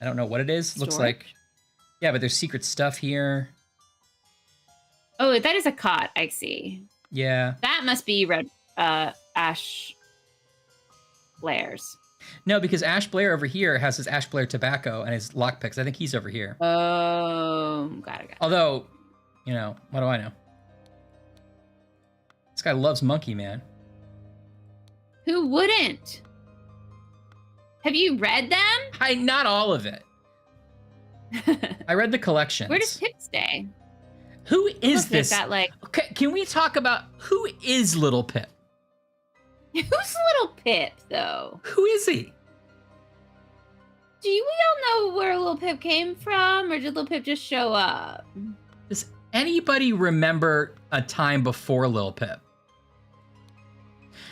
I don't know what it is. Looks Storage? like, yeah, but there's secret stuff here. Oh, that is a cot. I see. Yeah. That must be Ash Blair's. No, because Ash Blair over here has his Ash Blair tobacco and his lockpicks. I think he's over here. Got it. Although, you know, what do I know? This guy loves Monkey Man. Who wouldn't? Have you read them? Not all of it. I read the collections. Where does Pip stay? Who is Look, they've this? got, like, Okay, can we talk about who is Little Pip? who's Little Pip though? Who is he? Do we all know where Little Pip came from, or did Little Pip just show up? Does anybody remember a time before Lil Pip?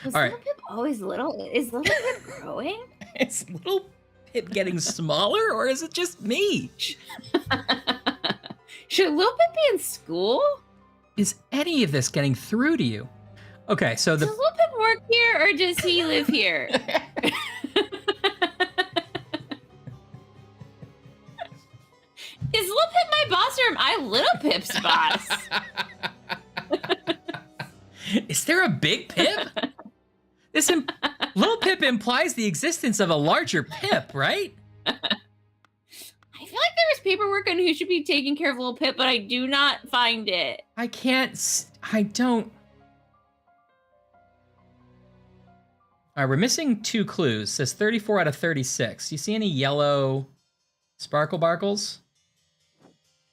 Was All right. Little Pip always little? Is Little Pip growing? Is Little Pip getting smaller, or is it just me? Should Little Pip be in school? Is any of this getting through to you? Okay, so Does Little Pip work here, or does he live here? Is Little Pip my boss, or am I Little Pip's boss? Is there a big Pip? Little Pip implies the existence of a larger Pip, right? I feel like there was paperwork on who should be taking care of Little Pip, but I do not find it. I don't. All right, we're missing 2 clues. It says 34 out of 36. You see any yellow sparkle barkles?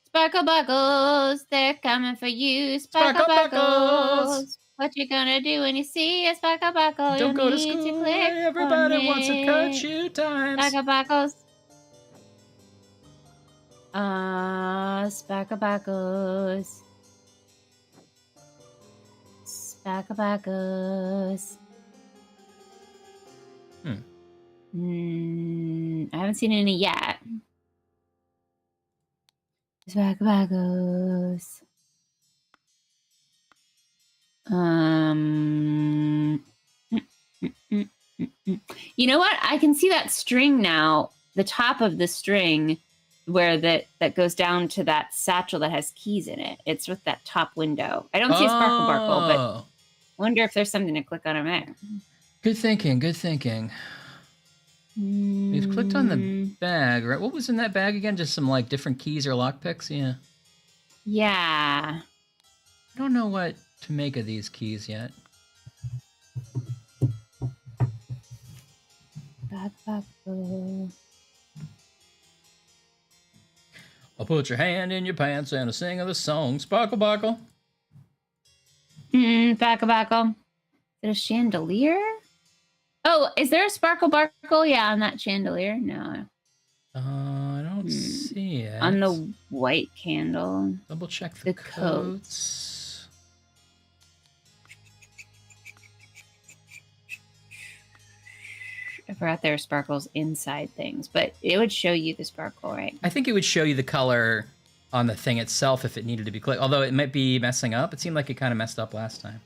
Sparkle Buckles, they're coming for you. Sparkle Sparkle Buckles. Buckles. What you gonna do when you see a Sparkle Buckle? Don't go to need school. click Everybody on wants to it. cut you times. Sparkle Buckles. Sparkle Buckles. Sparkle Buckles. I haven't seen any yet. Sparkle Buckles. You know what? I can see that string now. The top of the string, where that goes down to that satchel that has keys in it. It's with that top window. I don't see a sparkle barkle, but Oh. wonder if there's something to click on there. Good thinking, good thinking. We've clicked on the bag, right? What was in that bag again? Just some like different keys or lockpicks? Yeah. Yeah. I don't know what to make of these keys yet. Sparkle. I'll put your hand in your pants and I'll sing of the song Sparkle Barkle. Sparkle Barkle. Is it a chandelier? Oh, is there a sparkle barkle? Yeah, on that chandelier. No, I don't see it. on the white candle. Double check the the, coat. codes. I forgot there are sparkles inside things, but it would show you the sparkle, right? I think it would show you the color on the thing itself if it needed to be clicked. Although it might be messing up. It seemed like it kind of messed up last time.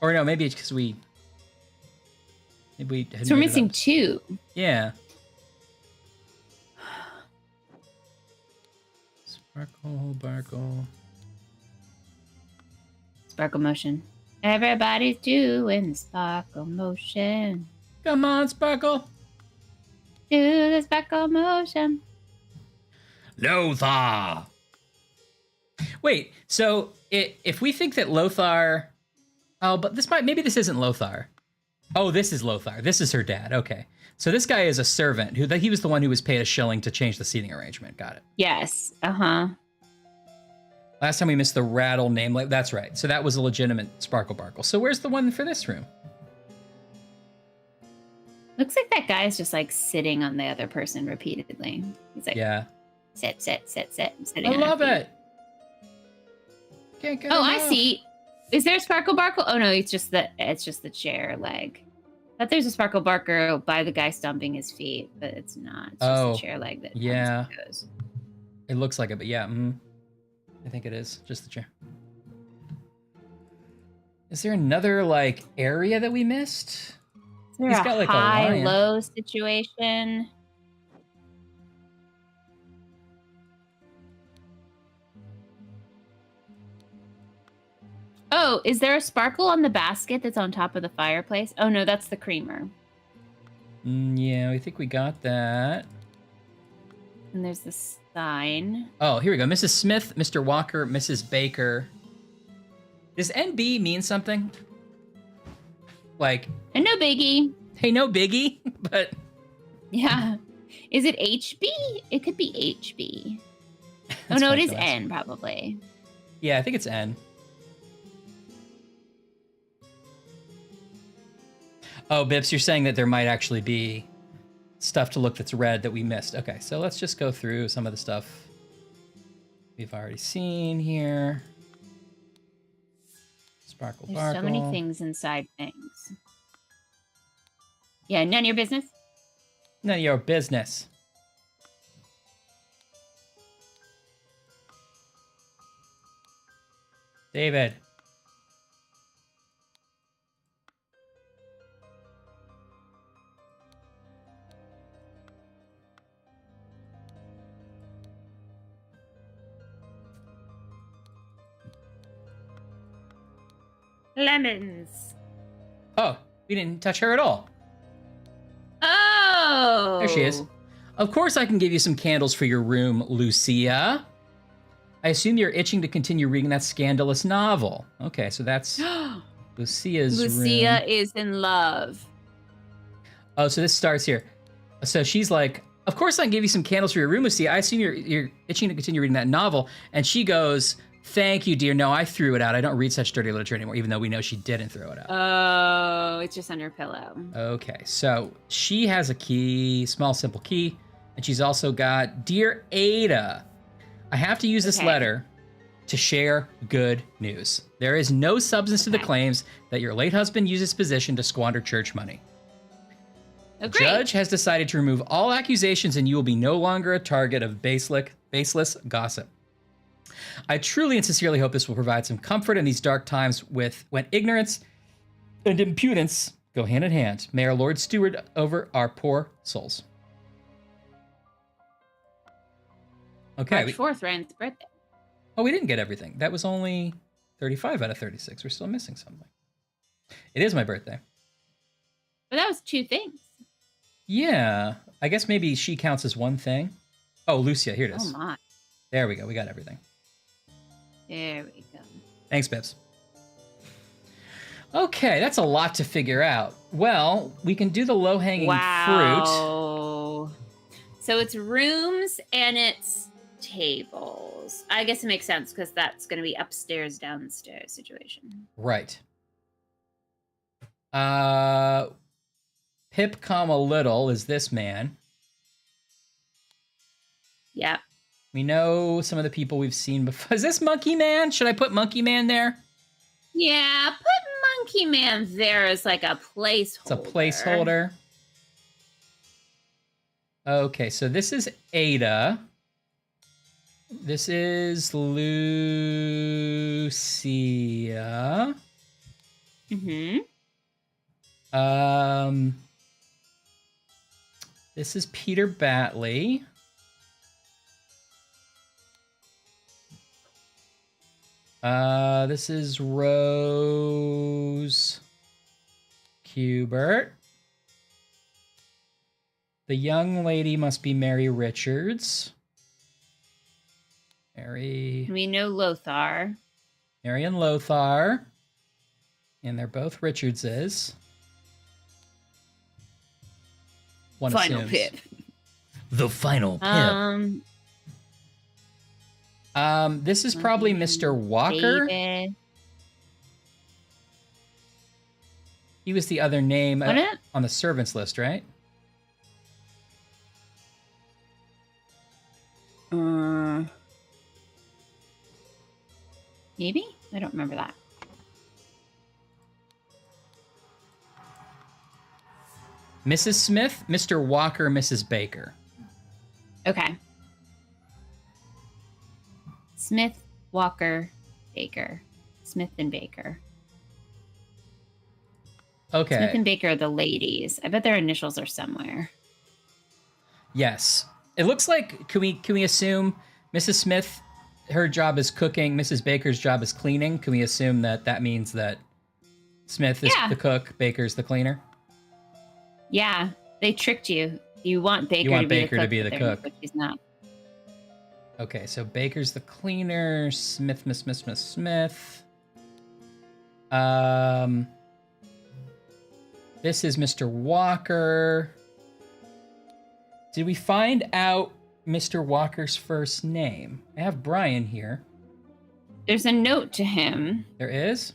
Or no, maybe it's because we had So we're made it missing up. 2. Yeah. Sparkle, barkle. Sparkle motion. Everybody's doing the sparkle motion. Come on, Sparkle. Do the sparkle motion. Lothar. Wait, so if we think that Lothar, but maybe this isn't Lothar. Oh, this is Lothar. This is her dad. Okay, so this guy is a servant he was the one who was paid a shilling to change the seating arrangement. Got it. Yes. Uh-huh. Last time we missed the rattle name. That's right. So that was a legitimate Sparkle Barkle. So where's the one for this room? Looks like that guy's just like sitting on the other person repeatedly. He's like, Yeah, sit, sitting I on love her feet. it. Can't get Oh, I enough. see. Is there a sparkle barkle? Oh no, it's just the chair leg. But there's a sparkle barker by the guy stomping his feet, but it's not. It's just Oh, the chair leg that comes yeah. and goes. It looks like it, but yeah, I think it is just the chair. Is there another like area that we missed? Is there He's a got, like, a lion. high-low situation? Oh, is there a sparkle on the basket that's on top of the fireplace? Oh no, that's the creamer. Yeah, I think we got that. And there's the sign. Oh, here we go. Mrs. Smith, Mr. Walker, Mrs. Baker. Does NB mean something? Like, And no biggie. hey, no biggie, but Yeah. Is it HB? It could be HB. Oh That's no, it fine, is guys. N probably. Yeah, I think it's N. Oh, Bips, you're saying that there might actually be stuff to look that's red that we missed. Okay, so let's just go through some of the stuff we've already seen here. Sparkle, There's sparkle. so many things inside things. Yeah, none of your business. None of your business. David. Lemons. Oh, we didn't touch her at all. Oh. There she is. Of course I can give you some candles for your room, Lucia. I assume you're itching to continue reading that scandalous novel. Okay, so that's Lucia's Lucia room. is in love. Oh, so this starts here. So she's like, of course I can give you some candles for your room, Lucia. I assume you're itching to continue reading that novel. And she goes, thank you, dear. No, I threw it out. I don't read such dirty literature anymore, even though we know she didn't throw it out. Oh, it's just under her pillow. Okay, so she has a key, small, simple key. And she's also got, Dear Ada, I have to use this Okay. letter to share good news. There is no substance to the Okay. claims that your late husband used his position to squander church money. Oh, The great. judge has decided to remove all accusations and you will be no longer a target of baseless gossip. I truly and sincerely hope this will provide some comfort in these dark times when ignorance and impudence go hand in hand. May our Lord steward over our poor souls. Okay. March 4th, Ryan's birthday. We didn't get everything. That was only 35 out of 36. We're still missing something. It is my birthday. But that was 2 things. Yeah. I guess maybe she counts as one thing. Oh, Lucia. Here it is. Oh my. There we go. We got everything. There we go. Thanks, Bibbs. Okay, that's a lot to figure out. Well, we can do the low-hanging fruit. Wow. So it's rooms and it's tables. I guess it makes sense because that's going to be upstairs, downstairs situation. Right. Pip, comma, little is this man. Yep. We know some of the people we've seen before. Is this Monkey Man? Should I put Monkey Man there? Yeah, put Monkey Man there as like a placeholder. It's a placeholder. Okay, so this is Ada. This is Lucia. Mm-hmm. This is Peter Batley. This is Rose Kubert. The young lady must be Mary Richards. Mary We know Lothar. and Lothar. And they're both Richardses. One Final assumes. Pip. The final Pip. This is probably Mr. Walker. David. He was the other name What it? on the servants list, right? Maybe? I don't remember that. Mrs. Smith, Mr. Walker, Mrs. Baker. Okay. Smith, Walker, Baker. Smith and Baker. Okay. Smith and Baker are the ladies. I bet their initials are somewhere. Yes. It looks like can we assume Mrs. Smith her job is cooking. Mrs. Baker's job is cleaning. Can we assume that that means that Smith is Yeah. the cook, Baker's the cleaner? Yeah, they tricked you. You want Baker, You want to, be Baker the to cook, be but the they're- cook. but she's not. Okay, so Baker's the cleaner. Smith. This is Mr. Walker. Did we find out Mr. Walker's first name? I have Brian here. There's a note to him. There is?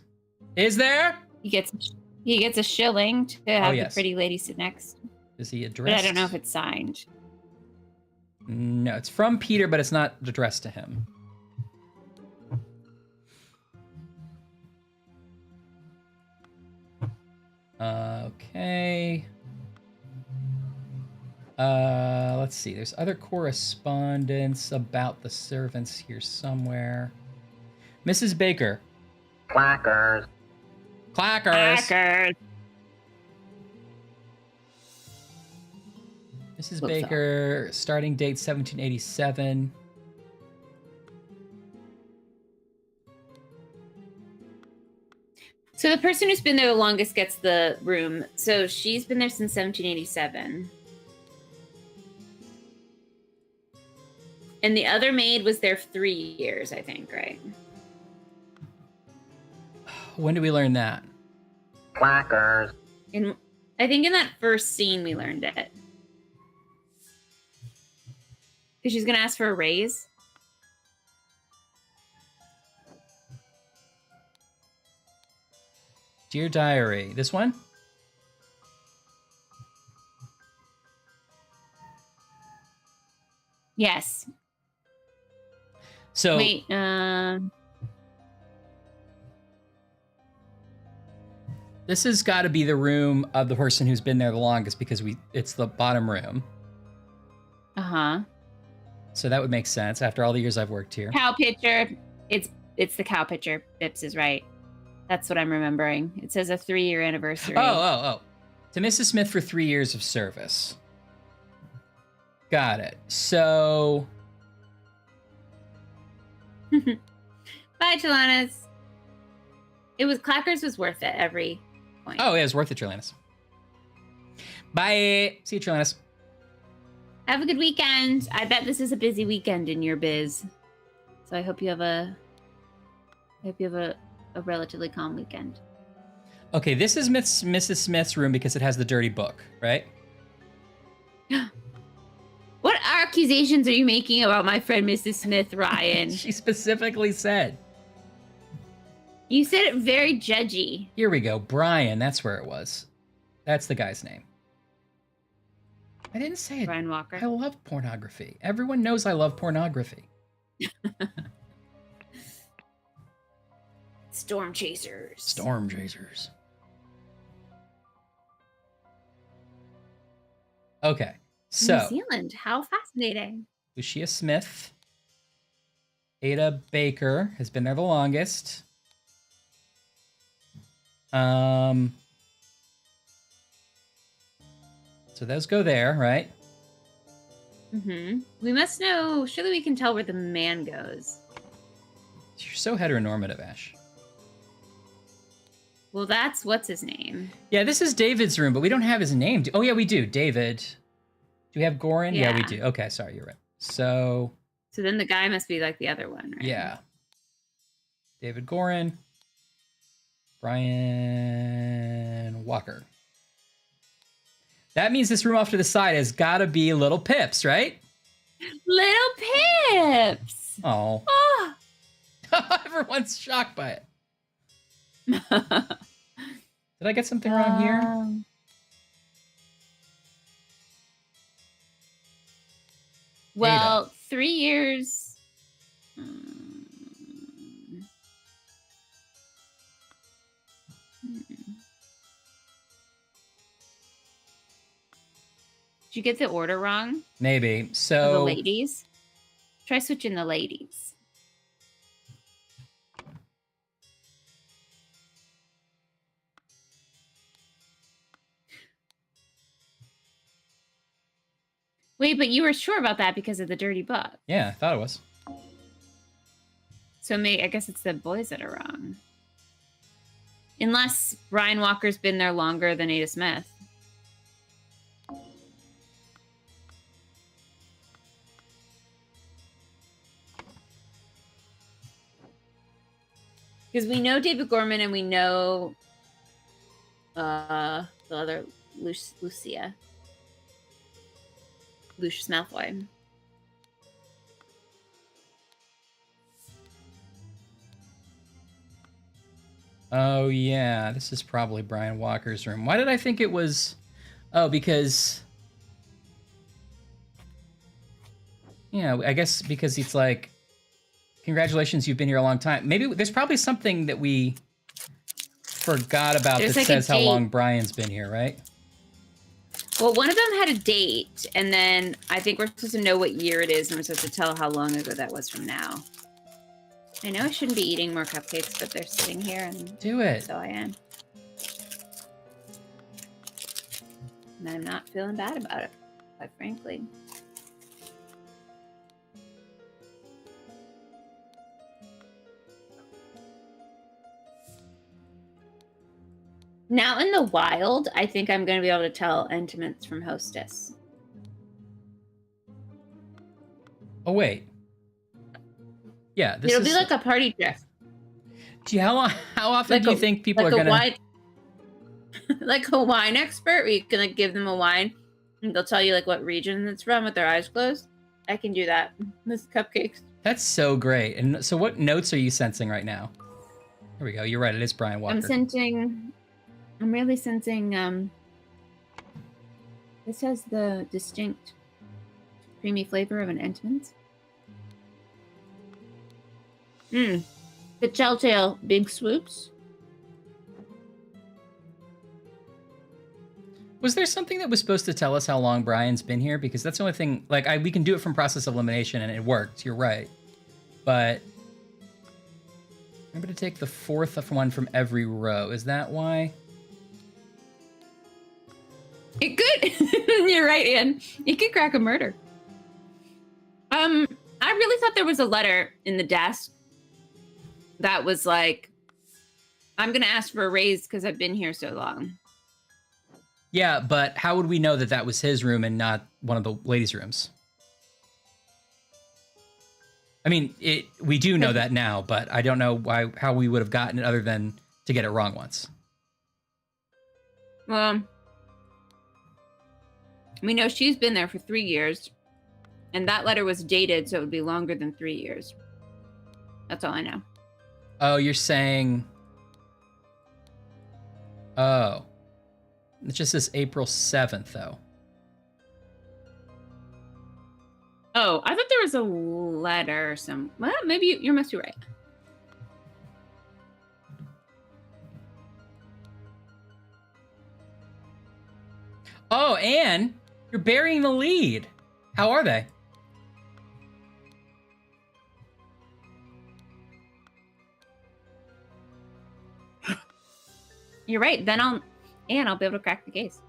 Is there? He gets a shilling to have yes. the pretty lady sit next. Is he But addressed? I don't know if it's signed. No, it's from Peter, but it's not addressed to him. Okay. Let's see. There's other correspondence about the servants here somewhere. Mrs. Baker. Clackers. Hackers. Mrs. Looks Baker, starting date 1787. So the person who's been there the longest gets the room. So she's been there since 1787. And the other maid was there 3 years, I think, right? When did we learn that? In I think in that first scene we learned it. Because she's gonna ask for a raise. Dear Diary. This one? Yes. So Wait, this has got to be the room of the person who's been there the longest because it's the bottom room. uh-huh. So that would make sense after all the years I've worked here. Cow pitcher. It's the cow pitcher. Bips is right. That's what I'm remembering. It says a 3-year anniversary. Oh. To Mrs. Smith for 3 years of service. Got it. So Bye, Chilanas. Clackers was worth it every point. Oh, yeah, it's worth it, Trillanis. Bye. See you, Trillanis. Have a good weekend. I bet this is a busy weekend in your biz. So I hope you have a relatively calm weekend. Okay, this is Mrs. Smith's room because it has the dirty book, right? What accusations are you making about my friend Mrs. Smith, Ryan? She specifically said. You said it very judgy. Here we go. Brian, that's where it was. That's the guy's name. I didn't say it. Brian Walker. I love pornography. Everyone knows I love pornography. Storm Chasers. Storm Chasers. Okay, so New Zealand. How fascinating. Lucia Smith. Ada Baker has been there the longest. So those go there, right? Mm-hmm. We must know. Surely we can tell where the man goes. You're so heteronormative, Ash. Well, that's what's his name. Yeah, this is David's room, but we don't have his name. Oh, yeah, we do. David. Do we have Goran? Yeah, we Yeah. do. Okay, sorry, you're right. So, So then the guy must be like the other one, right? yeah. David Goran. Brian Walker. That means this room off to the side has got to be Little Pips, right? Little Pips. Oh. Oh. Everyone's shocked by it. Did I get something wrong here? Well, 3 years. Did you get the order wrong? Maybe. Of the So, ladies? Try switching the ladies. Wait, but you were sure about that because of the dirty book. yeah, I thought it was. So I guess it's the boys that are wrong. Unless Brian Walker's been there longer than Ada Smith. Because we know David Gorman and we know the other Lucius Malfoy. Oh yeah, this is probably Brian Walker's room. Why did I think it was? Oh, because yeah, I guess because it's like, congratulations, you've been here a long time. Maybe there's probably something that we forgot about There's that like a says how date. long Brian's been here, right? Well, one of them had a date, and then I think we're supposed to know what year it is, and we're supposed to tell how long ago that was from now. I know I shouldn't be eating more cupcakes, but they're sitting here, and Do it. so I am. And I'm not feeling bad about it, quite frankly. Now in the wild, I think I'm going to be able to tell Intimates from Hostess. Oh wait. Yeah, this It'll is. be like a party trick. How often Like do you a- think people like are a gonna? wine, like a wine expert, where you can like give them a wine, and they'll tell you like what region it's from with their eyes closed. I can do that. This cupcakes. That's so great. And so, what notes are you sensing right now? Here we go. You're right. It is Brian Walker. I'm really sensing. This has the distinct creamy flavor of an Entenmann's. The Telltale Big Swoops. Was there something that was supposed to tell us how long Brian's been here? Because that's the only thing. Like, we can do it from process of elimination, and it worked. You're right, but remember to take the fourth one from every row. Is that why? It could. You're right, Anne. It could crack a murder. I really thought there was a letter in the desk that was like, I'm gonna ask for a raise because I've been here so long. Yeah, but how would we know that that was his room and not one of the ladies' rooms? I mean, we do know that now, but I don't know how we would have gotten it other than to get it wrong once. Well, we know she's been there for 3 years, and that letter was dated, so it would be longer than 3 years. That's all I know. Oh, you're saying... Oh. It just says April 7th, though. Oh, I thought there was a letter or some... Well, maybe you must be right. Oh, Anne, you're burying the lead. How are they? You're right. Then I'll be able to crack the case.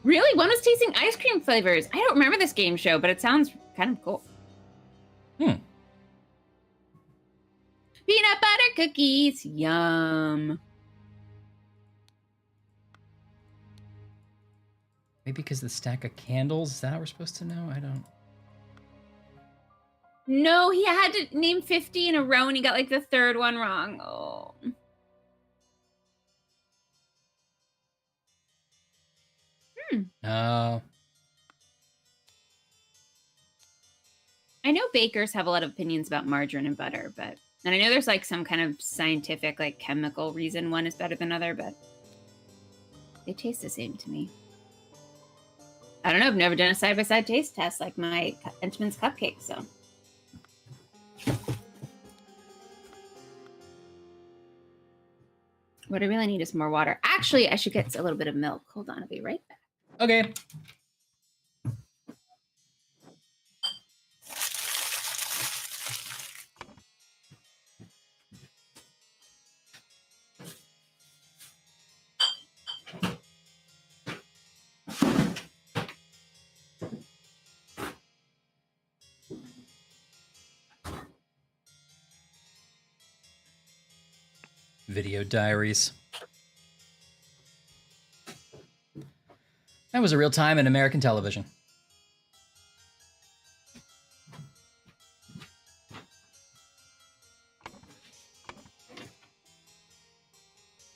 Really? One was tasting ice cream flavors. I don't remember this game show, but it sounds kind of cool. Peanut butter cookies. Yum. Maybe because the stack of candles? Is that how we're supposed to know? I don't... No, he had to name 50 in a row and he got like the third one wrong. Oh. Oh. I know bakers have a lot of opinions about margarine and butter, and I know there's like some kind of scientific, like chemical reason one is better than other, but they taste the same to me. I don't know. I've never done a side-by-side taste test like my Entenmann's cupcake, so. What I really need is more water. Actually, I should get a little bit of milk. Hold on, I'll be right back. Okay. Video Diaries. That was a real time in American television.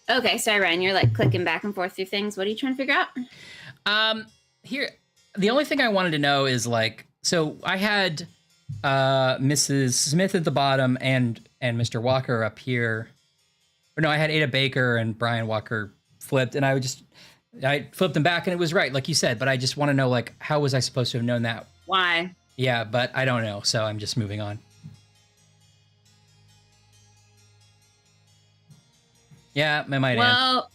Okay, sorry, Ryan. You're like clicking back and forth through things. What are you trying to figure out? Here, the only thing I wanted to know is like, so I had Mrs. Smith at the bottom and Mr. Walker up here. Or no, I had Ada Baker and Brian Walker flipped, and I flipped them back, and it was right, like you said. But I just want to know, like, how was I supposed to have known that? Why? Yeah, but I don't know, so I'm just moving on. Yeah, I might. Well,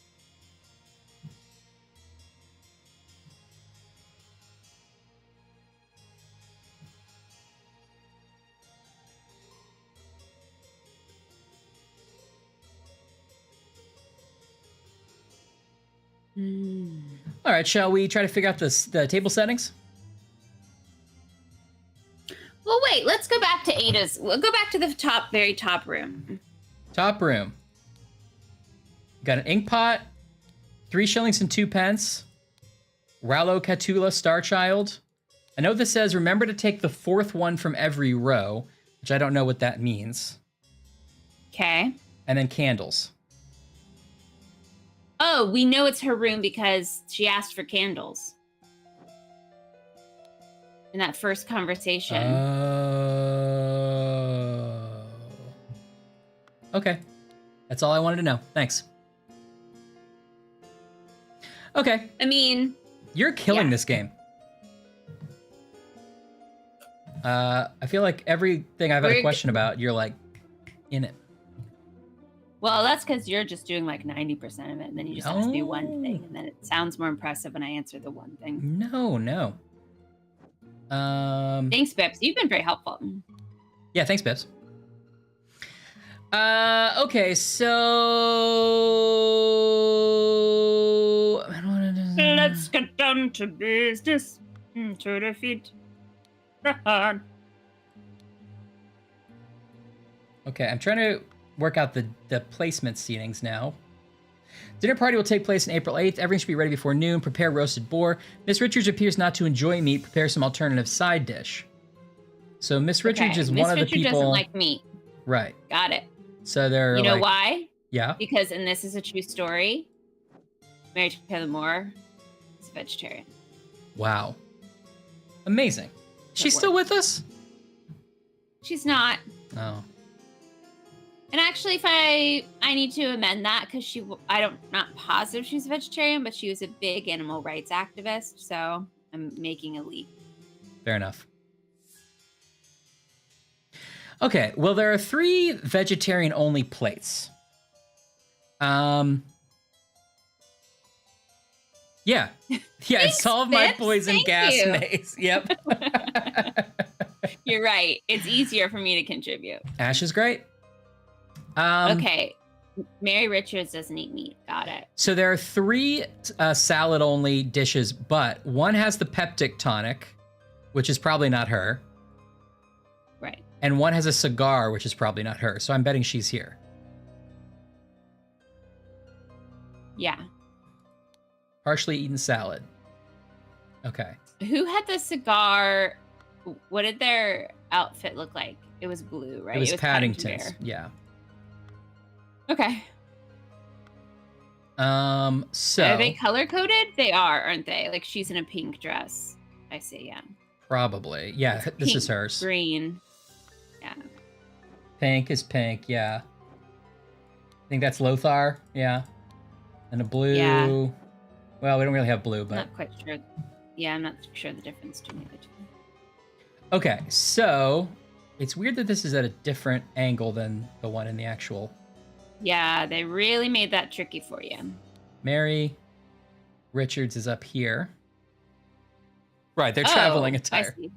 All right, shall we try to figure out the table settings? well, wait. Let's go back to Ada's. We'll go back to the very top room. Top room. Got an ink pot, 3 shillings and 2 pence. Rallo Catula Starchild. I know this says remember to take the 4th one from every row, which I don't know what that means. Okay. And then candles. Oh, we know it's her room because she asked for candles in that first conversation. Okay. That's all I wanted to know. Thanks. Okay. I mean, You're killing Yeah. this game. I feel like everything I've had a We're- question about, you're like in it. well, that's because you're just doing like 90% of it, and then you just ask me one Oh. thing, and then it sounds more impressive when I answer the one thing. No. Thanks, Bips. You've been very helpful. Yeah, thanks, Bips. Okay, so Let's get down to business. To defeat the heart. Okay, I'm trying to work out the placement seatings now. Dinner party will take place on April 8th. Everything should be ready before noon. Prepare roasted boar. Miss Richards appears not to enjoy meat. Prepare some alternative side dish. So Miss Richards Okay, is Miss one of the Richard people. doesn't like meat. Right. Got it. So they're You know like, why? Yeah. Because, and this is a true story, Mary Taylor Moore is a vegetarian. Wow. Amazing. She's That still with us? She's not. Oh. And actually, if I need to amend that because not positive she's a vegetarian, but she was a big animal rights activist. So I'm making a leap. Fair enough. Okay, well, there are 3 vegetarian-only plates. Yeah. Yeah, Thanks, solve my Bips. poison Thank gas you. maze. Yep. You're right. It's easier for me to contribute. Ash is great. Okay. Mary Richards doesn't eat meat. Got it. So there are 3 salad-only dishes, but one has the peptic tonic, which is probably not her, Right. and one has a cigar, which is probably not her. So I'm betting she's here. Yeah. Partially eaten salad. Okay. Who had the cigar? What did their outfit look like? It was blue, right? It was Paddington Paddington's. Bear. Yeah. Okay. So Are they color coded? They are, aren't they? Like she's in a pink dress. I see. Yeah. probably. Yeah, this Pink, is hers. Green. Yeah. Pink is pink, yeah. I think that's Lothar, yeah. And a blue. Yeah. Well, we don't really have blue, I'm but not quite sure. Yeah, I'm not sure the difference between the two. okay. So it's weird that this is at a different angle than the one in the actual. Yeah, they really made that tricky for you. Mary Richards is up here. Right, they're traveling I attire. see.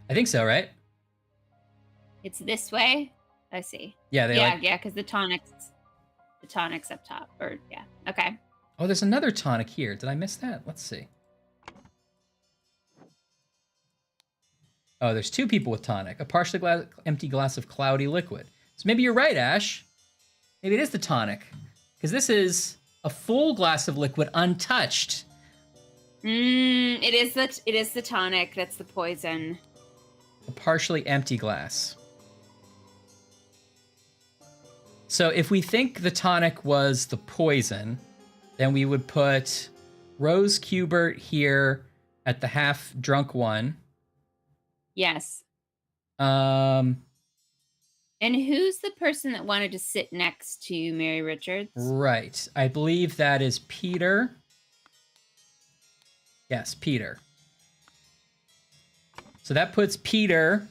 I think so, right? It's this way. I see. Yeah, they Yeah, like. yeah, because the tonic's up top. Or yeah. Okay. Oh, there's another tonic here. Did I miss that? Let's see. Oh, there's 2 people with tonic. A partially empty glass of cloudy liquid. So maybe you're right, Ash. Maybe it is the tonic. Because this is a full glass of liquid untouched. It is the tonic. That's the poison. A partially empty glass. So if we think the tonic was the poison, then we would put Rose Cubert here at the half drunk one. Yes. Um, And who's the person that wanted to sit next to Mary Richards? right. I believe that is Peter. Yes, Peter. So that puts Peter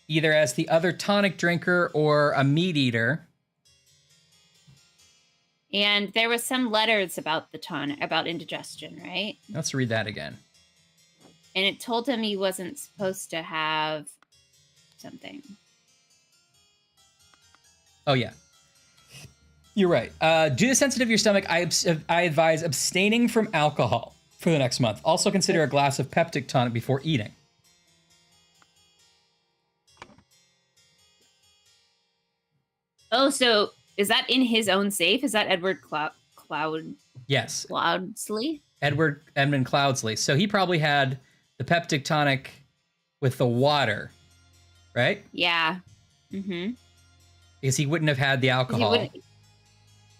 either as the other tonic drinker or a meat eater. And there was some letters about the tonic, about indigestion, right? Let's read that again. And it told him he wasn't supposed to have something. Oh, yeah. You're right. Due to the sensitivity of your stomach, I advise abstaining from alcohol for the next month. Also consider a glass of peptic tonic before eating. Oh, so is that in his own safe? Is that Edward Yes, Cloudsley? Edmund Cloudsley. So he probably had the peptic tonic with the water, right? Yeah. Mm-hmm. Because he wouldn't have had the alcohol.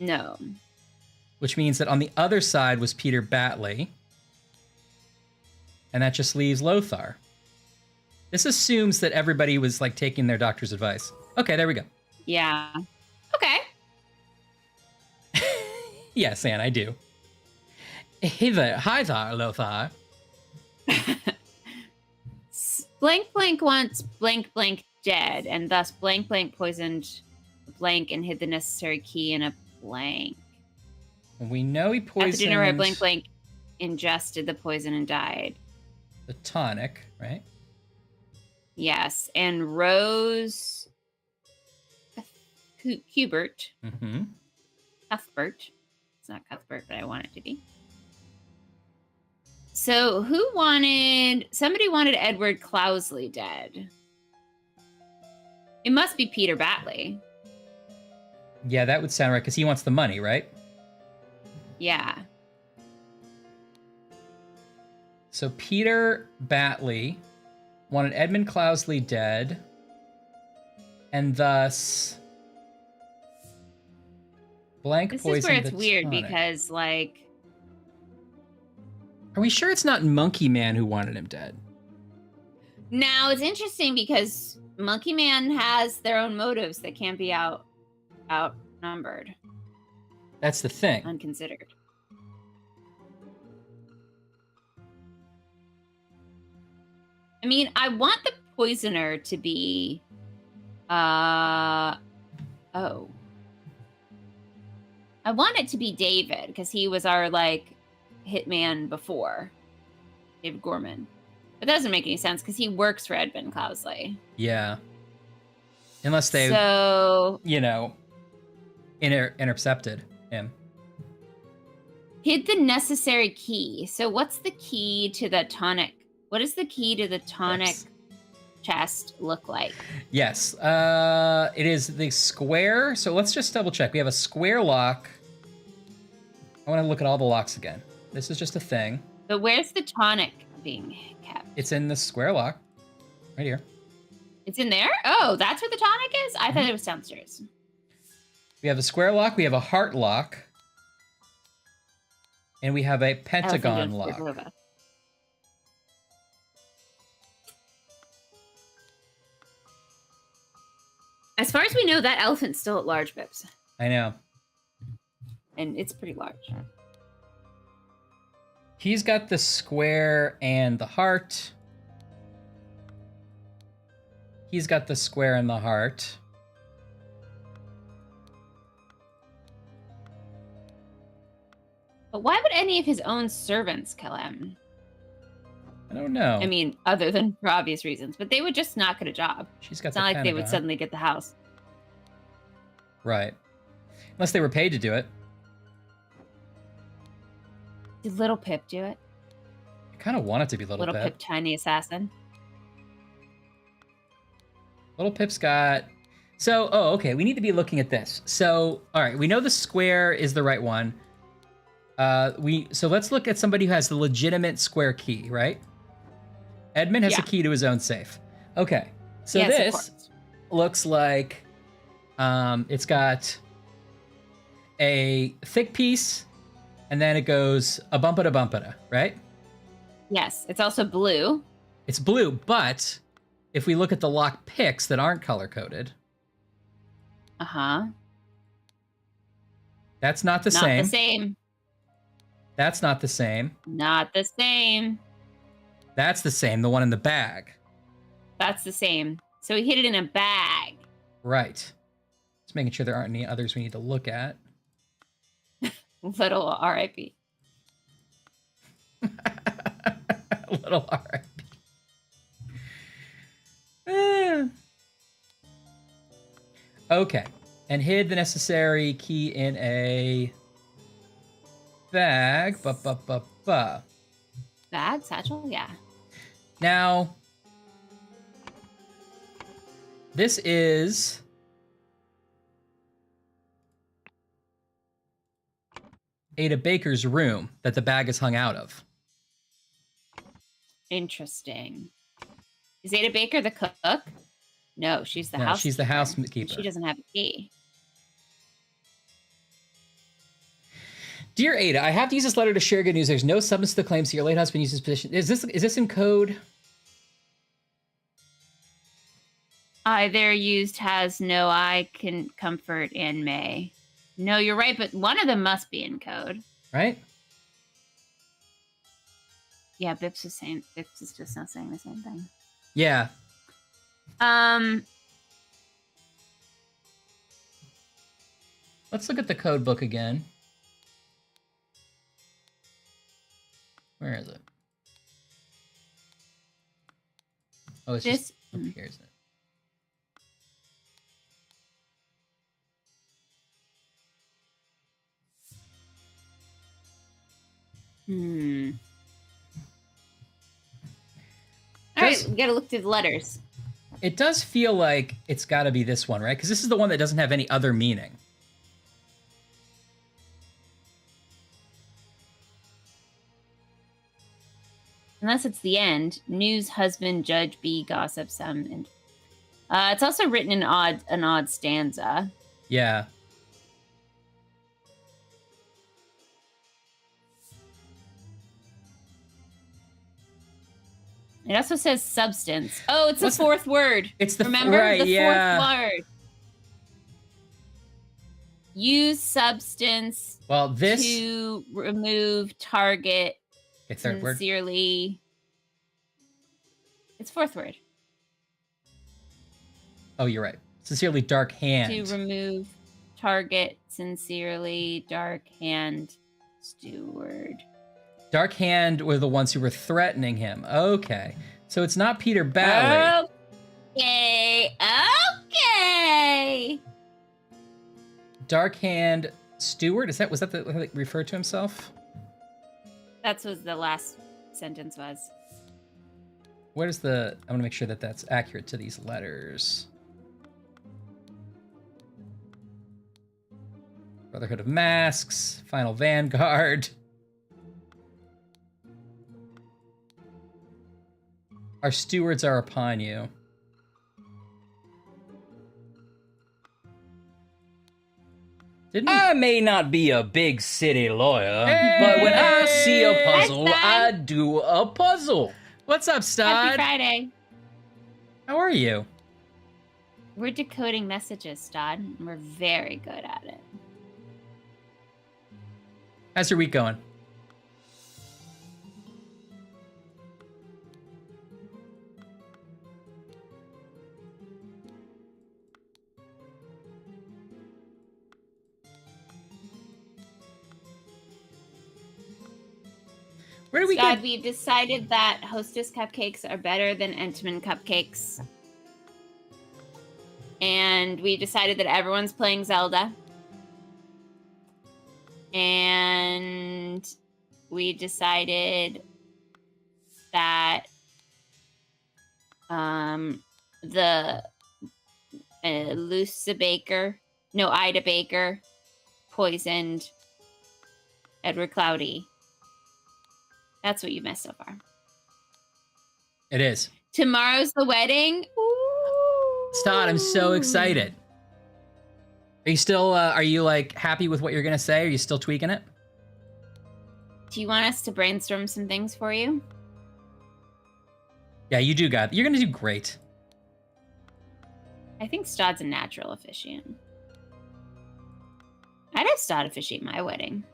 No. Which means that on the other side was Peter Batley. And that just leaves Lothar. This assumes that everybody was like taking their doctor's advice. Okay, there we go. Yeah. Okay. Yes, Anne, I do. Hey there. Hi there, Lothar. Blank blank wants blank blank dead, and thus blank blank poisoned blank and hid the necessary key in a blank. We know he poisoned... At the dinner where blank blank ingested the poison and died. the tonic, right? Yes, and Rose Hubert, Mm-hmm. Cuthbert. It's not Cuthbert, but I want it to be. So somebody wanted Edward Cloudsley dead. It must be Peter Batley. Yeah, that would sound right, because he wants the money, right? Yeah. So Peter Batley wanted Edmund Cloudsley dead, and thus blank This poisoned is where it's the weird tonic. because, like, Are we sure it's not Monkey Man who wanted him dead? now it's interesting because Monkey Man has their own motives that can't be outnumbered, That's the thing. unconsidered. I mean, I want the poisoner to be, I want it to be David because he was our like hitman before, David Gorman. But that doesn't make any sense because he works for Edmund Cloudsley. Yeah. Unless they, So intercepted him. hid the necessary key. So what's the key to the tonic? What does the key to the tonic Yes. chest look like? Yes. It is the square. So let's just double check. We have a square lock. I want to look at all the locks again. This is just a thing. But where's the tonic being kept? It's in the square lock. Right here. It's in there? Oh, that's where the tonic is? I thought it was downstairs. We have a square lock. We have a heart lock. And we have a pentagon lock. As far as we know, that elephant's still at large, Bibbs. I know. And it's pretty large. He's got the square and the heart. He's got the square and the heart. But why would any of his own servants kill him? I don't know. I mean, other than for obvious reasons, but they would just not get a job. She's got It's the not like they would pentagon. suddenly get the house. Right. Unless they were paid to do it. Did Little Pip do it? I kind of want it to be Little Little Pip. Pip, tiny assassin. Little Pip's got So, okay. We need to be looking at this. So, all right. We know the square is the right one. So let's look at somebody who has the legitimate square key, right? Edmund has a key to his own safe. Okay. So Yes, of this course. looks like it's got a thick piece, and then it goes a bumpada, right? Yes, it's also blue. It's blue, but if we look at the lock picks that aren't color coded, that's not the Not same. the same. That's not the same. Not the same. That's the same, the one in the bag. That's the same. So he hid it in a bag. Right. Just making sure there aren't any others we need to look at. Little R.I.P. Little R.I.P. Okay. And hid the necessary key in a bag. Bag? Satchel? Yeah. Now, this is Ada Baker's room that the bag is hung out of. Interesting. Is Ada Baker the cook? No, she's the No, housekeeper. she's the housekeeper. She doesn't have a key. Dear Ada, I have to use this letter to share good news. There's no substance to the claims that your late husband used his position. Is this in code? Either used has no I can comfort and may. No, you're right, but one of them must be in code. Right? Yeah, Bips is saying Bips is just not saying the same thing. Yeah. Let's look at the code book again. Where is it? Oh, it's just up here, isn't it? All right, we gotta look through the letters. It does feel like it's got to be this one, right? Because this is the one that doesn't have any other meaning. Unless it's the end. News, husband, judge, B, gossip, some, and it's also written in an odd stanza. Yeah. It also says substance. Oh, it's the fourth word. It's the remember right, the yeah. fourth word. Use substance. Well, this to remove target. Okay, third word. Sincerely. It's fourth word. Oh, you're right. Sincerely, dark hand. To remove target. Sincerely, dark hand. Steward. Dark Hand were the ones who were threatening him. Okay. So it's not Peter Balley. Okay. Dark Hand Steward? Was that the how he referred to himself? That's what the last sentence was. Where's the... I want to make sure that that's accurate to these letters. Brotherhood of Masks. Final Vanguard. Our stewards are upon you. I may not be a big city lawyer, but when I see a puzzle, I do a puzzle. What's up, Stod? Happy Friday. How are you? We're decoding messages, Stod. And we're very good at it. How's your week going? Where do we Stod, get... we've decided that Hostess cupcakes are better than Entenmann cupcakes. And we decided that everyone's playing Zelda. And we decided that Lucia Baker. No, Ida Baker poisoned Edward Cloudy. That's what you've missed so far. It is. Tomorrow's the wedding. Ooh. Stod, I'm so excited. Are you still, are you like happy with what you're gonna say? Are you still tweaking it? Do you want us to brainstorm some things for you? Yeah, you do got. You're gonna do great. I think Stod's a natural officiant. I'd have Stod officiate my wedding.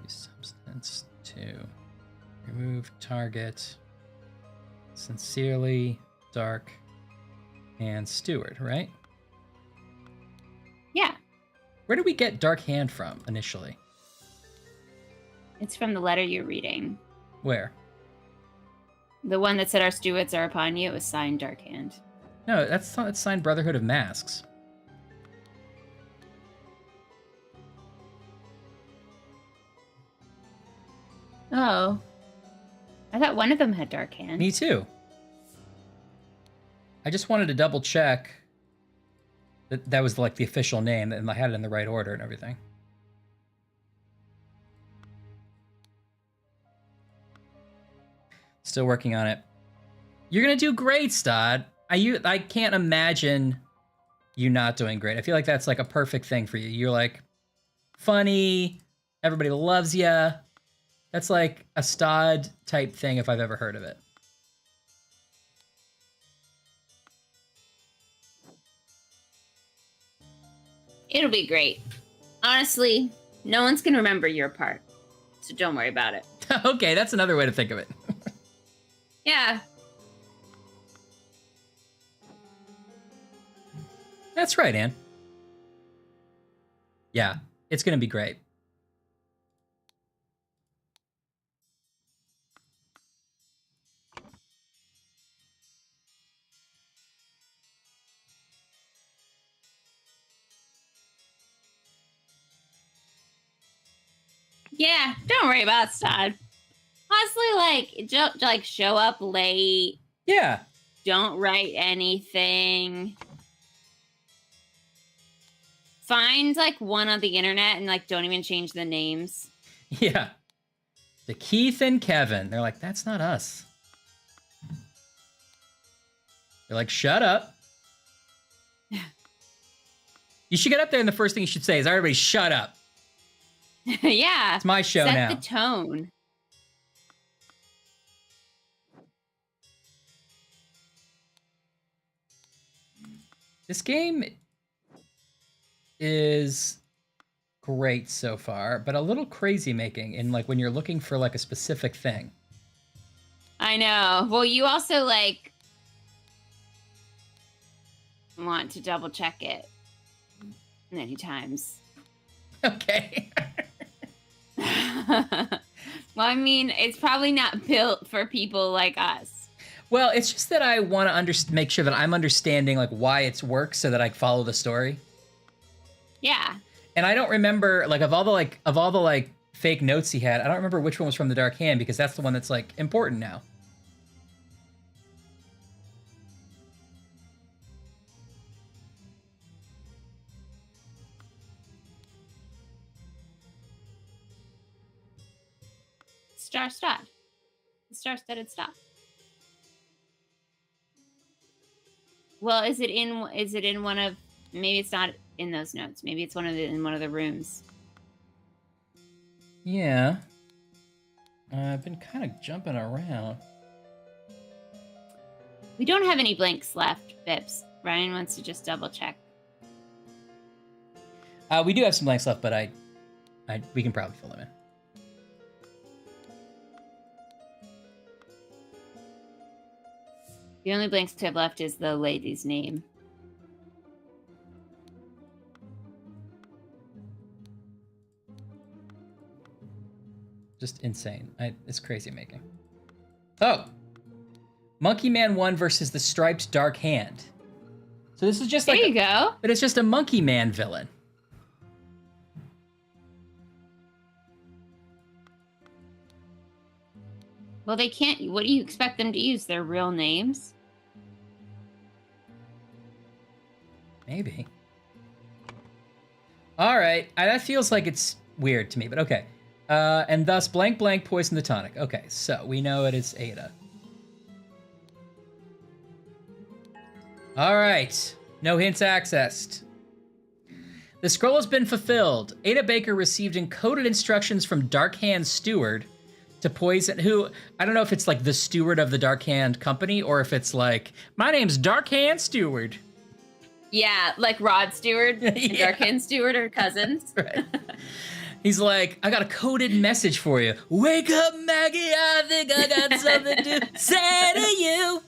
Use substance to remove target. Sincerely, Dark, and Stewart, right? Yeah, Where did we get Dark Hand from initially? it's from the letter you're reading. Where? The one that said our stewards are upon you. It was signed Dark Hand. No, that's not. It's signed Brotherhood of Masks. Oh. I thought one of them had Dark Hand. Me too. I just wanted to double check that that was like the official name and I had it in the right order and everything. Still working on it. You're gonna do great, Stod. I can't imagine you not doing great. I feel like that's like a perfect thing for you. You're like funny. Everybody loves you. That's like a Stod type thing if I've ever heard of it. It'll be great. Honestly, no one's going to remember your part. So don't worry about it. Okay, that's another way to think of it. Yeah. That's right, Anne. Yeah, it's going to be great. Yeah, don't worry about Stod. Honestly, like show up late. Yeah. Don't write anything. Find like one on the internet and like don't even change the names. Yeah. The Keith and Kevin. They're like, that's not us. They're like, shut up. You should get up there and the first thing you should say is, everybody shut up. Yeah. It's my show Set now. the tone. This game is great so far, but a little crazy making in like when you're looking for like a specific thing. I know. Well, you also like want to double check it many times. Okay. Well, I mean, it's probably not built for people like us. Well, it's just that I want to make sure that I'm understanding like why it's works so that I follow the story. Yeah. And I don't remember like of all the fake notes he had, I don't remember which one was from the Dark Hand because that's the one that's like important now. Star-studded. Star-studded stuff. Well, is it in one of, maybe it's not in those notes. Maybe it's in one of the rooms. Yeah. I've been kind of jumping around. We don't have any blanks left, Bibbs. Ryan wants to just double check. We do have some blanks left, but we can probably fill them in. The only blanks we have left is the lady's name. Just insane. It's crazy making. Oh! Monkey Man 1 versus the Striped Dark Hand. So this is just There like you go. But it's just a Monkey Man villain. Well, they can't. What do you expect them to use? Their real names? Maybe. All right. That feels like it's weird to me, but okay. And thus, blank blank poisoned the tonic. Okay, so we know it is Ada. All right. No hints accessed. The scroll has been fulfilled. Ada Baker received encoded instructions from Darkhand Steward to poison, who, I don't know if it's like the steward of the Darkhand company or if it's like, my name's Darkhand Steward. Yeah, like Rod Stewart and Yeah. Darkhand Stewart are cousins. Right. He's like, I got a coded message for you. Wake up, Maggie, I think I got something to say to you.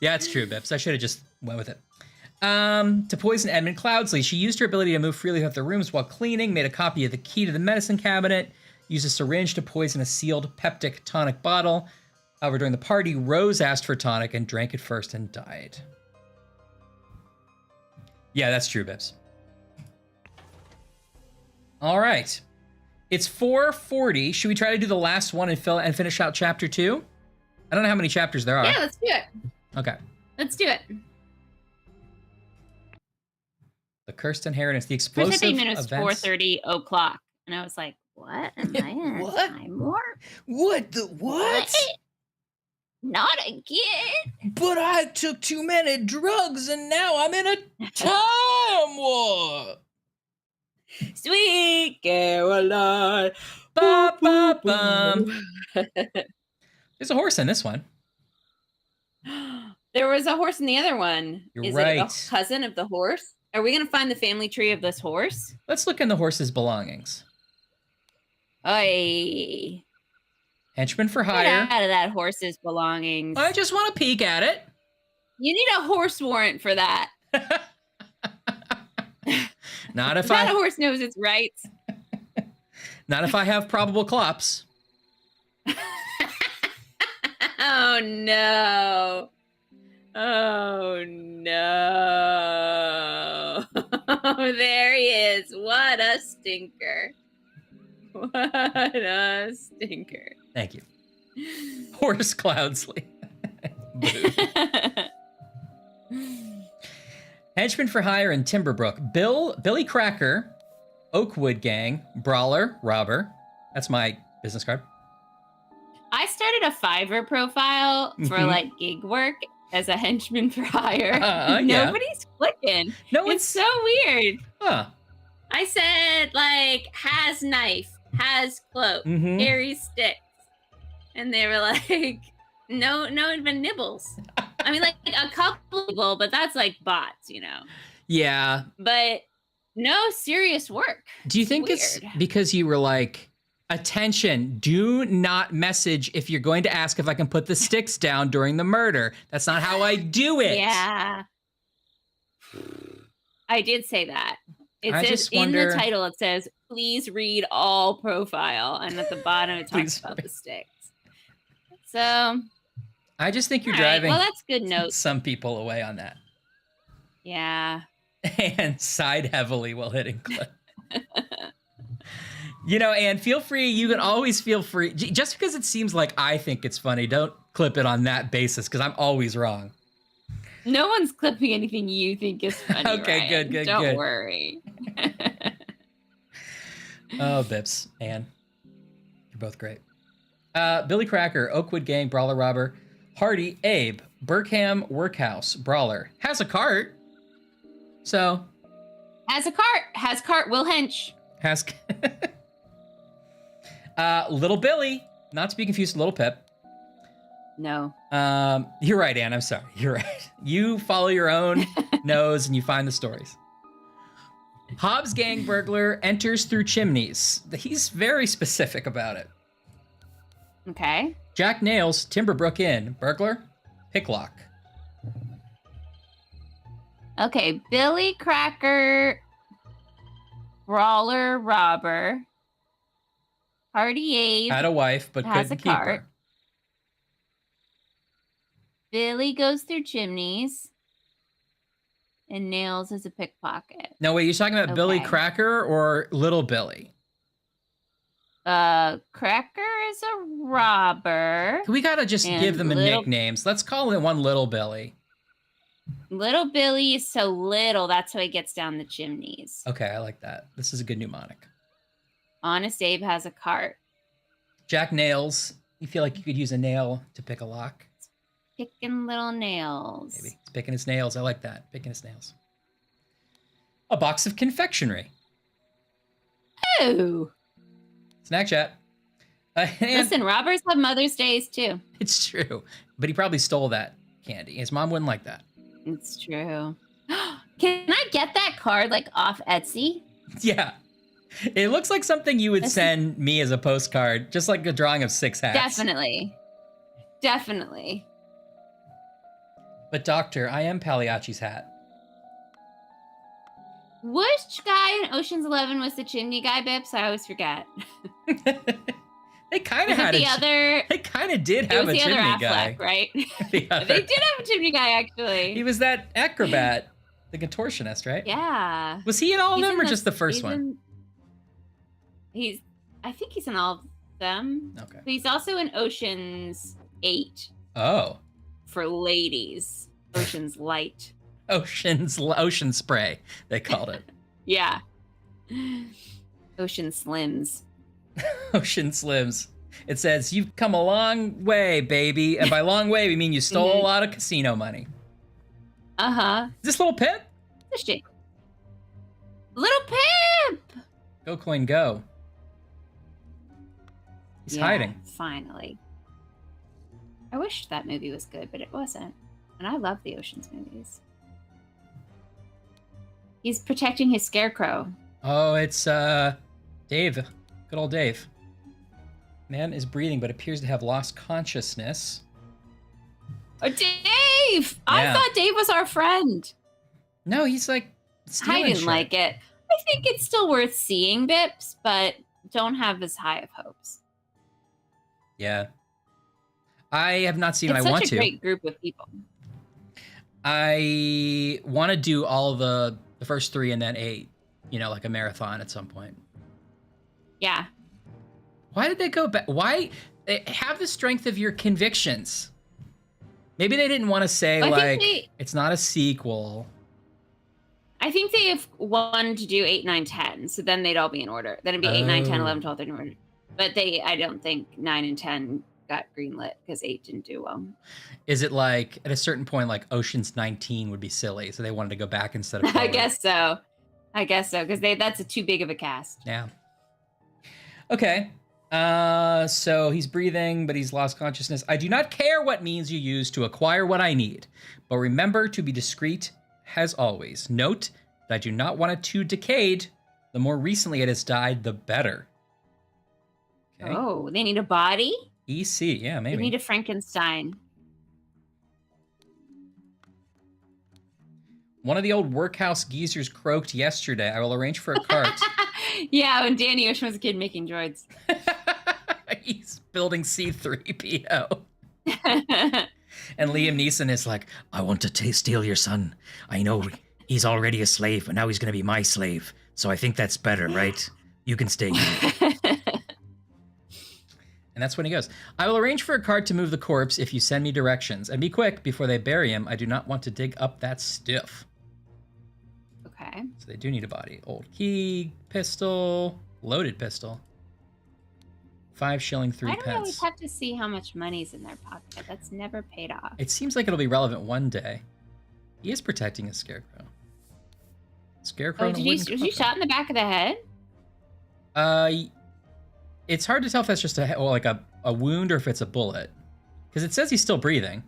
Yeah, it's true, Bips. I should have just went with it. To poison Edmund Cloudsley, she used her ability to move freely throughout the rooms while cleaning, made a copy of the key to the medicine cabinet, used a syringe to poison a sealed peptic tonic bottle. However, during the party, Rose asked for tonic and drank it first and died. Yeah, that's true, Bips. All right. It's 4:40. Should we try to do the last one and finish out chapter 2? I don't know how many chapters there are. Yeah, let's do it. Okay. Let's do it. The cursed inheritance, the First, explosive I think it was events. 4:30 o'clock, and I was like, "What? Am I in What? a time warp? What the what? Not again!" But I took too many drugs and now I'm in a time warp. Sweet Caroline. Ba, ba, bum. There's a horse in this one. There was a horse in the other one. You're Is right. it a cousin of the horse? Are we gonna find the family tree of this horse? Let's look in the horse's belongings. Oy. Henchman for Get hire. out of that horse's belongings. I just want to peek at it. You need a horse warrant for that. Not if That I horse knows its rights. not if I have probable clops. Oh no. Oh no. There he is. What a stinker. What a stinker. Thank you. Horse Cloudsley. Boo. Henchman for hire in Timberbrook. Billy Cracker, Oakwood Gang, Brawler, Robber. That's my business card. I started a Fiverr profile for Mhm. like gig work as a henchman for hire. Yeah. Nobody's clicking. No, It's so weird. Huh. I said like has knife, has cloak, Mhm. carries sticks, and they were like, no even nibbles. I mean, like a couple people, but that's like bots, you know. Yeah. But no serious work. Do you think it's weird. because you were like, attention, do not message if you're going to ask if I can put the sticks down during the murder. That's not how I do it. Yeah. I did say that. It I says just in wonder- the title, it says, please read all profile. And at the bottom, it talks Please about read. the sticks. So, I just think you're all right, driving well, that's good note. some people away on that. Yeah. And sighed heavily while hitting clip. You know, and feel free, you can always feel free. Just because it seems like I think it's funny, don't clip it on that basis, because I'm always wrong. No one's clipping anything you think is funny. Okay, Ryan. good, Don't good. worry. Oh, Bips, Anne. You're both great. Billy Cracker, Oakwood Gang, Brawler Robber, Hardy, Abe, Burkham Workhouse, Brawler. Has a cart. So, Has cart, Will Hench. has... Little Billy, not to be confused with Little Pip. No. You're right, Anne. I'm sorry. You're right. You follow your own nose and you find the stories. Hobbs gang burglar enters through chimneys. He's very specific about it. Okay. Jack Nails, Timberbrook Inn, burglar, picklock. Okay. Billy Cracker, Brawler Robber, Hardy Abe. Had a wife, but Has couldn't a keep cart. her. Billy goes through chimneys. And Nails is a pickpocket. No, wait, you're talking about Billy Okay. Cracker or Little Billy? Cracker is a robber. We gotta just And give them Little- nicknames. Let's call it one Little Billy. Little Billy is so little, that's how he gets down the chimneys. Okay, I like that. This is a good mnemonic. Honest Abe has a cart. Jack Nails. You feel like you could use a nail to pick a lock? Picking little nails. Maybe. He's picking his nails. I like that. Picking his nails. A box of confectionery. Oh. Snack chat. And Listen, robbers have Mother's Days too. it's true. But he probably stole that candy. His mom wouldn't like that. It's true. Can I get that card like off Etsy? Yeah. It looks like something you would That's- send me as a postcard, just like a drawing of 6 hats. Definitely. Definitely. But Doctor, I am Pagliacci's hat. Which guy in Ocean's 11 was the chimney guy, Bips? I always forget. They kind Was of had it a the other? They kind of did It have was a the other chimney Affleck, guy. right? The other- They did have a chimney guy, actually. He was that acrobat, the contortionist, right? Yeah. Was he in all of He's them in or just the first he's one? I think he's in all of them. Okay. But he's also in Ocean's 8 Oh. for ladies. Ocean's Light. Ocean Spray, they called it. Yeah. Ocean Slims. Ocean Slims. It says, you've come a long way, baby. And by long way, we mean you stole a Mhm. lot of casino money. Uh-huh. Is this Little Pimp? The shit. Little Pimp! Go, Coin, go. He's Yeah, hiding. Finally. I wish that movie was good, but it wasn't. And I love the Ocean's movies. He's protecting his scarecrow. Oh, it's Dave. Good old Dave. Man is breathing but appears to have lost consciousness. Oh, Dave! I Yeah. thought Dave was our friend. No, he's like stealing I didn't shit. like it. I think it's still worth seeing, Bips, but don't have as high of hopes. Yeah. I have not seen it. It's I such want a to. great group of people. I want to do all of the first 3 and then 8, like a marathon at some point. Yeah. Why did they go back? Why? Have the strength of your convictions. Maybe they didn't want to say, Well, I like, think it's not a sequel. I think they have wanted to do 8, 9, 10, so then they'd all be in order. Then it'd be 8, 9, 10, Oh. 11, 12, 13 order. But I don't think 9 and 10 got greenlit because 8 didn't do well. Is it like, at a certain point, like Ocean's 19 would be silly, so they wanted to go back instead of I forward? guess so. Because that's too big of a cast. Yeah. Okay. So he's breathing, but he's lost consciousness. I do not care what means you use to acquire what I need, but remember to be discreet as always. Note that I do not want it to decayed. The more recently it has died, the better. Okay. Oh, they need a body? EC, yeah, They maybe. need a Frankenstein. One of the old workhouse geezers croaked yesterday. I will arrange for a cart. Yeah, when Danny Ocean was a kid making droids. He's building C-3PO. And Liam Neeson is like, I want to steal your son. I know he's already a slave, but now he's going to be my slave. So I think that's better, right? You can stay here. And that's when he goes, I will arrange for a cart to move the corpse if you send me directions. And be quick, before they bury him, I do not want to dig up that stiff. Okay. So they do need a body. Old key, pistol, loaded pistol. 5 shilling, 3 I don't pence. always have to see how much money's in their pocket. That's never paid off. It seems like it'll be relevant one day. He is protecting a scarecrow. Scarecrow. Oh, in a was he wooden shot in the back of the head? coffin. It's hard to tell if that's just a wound or if it's a bullet, because it says he's still breathing.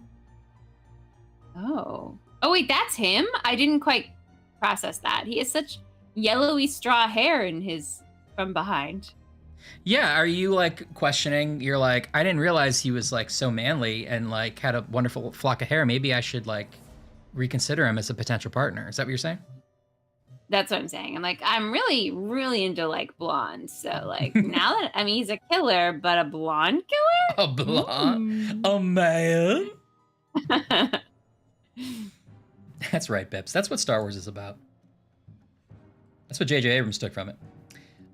Oh. Oh, wait, that's him? I didn't quite process that. He has such yellowy straw hair from behind. Yeah, are you like questioning? You're like, I didn't realize he was like so manly and like had a wonderful flock of hair. Maybe I should like reconsider him as a potential partner. Is that what you're saying? That's what I'm saying. I'm like, I'm really, really into like blondes. So like now that he's a killer, but a blonde A blonde, killer? a man. That's right, Bips. That's what Star Wars is about. That's what J.J. Abrams took from it.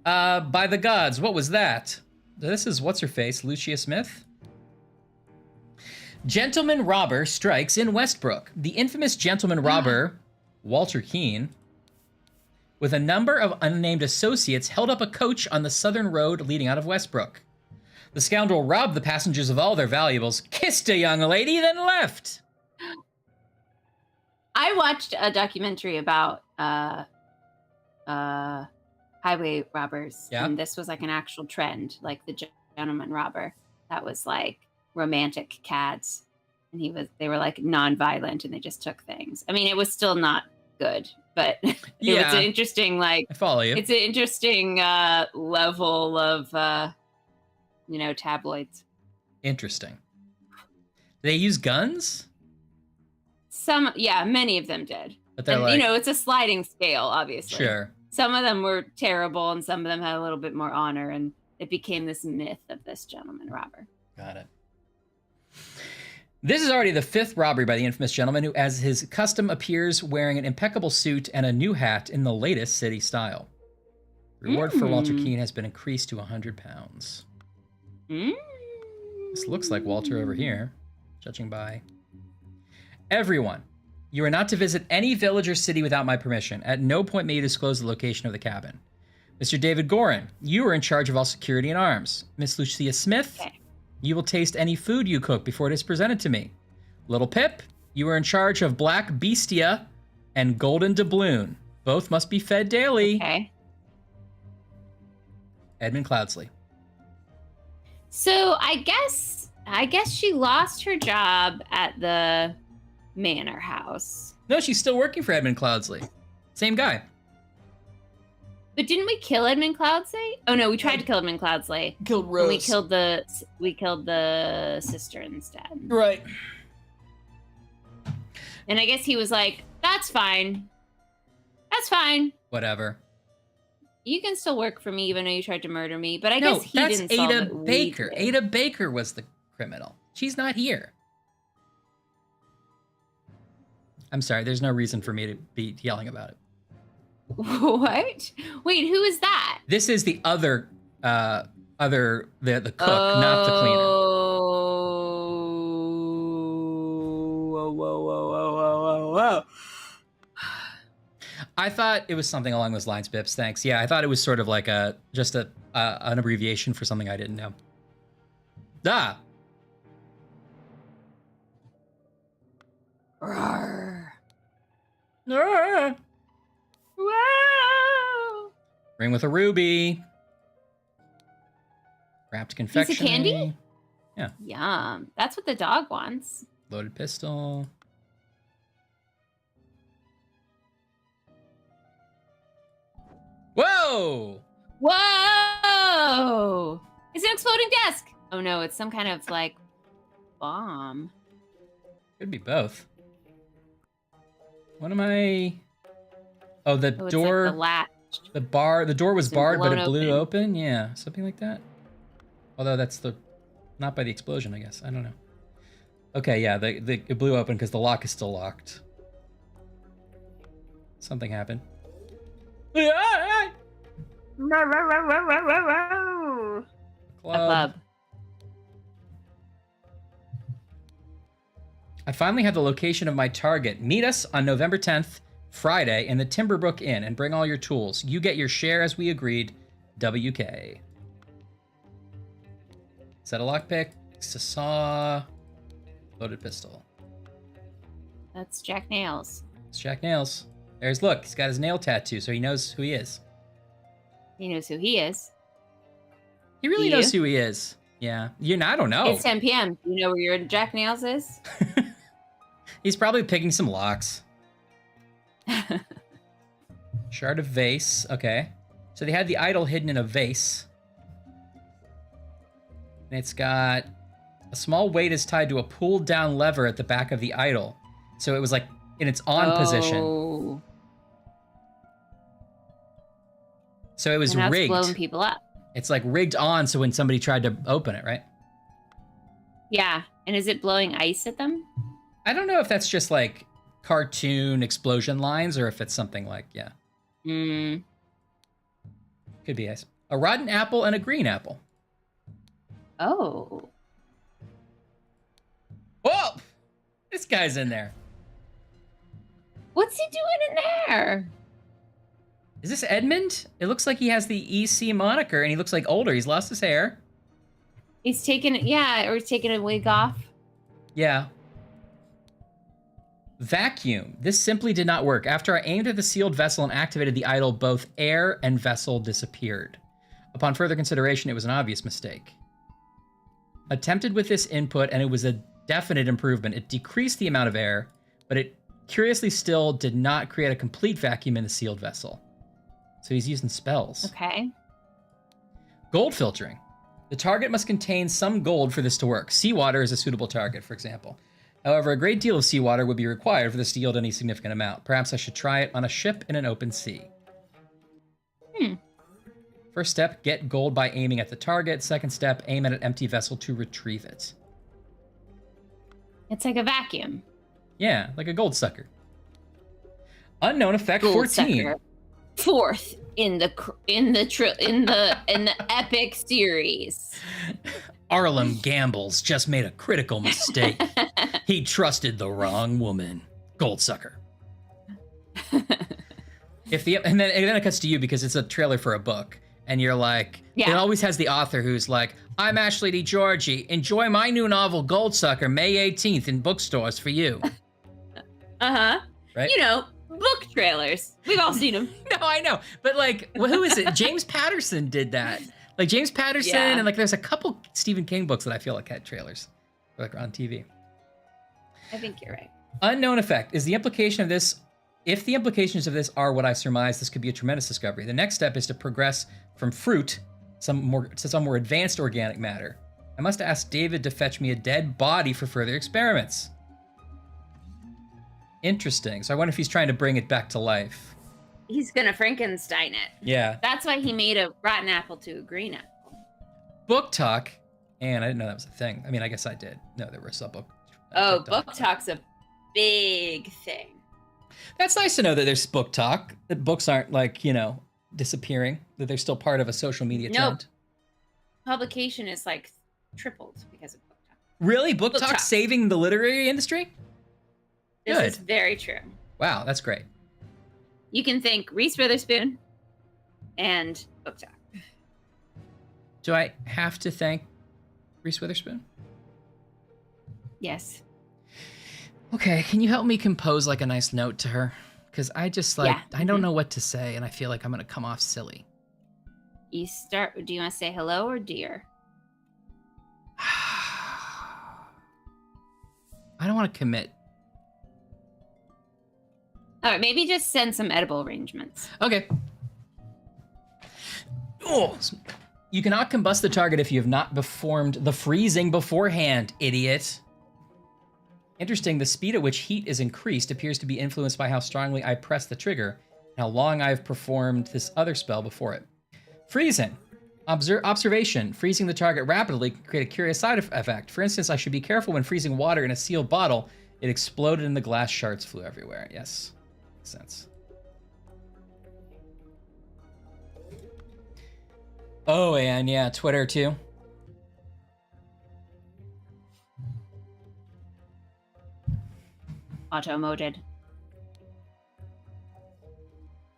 By the gods, what was that? This is what's her face, Lucia Smith. Gentleman robber strikes in Westbrook. The infamous gentleman robber, Walter Keane, with a number of unnamed associates, held up a coach on the southern road leading out of Westbrook. The scoundrel robbed the passengers of all their valuables, kissed a young lady, then left. I watched a documentary about highway robbers, Yeah. and this was like an actual trend, like the gentleman robber that was like romantic cads, and they were like non-violent, and they just took things. I mean, it was still not good, but it was an interesting, like, I follow you. it's an interesting level of tabloids. Interesting. They use guns? Many of them did. But they're And like, it's a sliding scale, obviously. sure. Some of them were terrible, and some of them had a little bit more honor, and it became this myth of this gentleman robber. Got it. This is already the 5th robbery by the infamous gentleman who, as his custom, appears wearing an impeccable suit and a new hat in the latest city style. Reward for Walter Keane has been increased to 100 pounds. This looks like Walter over here, judging by... Everyone, you are not to visit any village or city without my permission. At no point may you disclose the location of the cabin. Mr. David Gorin, you are in charge of all security and arms. Miss Lucia Smith, Okay. you will taste any food you cook before it is presented to me. Little Pip, you are in charge of Black Beastia and Golden Doubloon. Both must be fed daily. Okay. Edmund Cloudsley. So I guess she lost her job at the manor house. No, she's still working for Edmund Cloudsley. Same guy. But didn't we kill Edmund Cloudsley? Oh no, we tried to kill Edmund Cloudsley. Killed And we killed the sister instead. Right. And I guess he was like, "That's fine. That's fine. Whatever. You can still work for me, even though you tried to murder me." But I No, guess he that's didn't solve Ada it. We Baker. did. Ada Baker was the criminal. She's not here. I'm sorry, there's no reason for me to be yelling about it. What? Wait, who is that? This is the other the cook, not the cleaner. Whoa. I thought it was something along those lines, Bips. Thanks. Yeah, I thought it was sort of like an abbreviation for something I didn't know. Ah. Roar. Ah. Wow. Ring with a ruby. Wrapped confectionery. candy? Yeah. Yum. That's what the dog wants. Loaded pistol. Whoa! Whoa! It's an exploding desk. Oh no, it's some kind of like bomb. Could be both. What am I? Oh, the Oh, it's door. like the latch. The door was It's barred, but blown it blew open. open. Yeah, something like that. Although that's not by the explosion, I guess. I don't know. Okay, yeah, it blew open because the lock is still locked. Something happened. A club. I finally have the location of my target. Meet us on November 10th, Friday, in the Timberbrook Inn and bring all your tools. You get your share as we agreed. WK. Is that a lockpick? It's a saw. Loaded pistol. That's Jack Nails. It's Jack Nails. Look, he's got his nail tattoo, so he knows who he is. He knows who he is. He really Do knows you? who he is. Yeah. I don't know. It's 10 p.m. Do you know where your Jack Nails is? He's probably picking some locks. Shard of vase. Okay. So they had the idol hidden in a vase. And it's got a small weight is tied to a pulled down lever at the back of the idol. So it was like in its on position. Oh. So it was And now it's rigged. blowing people up. It's like rigged on so when somebody tried to open it, right? Yeah. And is it blowing ice at them? I don't know if that's just like cartoon explosion lines or if it's something like, yeah. Mm. Could be ice. A rotten apple and a green apple. Oh. Whoa! This guy's in there. What's he doing in there? Is this Edmund? It looks like he has the EC moniker and he looks like older. He's lost his hair. He's taking or he's taking a wig off. Yeah. Vacuum. This simply did not work. After I aimed at the sealed vessel and activated the idol, both air and vessel disappeared. Upon further consideration, it was an obvious mistake. Attempted with this input, and it was a definite improvement. It decreased the amount of air, but it curiously still did not create a complete vacuum in the sealed vessel. So he's using spells. Okay. Gold filtering. The target must contain some gold for this to work. Seawater is a suitable target, for example. However, a great deal of seawater would be required for this to yield any significant amount. Perhaps I should try it on a ship in an open sea. First step, get gold by aiming at the target. Second step, aim at an empty vessel to retrieve it. It's like a vacuum. Yeah, like a gold sucker. Unknown effect Gold 14. sucker. Fourth in the epic series. Arlen Gambles just made a critical mistake. He trusted the wrong woman. Gold sucker. And then it cuts to you because it's a trailer for a book, and you're like, Yeah. It always has the author who's like, I'm Ashley D. Georgie. Enjoy my new novel, Gold Sucker, May 18th in bookstores for you. Uh-huh. Right? You know, book trailers. We've all seen them. No, I know. But like, who is it? James Patterson did that. Like James Patterson, Yeah. and like there's a couple Stephen King books that I feel like had trailers, like on TV. I think you're right. Unknown effect. Is the implication of this, if the implications of this are what I surmise, this could be a tremendous discovery. The next step is to progress from fruit to some more advanced organic matter. I must ask David to fetch me a dead body for further experiments. Interesting. So I wonder if he's trying to bring it back to life. He's gonna Frankenstein it. Yeah. That's why he made a rotten apple to a green apple. Book talk. And I didn't know that was a thing. I mean, I guess I did. No, there was a book. Book talk's a big thing. That's nice to know that there's book talk. That books aren't like, disappearing. That they're still part of a social media Nope. trend. Publication is like tripled because of book talk. Really? Book talk talk. saving the literary industry? This Good. is very true. Wow, that's great. You can thank Reese Witherspoon and book talk. Do I have to thank Reese Witherspoon? Yes. Okay, can you help me compose like a nice note to her? Because I just Yeah. I don't know what to say, and I feel like I'm gonna come off silly. Do you want to say hello or dear? I don't want to commit. All right, maybe just send some edible arrangements. Okay. Oh, you cannot combust the target if you have not performed the freezing beforehand, idiot. Interesting, the speed at which heat is increased appears to be influenced by how strongly I press the trigger and how long I've performed this other spell before it. Freezing. Observation. Freezing the target rapidly can create a curious side effect. For instance, I should be careful when freezing water in a sealed bottle. It exploded and the glass shards flew everywhere. Yes. Makes sense. Oh, and yeah, Twitter too. Auto-moded.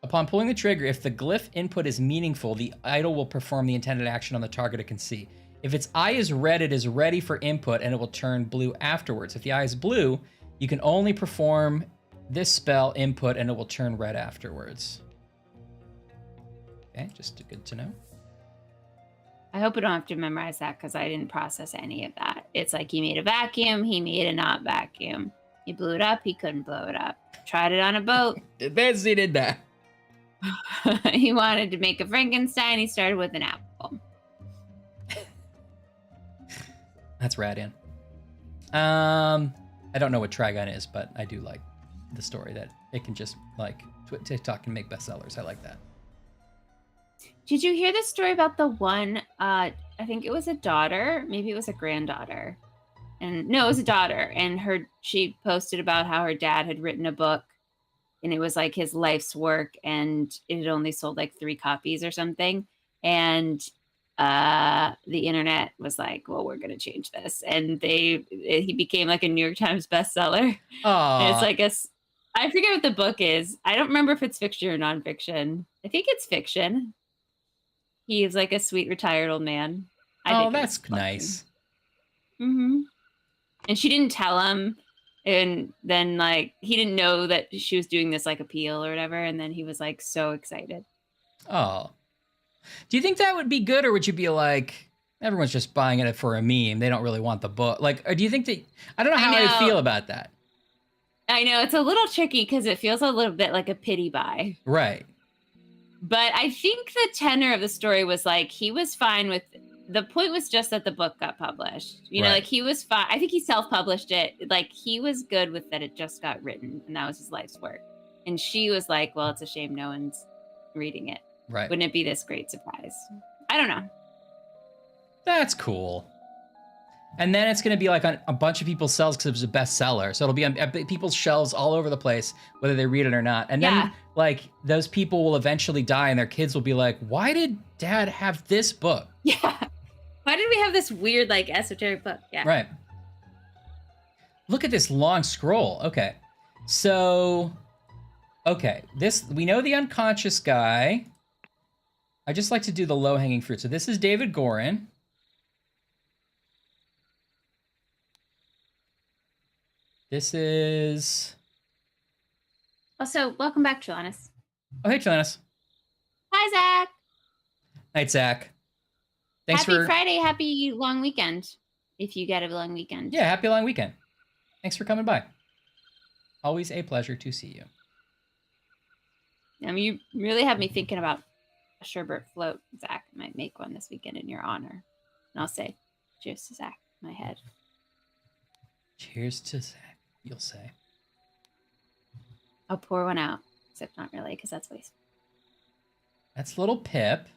Upon pulling the trigger, if the glyph input is meaningful, the idol will perform the intended action on the target it can see. If its eye is red, it is ready for input and it will turn blue afterwards. If the eye is blue, you can only perform this spell input and it will turn red afterwards. Okay, just good to know. I hope I don't have to memorize that because I didn't process any of that. It's like he made a vacuum, he made a not vacuum. He blew it up, he couldn't blow it up. Tried it on a boat. Then he did that. He wanted to make a Frankenstein, he started with an apple. That's rad, Ann. I don't know what Trigon is, but I do like the story that it can just, like, TikTok can make bestsellers. I like that. Did you hear the story about the one, I think it was a daughter, maybe it was a granddaughter. And no, it was a daughter. And she posted about how her dad had written a book and it was like his life's work and it had only sold like 3 copies or something. And the internet was like, well, we're gonna change this, and he became like a New York Times bestseller. And it's Oh, like I forget what the book is. I don't remember if it's fiction or nonfiction. I think it's fiction. He's like a sweet retired old man. oh, that's nice. Mm-hmm. And she didn't tell him, and then like he didn't know that she was doing this like appeal or whatever, and then he was like so excited. Oh, do you think that would be good, or would you be like, everyone's just buying it for a meme? They don't really want the book. Like, or do you think that? I don't know how I know. feel about that. I know it's a little tricky because it feels a little bit like a pity buy. Right. But I think the tenor of the story was like he was fine with. The point was just that the book got published. You know, Right. like he was fine. I think he self-published it. Like he was good with that. It just got written, and that was his life's work. And she was like, "Well, it's a shame no one's reading it. Right. Wouldn't it be this great surprise?" I don't know. That's cool. And then it's going to be like on a bunch of people's shelves because it was a bestseller. So it'll be on people's shelves all over the place, whether they read it or not. And Yeah. then, like, those people will eventually die, and their kids will be like, "Why did Dad have this book?" Yeah. Why did we have this weird, like, esoteric book? Yeah. Right. Look at this long scroll. Okay. So, okay. We know the unconscious guy. I just like to do the low-hanging fruit. So this is David Gorin. This is... Also, welcome back, Trelawnus. Oh, hey, Trelawnus. Hi, Zach. Night, Zach. Thanks Happy for... Friday. Happy long weekend. If you get a long weekend. Yeah, happy long weekend. Thanks for coming by. Always a pleasure to see you. I mean, you really have me thinking about a sherbet float. Zach might make one this weekend in your honor. And I'll say, cheers to Zach in my head. Cheers to Zach, you'll say. I'll pour one out. Except not really, because that's waste. That's little Pip.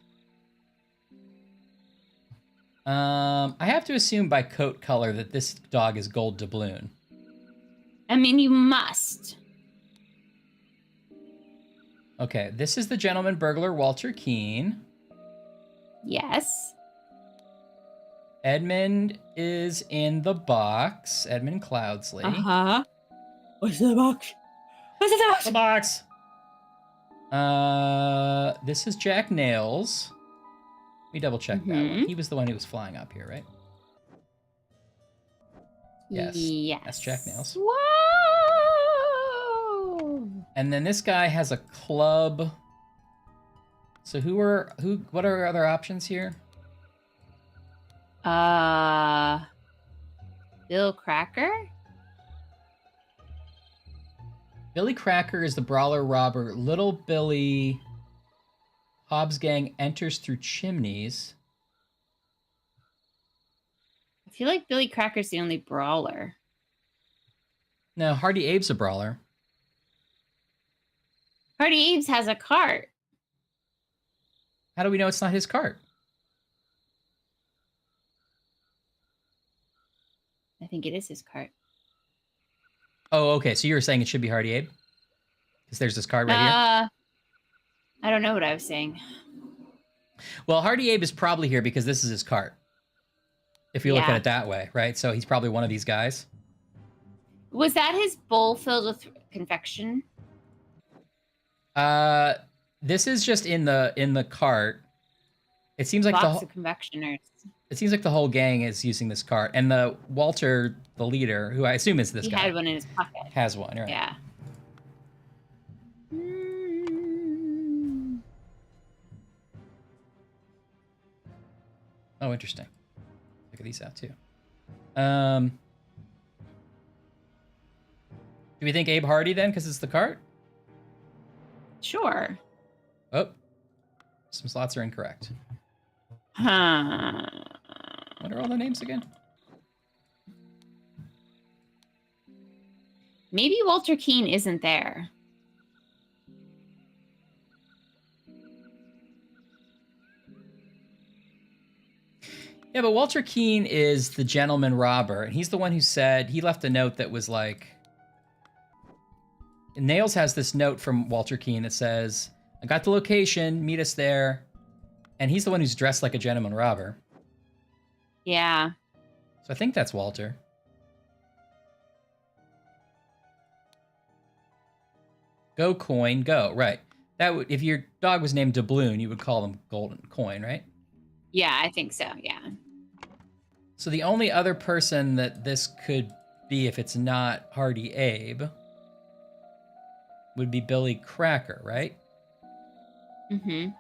I have to assume by coat color that this dog is gold doubloon. I mean, you must. Okay, this is the gentleman burglar, Walter Keane. Yes. Edmund is in the box. Edmund Cloudsley. Uh-huh. What's in the box? What's in the box? The box. This is Jack Nails. Let me double check that one. He was the one who was flying up here, right? Yes. Yes. That's Jack Nails. Whoa! And then this guy has a club. So what are other options here? Bill Cracker? Billy Cracker is the brawler robber. Little Billy, Hobbs gang enters through chimneys. I feel like Billy Cracker's the only brawler. No, Hardy Abe's a brawler. Hardy Abe's has a cart. How do we know it's not his cart? I think it is his cart. Oh, okay. So you were saying it should be Hardy Abe? Because there's this card right here. I don't know what I was saying. Well, Hardy Abe is probably here because this is his cart. If you look at Yeah. it that way, right? So he's probably one of these guys. Was that his bowl filled with confection? This is just in the cart. It seems like Box of confectioners. it seems like the whole gang is using this cart, and the Walter, the leader, who I assume is this He guy, had one in his pocket. has one. Right? Yeah. Oh, interesting. Look at these out too. Do we think Abe Hardy then, because it's the cart? Sure. Oh, some slots are incorrect. Huh. What are all the names again? Maybe Walter Keane isn't there. Yeah, but Walter Keane is the gentleman robber, and he's the one who said, he left a note that was like, Nails has this note from Walter Keane that says, I got the location, meet us there. And he's the one who's dressed like a gentleman robber. Yeah. So I think that's Walter. Go coin, go. Right. That would, if your dog was named Doubloon, you would call them Golden Coin, right? Yeah, I think so. Yeah. So the only other person that this could be, if it's not Hardy Abe, would be Billy Cracker, right? Mm-hmm.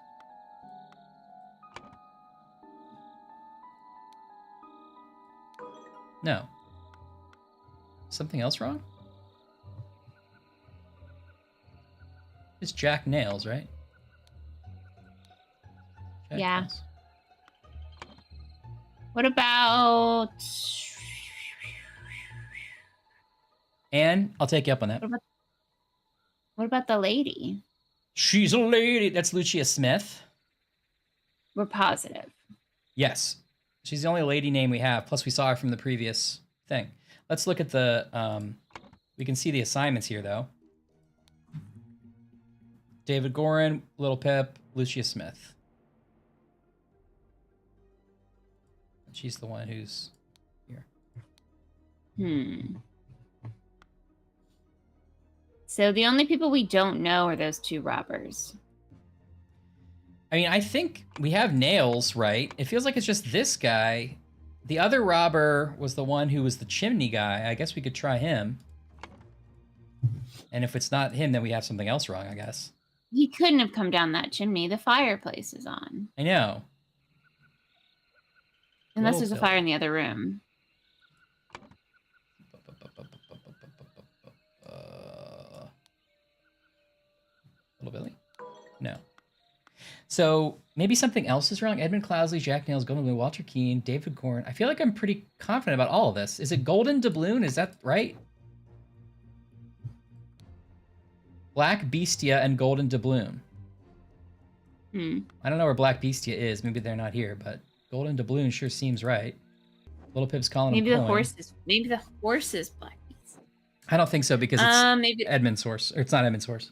No. Something else wrong? It's Jack Nails, right? Jack Yeah. Nails. What about... And I'll take you up on that. What about the lady? She's a lady. That's Lucia Smith. We're positive. Yes. She's the only lady name we have. Plus, we saw her from the previous thing. Let's look at the... we can see the assignments here, though. David Gorin, Little Pip, Lucia Smith. She's the one who's here. So the only people we don't know are those two robbers. I mean, I think we have Nails, right? It feels like it's just this guy. The other robber was the one who was the chimney guy. I guess we could try him. And if it's not him, then we have something else wrong, I guess. He couldn't have come down that chimney. The fireplace is on. I know. Unless Little there's a Bill. fire in the other room. Little Billy? No. So maybe something else is wrong. Edmund Clousley, Jack Nails, Golden Blue, Walter Keane, David Corn. I feel like I'm pretty confident about all of this. Is it Golden Doubloon? Is that right? Black Beastia and Golden Doubloon. I don't know where Black Beastia is. Maybe they're not here, but Golden Doubloon sure seems right. Little Pip's calling Maybe him the coin. horse is Black Beast. I don't think so because it's Maybe Edmund's horse. Or it's not Edmund's horse.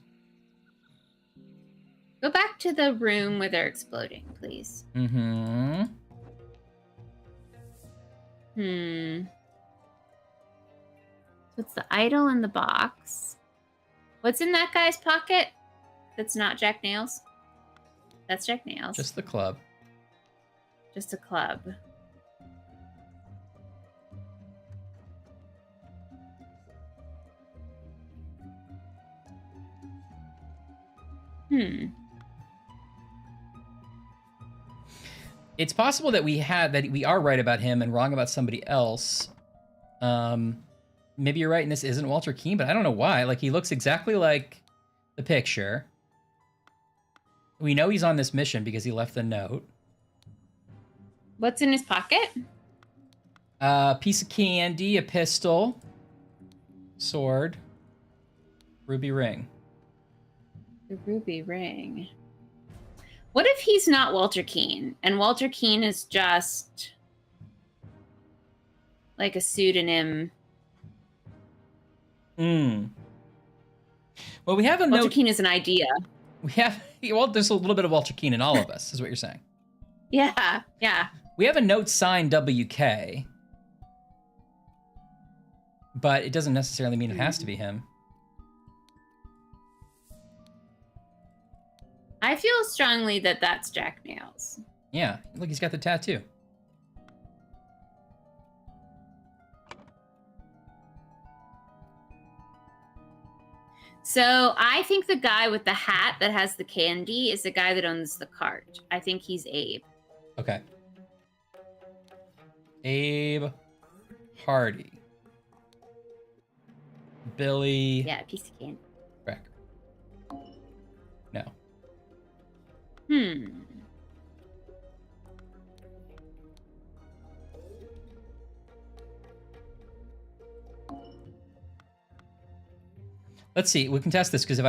go back to the room where they're exploding, please. Mm-hmm. So it's the idol in the box. What's in that guy's pocket? That's not Jack Nails. That's Jack Nails. Just the club. Just a club. It's possible that we are right about him and wrong about somebody else. Maybe you're right and this isn't Walter Keane, but I don't know why. Like, he looks exactly like the picture. We know he's on this mission because he left the note. What's in his pocket? Piece of candy, a pistol, sword, ruby ring. The ruby ring. What if he's not Walter Keane and Walter Keane is just like a pseudonym? Well, we have a Walter note. Keane is an idea. We have, well, there's a little bit of Walter Keane in all of us, is what you're saying. Yeah, yeah. We have a note signed WK, but it doesn't necessarily mean it has to be him. I feel strongly that that's Jack Nails. Yeah, look, he's got the tattoo. So I think the guy with the hat that has the candy is the guy that owns the cart. I think he's Abe. Okay. Abe Hardy. Billy Yeah, piece of candy. Cracker. No. Let's see. We can test this because if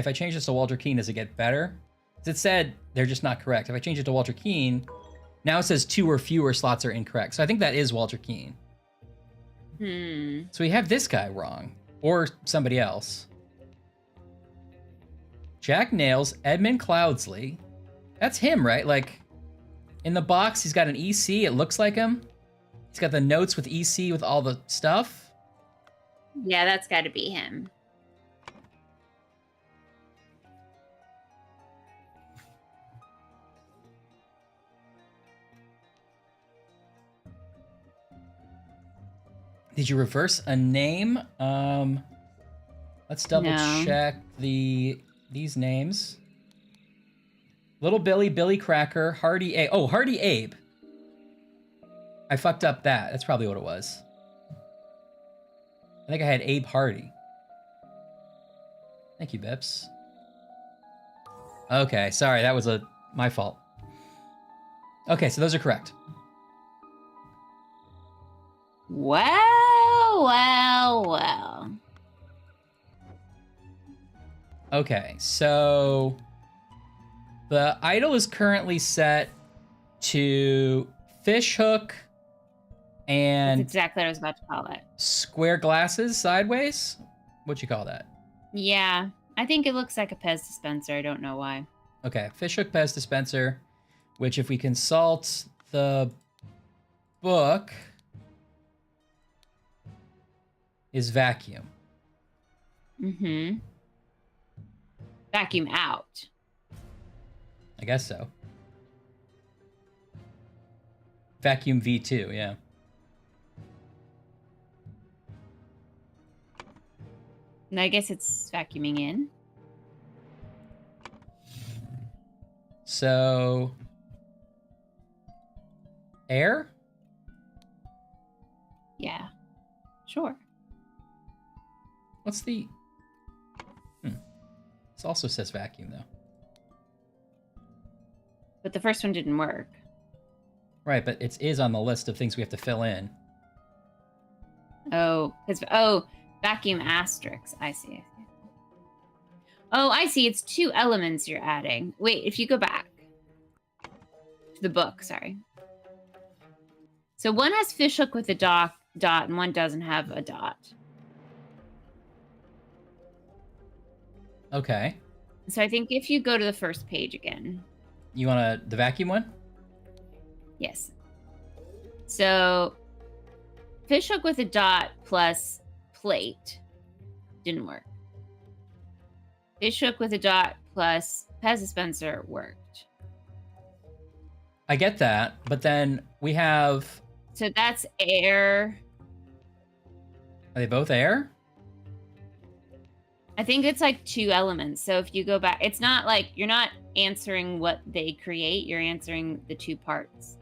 I change this to Walter Keane, does it get better? Because it said they're just not correct. If I change it to Walter Keane, now it says 2 or fewer slots are incorrect. So I think that is Walter Keane. So we have this guy wrong, or somebody else. Jack Nails, Edmund Cloudsley. That's him, right? Like, In the box, he's got an EC. It looks like him. He's got the notes with EC with all the stuff. Yeah, that's got to be him. Did you reverse a name? Let's double No. check these names. Little Billy, Billy Cracker, Hardy Abe. Oh, Hardy Abe. I fucked up that. That's probably what it was. I think I had Abe Hardy. Thank you, Bips. Okay, sorry, that was my fault. Okay, so those are correct. Well. Okay, so the idol is currently set to fishhook That's and exactly what I was about to call it. square glasses sideways. What'd you call that? Yeah, I think it looks like a Pez dispenser. I don't know why. Okay, fishhook Pez dispenser, which if we consult the book is vacuum. Mm-hmm. Vacuum out. I guess so. Vacuum V2, yeah. And I guess it's vacuuming in. So air? Yeah. Sure. What's the This also says vacuum though. But the first one didn't work. Right, but it is on the list of things we have to fill in. Oh, because vacuum asterisk. I see. Oh, I see. It's 2 elements you're adding. Wait, if you go back to the book, sorry. So one has fishhook with a dot, and one doesn't have a dot. Okay. So I think if you go to the first page again. You want the vacuum one? Yes. So fishhook with a dot plus plate didn't work. Fishhook with a dot plus Pez dispenser worked. I get that, but then we have... So that's air. Are they both air? I think it's like 2 elements. So if you go back, it's not like you're not answering what they create, you're answering the 2 parts.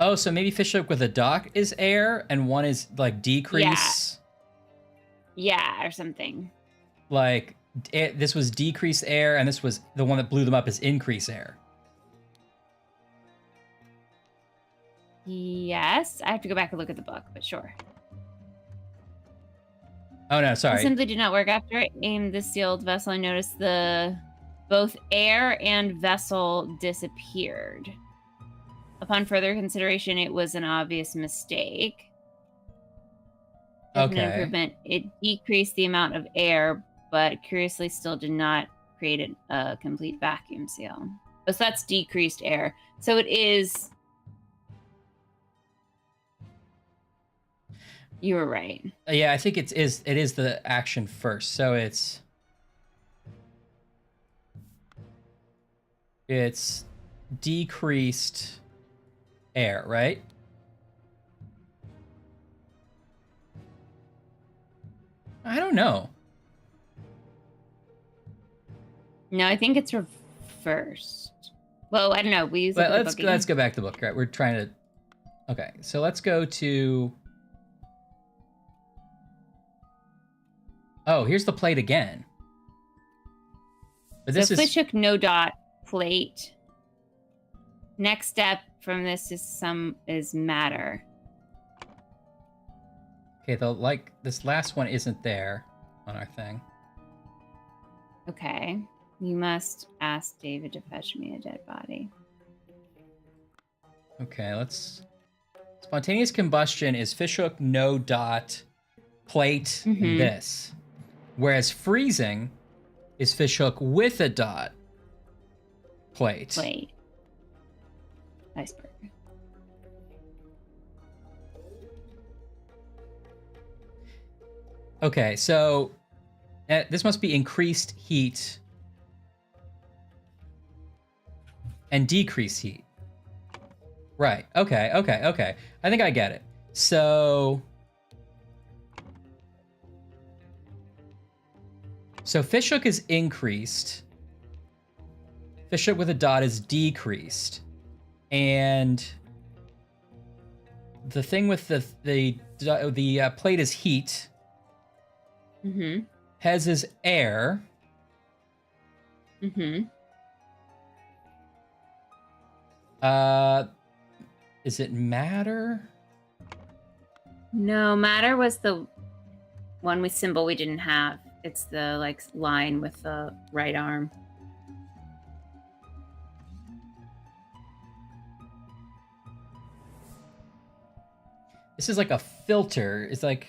Oh, so maybe fishhook with a dot is air and one is like decrease. Yeah, or something. Like this was decreased air and this was the one that blew them up is increase air. Yes, I have to go back and look at the book, but sure. Oh no, It sorry. simply did not work. After I aimed the sealed vessel, I noticed both air and vessel disappeared. Upon further consideration, it was an obvious mistake. Definite Okay. improvement. It decreased the amount of air, but curiously still did not create a complete vacuum seal. Oh, so that's decreased air. So it is... You were right. Yeah, I think it is the action first. So it's decreased air, right? I don't know. No, I think it's reversed. Well, I don't know. We use But the let's book go again. back to the book. Right, we're trying to. Okay, so let's go to. Oh, here's the plate again. But this So is fishhook no dot plate. Next step from this is matter. okay. This last one isn't there on our thing. Okay. You must ask David to fetch me a dead body. Okay, let's. Spontaneous combustion is fishhook no dot plate Mhm. and this, whereas freezing is fishhook with a dot plate. Plate. iceberg. Okay, so this must be increased heat and decreased heat. Right. Okay. I think I get it. So fishhook is increased. Fishhook with a dot is decreased. And the thing with the plate is heat. Mm-hmm. Hez is air. Mm-hmm. Is it matter? No, matter was the one with symbol we didn't have. It's the like line with the right arm. This is like a filter. It's like...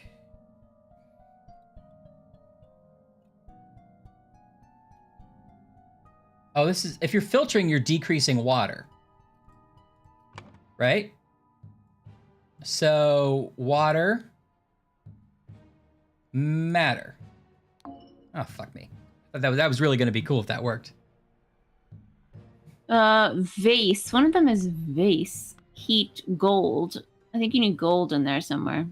Oh, this is... If you're filtering, you're decreasing water. Right? So, water... Matter. Oh, fuck me. That was really going to be cool if that worked. Vase. One of them is vase. Heat, gold. I think you need gold in there somewhere.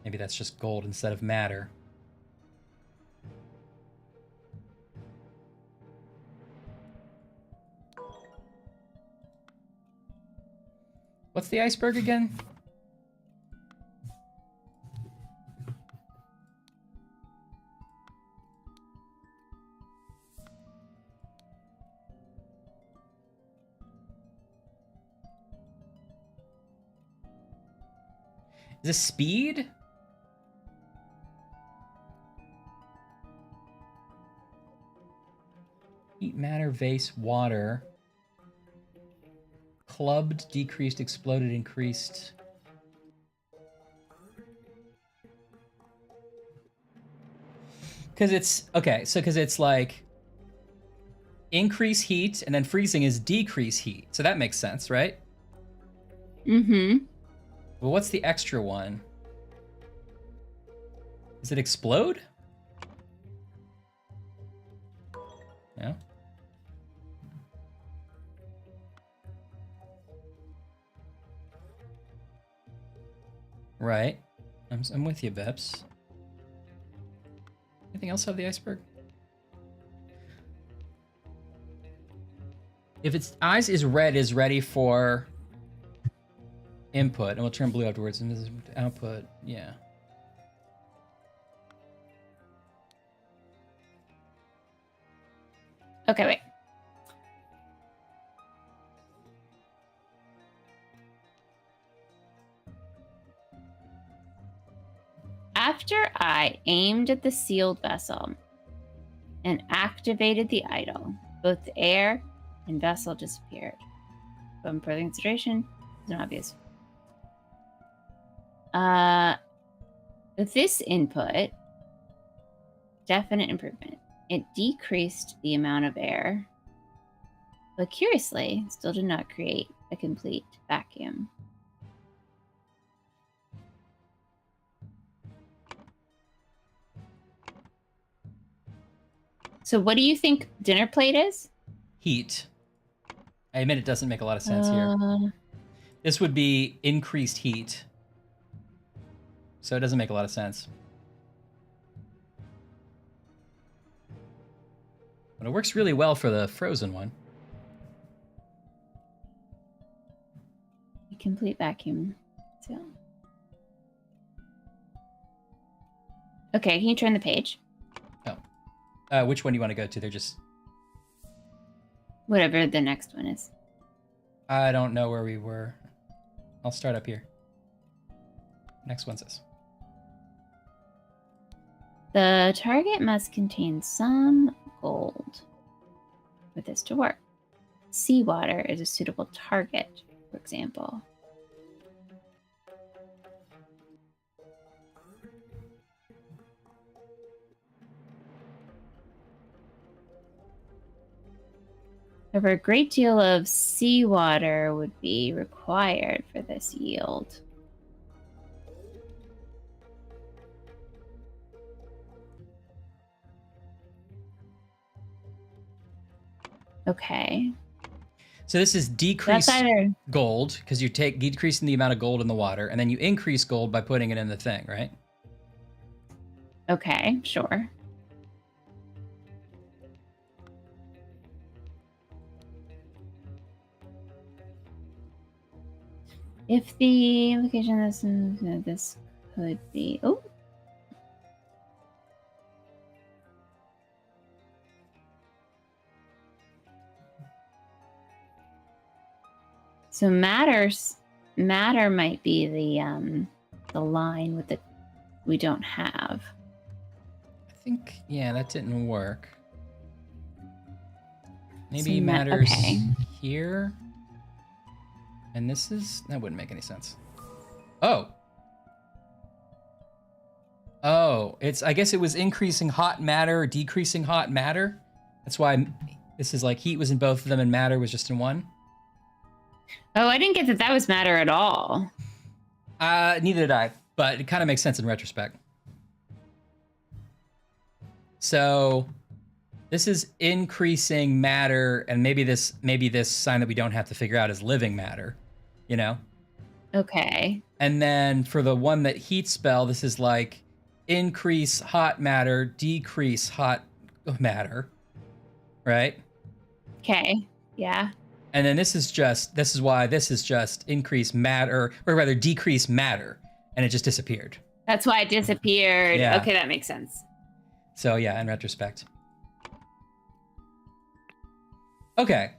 Maybe that's just gold instead of matter. What's the iceberg again? Is this speed? Heat, matter, vase, water. Clubbed, decreased, exploded, increased. Because it's... Okay, so because it's like... Increase heat, and then freezing is decrease heat. So that makes sense, right? Mm-hmm. Well, what's the extra one? Is it explode? No? Right. I'm with you, Beps. Anything else have the iceberg? If its eyes is red, is ready for input, and we'll turn blue afterwards. And this is output, yeah. Okay, wait. After I aimed at the sealed vessel and activated the idol, both the air and vessel disappeared. From further consideration, it's not obvious. With this input, definite improvement. It decreased the amount of air, but curiously, still did not create a complete vacuum. So what do you think dinner plate is? Heat. I admit it doesn't make a lot of sense here. This would be increased heat. So it doesn't make a lot of sense. But it works really well for the frozen one. A complete vacuum. So. Okay, can you turn the page? Oh. Which one do you want to go to? They're just... Whatever the next one is. I don't know where we were. I'll start up here. Next one says. The target must contain some gold for this to work. Seawater is a suitable target, for example. However, a great deal of seawater would be required for this yield. Okay. So this is decrease That's either gold because you're decreasing the amount of gold in the water, and then you increase gold by putting it in the thing, right? okay, sure. If the implication of this could be so matter might be the line with the we don't have. I think, yeah, that didn't work. Maybe So matters okay. here. And this is, that wouldn't make any sense. Oh. Oh, I guess it was increasing hot matter or decreasing hot matter. That's why this is like heat was in both of them and matter was just in one. Oh, I didn't get that was matter at all. Neither did I, but it kind of makes sense in retrospect. So this is increasing matter, and maybe this sign that we don't have to figure out is living matter, you know? Okay. And then for the one that heat spell, this is like increase hot matter, decrease hot matter, right? Okay. Yeah. And then this is why this is just increase matter, or rather decrease matter, and it just disappeared. That's why it disappeared. Yeah. Okay, that makes sense. So yeah, in retrospect. Okay.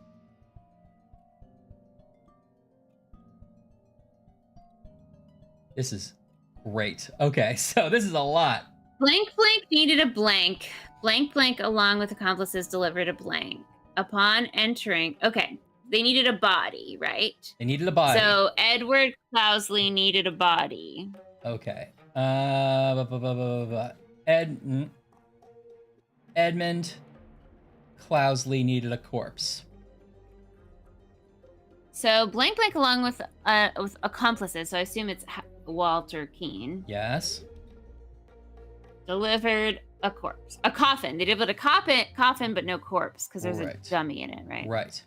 This is great. Okay, so this is a lot. Blank blank needed a blank. Blank blank along with accomplices delivered a blank. Upon entering, okay, they needed a body, right? They needed a body. So Edward Clousley needed a body. Okay. Edmund Clousley needed a corpse. So blank blank along with accomplices. So I assume it's Walter Keane. Yes. Delivered a corpse, a coffin. They delivered a coffin, but no corpse because there's Right. a dummy in it, right? Right.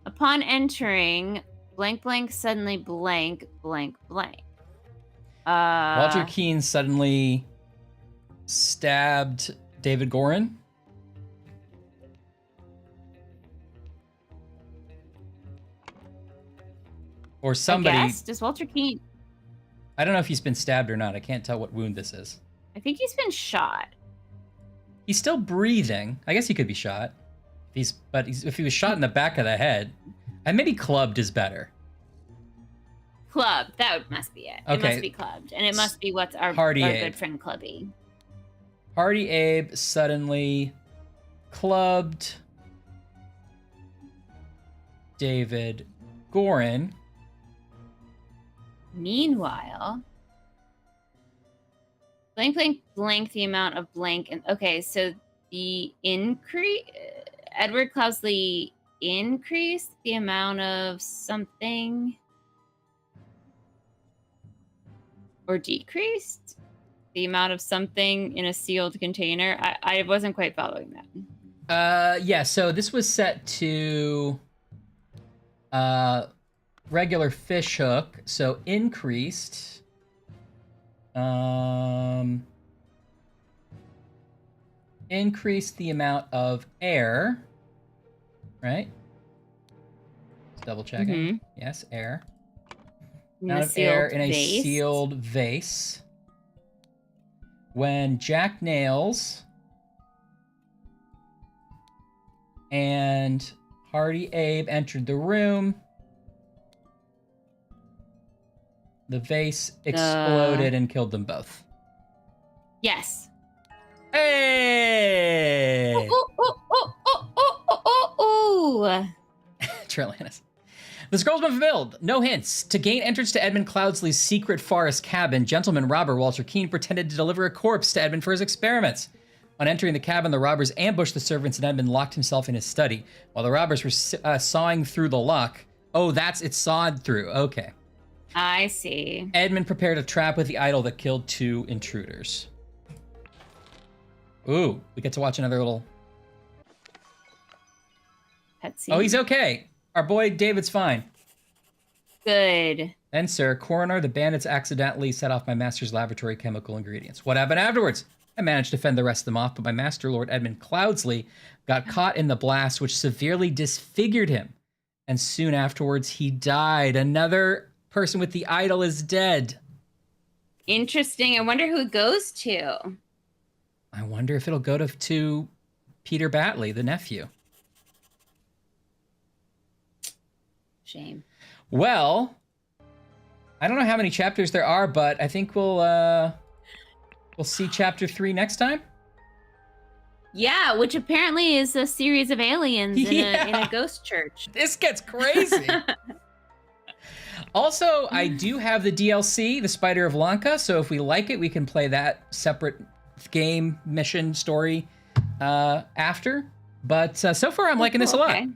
Upon entering, blank blank suddenly blank blank blank. Walter Keane suddenly stabbed David Gorin. Or somebody. I guess. Does Walter Keane? I don't know if he's been stabbed or not. I can't tell what wound this is. I think he's been shot. He's still breathing. I guess he could be shot. If he was shot in the back of the head, and maybe clubbed is better. Clubbed. That must be it. Okay. It must be clubbed, and it must be what's our Hardy Abe. good friend Clubby. Hardy Abe suddenly clubbed David Gorin. Meanwhile, blank blank blank the amount of blank and okay, so the increase Edward Clousley increased the amount of something or decreased the amount of something in a sealed container. I wasn't quite following that. Yeah, so this was set to regular fish hook, so increased. Increased the amount of air, right? Just double checking. Yes, air. In Amount a of air sealed in a vase. sealed vase. When Jack Nails and Hardy Abe entered the room, the vase exploded and killed them both. Yes. Hey! Oh. Trillianus. The scroll's been fulfilled. No hints. To gain entrance to Edmund Cloudsley's secret forest cabin, gentleman robber Walter Keane pretended to deliver a corpse to Edmund for his experiments. On entering the cabin, the robbers ambushed the servants and Edmund locked himself in his study. While the robbers were sawing through the lock. Oh, it's sawed through. Okay. I see. Edmund prepared a trap with the idol that killed 2 intruders. Ooh, we get to watch another little... Cutscene. Oh, he's okay. Our boy David's fine. Good. Then, sir, coroner, the bandits accidentally set off my master's laboratory chemical ingredients. What happened afterwards? I managed to fend the rest of them off, but my master, Lord Edmund Cloudsley, got caught in the blast, which severely disfigured him. And soon afterwards, he died. Another person with the idol is dead. Interesting. I wonder who it goes to. I wonder if it'll go to Peter Batley, the nephew. Shame. Well, I don't know how many chapters there are, but I think we'll see chapter 3 next time. Yeah, which apparently is a series of aliens in a ghost church. This gets crazy. Also, I do have the DLC, The Spider of Lanka, so if we like it, we can play that separate game, mission, story after. But so far, I'm liking this a lot. Okay.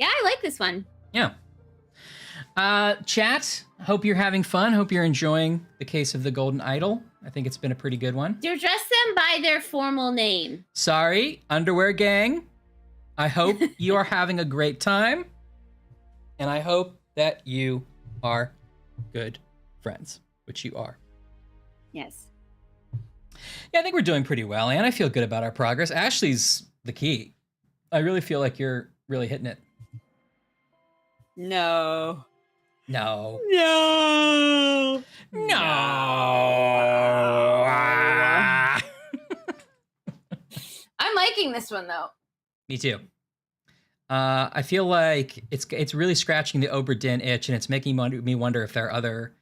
Yeah, I like this one. Yeah. Chat, hope you're having fun. Hope you're enjoying The Case of the Golden Idol. I think it's been a pretty good one. To address them by their formal name. Sorry, Underwear Gang. I hope you are having a great time. And I hope that you are good friends, which you are. Yes. Yeah, I think we're doing pretty well, and I feel good about our progress. Ashley's the key. I really feel like you're really hitting it. No. No. No. No. I'm liking this one though. Me too. I feel like it's really scratching the Obra Dinn itch, and it's making me wonder if there are other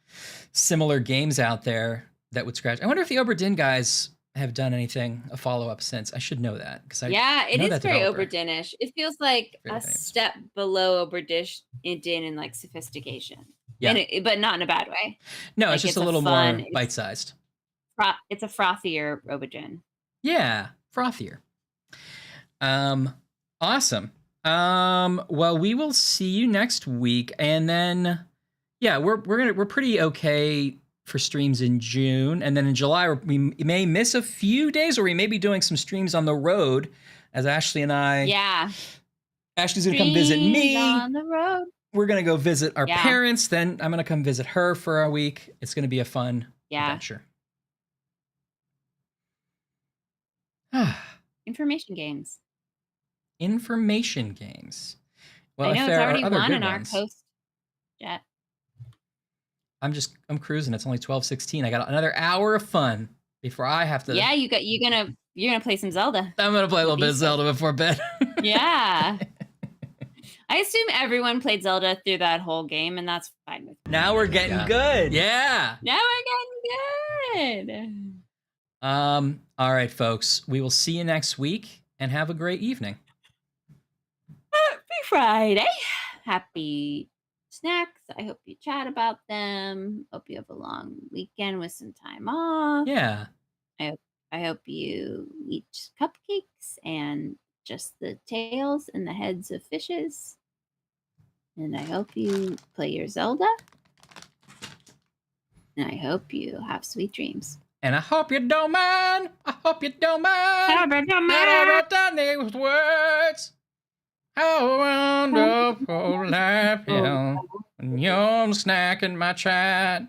similar games out there that would scratch. I wonder if the Obra Dinn guys have done anything, a follow-up since. I should know that because Yeah, it know is that very developer. Obra Dinn-ish. It feels like Very a famous. step below Obra Dinn in like sophistication. Yeah. But not in a bad way. No, like, it's just it's a a little fun- more bite-sized. It's a frothier Obra Dinn. Yeah, frothier. Awesome. Well, we will see you next week, and then yeah, we're pretty okay for streams in June, and then in July we may miss a few days, or we may be doing some streams on the road, as Ashley and I. Yeah. Ashley's gonna come visit me. On the road. We're gonna go visit our Yeah. parents. Then I'm gonna come visit her for a week. It's gonna be a fun Yeah. adventure. Information games. Information games. Well, I know if it's there already are other one good in our ones, post jet. I'm cruising. It's only 12:16. I got another hour of fun before I have to. Yeah, you're gonna play some Zelda. I'm gonna play a little bit of Zelda before bed. Yeah. I assume everyone played Zelda through that whole game, and that's fine with me. Now we're getting Yeah. good. Yeah. Now we're getting good. All right, folks. We will see you next week, and have a great evening. Happy Friday. Happy snacks. I hope you chat about them. Hope you have a long weekend with some time off. Yeah. I hope you eat cupcakes and just the tails and the heads of fishes. And I hope you play your Zelda. And I hope you have sweet dreams. And I hope you don't mind. I hope you don't mind. Hope you don't That I mind. wrote down these words. How wonderful life is when you're snacking my chat.